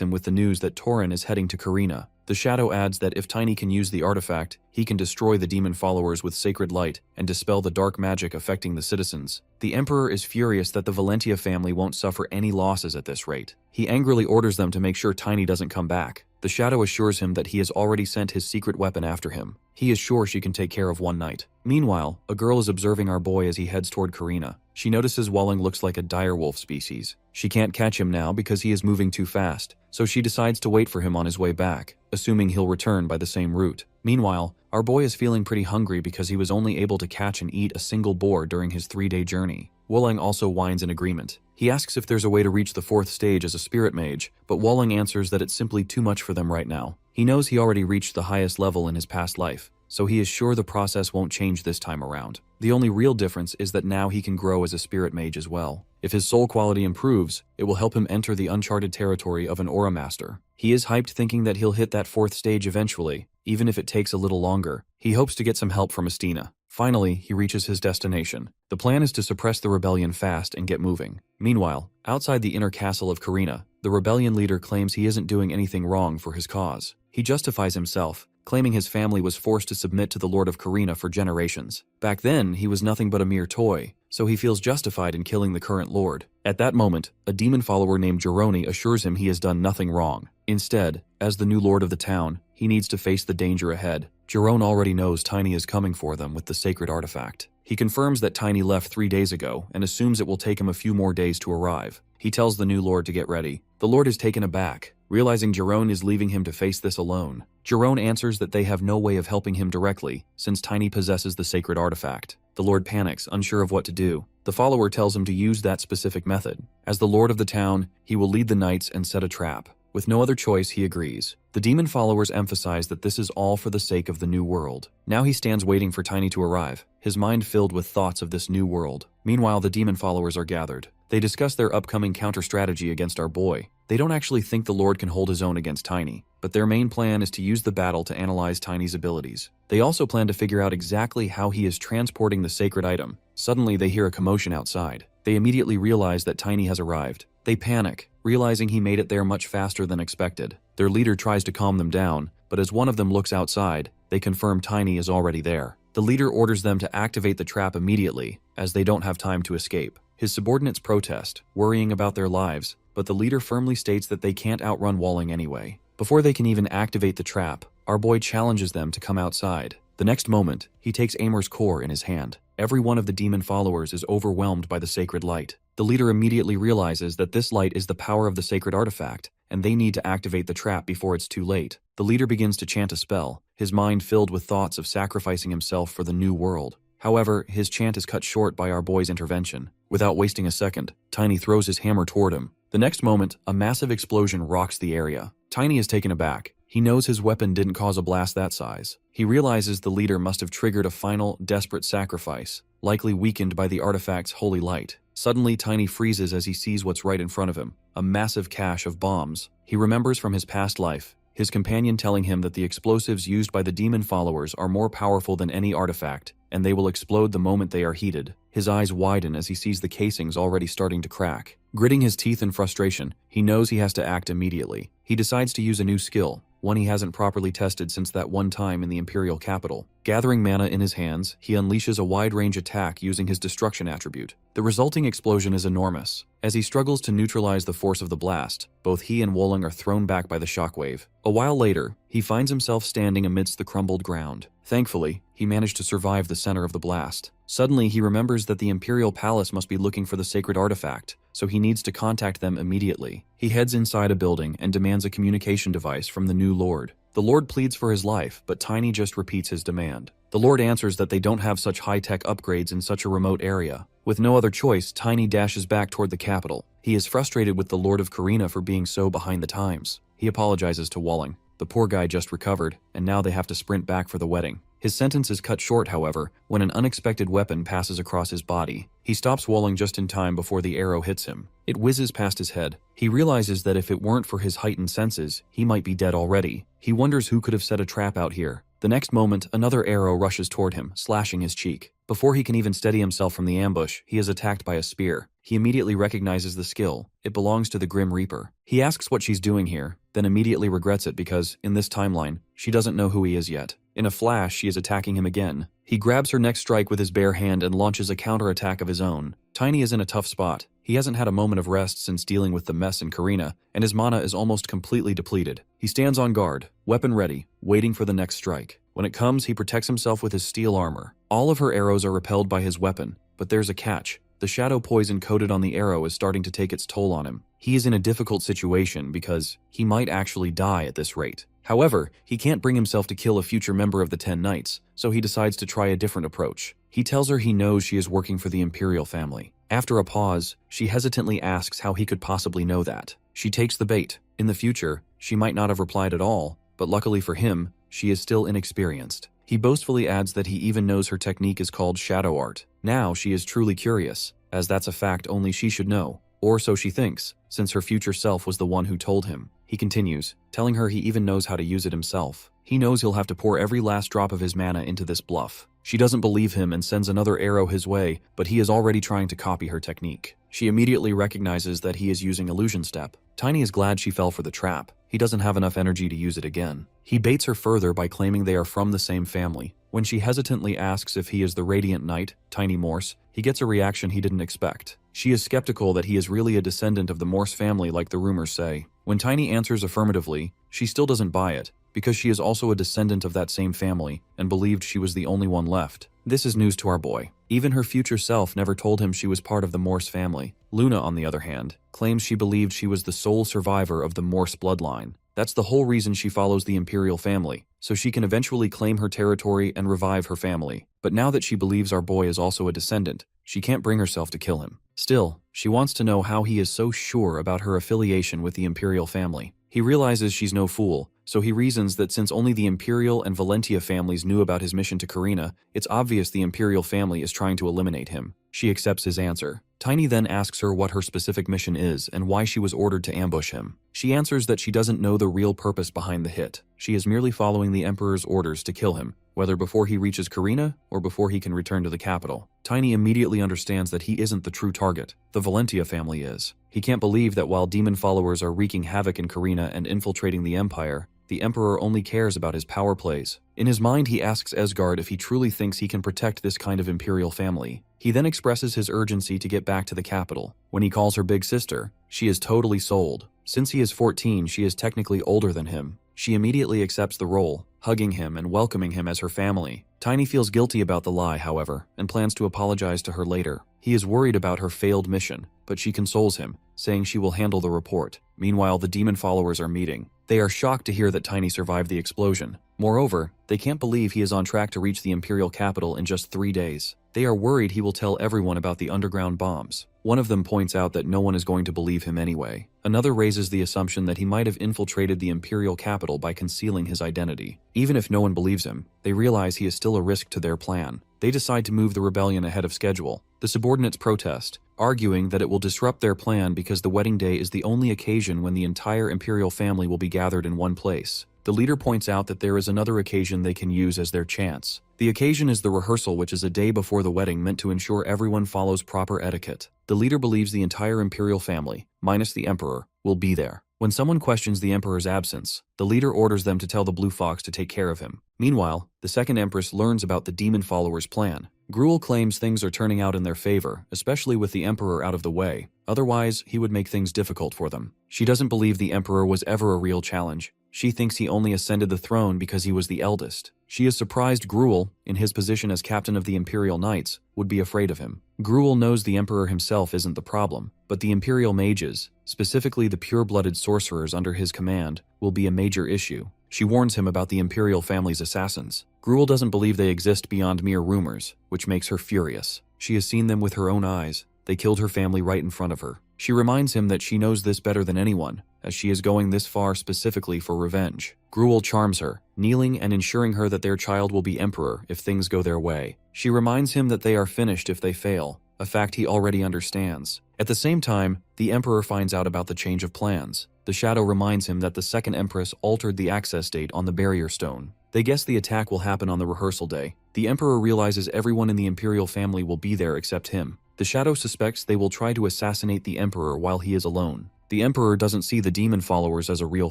him with the news that Torin is heading to Karina. The shadow adds that if Tiny can use the artifact, he can destroy the demon followers with sacred light and dispel the dark magic affecting the citizens. The Emperor is furious that the Valentia family won't suffer any losses at this rate. He angrily orders them to make sure Tiny doesn't come back. The shadow assures him that he has already sent his secret weapon after him. He is sure she can take care of one night. Meanwhile, a girl is observing our boy as he heads toward Karina. She notices Walling looks like a direwolf species. She can't catch him now because he is moving too fast, so she decides to wait for him on his way back, assuming he'll return by the same route. Meanwhile, our boy is feeling pretty hungry because he was only able to catch and eat a single boar during his 3-day journey. Walling also whines in agreement. He asks if there's a way to reach the 4th stage as a spirit mage, but Walling answers that it's simply too much for them right now. He knows he already reached the highest level in his past life, so he is sure the process won't change this time around. The only real difference is that now he can grow as a spirit mage as well. If his soul quality improves, it will help him enter the uncharted territory of an aura master. He is hyped thinking that he'll hit that 4th stage eventually, even if it takes a little longer. He hopes to get some help from Estina. Finally, he reaches his destination. The plan is to suppress the rebellion fast and get moving. Meanwhile, outside the inner castle of Karina, the rebellion leader claims he isn't doing anything wrong for his cause. He justifies himself, claiming his family was forced to submit to the Lord of Karina for generations. Back then, he was nothing but a mere toy, so he feels justified in killing the current lord. At that moment, a demon follower named Jeroni assures him he has done nothing wrong. Instead, as the new lord of the town, he needs to face the danger ahead. Jerome already knows Tiny is coming for them with the sacred artifact. He confirms that Tiny left 3 days ago and assumes it will take him a few more days to arrive. He tells the new lord to get ready. The lord is taken aback, realizing Jerome is leaving him to face this alone. Jerome answers that they have no way of helping him directly, since Tiny possesses the sacred artifact. The lord panics, unsure of what to do. The follower tells him to use that specific method. As the lord of the town, he will lead the knights and set a trap. With no other choice, he agrees. The demon followers emphasize that this is all for the sake of the new world. Now he stands waiting for Tiny to arrive, his mind filled with thoughts of this new world. Meanwhile, the demon followers are gathered. They discuss their upcoming counter-strategy against our boy. They don't actually think the Lord can hold his own against Tiny, but their main plan is to use the battle to analyze Tiny's abilities. They also plan to figure out exactly how he is transporting the sacred item. Suddenly, they hear a commotion outside. They immediately realize that Tiny has arrived. They panic, realizing he made it there much faster than expected. Their leader tries to calm them down, but as one of them looks outside, they confirm Tiny is already there. The leader orders them to activate the trap immediately, as they don't have time to escape. His subordinates protest, worrying about their lives, but the leader firmly states that they can't outrun Walling anyway. Before they can even activate the trap, our boy challenges them to come outside. The next moment, he takes Amor's core in his hand. Every one of the demon followers is overwhelmed by the sacred light. The leader immediately realizes that this light is the power of the sacred artifact, and they need to activate the trap before it's too late. The leader begins to chant a spell, his mind filled with thoughts of sacrificing himself for the new world. However, his chant is cut short by our boy's intervention. Without wasting a second, Tiny throws his hammer toward him. The next moment, a massive explosion rocks the area. Tiny is taken aback. He knows his weapon didn't cause a blast that size. He realizes the leader must have triggered a final, desperate sacrifice, likely weakened by the artifact's holy light. Suddenly, Tiny freezes as he sees what's right in front of him, a massive cache of bombs. He remembers from his past life, his companion telling him that the explosives used by the demon followers are more powerful than any artifact, and they will explode the moment they are heated. His eyes widen as he sees the casings already starting to crack. Gritting his teeth in frustration, he knows he has to act immediately. He decides to use a new skill, one he hasn't properly tested since that one time in the Imperial capital. Gathering mana in his hands, he unleashes a wide-range attack using his destruction attribute. The resulting explosion is enormous. As he struggles to neutralize the force of the blast, both he and Wolling are thrown back by the shockwave. A while later, he finds himself standing amidst the crumbled ground. Thankfully, he managed to survive the center of the blast. Suddenly, he remembers that the Imperial Palace must be looking for the sacred artifact, so he needs to contact them immediately. He heads inside a building and demands a communication device from the new Lord. The Lord pleads for his life, but Tiny just repeats his demand. The Lord answers that they don't have such high-tech upgrades in such a remote area. With no other choice, Tiny dashes back toward the capital. He is frustrated with the Lord of Karina for being so behind the times. He apologizes to Walling. The poor guy just recovered, and now they have to sprint back for the wedding. His sentence is cut short, however, when an unexpected weapon passes across his body. He stops Walling just in time before the arrow hits him. It whizzes past his head. He realizes that if it weren't for his heightened senses, he might be dead already. He wonders who could have set a trap out here. The next moment, another arrow rushes toward him, slashing his cheek. Before he can even steady himself from the ambush, he is attacked by a spear. He immediately recognizes the skill. It belongs to the Grim Reaper. He asks what she's doing here, then immediately regrets it because, in this timeline, she doesn't know who he is yet. In a flash, she is attacking him again. He grabs her next strike with his bare hand and launches a counterattack of his own. Tiny is in a tough spot. He hasn't had a moment of rest since dealing with the mess in Karina, and his mana is almost completely depleted. He stands on guard, weapon ready, waiting for the next strike. When it comes, he protects himself with his steel armor. All of her arrows are repelled by his weapon, but there's a catch. The shadow poison coated on the arrow is starting to take its toll on him. He is in a difficult situation because he might actually die at this rate. However, he can't bring himself to kill a future member of the 10 Knights, so he decides to try a different approach. He tells her he knows she is working for the Imperial family. After a pause, she hesitantly asks how he could possibly know that. She takes the bait. In the future, she might not have replied at all, but luckily for him, she is still inexperienced. He boastfully adds that he even knows her technique is called shadow art. Now she is truly curious, as that's a fact only she should know. Or so she thinks, since her future self was the one who told him. He continues, telling her he even knows how to use it himself. He knows he'll have to pour every last drop of his mana into this bluff. She doesn't believe him and sends another arrow his way, but he is already trying to copy her technique. She immediately recognizes that he is using Illusion Step. Tiny is glad she fell for the trap. He doesn't have enough energy to use it again. He baits her further by claiming they are from the same family. When she hesitantly asks if he is the Radiant Knight, Tiny Morse, he gets a reaction he didn't expect. She is skeptical that he is really a descendant of the Morse family like the rumors say. When Tiny answers affirmatively, she still doesn't buy it, because she is also a descendant of that same family and believed she was the only one left. This is news to our boy. Even her future self never told him she was part of the Morse family. Luna, on the other hand, claims she believed she was the sole survivor of the Morse bloodline. That's the whole reason she follows the Imperial family, so she can eventually claim her territory and revive her family. But now that she believes our boy is also a descendant, she can't bring herself to kill him. Still, she wants to know how he is so sure about her affiliation with the Imperial family. He realizes she's no fool, so he reasons that since only the Imperial and Valentia families knew about his mission to Karina, it's obvious the Imperial family is trying to eliminate him. She accepts his answer. Tiny then asks her what her specific mission is and why she was ordered to ambush him. She answers that she doesn't know the real purpose behind the hit. She is merely following the Emperor's orders to kill him, whether before he reaches Karina or before he can return to the capital. Tiny immediately understands that he isn't the true target. The Valentia family is. He can't believe that while demon followers are wreaking havoc in Karina and infiltrating the Empire, the Emperor only cares about his power plays. In his mind, he asks Esgard if he truly thinks he can protect this kind of Imperial family. He then expresses his urgency to get back to the capital. When he calls her big sister, she is totally sold. Since he is 14, she is technically older than him. She immediately accepts the role, hugging him and welcoming him as her family. Tiny feels guilty about the lie, however, and plans to apologize to her later. He is worried about her failed mission, but she consoles him, saying she will handle the report. Meanwhile, the demon followers are meeting. They are shocked to hear that Tiny survived the explosion. Moreover, they can't believe he is on track to reach the Imperial capital in just 3 days. They are worried he will tell everyone about the underground bombs. One of them points out that no one is going to believe him anyway. Another raises the assumption that he might have infiltrated the Imperial capital by concealing his identity. Even if no one believes him, they realize he is still a risk to their plan. They decide to move the rebellion ahead of schedule. The subordinates protest, arguing that it will disrupt their plan because the wedding day is the only occasion when the entire Imperial family will be gathered in one place. The leader points out that there is another occasion they can use as their chance. The occasion is the rehearsal, which is a day before the wedding meant to ensure everyone follows proper etiquette. The leader believes the entire Imperial family, minus the Emperor, will be there. When someone questions the Emperor's absence, the leader orders them to tell the Blue Fox to take care of him. Meanwhile, the second Empress learns about the demon followers' plan. Gruel claims things are turning out in their favor, especially with the Emperor out of the way. Otherwise, he would make things difficult for them. She doesn't believe the Emperor was ever a real challenge. She thinks he only ascended the throne because he was the eldest. She is surprised Gruel, in his position as captain of the Imperial Knights, would be afraid of him. Gruel knows the Emperor himself isn't the problem, but the Imperial mages, specifically the pure-blooded sorcerers under his command, will be a major issue. She warns him about the Imperial family's assassins. Gruel doesn't believe they exist beyond mere rumors, which makes her furious. She has seen them with her own eyes. They killed her family right in front of her. She reminds him that she knows this better than anyone, as she is going this far specifically for revenge. Gruel charms her, kneeling and ensuring her that their child will be emperor if things go their way. She reminds him that they are finished if they fail, a fact he already understands. At the same time, the emperor finds out about the change of plans. The shadow reminds him that the second empress altered the access date on the barrier stone. They guess the attack will happen on the rehearsal day. The emperor realizes everyone in the imperial family will be there except him. The shadow suspects they will try to assassinate the emperor while he is alone. The emperor doesn't see the demon followers as a real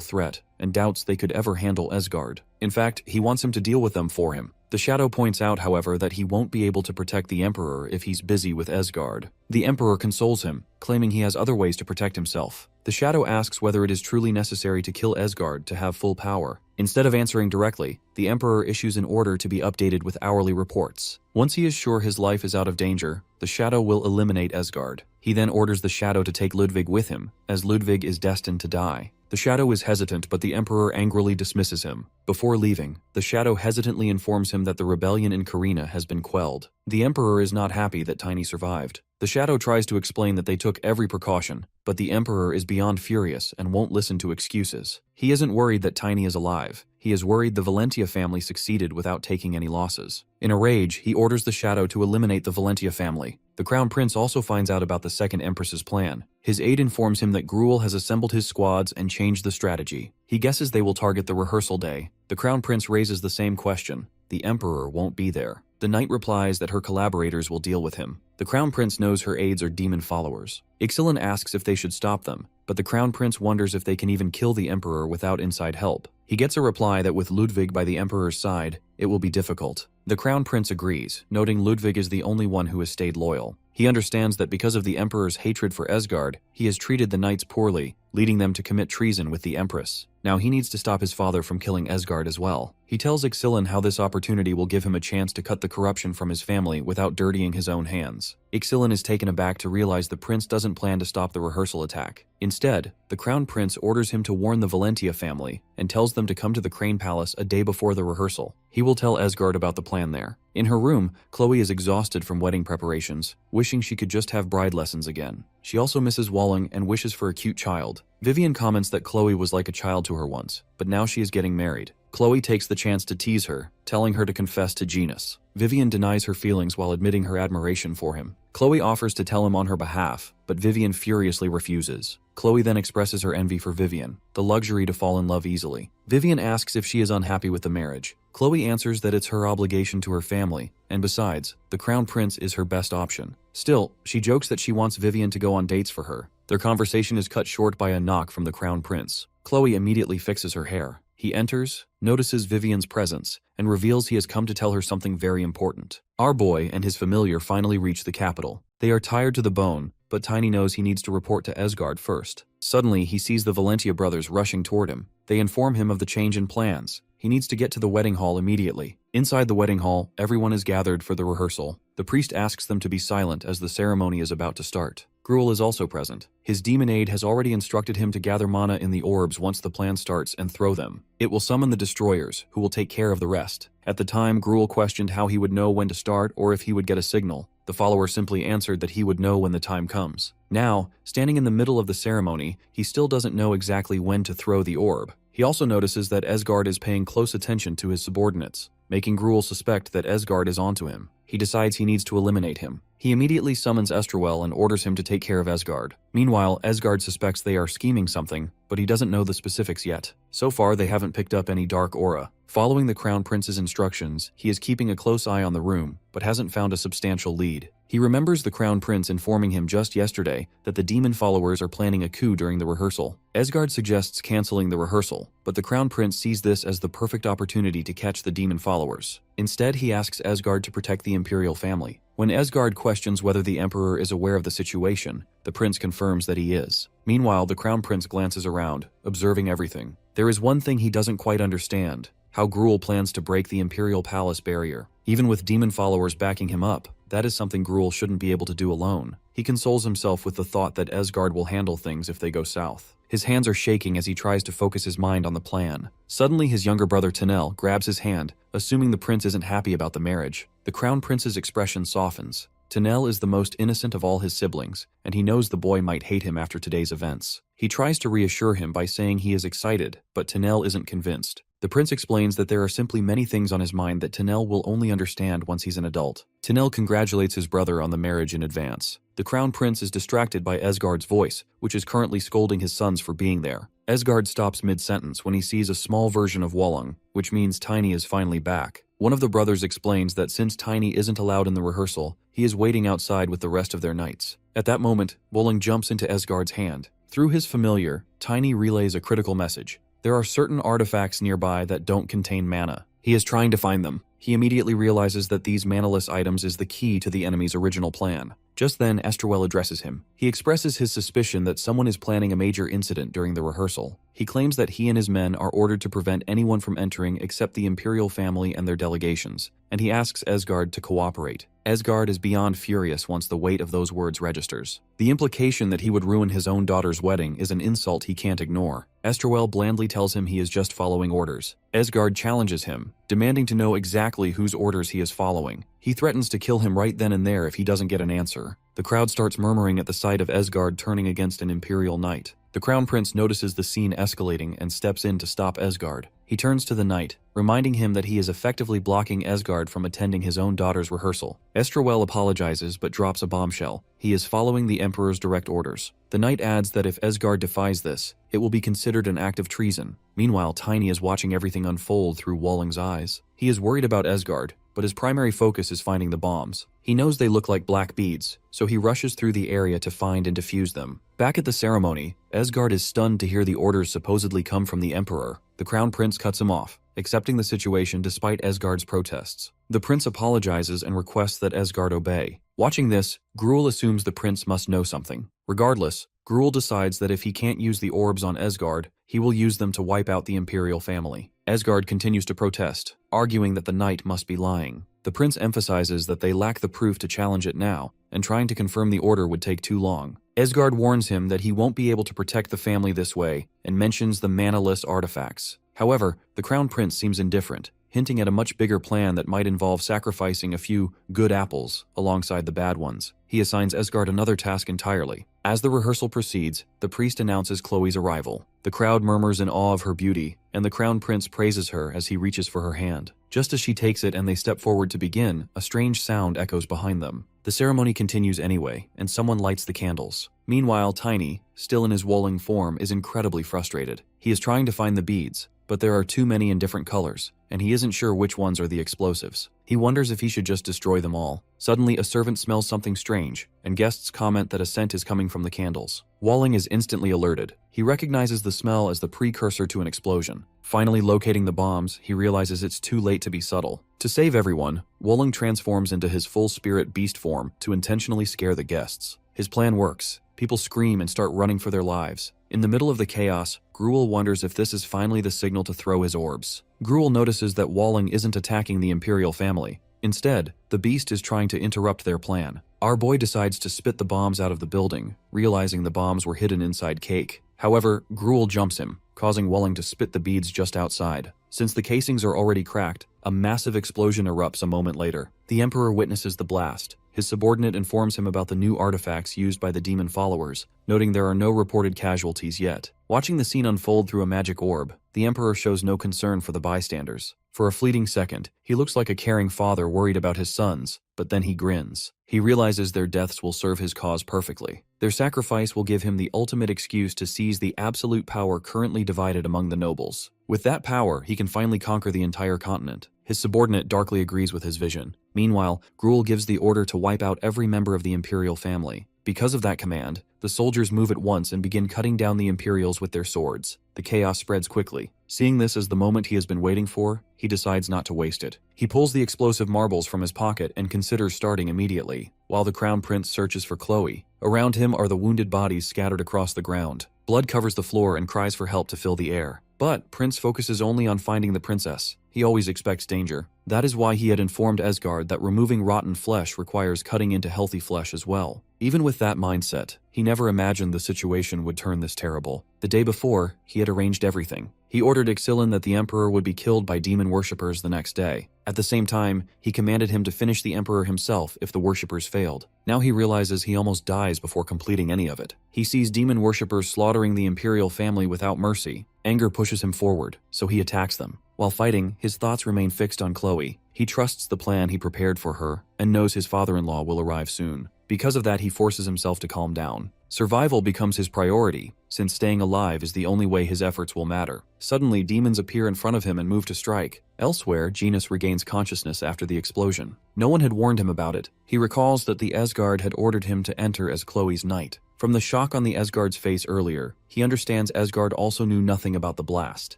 threat, and doubts they could ever handle Esgard. In fact, he wants him to deal with them for him. The shadow points out, however, that he won't be able to protect the Emperor if he's busy with Asgard. The Emperor consoles him, claiming he has other ways to protect himself. The shadow asks whether it is truly necessary to kill Asgard to have full power. Instead of answering directly, the Emperor issues an order to be updated with hourly reports. Once he is sure his life is out of danger, the shadow will eliminate Asgard. He then orders the shadow to take Ludwig with him, as Ludwig is destined to die. The shadow is hesitant, but the Emperor angrily dismisses him. Before leaving, the shadow hesitantly informs him that the rebellion in Karina has been quelled. The Emperor is not happy that Tiny survived. The shadow tries to explain that they took every precaution, but the Emperor is beyond furious and won't listen to excuses. He isn't worried that Tiny is alive. He is worried the Valentia family succeeded without taking any losses. In a rage, he orders the shadow to eliminate the Valentia family. The Crown Prince also finds out about the Second Empress's plan. His aide informs him that Gruel has assembled his squads and changed the strategy. He guesses they will target the rehearsal day. The Crown Prince raises the same question. The Emperor won't be there. The knight replies that her collaborators will deal with him. The Crown Prince knows her aides are demon followers. Ixalan asks if they should stop them, but the Crown Prince wonders if they can even kill the Emperor without inside help. He gets a reply that with Ludwig by the Emperor's side, it will be difficult. The Crown Prince agrees, noting Ludwig is the only one who has stayed loyal. He understands that because of the Emperor's hatred for Asgard, he has treated the knights poorly, leading them to commit treason with the Empress. Now he needs to stop his father from killing Asgard as well. He tells Ixalan how this opportunity will give him a chance to cut the corruption from his family without dirtying his own hands. Ixalan is taken aback to realize the prince doesn't plan to stop the rehearsal attack. Instead, the Crown Prince orders him to warn the Valentia family and tells them to come to the Crane Palace a day before the rehearsal. He will tell Asgard about the plan there. In her room, Chloe is exhausted from wedding preparations, wishing she could just have bride lessons again. She also misses Walling and wishes for a cute child. Vivian comments that Chloe was like a child to her once, but now she is getting married. Chloe takes the chance to tease her, telling her to confess to Genus. Vivian denies her feelings while admitting her admiration for him. Chloe offers to tell him on her behalf, but Vivian furiously refuses. Chloe then expresses her envy for Vivian, the luxury to fall in love easily. Vivian asks if she is unhappy with the marriage. Chloe answers that it's her obligation to her family, and besides, the Crown Prince is her best option. Still, she jokes that she wants Vivian to go on dates for her. Their conversation is cut short by a knock from the Crown Prince. Chloe immediately fixes her hair. He enters, notices Vivian's presence, and reveals he has come to tell her something very important. Our boy and his familiar finally reach the capital. They are tired to the bone, but Tiny knows he needs to report to Asgard first. Suddenly, he sees the Valentia brothers rushing toward him. They inform him of the change in plans. He needs to get to the wedding hall immediately. Inside the wedding hall, everyone is gathered for the rehearsal. The priest asks them to be silent as the ceremony is about to start. Gruel is also present. His demon aide has already instructed him to gather mana in the orbs once the plan starts and throw them. It will summon the destroyers, who will take care of the rest. At the time, Gruel questioned how he would know when to start or if he would get a signal. The follower simply answered that he would know when the time comes. Now, standing in the middle of the ceremony, he still doesn't know exactly when to throw the orb. He also notices that Asgard is paying close attention to his subordinates, making Gruel suspect that Asgard is onto him. He decides he needs to eliminate him. He immediately summons Estrowell and orders him to take care of Asgard. Meanwhile, Asgard suspects they are scheming something, but he doesn't know the specifics yet. So far, they haven't picked up any dark aura. Following the Crown Prince's instructions, he is keeping a close eye on the room, but hasn't found a substantial lead. He remembers the Crown Prince informing him just yesterday that the demon followers are planning a coup during the rehearsal. Asgard suggests canceling the rehearsal, but the Crown Prince sees this as the perfect opportunity to catch the demon followers. Instead, he asks Asgard to protect the Imperial family. When Asgard questions whether the Emperor is aware of the situation, the prince confirms that he is. Meanwhile, the Crown Prince glances around, observing everything. There is one thing he doesn't quite understand: how Gruel plans to break the Imperial Palace barrier. Even with demon followers backing him up, that is something Gruel shouldn't be able to do alone. He consoles himself with the thought that Asgard will handle things if they go south. His hands are shaking as he tries to focus his mind on the plan. Suddenly, his younger brother Tanel grabs his hand, assuming the prince isn't happy about the marriage. The Crown Prince's expression softens. Tanel is the most innocent of all his siblings, and he knows the boy might hate him after today's events. He tries to reassure him by saying he is excited, but Tanel isn't convinced. The prince explains that there are simply many things on his mind that Tanel will only understand once he's an adult. Tanel congratulates his brother on the marriage in advance. The Crown Prince is distracted by Asgard's voice, which is currently scolding his sons for being there. Asgard stops mid-sentence when he sees a small version of Walling, which means Tiny is finally back. One of the brothers explains that since Tiny isn't allowed in the rehearsal, he is waiting outside with the rest of their knights. At that moment, Walling jumps into Asgard's hand. Through his familiar, Tiny relays a critical message. There are certain artifacts nearby that don't contain mana. He is trying to find them. He immediately realizes that these manaless items is the key to the enemy's original plan. Just then, Estruel addresses him. He expresses his suspicion that someone is planning a major incident during the rehearsal. He claims that he and his men are ordered to prevent anyone from entering except the imperial family and their delegations, and he asks Esgard to cooperate. Esgard is beyond furious once the weight of those words registers. The implication that he would ruin his own daughter's wedding is an insult he can't ignore. Estruel blandly tells him he is just following orders. Esgard challenges him, demanding to know exactly whose orders he is following. He threatens to kill him right then and there if he doesn't get an answer. The crowd starts murmuring at the sight of Esgard turning against an imperial knight. The crown prince notices the scene escalating and steps in to stop Esgard. He turns to the knight, reminding him that he is effectively blocking Esgard from attending his own daughter's rehearsal. Estruel apologizes but drops a bombshell. He is following the emperor's direct orders. The knight adds that if Esgard defies this, it will be considered an act of treason. Meanwhile, Tiny is watching everything unfold through Walling's eyes. He is worried about Esgard, but his primary focus is finding the bombs. He knows they look like black beads, so he rushes through the area to find and defuse them. Back at the ceremony, Esgard is stunned to hear the orders supposedly come from the emperor. The crown prince cuts him off, accepting the situation despite Esgard's protests. The prince apologizes and requests that Esgard obey. Watching this, Gruel assumes the prince must know something. Regardless, Gruel decides that if he can't use the orbs on Esgard, he will use them to wipe out the imperial family. Esgard continues to protest, arguing that the knight must be lying. The prince emphasizes that they lack the proof to challenge it now, and trying to confirm the order would take too long. Esgard warns him that he won't be able to protect the family this way, and mentions the manaless artifacts. However, the crown prince seems indifferent, hinting at a much bigger plan that might involve sacrificing a few good apples alongside the bad ones. He assigns Esgard another task entirely. As the rehearsal proceeds, the priest announces Chloe's arrival. The crowd murmurs in awe of her beauty, and the crown prince praises her as he reaches for her hand. Just as she takes it and they step forward to begin, a strange sound echoes behind them. The ceremony continues anyway, and someone lights the candles. Meanwhile, Tiny, still in his Walling form, is incredibly frustrated. He is trying to find the beads, but there are too many in different colors, and he isn't sure which ones are the explosives. He wonders if he should just destroy them all. Suddenly, a servant smells something strange, and guests comment that a scent is coming from the candles. Walling is instantly alerted. He recognizes the smell as the precursor to an explosion. Finally locating the bombs, he realizes it's too late to be subtle. To save everyone, Walling transforms into his full spirit beast form to intentionally scare the guests. His plan works. People scream and start running for their lives. In the middle of the chaos, Gruel wonders if this is finally the signal to throw his orbs. Gruel notices that Walling isn't attacking the imperial family. Instead, the beast is trying to interrupt their plan. Our boy decides to spit the bombs out of the building, realizing the bombs were hidden inside cake. However, Gruel jumps him, causing Walling to spit the beads just outside. Since the casings are already cracked, a massive explosion erupts a moment later. The Emperor witnesses the blast. His subordinate informs him about the new artifacts used by the demon followers, noting there are no reported casualties yet. Watching the scene unfold through a magic orb, the Emperor shows no concern for the bystanders. For a fleeting second, he looks like a caring father worried about his sons, but then he grins. He realizes their deaths will serve his cause perfectly. Their sacrifice will give him the ultimate excuse to seize the absolute power currently divided among the nobles. With that power, he can finally conquer the entire continent. His subordinate darkly agrees with his vision. Meanwhile, Gruel gives the order to wipe out every member of the imperial family. Because of that command, the soldiers move at once and begin cutting down the Imperials with their swords. The chaos spreads quickly. Seeing this as the moment he has been waiting for, he decides not to waste it. He pulls the explosive marbles from his pocket and considers starting immediately, while the crown prince searches for Chloe. Around him are the wounded bodies scattered across the ground. Blood covers the floor and cries for help to fill the air. But Prince focuses only on finding the princess. He always expects danger. That is why he had informed Esgard that removing rotten flesh requires cutting into healthy flesh as well. Even with that mindset, he never imagined the situation would turn this terrible. The day before, he had arranged everything. He ordered Ixalan that the Emperor would be killed by demon worshippers the next day. At the same time, he commanded him to finish the Emperor himself if the worshippers failed. Now he realizes he almost dies before completing any of it. He sees demon worshippers slaughtering the imperial family without mercy. Anger pushes him forward, so he attacks them. While fighting, his thoughts remain fixed on Chloe. He trusts the plan he prepared for her, and knows his father-in-law will arrive soon. Because of that, he forces himself to calm down. Survival becomes his priority, since staying alive is the only way his efforts will matter. Suddenly, demons appear in front of him and move to strike. Elsewhere, Genus regains consciousness after the explosion. No one had warned him about it. He recalls that the Esgard had ordered him to enter as Chloe's knight. From the shock on the Esgard's face earlier, he understands Esgard also knew nothing about the blast.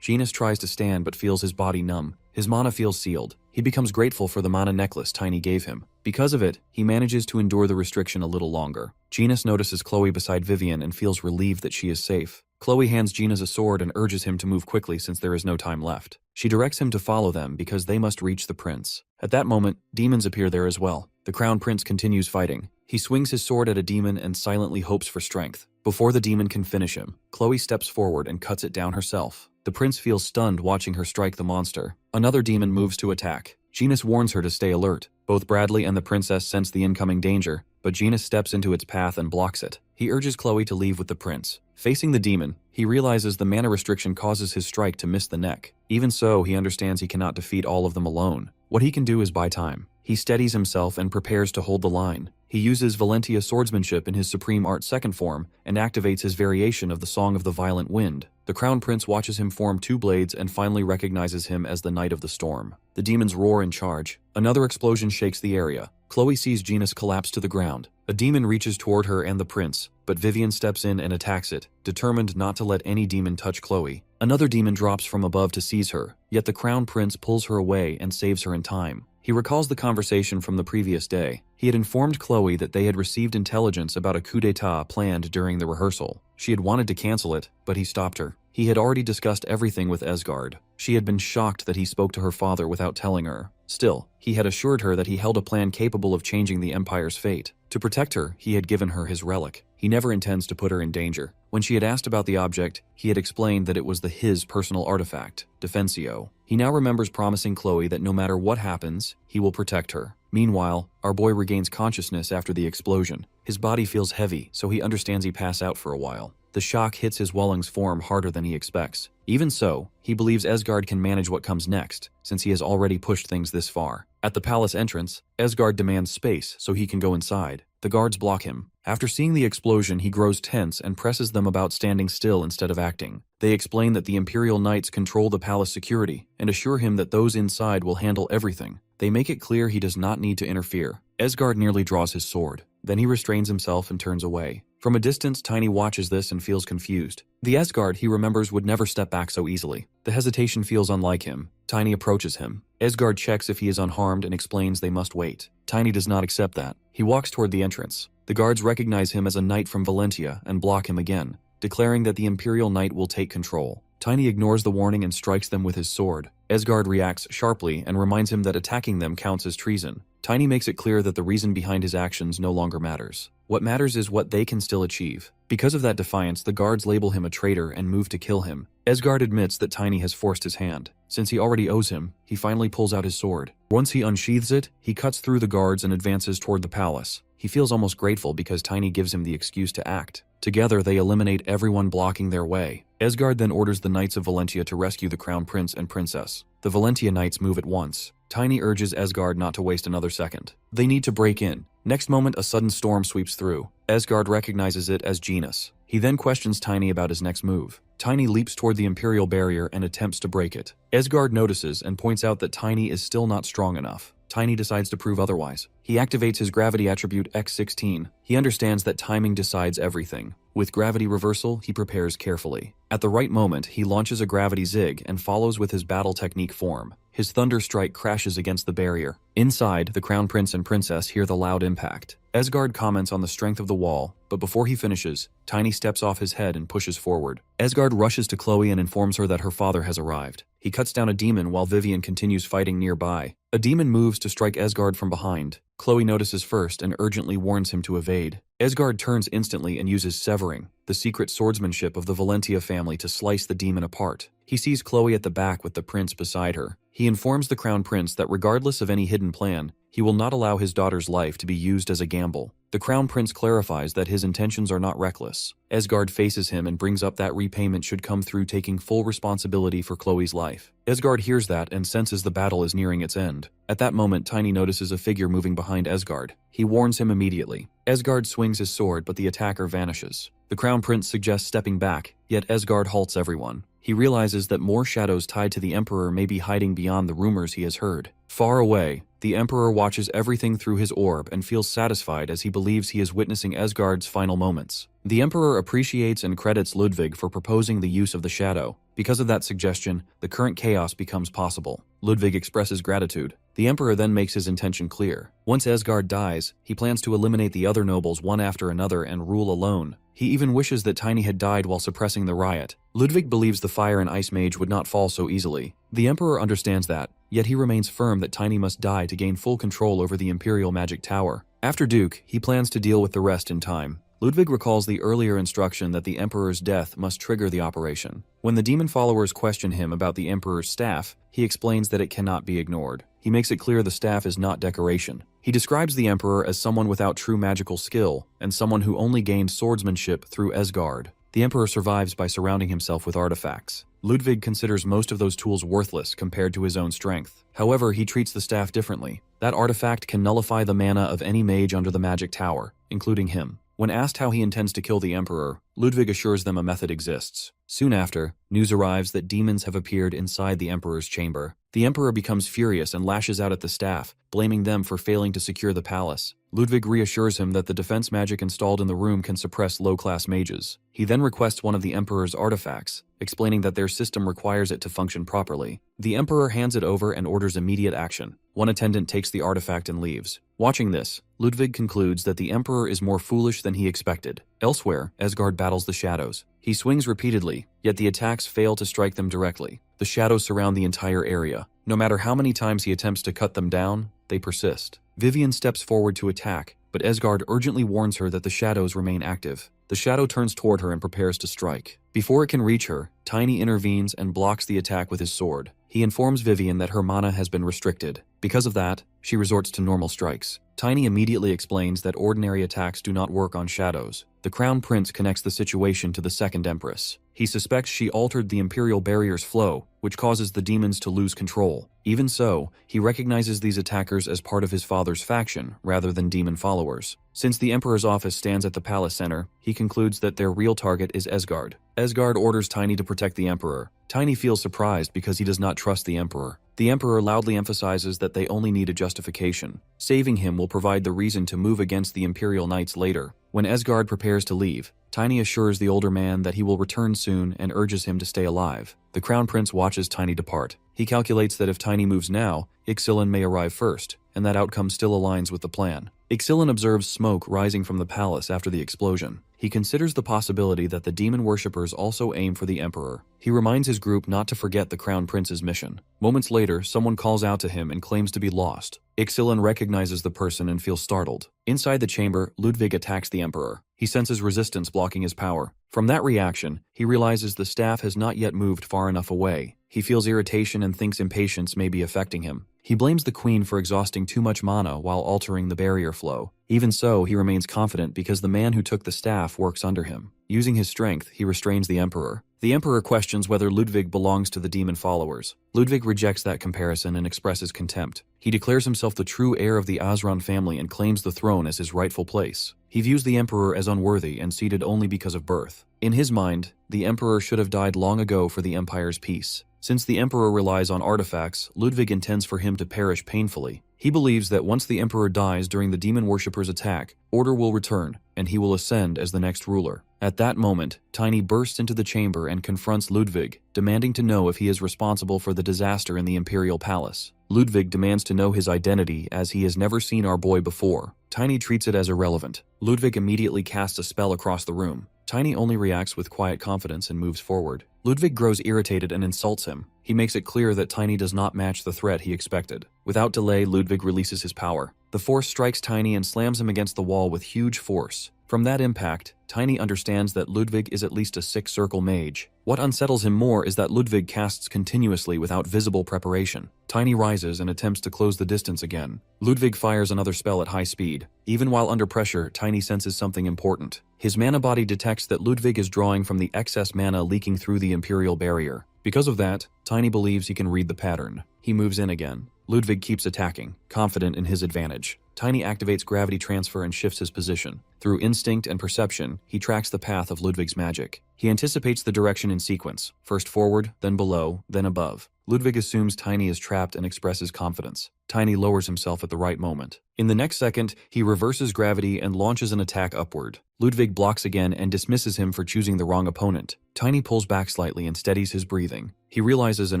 Genus tries to stand but feels his body numb. His mana feels sealed. He becomes grateful for the mana necklace Tiny gave him. Because of it, he manages to endure the restriction a little longer. Genis notices Chloe beside Vivian and feels relieved that she is safe. Chloe hands Genis a sword and urges him to move quickly since there is no time left. She directs him to follow them because they must reach the prince. At that moment, demons appear there as well. The crown prince continues fighting. He swings his sword at a demon and silently hopes for strength. Before the demon can finish him, Chloe steps forward and cuts it down herself. The prince feels stunned watching her strike the monster. Another demon moves to attack. Genis warns her to stay alert. Both Bradley and the princess sense the incoming danger, but Genis steps into its path and blocks it. He urges Chloe to leave with the prince. Facing the demon, he realizes the mana restriction causes his strike to miss the neck. Even so, he understands he cannot defeat all of them alone. What he can do is buy time. He steadies himself and prepares to hold the line. He uses Valentia swordsmanship in his Supreme Art second form and activates his variation of the Song of the Violent Wind. The Crown Prince watches him form two blades and finally recognizes him as the Knight of the Storm. The demons roar in charge. Another explosion shakes the area. Chloe sees Genis collapse to the ground. A demon reaches toward her and the prince, but Vivian steps in and attacks it, determined not to let any demon touch Chloe. Another demon drops from above to seize her, yet the Crown Prince pulls her away and saves her in time. He recalls the conversation from the previous day. He had informed Chloe that they had received intelligence about a coup d'etat planned during the rehearsal. She had wanted to cancel it, but he stopped her. He had already discussed everything with Esgard. She had been shocked that he spoke to her father without telling her. Still, he had assured her that he held a plan capable of changing the Empire's fate. To protect her, he had given her his relic. He never intends to put her in danger. When she had asked about the object, he had explained that it was his personal artifact, Defensio. He now remembers promising Chloe that no matter what happens, he will protect her. Meanwhile, our boy regains consciousness after the explosion. His body feels heavy, so he understands he pass out for a while. The shock hits his Welling's form harder than he expects. Even so, he believes Esgard can manage what comes next, since he has already pushed things this far. At the palace entrance, Esgard demands space so he can go inside. The guards block him. After seeing the explosion, he grows tense and presses them about standing still instead of acting. They explain that the Imperial Knights control the palace security and assure him that those inside will handle everything. They make it clear he does not need to interfere. Esgard nearly draws his sword. Then he restrains himself and turns away. From a distance, Tiny watches this and feels confused. The Esgard he remembers would never step back so easily. The hesitation feels unlike him. Tiny approaches him. Esgard checks if he is unharmed and explains they must wait. Tiny does not accept that. He walks toward the entrance. The guards recognize him as a knight from Valentia and block him again, declaring that the Imperial Knight will take control. Tiny ignores the warning and strikes them with his sword. Esgard reacts sharply and reminds him that attacking them counts as treason. Tiny makes it clear that the reason behind his actions no longer matters. What matters is what they can still achieve. Because of that defiance, the guards label him a traitor and move to kill him. Esgard admits that Tiny has forced his hand. Since he already owes him, he finally pulls out his sword. Once he unsheathes it, he cuts through the guards and advances toward the palace. He feels almost grateful because Tiny gives him the excuse to act. Together, they eliminate everyone blocking their way. Esgard then orders the Knights of Valentia to rescue the Crown Prince and Princess. The Valentia Knights move at once. Tiny urges Esgard not to waste another second. They need to break in. Next moment, a sudden storm sweeps through. Esgard recognizes it as Genis. He then questions Tiny about his next move. Tiny leaps toward the Imperial barrier and attempts to break it. Esgard notices and points out that Tiny is still not strong enough. Tiny decides to prove otherwise. He activates his gravity attribute X16. He understands that timing decides everything. With gravity reversal, he prepares carefully. At the right moment, he launches a gravity zig and follows with his battle technique form. His thunder strike crashes against the barrier. Inside, the Crown Prince and Princess hear the loud impact. Esgard comments on the strength of the wall, but before he finishes, Tiny steps off his head and pushes forward. Esgard rushes to Chloe and informs her that her father has arrived. He cuts down a demon while Vivian continues fighting nearby. A demon moves to strike Esgard from behind. Chloe notices first and urgently warns him to evade. Esgard turns instantly and uses Severing, the secret swordsmanship of the Valentia family, to slice the demon apart. He sees Chloe at the back with the prince beside her. He informs the Crown Prince that regardless of any hidden plan, he will not allow his daughter's life to be used as a gamble. The Crown Prince clarifies that his intentions are not reckless. Esgard faces him and brings up that repayment should come through taking full responsibility for Chloe's life. Esgard hears that and senses the battle is nearing its end. At that moment, Tiny notices a figure moving behind Esgard. He warns him immediately. Esgard swings his sword, but the attacker vanishes. The Crown Prince suggests stepping back, yet Esgard halts everyone. He realizes that more shadows tied to the Emperor may be hiding beyond the rumors he has heard. Far away, the Emperor watches everything through his orb and feels satisfied as he believes he is witnessing Esgard's final moments. The Emperor appreciates and credits Ludwig for proposing the use of the shadow. Because of that suggestion, the current chaos becomes possible. Ludwig expresses gratitude. The Emperor then makes his intention clear. Once Esgard dies, he plans to eliminate the other nobles one after another and rule alone. He even wishes that Tiny had died while suppressing the riot. Ludwig believes the Fire and Ice Mage would not fall so easily. The Emperor understands that, yet he remains firm that Tiny must die to gain full control over the Imperial Magic Tower. After Duke, he plans to deal with the rest in time. Ludwig recalls the earlier instruction that the Emperor's death must trigger the operation. When the demon followers question him about the Emperor's staff, he explains that it cannot be ignored. He makes it clear the staff is not decoration. He describes the Emperor as someone without true magical skill, and someone who only gained swordsmanship through Esgard. The Emperor survives by surrounding himself with artifacts. Ludwig considers most of those tools worthless compared to his own strength. However, he treats the staff differently. That artifact can nullify the mana of any mage under the magic tower, including him. When asked how he intends to kill the Emperor, Ludwig assures them a method exists. Soon after, news arrives that demons have appeared inside the Emperor's chamber. The Emperor becomes furious and lashes out at the staff, blaming them for failing to secure the palace. Ludwig reassures him that the defense magic installed in the room can suppress low-class mages. He then requests one of the Emperor's artifacts, explaining that their system requires it to function properly. The Emperor hands it over and orders immediate action. One attendant takes the artifact and leaves. Watching this, Ludwig concludes that the Emperor is more foolish than he expected. Elsewhere, Esgard battles the shadows. He swings repeatedly, yet the attacks fail to strike them directly. The shadows surround the entire area. No matter how many times he attempts to cut them down, they persist. Vivian steps forward to attack, but Esgard urgently warns her that the shadows remain active. The shadow turns toward her and prepares to strike. Before it can reach her, Tiny intervenes and blocks the attack with his sword. He informs Vivian that her mana has been restricted. Because of that, she resorts to normal strikes. Tiny immediately explains that ordinary attacks do not work on shadows. The Crown Prince connects the situation to the Second Empress. He suspects she altered the Imperial Barrier's flow, which causes the demons to lose control. Even so, he recognizes these attackers as part of his father's faction, rather than demon followers. Since the Emperor's office stands at the palace center, he concludes that their real target is Esgard. Esgard orders Tiny to protect the Emperor. Tiny feels surprised because he does not trust the Emperor. The Emperor loudly emphasizes that they only need a justification. Saving him will provide the reason to move against the Imperial Knights later. When Esgard prepares to leave, Tiny assures the older man that he will return soon and urges him to stay alive. The Crown Prince watches Tiny depart. He calculates that if Tiny moves now, Ixalan may arrive first, and that outcome still aligns with the plan. Ixalan observes smoke rising from the palace after the explosion. He considers the possibility that the demon worshippers also aim for the Emperor. He reminds his group not to forget the Crown Prince's mission. Moments later, someone calls out to him and claims to be lost. Ixalan recognizes the person and feels startled. Inside the chamber, Ludwig attacks the Emperor. He senses resistance blocking his power. From that reaction, he realizes the staff has not yet moved far enough away. He feels irritation and thinks impatience may be affecting him. He blames the Queen for exhausting too much mana while altering the barrier flow. Even so, he remains confident because the man who took the staff works under him. Using his strength, he restrains the Emperor. The Emperor questions whether Ludwig belongs to the demon followers. Ludwig rejects that comparison and expresses contempt. He declares himself the true heir of the Asran family and claims the throne as his rightful place. He views the Emperor as unworthy and seated only because of birth. In his mind, the Emperor should have died long ago for the Empire's peace. Since the Emperor relies on artifacts, Ludwig intends for him to perish painfully. He believes that once the Emperor dies during the demon worshippers' attack, order will return, and he will ascend as the next ruler. At that moment, Tiny bursts into the chamber and confronts Ludwig, demanding to know if he is responsible for the disaster in the Imperial Palace. Ludwig demands to know his identity as he has never seen our boy before. Tiny treats it as irrelevant. Ludwig immediately casts a spell across the room. Tiny only reacts with quiet confidence and moves forward. Ludwig grows irritated and insults him. He makes it clear that Tiny does not match the threat he expected. Without delay, Ludwig releases his power. The force strikes Tiny and slams him against the wall with huge force. From that impact, Tiny understands that Ludwig is at least a six-circle mage. What unsettles him more is that Ludwig casts continuously without visible preparation. Tiny rises and attempts to close the distance again. Ludwig fires another spell at high speed. Even while under pressure, Tiny senses something important. His mana body detects that Ludwig is drawing from the excess mana leaking through the Imperial Barrier. Because of that, Tiny believes he can read the pattern. He moves in again. Ludwig keeps attacking, confident in his advantage. Tiny activates gravity transfer and shifts his position. Through instinct and perception, he tracks the path of Ludwig's magic. He anticipates the direction in sequence, first forward, then below, then above. Ludwig assumes Tiny is trapped and expresses confidence. Tiny lowers himself at the right moment. In the next second, he reverses gravity and launches an attack upward. Ludwig blocks again and dismisses him for choosing the wrong opponent. Tiny pulls back slightly and steadies his breathing. He realizes an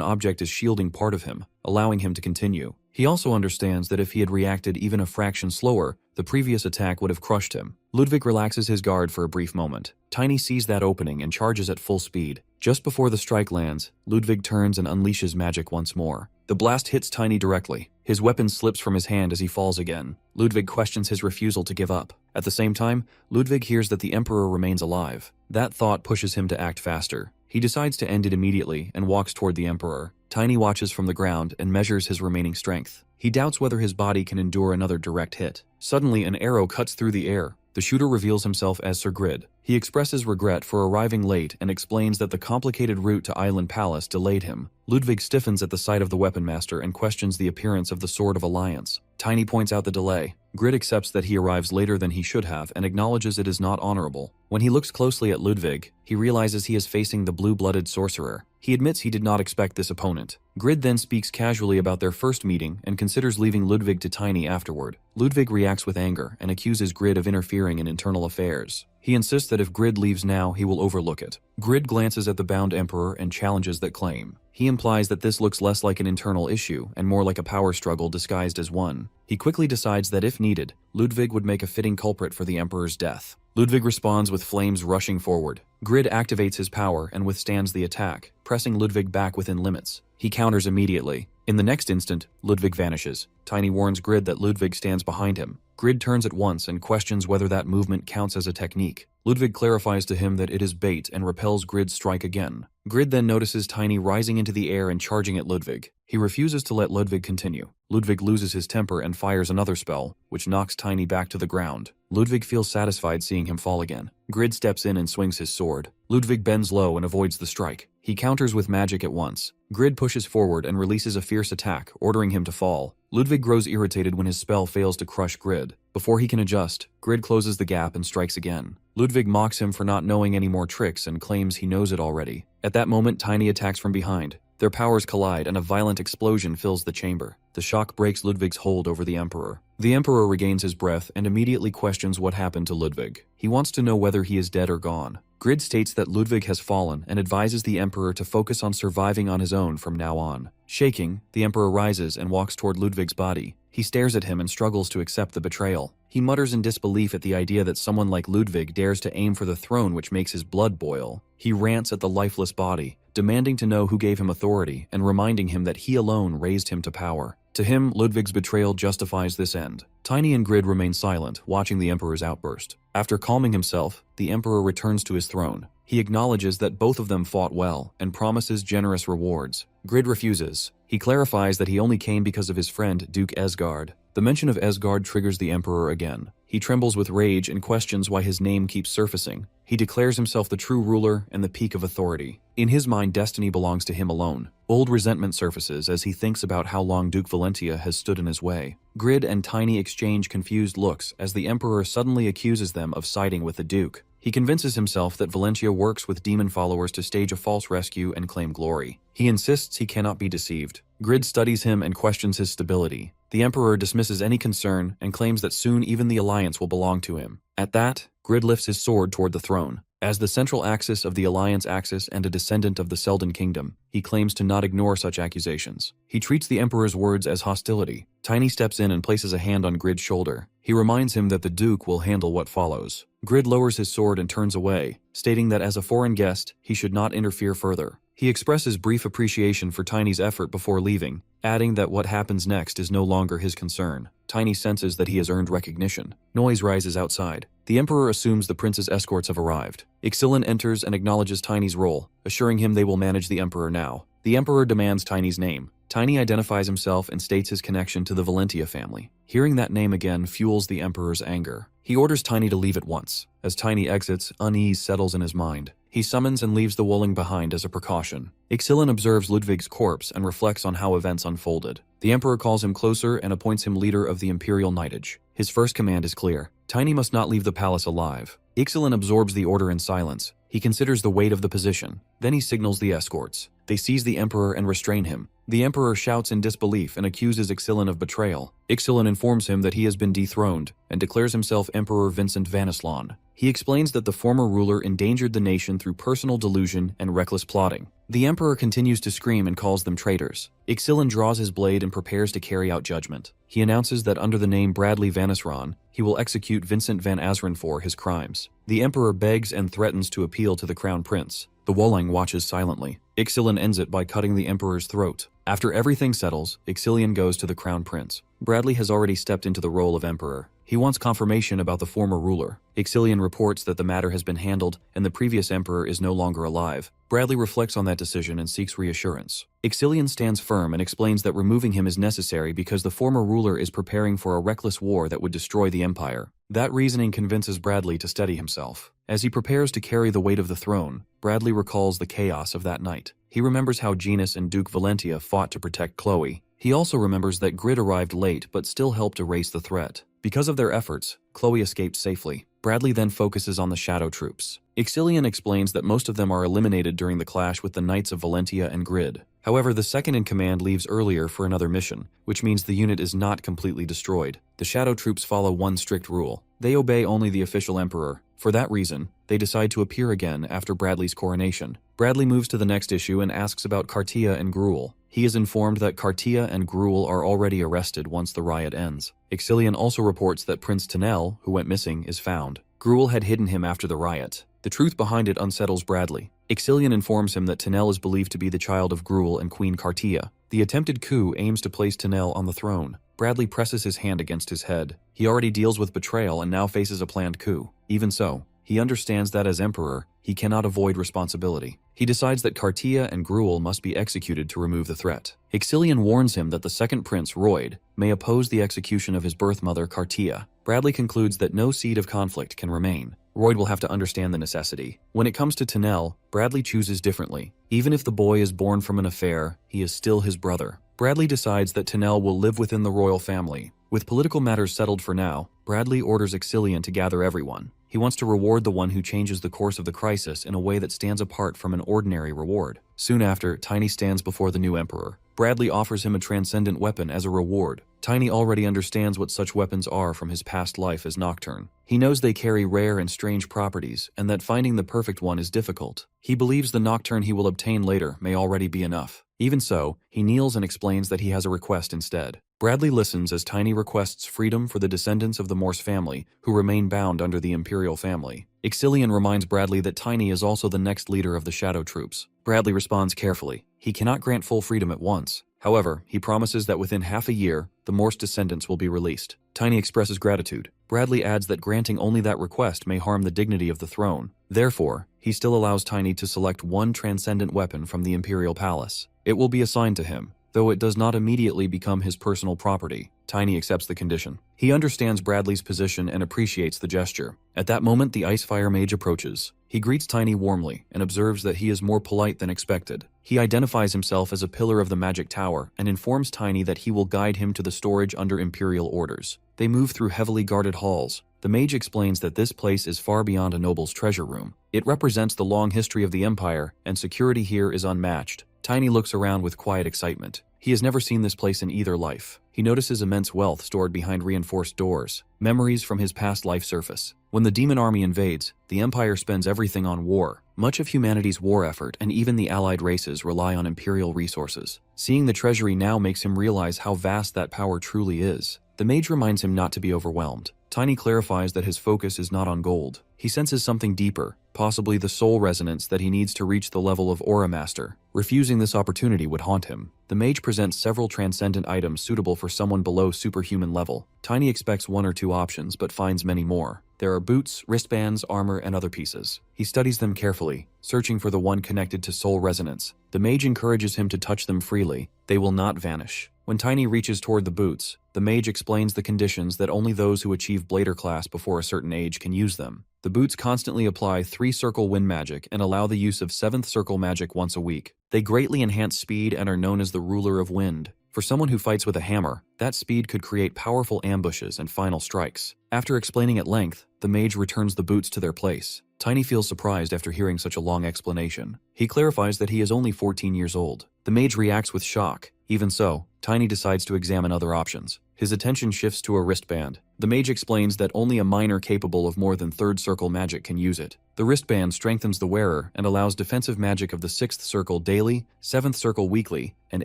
object is shielding part of him, allowing him to continue. He also understands that if he had reacted even a fraction slower, the previous attack would have crushed him. Ludwig relaxes his guard for a brief moment. Tiny sees that opening and charges at full speed. Just before the strike lands, Ludwig turns and unleashes magic once more. The blast hits Tiny directly. His weapon slips from his hand as he falls again. Ludwig questions his refusal to give up. At the same time, Ludwig hears that the Emperor remains alive. That thought pushes him to act faster. He decides to end it immediately and walks toward the Emperor. Tiny watches from the ground and measures his remaining strength. He doubts whether his body can endure another direct hit. Suddenly, an arrow cuts through the air. The shooter reveals himself as Sir Grid. He expresses regret for arriving late and explains that the complicated route to Island Palace delayed him. Ludwig stiffens at the sight of the weapon master and questions the appearance of the Sword of Alliance. Tiny points out the delay. Grid accepts that he arrives later than he should have and acknowledges it is not honorable. When he looks closely at Ludwig, he realizes he is facing the blue-blooded sorcerer. He admits he did not expect this opponent. Grid then speaks casually about their first meeting and considers leaving Ludwig to Tiny afterward. Ludwig reacts with anger and accuses Grid of interfering in internal affairs. He insists that if Grid leaves now, he will overlook it. Grid glances at the bound Emperor and challenges that claim. He implies that this looks less like an internal issue and more like a power struggle disguised as one. He quickly decides that if needed, Ludwig would make a fitting culprit for the Emperor's death. Ludwig responds with flames rushing forward. Grid activates his power and withstands the attack, pressing Ludwig back within limits. He counters immediately. In the next instant, Ludwig vanishes. Tiny warns Grid that Ludwig stands behind him. Grid turns at once and questions whether that movement counts as a technique. Ludwig clarifies to him that it is bait and repels Grid's strike again. Grid then notices Tiny rising into the air and charging at Ludwig. He refuses to let Ludwig continue. Ludwig loses his temper and fires another spell, which knocks Tiny back to the ground. Ludwig feels satisfied seeing him fall again. Grid steps in and swings his sword. Ludwig bends low and avoids the strike. He counters with magic at once. Grid pushes forward and releases a fierce attack, ordering him to fall. Ludwig grows irritated when his spell fails to crush Grid. Before he can adjust, Grid closes the gap and strikes again. Ludwig mocks him for not knowing any more tricks and claims he knows it already. At that moment, Tiny attacks from behind. Their powers collide and a violent explosion fills the chamber. The shock breaks Ludwig's hold over the Emperor. The Emperor regains his breath and immediately questions what happened to Ludwig. He wants to know whether he is dead or gone. Grid states that Ludwig has fallen and advises the Emperor to focus on surviving on his own from now on. Shaking, the Emperor rises and walks toward Ludwig's body. He stares at him and struggles to accept the betrayal. He mutters in disbelief at the idea that someone like Ludwig dares to aim for the throne, which makes his blood boil. He rants at the lifeless body, demanding to know who gave him authority and reminding him that he alone raised him to power. To him, Ludwig's betrayal justifies this end. Tiny and Grid remain silent, watching the Emperor's outburst. After calming himself, the Emperor returns to his throne. He acknowledges that both of them fought well and promises generous rewards. Grid refuses. He clarifies that he only came because of his friend, Duke Esgard. The mention of Esgard triggers the Emperor again. He trembles with rage and questions why his name keeps surfacing. He declares himself the true ruler and the peak of authority. In his mind, destiny belongs to him alone. Old resentment surfaces as he thinks about how long Duke Valentia has stood in his way. Grid and Tiny exchange confused looks as the Emperor suddenly accuses them of siding with the Duke. He convinces himself that Valentia works with demon followers to stage a false rescue and claim glory. He insists he cannot be deceived. Grid studies him and questions his stability. The Emperor dismisses any concern and claims that soon even the Alliance will belong to him. At that, Grid lifts his sword toward the throne. As the central axis of the Alliance axis and a descendant of the Selden Kingdom, he claims to not ignore such accusations. He treats the Emperor's words as hostility. Tiny steps in and places a hand on Grid's shoulder. He reminds him that the Duke will handle what follows. Grid lowers his sword and turns away, stating that as a foreign guest, he should not interfere further. He expresses brief appreciation for Tiny's effort before leaving, adding that what happens next is no longer his concern. Tiny senses that he has earned recognition. Noise rises outside. The Emperor assumes the prince's escorts have arrived. Ixalan enters and acknowledges Tiny's role, assuring him they will manage the Emperor now. The Emperor demands Tiny's name. Tiny identifies himself and states his connection to the Valentia family. Hearing that name again fuels the Emperor's anger. He orders Tiny to leave at once. As Tiny exits, unease settles in his mind. He summons and leaves the Wolling behind as a precaution. Ixilin observes Ludwig's corpse and reflects on how events unfolded. The Emperor calls him closer and appoints him leader of the Imperial Knightage. His first command is clear. Tiny must not leave the palace alive. Ixilin absorbs the order in silence. He considers the weight of the position. Then he signals the escorts. They seize the Emperor and restrain him. The Emperor shouts in disbelief and accuses Ixilin of betrayal. Ixilin informs him that he has been dethroned and declares himself Emperor Vincent Vanislon. He explains that the former ruler endangered the nation through personal delusion and reckless plotting. The Emperor continues to scream and calls them traitors. Ixilin draws his blade and prepares to carry out judgment. He announces that under the name Bradley Vanisron, he will execute Vincent Van Azren for his crimes. The Emperor begs and threatens to appeal to the Crown Prince. The Wolling watches silently. Ixilin ends it by cutting the Emperor's throat. After everything settles, Ixilin goes to the Crown Prince. Bradley has already stepped into the role of Emperor. He wants confirmation about the former ruler. Ixilin reports that the matter has been handled and the previous Emperor is no longer alive. Bradley reflects on that decision and seeks reassurance. Ixilin stands firm and explains that removing him is necessary because the former ruler is preparing for a reckless war that would destroy the Empire. That reasoning convinces Bradley to steady himself. As he prepares to carry the weight of the throne, Bradley recalls the chaos of that night. He remembers how Genus and Duke Valentia fought to protect Chloe. He also remembers that Grid arrived late but still helped erase the threat. Because of their efforts, Chloe escaped safely. Bradley then focuses on the Shadow Troops. Ixilin explains that most of them are eliminated during the clash with the Knights of Valentia and Grid. However, the second-in-command leaves earlier for another mission, which means the unit is not completely destroyed. The Shadow Troops follow one strict rule. They obey only the official Emperor. For that reason, they decide to appear again after Bradley's coronation. Bradley moves to the next issue and asks about Cartia and Gruel. He is informed that Cartia and Gruel are already arrested once the riot ends. Ixilin also reports that Prince Tanel, who went missing, is found. Gruel had hidden him after the riot. The truth behind it unsettles Bradley. Ixilin informs him that Tanel is believed to be the child of Gruel and Queen Cartia. The attempted coup aims to place Tanel on the throne. Bradley presses his hand against his head. He already deals with betrayal and now faces a planned coup. Even so, he understands that as Emperor, he cannot avoid responsibility. He decides that Cartia and Gruel must be executed to remove the threat. Ixilin warns him that the second prince, Royd, may oppose the execution of his birth mother, Cartia. Bradley concludes that no seed of conflict can remain. Royd will have to understand the necessity. When it comes to Tanel, Bradley chooses differently. Even if the boy is born from an affair, he is still his brother. Bradley decides that Tanel will live within the royal family. With political matters settled for now, Bradley orders Ixilin to gather everyone. He wants to reward the one who changes the course of the crisis in a way that stands apart from an ordinary reward. Soon after, Tiny stands before the new Emperor. Bradley offers him a transcendent weapon as a reward. Tiny already understands what such weapons are from his past life as Nocturne. He knows they carry rare and strange properties, and that finding the perfect one is difficult. He believes the Nocturne he will obtain later may already be enough. Even so, he kneels and explains that he has a request instead. Bradley listens as Tiny requests freedom for the descendants of the Morse family, who remain bound under the Imperial family. Ixilin reminds Bradley that Tiny is also the next leader of the Shadow Troops. Bradley responds carefully. He cannot grant full freedom at once. However, he promises that within half a year, the Morse descendants will be released. Tiny expresses gratitude. Bradley adds that granting only that request may harm the dignity of the throne. Therefore, he still allows Tiny to select one transcendent weapon from the Imperial Palace. It will be assigned to him, though it does not immediately become his personal property. Tiny accepts the condition. He understands Bradley's position and appreciates the gesture. At that moment, the Icefire Mage approaches. He greets Tiny warmly and observes that he is more polite than expected. He identifies himself as a pillar of the Magic Tower and informs Tiny that he will guide him to the storage under Imperial orders. They move through heavily guarded halls. The mage explains that this place is far beyond a noble's treasure room. It represents the long history of the Empire, and security here is unmatched. Tiny looks around with quiet excitement. He has never seen this place in either life. He notices immense wealth stored behind reinforced doors, memories from his past life surface. When the demon army invades, the Empire spends everything on war. Much of humanity's war effort and even the allied races rely on imperial resources. Seeing the treasury now makes him realize how vast that power truly is. The mage reminds him not to be overwhelmed. Tiny clarifies that his focus is not on gold. He senses something deeper, possibly the soul resonance that he needs to reach the level of Aura Master. Refusing this opportunity would haunt him. The mage presents several transcendent items suitable for someone below superhuman level. Tiny expects one or two options, but finds many more. There are boots, wristbands, armor, and other pieces. He studies them carefully, searching for the one connected to soul resonance. The mage encourages him to touch them freely. They will not vanish. When Tiny reaches toward the boots, the mage explains the conditions that only those who achieve Blader class before a certain age can use them. The boots constantly apply 3-circle wind magic and allow the use of 7th circle magic once a week. They greatly enhance speed and are known as the ruler of wind. For someone who fights with a hammer, that speed could create powerful ambushes and final strikes. After explaining at length, the mage returns the boots to their place. Tiny feels surprised after hearing such a long explanation. He clarifies that he is only 14 years old. The mage reacts with shock. Even so, Tiny decides to examine other options. His attention shifts to a wristband. The mage explains that only a minor capable of more than 3rd circle magic can use it. The wristband strengthens the wearer and allows defensive magic of the 6th circle daily, 7th circle weekly, and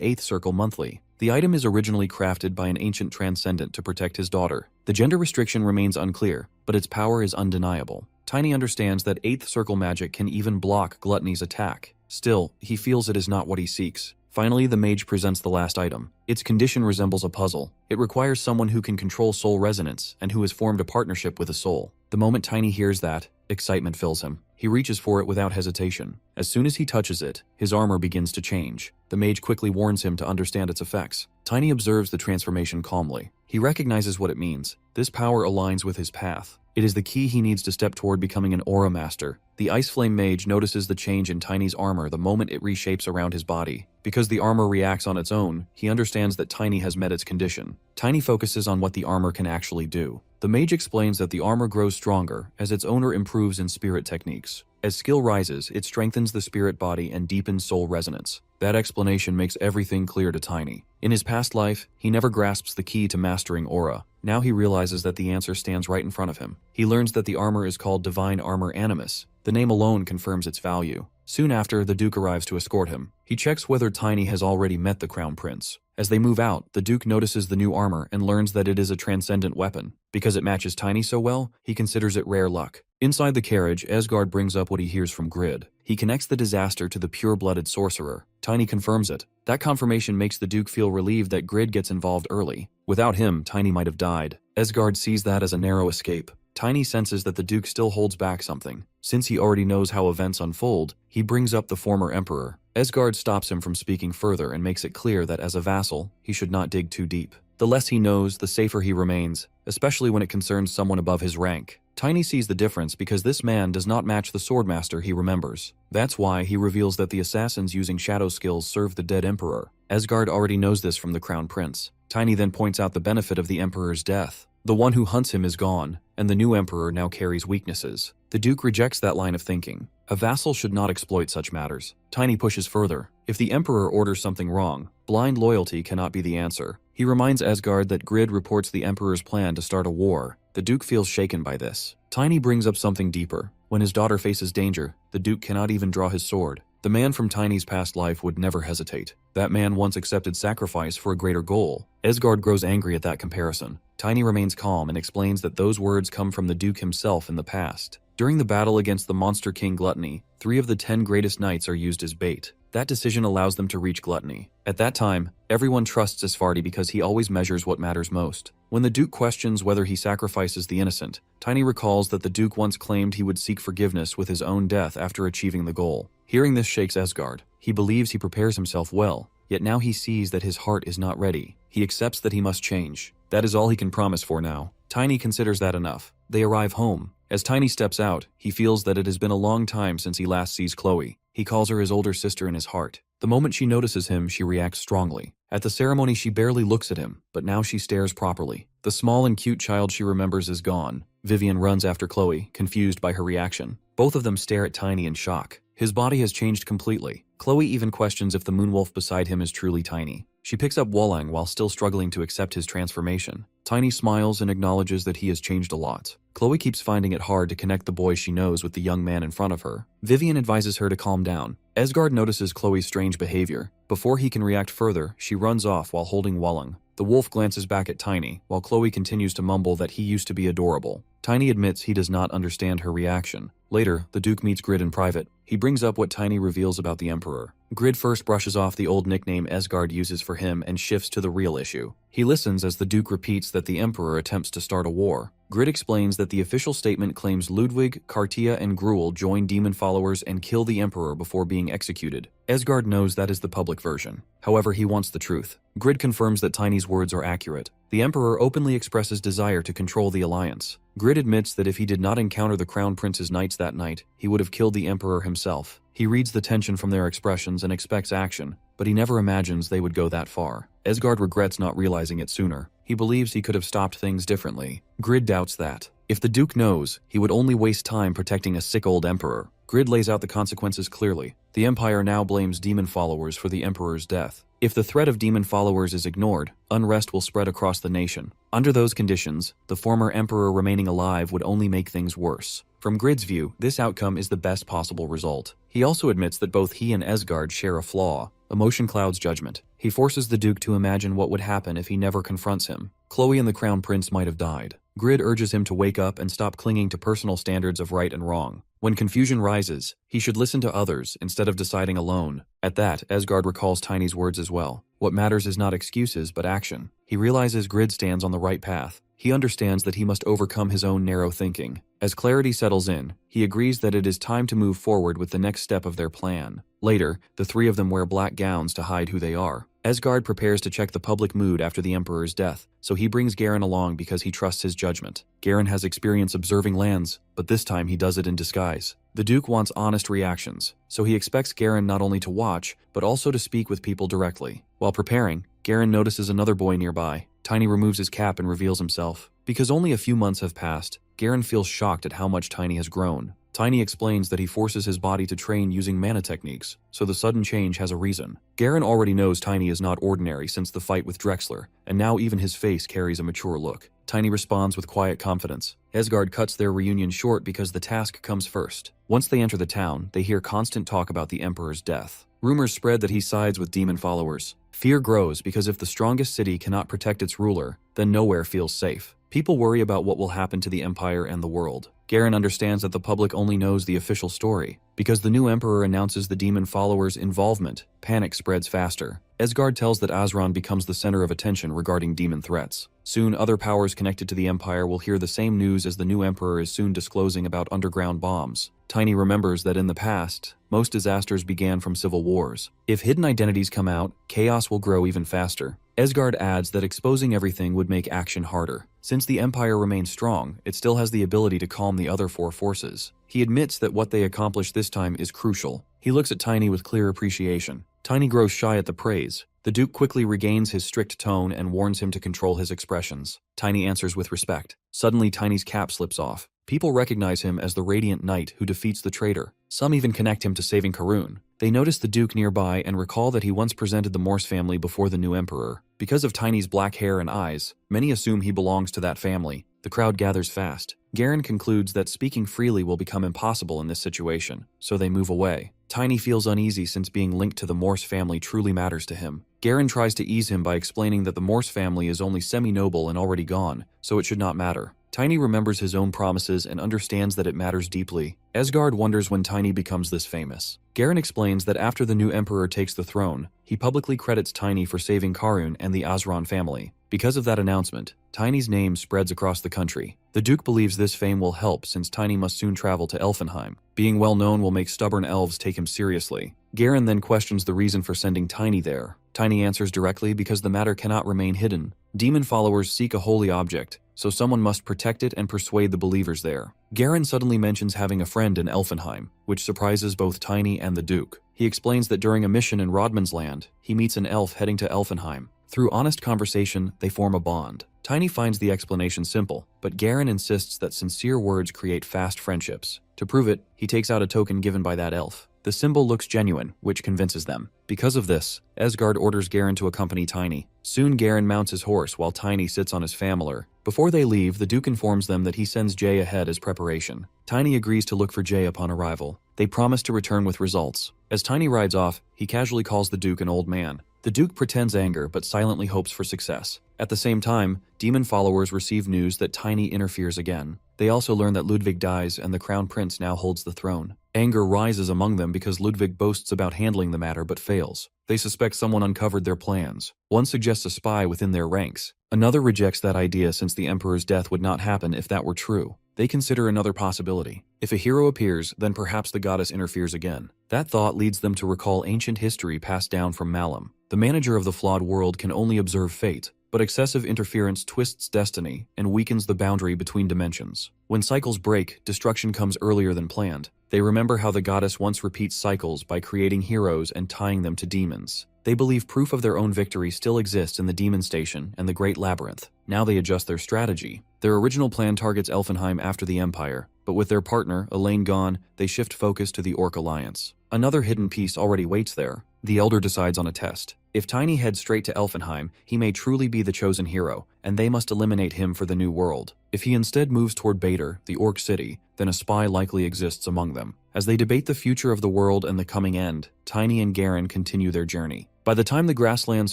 8th circle monthly. The item is originally crafted by an ancient transcendent to protect his daughter. The gender restriction remains unclear, but its power is undeniable. Tiny understands that 8th circle magic can even block Gluttony's attack. Still, he feels it is not what he seeks. Finally, the mage presents the last item. Its condition resembles a puzzle. It requires someone who can control soul resonance and who has formed a partnership with a soul. The moment Tiny hears that, excitement fills him. He reaches for it without hesitation. As soon as he touches it, his armor begins to change. The mage quickly warns him to understand its effects. Tiny observes the transformation calmly. He recognizes what it means. This power aligns with his path. It is the key he needs to step toward becoming an aura master. The Ice Flame Mage notices the change in Tiny's armor the moment it reshapes around his body. Because the armor reacts on its own, he understands that Tiny has met its condition. Tiny focuses on what the armor can actually do. The mage explains that the armor grows stronger as its owner improves in spirit techniques. As skill rises, it strengthens the spirit body and deepens soul resonance. That explanation makes everything clear to Tiny. In his past life, he never grasps the key to mastering aura. Now he realizes that the answer stands right in front of him. He learns that the armor is called Divine Armor Animus. The name alone confirms its value. Soon after, the Duke arrives to escort him. He checks whether Tiny has already met the Crown Prince. As they move out, the Duke notices the new armor and learns that it is a transcendent weapon. Because it matches Tiny so well, he considers it rare luck. Inside the carriage, Asgard brings up what he hears from Grid. He connects the disaster to the pure-blooded sorcerer. Tiny confirms it. That confirmation makes the Duke feel relieved that Grid gets involved early. Without him, Tiny might have died. Asgard sees that as a narrow escape. Tiny senses that the Duke still holds back something. Since he already knows how events unfold, he brings up the former emperor. Asgard stops him from speaking further and makes it clear that as a vassal, he should not dig too deep. The less he knows, the safer he remains, especially when it concerns someone above his rank. Tiny sees the difference because this man does not match the swordmaster he remembers. That's why he reveals that the assassins using shadow skills serve the dead emperor. Asgard already knows this from the Crown Prince. Tiny then points out the benefit of the emperor's death. The one who hunts him is gone, and the new emperor now carries weaknesses. The Duke rejects that line of thinking. A vassal should not exploit such matters. Tiny pushes further. If the emperor orders something wrong, blind loyalty cannot be the answer. He reminds Asgard that Grid reports the emperor's plan to start a war. The Duke feels shaken by this. Tiny brings up something deeper. When his daughter faces danger, the Duke cannot even draw his sword. The man from Tiny's past life would never hesitate. That man once accepted sacrifice for a greater goal. Asgard grows angry at that comparison. Tiny remains calm and explains that those words come from the Duke himself in the past. During the battle against the monster king Gluttony, 3 of the 10 greatest knights are used as bait. That decision allows them to reach Gluttony. At that time, everyone trusts Isfardi because he always measures what matters most. When the Duke questions whether he sacrifices the innocent, Tiny recalls that the Duke once claimed he would seek forgiveness with his own death after achieving the goal. Hearing this shakes Asgard. He believes he prepares himself well, yet now he sees that his heart is not ready. He accepts that he must change. That is all he can promise for now. Tiny considers that enough. They arrive home. As Tiny steps out, he feels that it has been a long time since he last sees Chloe. He calls her his older sister in his heart. The moment she notices him, she reacts strongly. At the ceremony, she barely looks at him, but now she stares properly. The small and cute child she remembers is gone. Vivian runs after Chloe, confused by her reaction. Both of them stare at Tiny in shock. His body has changed completely. Chloe even questions if the moonwolf beside him is truly Tiny. She picks up Wollang while still struggling to accept his transformation. Tiny smiles and acknowledges that he has changed a lot. Chloe keeps finding it hard to connect the boy she knows with the young man in front of her. Vivian advises her to calm down. Asgard notices Chloe's strange behavior. Before he can react further, she runs off while holding Wollang. The wolf glances back at Tiny, while Chloe continues to mumble that he used to be adorable. Tiny admits he does not understand her reaction. Later, the Duke meets Grid in private. He brings up what Tiny reveals about the Emperor. Grid first brushes off the old nickname Asgard uses for him and shifts to the real issue. He listens as the Duke repeats that the Emperor attempts to start a war. Grid explains that the official statement claims Ludwig, Kartia, and Gruel join demon followers and kill the Emperor before being executed. Asgard knows that is the public version. However, he wants the truth. Grid confirms that Tiny's words are accurate. The Emperor openly expresses desire to control the Alliance. Grid admits that if he did not encounter the Crown Prince's knights that night, he would have killed the Emperor himself. He reads the tension from their expressions and expects action, but he never imagines they would go that far. Asgard regrets not realizing it sooner. He believes he could have stopped things differently. Grid doubts that. If the Duke knows, he would only waste time protecting a sick old Emperor. Grid lays out the consequences clearly. The Empire now blames demon followers for the Emperor's death. If the threat of demon followers is ignored, unrest will spread across the nation. Under those conditions, the former Emperor remaining alive would only make things worse. From Grid's view, this outcome is the best possible result. He also admits that both he and Asgard share a flaw. Emotion clouds judgment. He forces the Duke to imagine what would happen if he never confronts him. Chloe and the Crown Prince might have died. Grid urges him to wake up and stop clinging to personal standards of right and wrong. When confusion rises, he should listen to others instead of deciding alone. At that, Asgard recalls Tiny's words as well. What matters is not excuses, but action. He realizes Grid stands on the right path. He understands that he must overcome his own narrow thinking. As clarity settles in, he agrees that it is time to move forward with the next step of their plan. Later, the three of them wear black gowns to hide who they are. Asgard prepares to check the public mood after the Emperor's death, so he brings Garen along because he trusts his judgment. Garen has experience observing lands, but this time he does it in disguise. The Duke wants honest reactions, so he expects Garen not only to watch, but also to speak with people directly. While preparing, Garen notices another boy nearby. Tiny removes his cap and reveals himself. Because only a few months have passed, Garen feels shocked at how much Tiny has grown. Tiny explains that he forces his body to train using mana techniques, so the sudden change has a reason. Garen already knows Tiny is not ordinary since the fight with Drexler, and now even his face carries a mature look. Tiny responds with quiet confidence. Asgard cuts their reunion short because the task comes first. Once they enter the town, they hear constant talk about the Emperor's death. Rumors spread that he sides with demon followers. Fear grows because if the strongest city cannot protect its ruler, then nowhere feels safe. People worry about what will happen to the Empire and the world. Garen understands that the public only knows the official story. Because the new Emperor announces the demon followers' involvement, panic spreads faster. Asgard tells that Azran becomes the center of attention regarding demon threats. Soon, other powers connected to the Empire will hear the same news as the new Emperor is soon disclosing about underground bombs. Tiny remembers that in the past, most disasters began from civil wars. If hidden identities come out, chaos will grow even faster. Asgard adds that exposing everything would make action harder. Since the Empire remains strong, it still has the ability to calm the other four forces. He admits that what they accomplished this time is crucial. He looks at Tiny with clear appreciation. Tiny grows shy at the praise. The Duke quickly regains his strict tone and warns him to control his expressions. Tiny answers with respect. Suddenly, Tiny's cap slips off. People recognize him as the Radiant Knight who defeats the traitor. Some even connect him to saving Karun. They notice the Duke nearby and recall that he once presented the Morse family before the new Emperor. Because of Tiny's black hair and eyes, many assume he belongs to that family. The crowd gathers fast. Garen concludes that speaking freely will become impossible in this situation, so they move away. Tiny feels uneasy since being linked to the Morse family truly matters to him. Garen tries to ease him by explaining that the Morse family is only semi-noble and already gone, so it should not matter. Tiny remembers his own promises and understands that it matters deeply. Asgard wonders when Tiny becomes this famous. Garen explains that after the new Emperor takes the throne, he publicly credits Tiny for saving Karun and the Azran family. Because of that announcement, Tiny's name spreads across the country. The Duke believes this fame will help since Tiny must soon travel to Elfenheim. Being well known will make stubborn elves take him seriously. Garen then questions the reason for sending Tiny there. Tiny answers directly because the matter cannot remain hidden. Demon followers seek a holy object, so someone must protect it and persuade the believers there. Garen suddenly mentions having a friend in Elfenheim, which surprises both Tiny and the Duke. He explains that during a mission in Rodman's land, he meets an elf heading to Elfenheim. Through honest conversation, they form a bond. Tiny finds the explanation simple, but Garen insists that sincere words create fast friendships. To prove it, he takes out a token given by that elf. The symbol looks genuine, which convinces them. Because of this, Asgard orders Garen to accompany Tiny. Soon Garen mounts his horse while Tiny sits on his famler. Before they leave, the Duke informs them that he sends Jay ahead as preparation. Tiny agrees to look for Jay upon arrival. They promise to return with results. As Tiny rides off, he casually calls the Duke an old man. The Duke pretends anger but silently hopes for success. At the same time, demon followers receive news that Tiny interferes again. They also learn that Ludwig dies and the Crown Prince now holds the throne. Anger rises among them because Ludwig boasts about handling the matter but fails. They suspect someone uncovered their plans. One suggests a spy within their ranks. Another rejects that idea since the Emperor's death would not happen if that were true. They consider another possibility. If a hero appears, then perhaps the goddess interferes again. That thought leads them to recall ancient history passed down from Malum. The manager of the flawed world can only observe fate, but excessive interference twists destiny and weakens the boundary between dimensions. When cycles break, destruction comes earlier than planned. They remember how the goddess once repeats cycles by creating heroes and tying them to demons. They believe proof of their own victory still exists in the Demon Station and the Great Labyrinth. Now they adjust their strategy. Their original plan targets Elfenheim after the Empire, but with their partner, Elaine, gone, they shift focus to the Orc Alliance. Another hidden piece already waits there. The Elder decides on a test. If Tiny heads straight to Elfenheim, he may truly be the chosen hero, and they must eliminate him for the new world. If he instead moves toward Bader, the Orc City, then a spy likely exists among them. As they debate the future of the world and the coming end, Tiny and Garen continue their journey. By the time the grasslands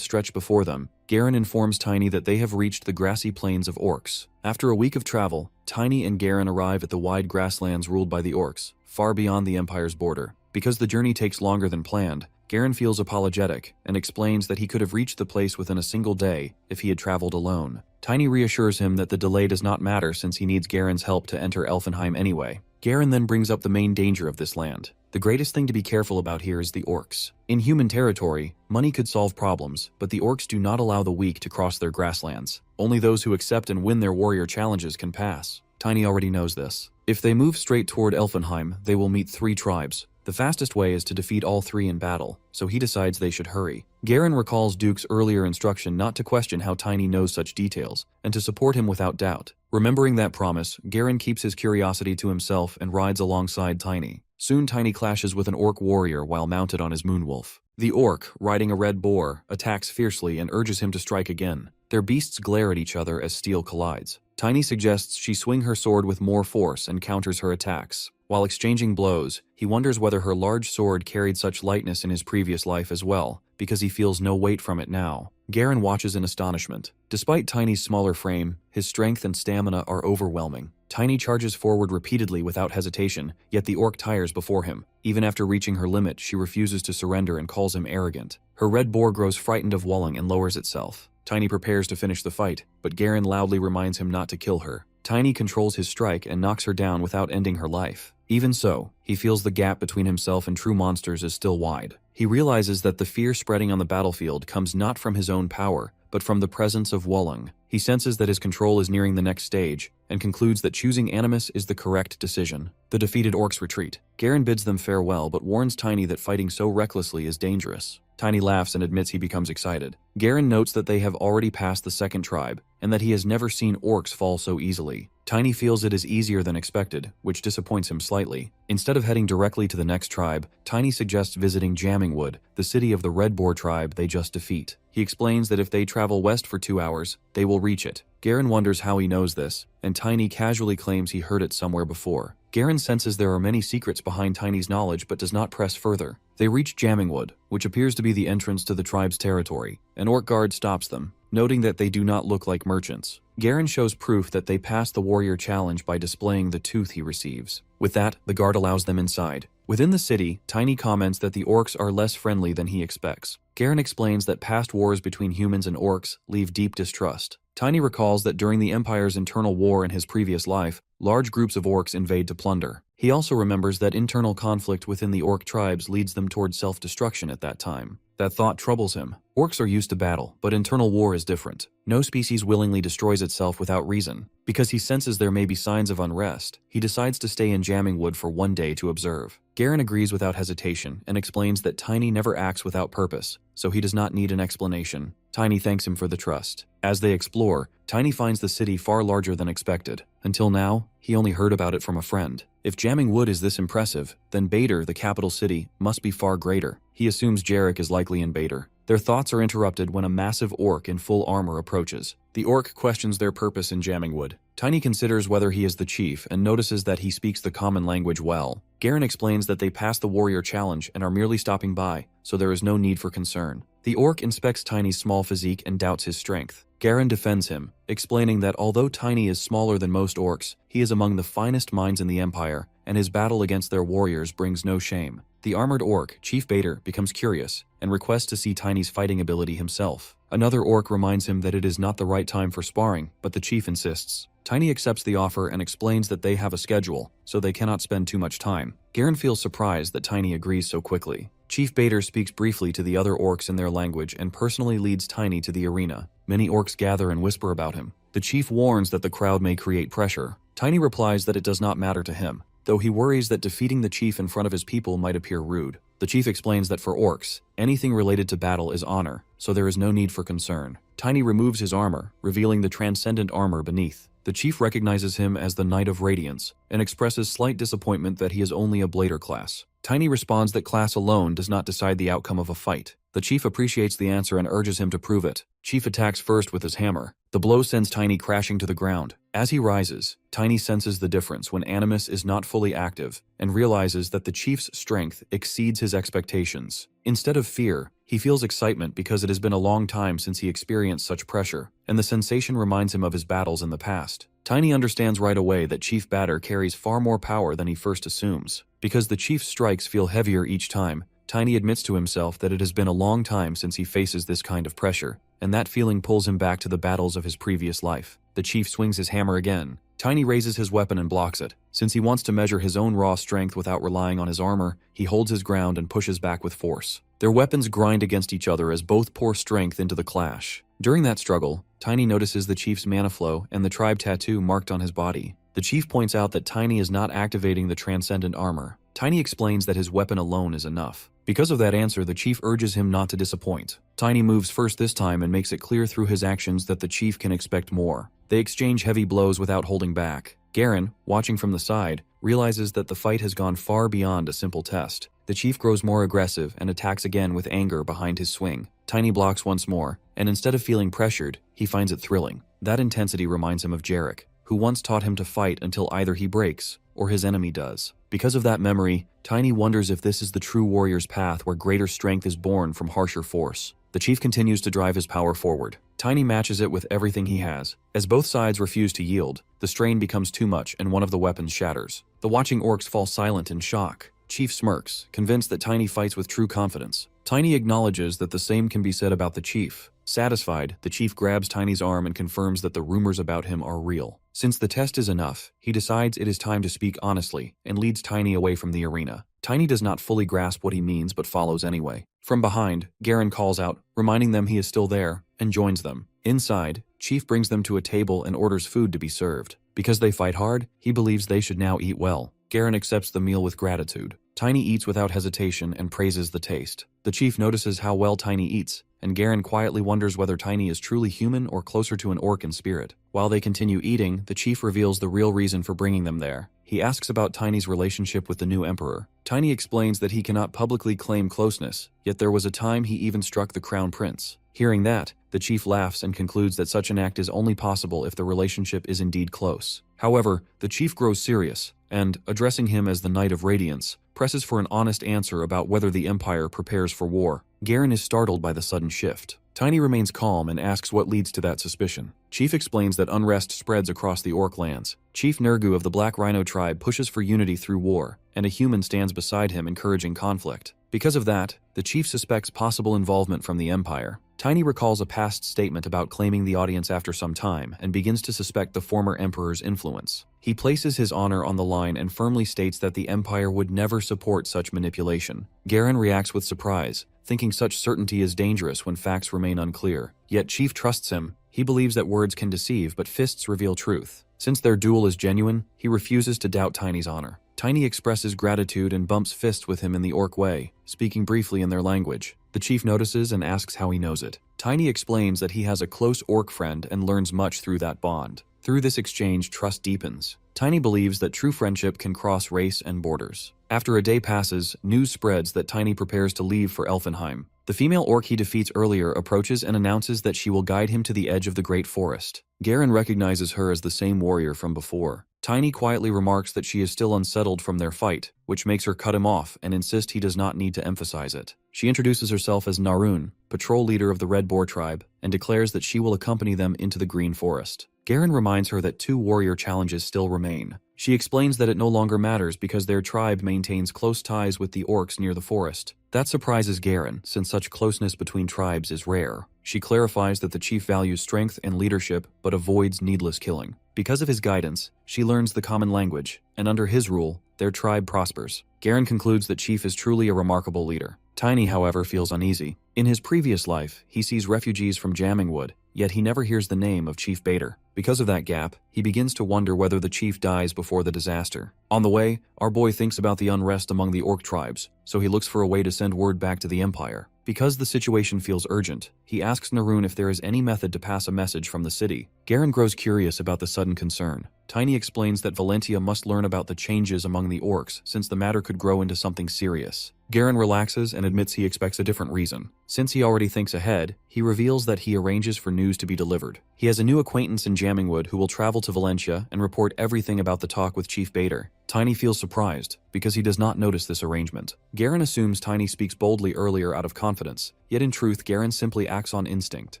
stretch before them, Garen informs Tiny that they have reached the grassy plains of orcs. After a week of travel, Tiny and Garen arrive at the wide grasslands ruled by the orcs, far beyond the Empire's border. Because the journey takes longer than planned, Garen feels apologetic and explains that he could have reached the place within a single day if he had traveled alone. Tiny reassures him that the delay does not matter since he needs Garen's help to enter Elfenheim anyway. Garen then brings up the main danger of this land. The greatest thing to be careful about here is the orcs. In human territory, money could solve problems, but the orcs do not allow the weak to cross their grasslands. Only those who accept and win their warrior challenges can pass. Tiny already knows this. If they move straight toward Elfenheim, they will meet 3 tribes. The fastest way is to defeat all 3 in battle, so he decides they should hurry. Garen recalls Duke's earlier instruction not to question how Tiny knows such details, and to support him without doubt. Remembering that promise, Garen keeps his curiosity to himself and rides alongside Tiny. Soon Tiny clashes with an orc warrior while mounted on his moonwolf. The orc, riding a red boar, attacks fiercely and urges him to strike again. Their beasts glare at each other as steel collides. Tiny suggests she swing her sword with more force and counters her attacks. While exchanging blows, he wonders whether her large sword carried such lightness in his previous life as well, because he feels no weight from it now. Garen watches in astonishment. Despite Tiny's smaller frame, his strength and stamina are overwhelming. Tiny charges forward repeatedly without hesitation, yet the orc tires before him. Even after reaching her limit, she refuses to surrender and calls him arrogant. Her red boar grows frightened of Walling and lowers itself. Tiny prepares to finish the fight, but Garen loudly reminds him not to kill her. Tiny controls his strike and knocks her down without ending her life. Even so, he feels the gap between himself and true monsters is still wide. He realizes that the fear spreading on the battlefield comes not from his own power, but from the presence of Wolong. He senses that his control is nearing the next stage, and concludes that choosing Animus is the correct decision. The defeated orcs retreat. Garen bids them farewell but warns Tiny that fighting so recklessly is dangerous. Tiny laughs and admits he becomes excited. Garen notes that they have already passed the second tribe, and that he has never seen orcs fall so easily. Tiny feels it is easier than expected, which disappoints him slightly. Instead of heading directly to the next tribe, Tiny suggests visiting Jammingwood, the city of the Red Boar tribe they just defeat. He explains that if they travel west for 2 hours, they will reach it. Garen wonders how he knows this, and Tiny casually claims he heard it somewhere before. Garen senses there are many secrets behind Tiny's knowledge but does not press further. They reach Jammingwood, which appears to be the entrance to the tribe's territory. An orc guard stops them, noting that they do not look like merchants. Garen shows proof that they passed the warrior challenge by displaying the tooth he receives. With that, the guard allows them inside. Within the city, Tiny comments that the orcs are less friendly than he expects. Garen explains that past wars between humans and orcs leave deep distrust. Tiny recalls that during the Empire's internal war in his previous life, large groups of orcs invade to plunder. He also remembers that internal conflict within the orc tribes leads them towards self-destruction at that time. That thought troubles him. Orcs are used to battle, but internal war is different. No species willingly destroys itself without reason. Because he senses there may be signs of unrest, he decides to stay in Jammingwood for 1 day to observe. Garen agrees without hesitation and explains that Tiny never acts without purpose, so he does not need an explanation. Tiny thanks him for the trust. As they explore, Tiny finds the city far larger than expected. Until now, he only heard about it from a friend. If Jammingwood is this impressive, then Bader, the capital city, must be far greater. He assumes Jarek is likely in Bader. Their thoughts are interrupted when a massive orc in full armor approaches. The orc questions their purpose in Jammingwood. Tiny considers whether he is the chief and notices that he speaks the common language well. Garen explains that they passed the warrior challenge and are merely stopping by, so there is no need for concern. The orc inspects Tiny's small physique and doubts his strength. Garen defends him, explaining that although Tiny is smaller than most orcs, he is among the finest minds in the Empire, and his battle against their warriors brings no shame. The armored orc, Chief Bader, becomes curious and requests to see Tiny's fighting ability himself. Another orc reminds him that it is not the right time for sparring, but the chief insists. Tiny accepts the offer and explains that they have a schedule, so they cannot spend too much time. Garen feels surprised that Tiny agrees so quickly. Chief Bader speaks briefly to the other orcs in their language and personally leads Tiny to the arena. Many orcs gather and whisper about him. The chief warns that the crowd may create pressure. Tiny replies that it does not matter to him, though he worries that defeating the chief in front of his people might appear rude. The chief explains that for orcs, anything related to battle is honor, so there is no need for concern. Tiny removes his armor, revealing the transcendent armor beneath. The chief recognizes him as the Knight of Radiance and expresses slight disappointment that he is only a blader class. Tiny responds that class alone does not decide the outcome of a fight. The chief appreciates the answer and urges him to prove it. Chief attacks first with his hammer. The blow sends Tiny crashing to the ground. As he rises, Tiny senses the difference when Animus is not fully active and realizes that the chief's strength exceeds his expectations. Instead of fear, he feels excitement because it has been a long time since he experienced such pressure, and the sensation reminds him of his battles in the past. Tiny understands right away that Chief Bader carries far more power than he first assumes. Because the chief's strikes feel heavier each time, Tiny admits to himself that it has been a long time since he faces this kind of pressure, and that feeling pulls him back to the battles of his previous life. The chief swings his hammer again. Tiny raises his weapon and blocks it. Since he wants to measure his own raw strength without relying on his armor, he holds his ground and pushes back with force. Their weapons grind against each other as both pour strength into the clash. During that struggle, Tiny notices the chief's mana flow and the tribe tattoo marked on his body. The chief points out that Tiny is not activating the transcendent armor. Tiny explains that his weapon alone is enough. Because of that answer, the chief urges him not to disappoint. Tiny moves first this time and makes it clear through his actions that the chief can expect more. They exchange heavy blows without holding back. Garen, watching from the side, realizes that the fight has gone far beyond a simple test. The chief grows more aggressive and attacks again with anger behind his swing. Tiny blocks once more, and instead of feeling pressured, he finds it thrilling. That intensity reminds him of Jarek, who once taught him to fight until either he breaks or his enemy does. Because of that memory, Tiny wonders if this is the true warrior's path where greater strength is born from harsher force. The chief continues to drive his power forward. Tiny matches it with everything he has. As both sides refuse to yield, the strain becomes too much and one of the weapons shatters. The watching orcs fall silent in shock. Chief smirks, convinced that Tiny fights with true confidence. Tiny acknowledges that the same can be said about the chief. Satisfied, the chief grabs Tiny's arm and confirms that the rumors about him are real. Since the test is enough, he decides it is time to speak honestly and leads Tiny away from the arena. Tiny does not fully grasp what he means but follows anyway. From behind, Garen calls out, reminding them he is still there, and joins them. Inside, Chief brings them to a table and orders food to be served. Because they fight hard, he believes they should now eat well. Garen accepts the meal with gratitude. Tiny eats without hesitation and praises the taste. The chief notices how well Tiny eats, and Garen quietly wonders whether Tiny is truly human or closer to an orc in spirit. While they continue eating, the chief reveals the real reason for bringing them there. He asks about Tiny's relationship with the new emperor. Tiny explains that he cannot publicly claim closeness, yet there was a time he even struck the crown prince. Hearing that, the chief laughs and concludes that such an act is only possible if the relationship is indeed close. However, the chief grows serious, and, addressing him as the Knight of Radiance, presses for an honest answer about whether the Empire prepares for war. Garen is startled by the sudden shift. Tiny remains calm and asks what leads to that suspicion. Chief explains that unrest spreads across the orc lands. Chief Nergu of the Black Rhino tribe pushes for unity through war, and a human stands beside him encouraging conflict. Because of that, the chief suspects possible involvement from the Empire. Tiny recalls a past statement about claiming the audience after some time and begins to suspect the former emperor's influence. He places his honor on the line and firmly states that the Empire would never support such manipulation. Garen reacts with surprise, thinking such certainty is dangerous when facts remain unclear. Yet Chief trusts him. He believes that words can deceive, but fists reveal truth. Since their duel is genuine, he refuses to doubt Tiny's honor. Tiny expresses gratitude and bumps fists with him in the orc way, speaking briefly in their language. The chief notices and asks how he knows it. Tiny explains that he has a close orc friend and learns much through that bond. Through this exchange, trust deepens. Tiny believes that true friendship can cross race and borders. After a day passes, news spreads that Tiny prepares to leave for Elfenheim. The female orc he defeats earlier approaches and announces that she will guide him to the edge of the great forest. Garen recognizes her as the same warrior from before. Tiny quietly remarks that she is still unsettled from their fight, which makes her cut him off and insist he does not need to emphasize it. She introduces herself as Narun, patrol leader of the Red Boar tribe, and declares that she will accompany them into the Green Forest. Garen reminds her that 2 warrior challenges still remain. She explains that it no longer matters because their tribe maintains close ties with the orcs near the forest. That surprises Garen, since such closeness between tribes is rare. She clarifies that the chief values strength and leadership, but avoids needless killing. Because of his guidance, she learns the common language, and under his rule, their tribe prospers. Garen concludes that Chief is truly a remarkable leader. Tiny, however, feels uneasy. In his previous life, he sees refugees from Jammingwood, yet he never hears the name of Chief Bader. Because of that gap, he begins to wonder whether the chief dies before the disaster. On the way, our boy thinks about the unrest among the orc tribes, so he looks for a way to send word back to the Empire. Because the situation feels urgent, he asks Narun if there is any method to pass a message from the city. Garen grows curious about the sudden concern. Tiny explains that Valentia must learn about the changes among the orcs, since the matter could grow into something serious. Garen relaxes and admits he expects a different reason. Since he already thinks ahead, he reveals that he arranges for news to be delivered. He has a new acquaintance in Jammingwood who will travel to Valentia and report everything about the talk with Chief Bader. Tiny feels surprised, because he does not notice this arrangement. Garen assumes Tiny speaks boldly earlier out of confidence, yet in truth Garen simply acts on instinct.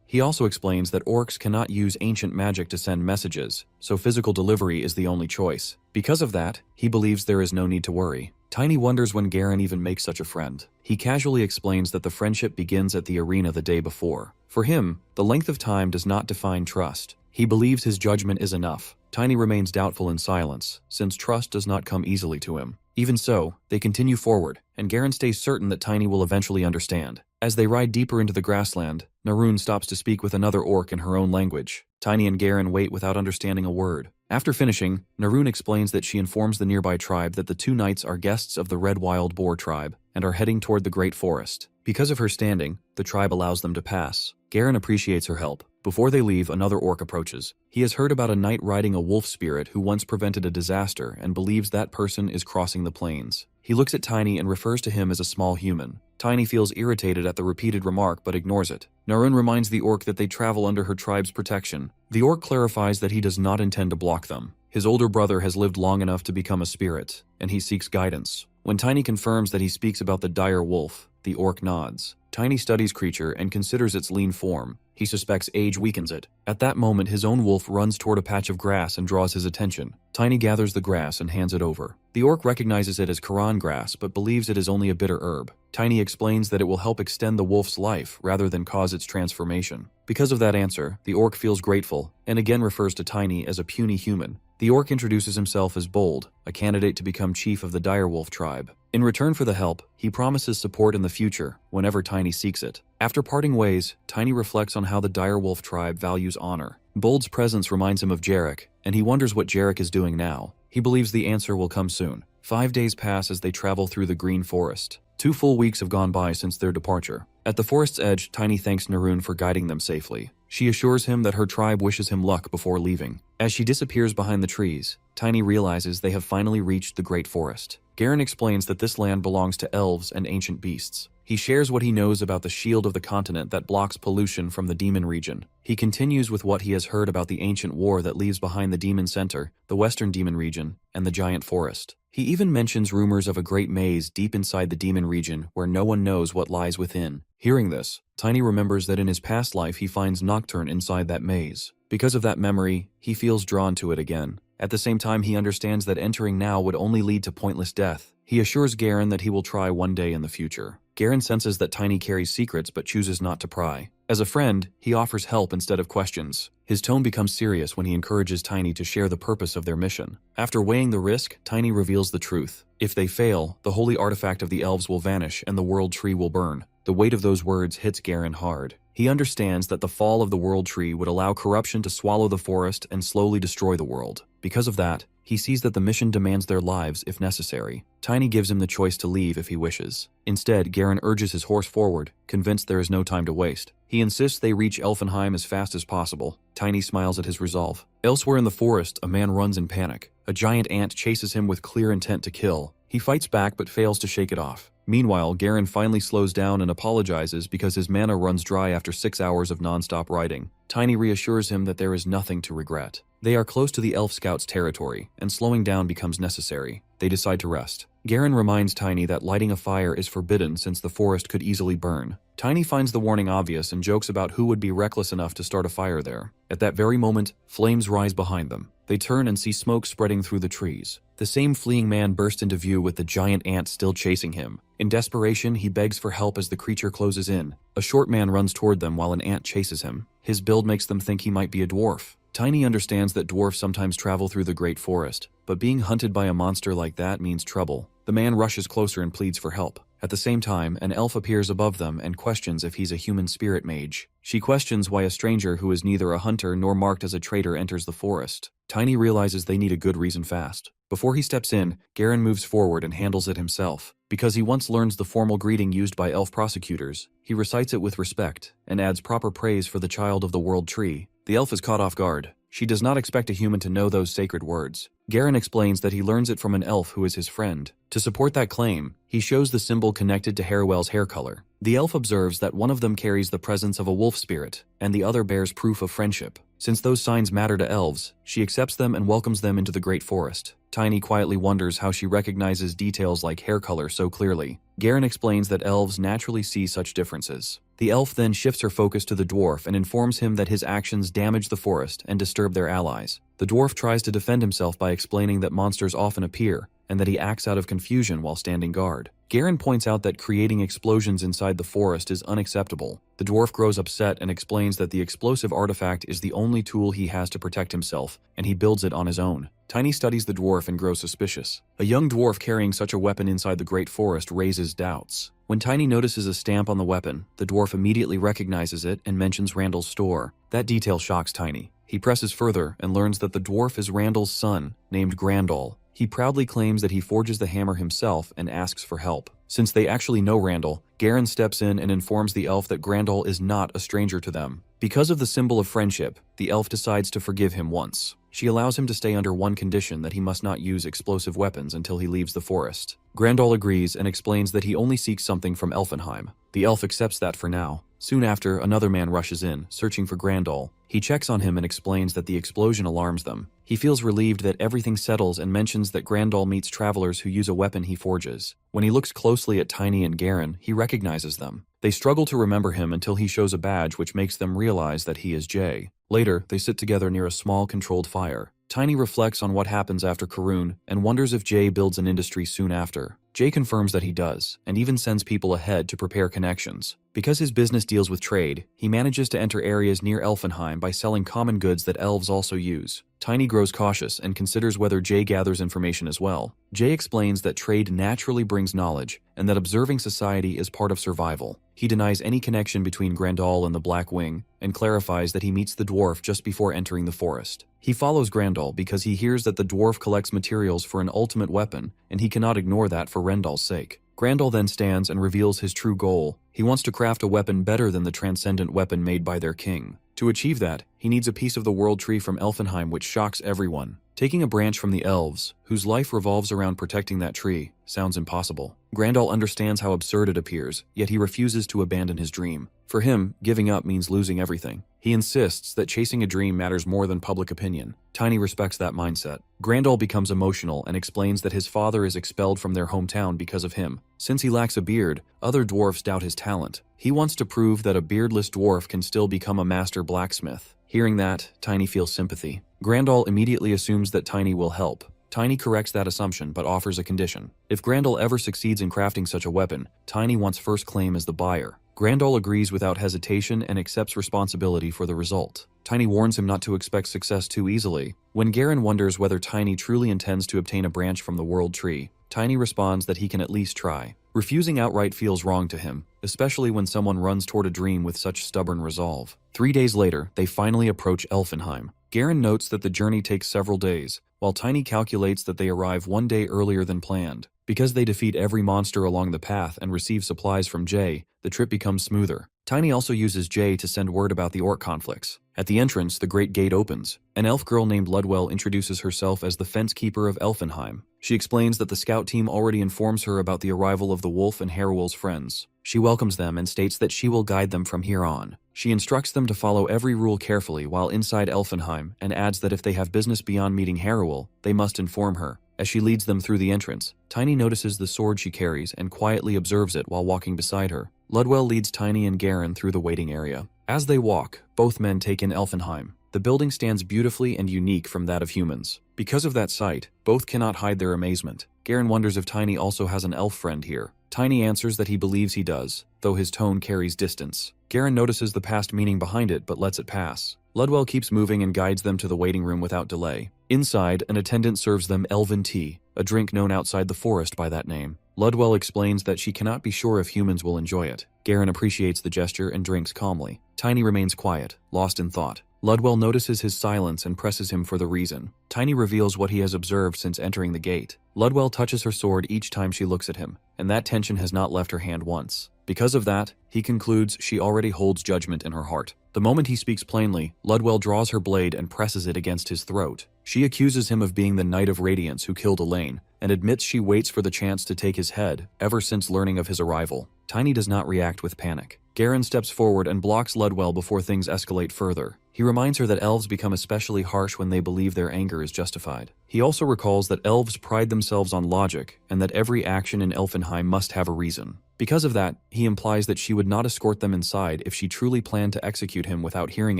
He also explains that orcs cannot use ancient magic to send messages, so physical delivery is the only choice. Because of that, he believes there is no need to worry. Tiny wonders when Garen even makes such a friend. He casually explains that the friendship begins at the arena the day before. For him, the length of time does not define trust. He believes his judgment is enough. Tiny remains doubtful in silence, since trust does not come easily to him. Even so, they continue forward, and Garen stays certain that Tiny will eventually understand. As they ride deeper into the grassland, Narun stops to speak with another orc in her own language. Tiny and Garen wait without understanding a word. After finishing, Narun explains that she informs the nearby tribe that the 2 knights are guests of the Red Wild Boar tribe and are heading toward the Great Forest. Because of her standing, the tribe allows them to pass. Garen appreciates her help. Before they leave, another orc approaches. He has heard about a knight riding a wolf spirit who once prevented a disaster and believes that person is crossing the plains. He looks at Tiny and refers to him as a small human. Tiny feels irritated at the repeated remark but ignores it. Narun reminds the orc that they travel under her tribe's protection. The orc clarifies that he does not intend to block them. His older brother has lived long enough to become a spirit, and he seeks guidance. When Tiny confirms that he speaks about the dire wolf, the orc nods. Tiny studies creature and considers its lean form. He suspects age weakens it. At that moment, his own wolf runs toward a patch of grass and draws his attention. Tiny gathers the grass and hands it over. The orc recognizes it as Karan grass but believes it is only a bitter herb. Tiny explains that it will help extend the wolf's life rather than cause its transformation. Because of that answer, the orc feels grateful and again refers to Tiny as a puny human. The orc introduces himself as Bold, a candidate to become chief of the direwolf tribe. In return for the help, he promises support in the future whenever Tiny seeks it. After parting ways, Tiny reflects on how the direwolf tribe values honor. Bold's presence reminds him of Jarek, and he wonders what Jarek is doing now. He believes the answer will come soon. 5 days pass as they travel through the Green Forest. 2 full weeks have gone by since their departure. At the forest's edge, Tiny thanks Narun for guiding them safely. She assures him that her tribe wishes him luck before leaving. As she disappears behind the trees, Tiny realizes they have finally reached the Great Forest. Garen explains that this land belongs to elves and ancient beasts. He shares what he knows about the shield of the continent that blocks pollution from the demon region. He continues with what he has heard about the ancient war that leaves behind the demon center, the western demon region, and the giant forest. He even mentions rumors of a great maze deep inside the demon region where no one knows what lies within. Hearing this, Tiny remembers that in his past life he finds Nocturne inside that maze. Because of that memory, he feels drawn to it again. At the same time, he understands that entering now would only lead to pointless death. He assures Garen that he will try one day in the future. Garen senses that Tiny carries secrets but chooses not to pry. As a friend, he offers help instead of questions. His tone becomes serious when he encourages Tiny to share the purpose of their mission. After weighing the risk, Tiny reveals the truth. If they fail, the holy artifact of the elves will vanish and the world tree will burn. The weight of those words hits Garen hard. He understands that the fall of the world tree would allow corruption to swallow the forest and slowly destroy the world. Because of that, he sees that the mission demands their lives if necessary. Tiny gives him the choice to leave if he wishes. Instead, Garen urges his horse forward, convinced there is no time to waste. He insists they reach Elfenheim as fast as possible. Tiny smiles at his resolve. Elsewhere in the forest, a man runs in panic. A giant ant chases him with clear intent to kill. He fights back but fails to shake it off. Meanwhile, Garen finally slows down and apologizes because his mana runs dry after 6 hours of non-stop riding. Tiny reassures him that there is nothing to regret. They are close to the Elf Scouts' territory, and slowing down becomes necessary. They decide to rest. Garen reminds Tiny that lighting a fire is forbidden since the forest could easily burn. Tiny finds the warning obvious and jokes about who would be reckless enough to start a fire there. At that very moment, flames rise behind them. They turn and see smoke spreading through the trees. The same fleeing man bursts into view with the giant ant still chasing him. In desperation, he begs for help as the creature closes in. A short man runs toward them while an ant chases him. His build makes them think he might be a dwarf. Tiny understands that dwarfs sometimes travel through the great forest, but being hunted by a monster like that means trouble. The man rushes closer and pleads for help. At the same time, an elf appears above them and questions if he's a human spirit mage. She questions why a stranger who is neither a hunter nor marked as a traitor enters the forest. Tiny realizes they need a good reason fast. Before he steps in, Garen moves forward and handles it himself. Because he once learns the formal greeting used by elf prosecutors, he recites it with respect and adds proper praise for the child of the world tree. The elf is caught off guard. She does not expect a human to know those sacred words. Garen explains that he learns it from an elf who is his friend. To support that claim, he shows the symbol connected to Harrowell's hair color. The elf observes that one of them carries the presence of a wolf spirit, and the other bears proof of friendship. Since those signs matter to elves, she accepts them and welcomes them into the great forest. Tiny quietly wonders how she recognizes details like hair color so clearly. Garen explains that elves naturally see such differences. The elf then shifts her focus to the dwarf and informs him that his actions damage the forest and disturb their allies. The dwarf tries to defend himself by explaining that monsters often appear, and that he acts out of confusion while standing guard. Garen points out that creating explosions inside the forest is unacceptable. The dwarf grows upset and explains that the explosive artifact is the only tool he has to protect himself, and he builds it on his own. Tiny studies the dwarf and grows suspicious. A young dwarf carrying such a weapon inside the great forest raises doubts. When Tiny notices a stamp on the weapon, the dwarf immediately recognizes it and mentions Randall's store. That detail shocks Tiny. He presses further and learns that the dwarf is Randall's son, named Grandal. He proudly claims that he forges the hammer himself and asks for help. Since they actually know Randall, Garen steps in and informs the elf that Grandal is not a stranger to them. Because of the symbol of friendship, the elf decides to forgive him once. She allows him to stay under one condition, that he must not use explosive weapons until he leaves the forest. Grandal agrees and explains that he only seeks something from Elfenheim. The elf accepts that for now. Soon after, another man rushes in, searching for Grandal. He checks on him and explains that the explosion alarms them. He feels relieved that everything settles and mentions that Grandal meets travelers who use a weapon he forges. When he looks closely at Tiny and Garen, he recognizes them. They struggle to remember him until he shows a badge which makes them realize that he is Jay. Later, they sit together near a small controlled fire. Tiny reflects on what happens after Karun and wonders if Jay builds an industry soon after. Jay confirms that he does, and even sends people ahead to prepare connections. Because his business deals with trade, he manages to enter areas near Elfenheim by selling common goods that elves also use. Tiny grows cautious and considers whether Jay gathers information as well. Jay explains that trade naturally brings knowledge, and that observing society is part of survival. He denies any connection between Grandal and the Black Wing, and clarifies that he meets the dwarf just before entering the forest. He follows Grandal because he hears that the dwarf collects materials for an ultimate weapon, and he cannot ignore that for Rendal's sake. Grandal then stands and reveals his true goal. He wants to craft a weapon better than the transcendent weapon made by their king. To achieve that, he needs a piece of the world tree from Elfenheim which shocks everyone. Taking a branch from the elves, whose life revolves around protecting that tree, sounds impossible. Grandal understands how absurd it appears, yet he refuses to abandon his dream. For him, giving up means losing everything. He insists that chasing a dream matters more than public opinion. Tiny respects that mindset. Grandal becomes emotional and explains that his father is expelled from their hometown because of him. Since he lacks a beard, other dwarfs doubt his talent. He wants to prove that a beardless dwarf can still become a master blacksmith. Hearing that, Tiny feels sympathy. Grandal immediately assumes that Tiny will help. Tiny corrects that assumption but offers a condition. If Grandal ever succeeds in crafting such a weapon, Tiny wants first claim as the buyer. Grandal agrees without hesitation and accepts responsibility for the result. Tiny warns him not to expect success too easily. When Garen wonders whether Tiny truly intends to obtain a branch from the world tree, Tiny responds that he can at least try. Refusing outright feels wrong to him, especially when someone runs toward a dream with such stubborn resolve. 3 days later, they finally approach Elfenheim. Garen notes that the journey takes several days, while Tiny calculates that they arrive one day earlier than planned. Because they defeat every monster along the path and receive supplies from Jay, the trip becomes smoother. Tiny also uses Jay to send word about the orc conflicts. At the entrance, the great gate opens. An elf girl named Ludwell introduces herself as the fence keeper of Elfenheim. She explains that the scout team already informs her about the arrival of the wolf and Harrowell's friends. She welcomes them and states that she will guide them from here on. She instructs them to follow every rule carefully while inside Elfenheim and adds that if they have business beyond meeting Harrowell, they must inform her. As she leads them through the entrance, Tiny notices the sword she carries and quietly observes it while walking beside her. Ludwell leads Tiny and Garen through the waiting area. As they walk, both men take in Elfenheim. The building stands beautifully and unique from that of humans. Because of that sight, both cannot hide their amazement. Garen wonders if Tiny also has an elf friend here. Tiny answers that he believes he does, though his tone carries distance. Garen notices the past meaning behind it but lets it pass. Ludwell keeps moving and guides them to the waiting room without delay. Inside, an attendant serves them elven tea, a drink known outside the forest by that name. Ludwell explains that she cannot be sure if humans will enjoy it. Garen appreciates the gesture and drinks calmly. Tiny remains quiet, lost in thought. Ludwell notices his silence and presses him for the reason. Tiny reveals what he has observed since entering the gate. Ludwell touches her sword each time she looks at him, and that tension has not left her hand once. Because of that, he concludes she already holds judgment in her heart. The moment he speaks plainly, Ludwell draws her blade and presses it against his throat. She accuses him of being the Knight of Radiance who killed Elaine, and admits she waits for the chance to take his head ever since learning of his arrival. Tiny does not react with panic. Garen steps forward and blocks Ludwell before things escalate further. He reminds her that elves become especially harsh when they believe their anger is justified. He also recalls that elves pride themselves on logic and that every action in Elfenheim must have a reason. Because of that, he implies that she would not escort them inside if she truly planned to execute him without hearing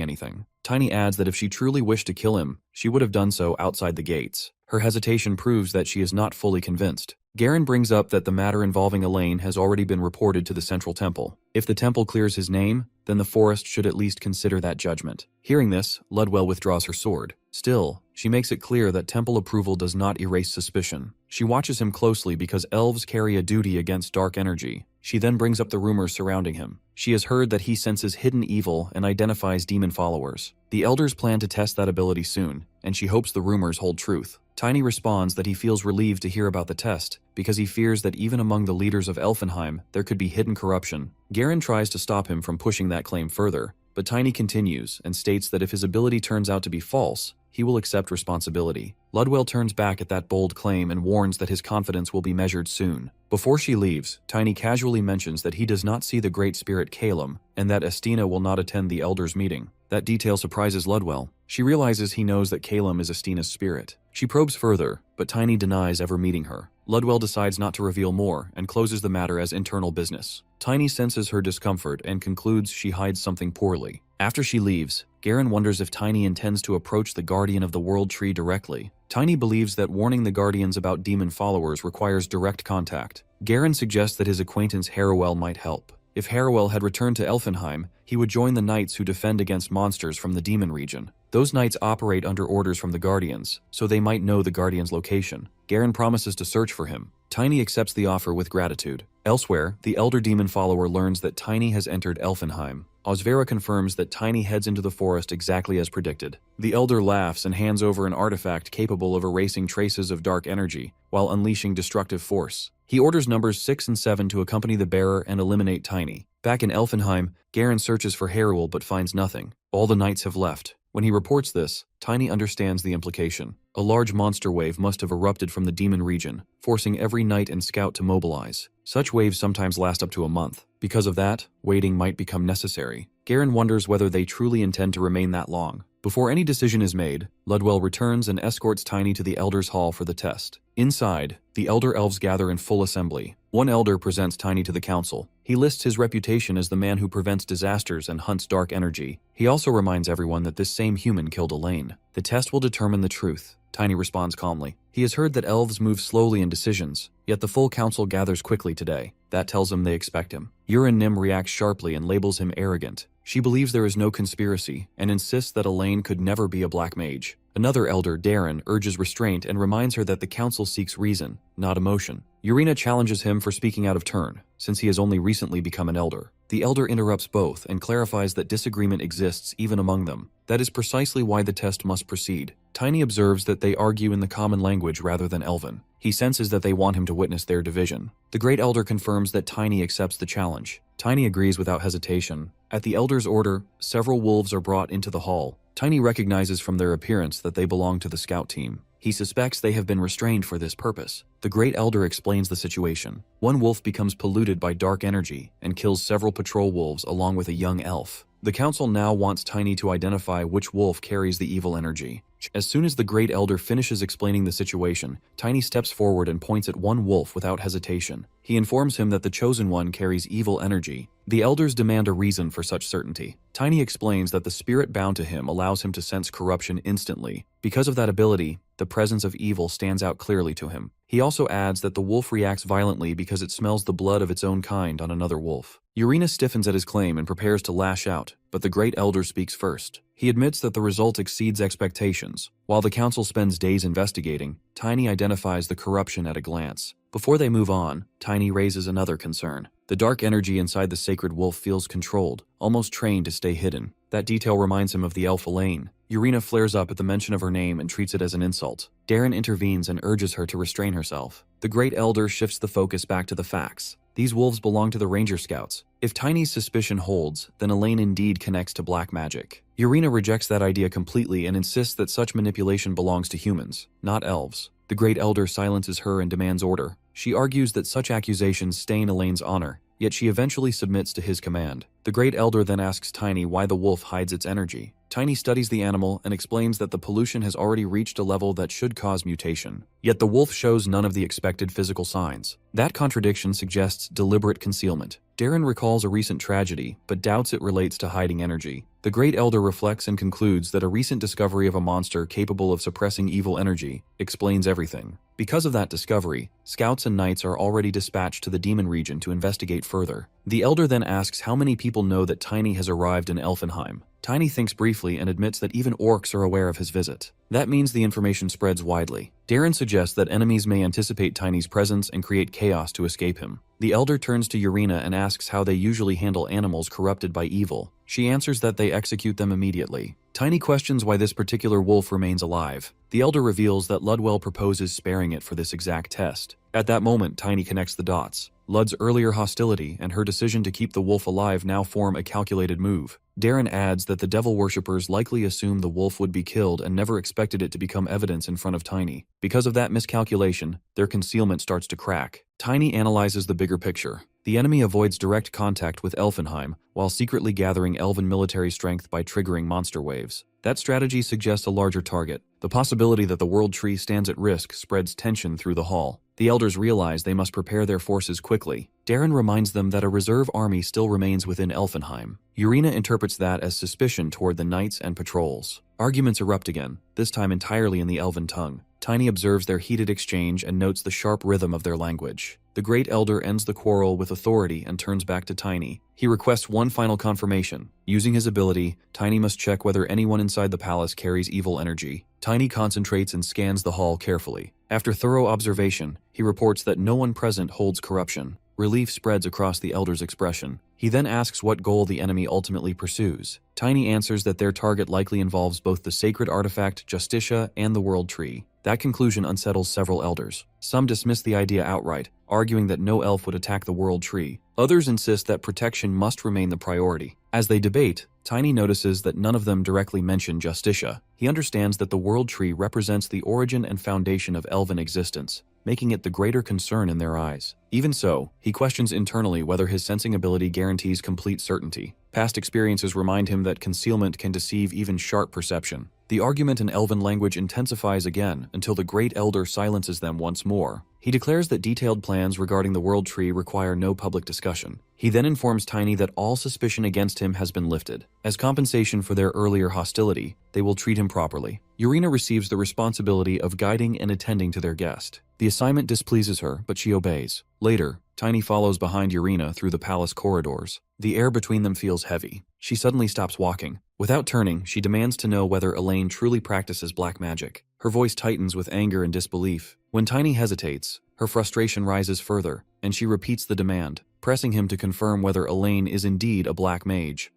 anything. Tiny adds that if she truly wished to kill him, she would have done so outside the gates. Her hesitation proves that she is not fully convinced. Garen brings up that the matter involving Elaine has already been reported to the Central Temple. If the temple clears his name, then the forest should at least consider that judgment. Hearing this, Ludwell withdraws her sword. Still, she makes it clear that temple approval does not erase suspicion. She watches him closely because elves carry a duty against dark energy. She then brings up the rumors surrounding him. She has heard that he senses hidden evil and identifies demon followers. The elders plan to test that ability soon, and she hopes the rumors hold truth. Tiny responds that he feels relieved to hear about the test, because he fears that even among the leaders of Elfenheim, there could be hidden corruption. Garen tries to stop him from pushing that claim further, but Tiny continues and states that if his ability turns out to be false, he will accept responsibility. Ludwell turns back at that bold claim and warns that his confidence will be measured soon. Before she leaves, Tiny casually mentions that he does not see the Great Spirit Calum, and that Estina will not attend the Elders' meeting. That detail surprises Ludwell. She realizes he knows that Calum is Estina's spirit. She probes further, but Tiny denies ever meeting her. Ludwell decides not to reveal more and closes the matter as internal business. Tiny senses her discomfort and concludes she hides something poorly. After she leaves, Garen wonders if Tiny intends to approach the Guardian of the World Tree directly. Tiny believes that warning the Guardians about demon followers requires direct contact. Garen suggests that his acquaintance Harrowell might help. If Harrowell had returned to Elfenheim, he would join the knights who defend against monsters from the demon region. Those knights operate under orders from the Guardians, so they might know the Guardian's location. Garen promises to search for him. Tiny accepts the offer with gratitude. Elsewhere, the elder demon follower learns that Tiny has entered Elfenheim. Osvera confirms that Tiny heads into the forest exactly as predicted. The elder laughs and hands over an artifact capable of erasing traces of dark energy while unleashing destructive force. He orders numbers 6 and 7 to accompany the bearer and eliminate Tiny. Back in Elfenheim, Garen searches for Harrowell but finds nothing. All the knights have left. When he reports this, Tiny understands the implication. A large monster wave must have erupted from the demon region, forcing every knight and scout to mobilize. Such waves sometimes last up to a month. Because of that, waiting might become necessary. Garen wonders whether they truly intend to remain that long. Before any decision is made, Ludwell returns and escorts Tiny to the Elders' Hall for the test. Inside, the Elder Elves gather in full assembly. One elder presents Tiny to the council. He lists his reputation as the man who prevents disasters and hunts dark energy. He also reminds everyone that this same human killed Elaine. The test will determine the truth. Tiny responds calmly. He has heard that elves move slowly in decisions, yet the full council gathers quickly today. That tells him they expect him. Yurin Nim reacts sharply and labels him arrogant. She believes there is no conspiracy and insists that Elaine could never be a black mage. Another elder, Darren, urges restraint and reminds her that the council seeks reason, not emotion. Urina challenges him for speaking out of turn, since he has only recently become an elder. The elder interrupts both and clarifies that disagreement exists even among them. That is precisely why the test must proceed. Tiny observes that they argue in the common language rather than Elven. He senses that they want him to witness their division. The Great Elder confirms that Tiny accepts the challenge. Tiny agrees without hesitation. At the Elder's order, several wolves are brought into the hall. Tiny recognizes from their appearance that they belong to the scout team. He suspects they have been restrained for this purpose. The Great Elder explains the situation. One wolf becomes polluted by dark energy and kills several patrol wolves along with a young elf. The council now wants Tiny to identify which wolf carries the evil energy. As soon as the Great Elder finishes explaining the situation, Tiny steps forward and points at one wolf without hesitation. He informs him that the chosen one carries evil energy. The elders demand a reason for such certainty. Tiny explains that the spirit bound to him allows him to sense corruption instantly. Because of that ability, the presence of evil stands out clearly to him. He also adds that the wolf reacts violently because it smells the blood of its own kind on another wolf. Urena stiffens at his claim and prepares to lash out, but the Great Elder speaks first. He admits that the result exceeds expectations. While the council spends days investigating, Tiny identifies the corruption at a glance. Before they move on, Tiny raises another concern. The dark energy inside the sacred wolf feels controlled, almost trained to stay hidden. That detail reminds him of the elf Elaine. Urena flares up at the mention of her name and treats it as an insult. Darren intervenes and urges her to restrain herself. The Great Elder shifts the focus back to the facts. These wolves belong to the Ranger Scouts. If Tiny's suspicion holds, then Elaine indeed connects to black magic. Urena rejects that idea completely and insists that such manipulation belongs to humans, not elves. The Great Elder silences her and demands order. She argues that such accusations stain Elaine's honor, yet she eventually submits to his command. The Great Elder then asks Tiny why the wolf hides its energy. Tiny studies the animal and explains that the pollution has already reached a level that should cause mutation. Yet the wolf shows none of the expected physical signs. That contradiction suggests deliberate concealment. Darren recalls a recent tragedy, but doubts it relates to hiding energy. The Great Elder reflects and concludes that a recent discovery of a monster capable of suppressing evil energy explains everything. Because of that discovery, scouts and knights are already dispatched to the demon region to investigate further. The Elder then asks how many people know that Tiny has arrived in Elfenheim. Tiny thinks briefly and admits that even orcs are aware of his visit. That means the information spreads widely. Darren suggests that enemies may anticipate Tiny's presence and create chaos to escape him. The Elder turns to Urena and asks how they usually handle animals corrupted by evil. She answers that they execute them immediately. Tiny questions why this particular wolf remains alive. The Elder reveals that Ludwell proposes sparing it for this exact test. At that moment, Tiny connects the dots. Lud's earlier hostility and her decision to keep the wolf alive now form a calculated move. Darren adds that the devil worshippers likely assumed the wolf would be killed and never expected it to become evidence in front of Tiny. Because of that miscalculation, their concealment starts to crack. Tiny analyzes the bigger picture. The enemy avoids direct contact with Elfenheim while secretly gathering elven military strength by triggering monster waves. That strategy suggests a larger target. The possibility that the World Tree stands at risk spreads tension through the hall. The elders realize they must prepare their forces quickly. Darren reminds them that a reserve army still remains within Elfenheim. Urena interprets that as suspicion toward the knights and patrols. Arguments erupt again, this time entirely in the Elven tongue. Tiny observes their heated exchange and notes the sharp rhythm of their language. The Great Elder ends the quarrel with authority and turns back to Tiny. He requests one final confirmation. Using his ability, Tiny must check whether anyone inside the palace carries evil energy. Tiny concentrates and scans the hall carefully. After thorough observation, he reports that no one present holds corruption. Relief spreads across the Elder's expression. He then asks what goal the enemy ultimately pursues. Tiny answers that their target likely involves both the sacred artifact Justitia and the World Tree. That conclusion unsettles several elders. Some dismiss the idea outright, arguing that no elf would attack the World Tree. Others insist that protection must remain the priority. As they debate, Tiny notices that none of them directly mention Justitia. He understands that the World Tree represents the origin and foundation of elven existence, making it the greater concern in their eyes. Even so, he questions internally whether his sensing ability guarantees complete certainty. Past experiences remind him that concealment can deceive even sharp perception. The argument in Elven language intensifies again until the Great Elder silences them once more. He declares that detailed plans regarding the World Tree require no public discussion. He then informs Tiny that all suspicion against him has been lifted. As compensation for their earlier hostility, they will treat him properly. Urena receives the responsibility of guiding and attending to their guest. The assignment displeases her, but she obeys. Later, Tiny follows behind Urena through the palace corridors. The air between them feels heavy. She suddenly stops walking. Without turning, she demands to know whether Elaine truly practices black magic. Her voice tightens with anger and disbelief. When Tiny hesitates, her frustration rises further, and she repeats the demand. pressing him to confirm whether Elaine is indeed a black mage.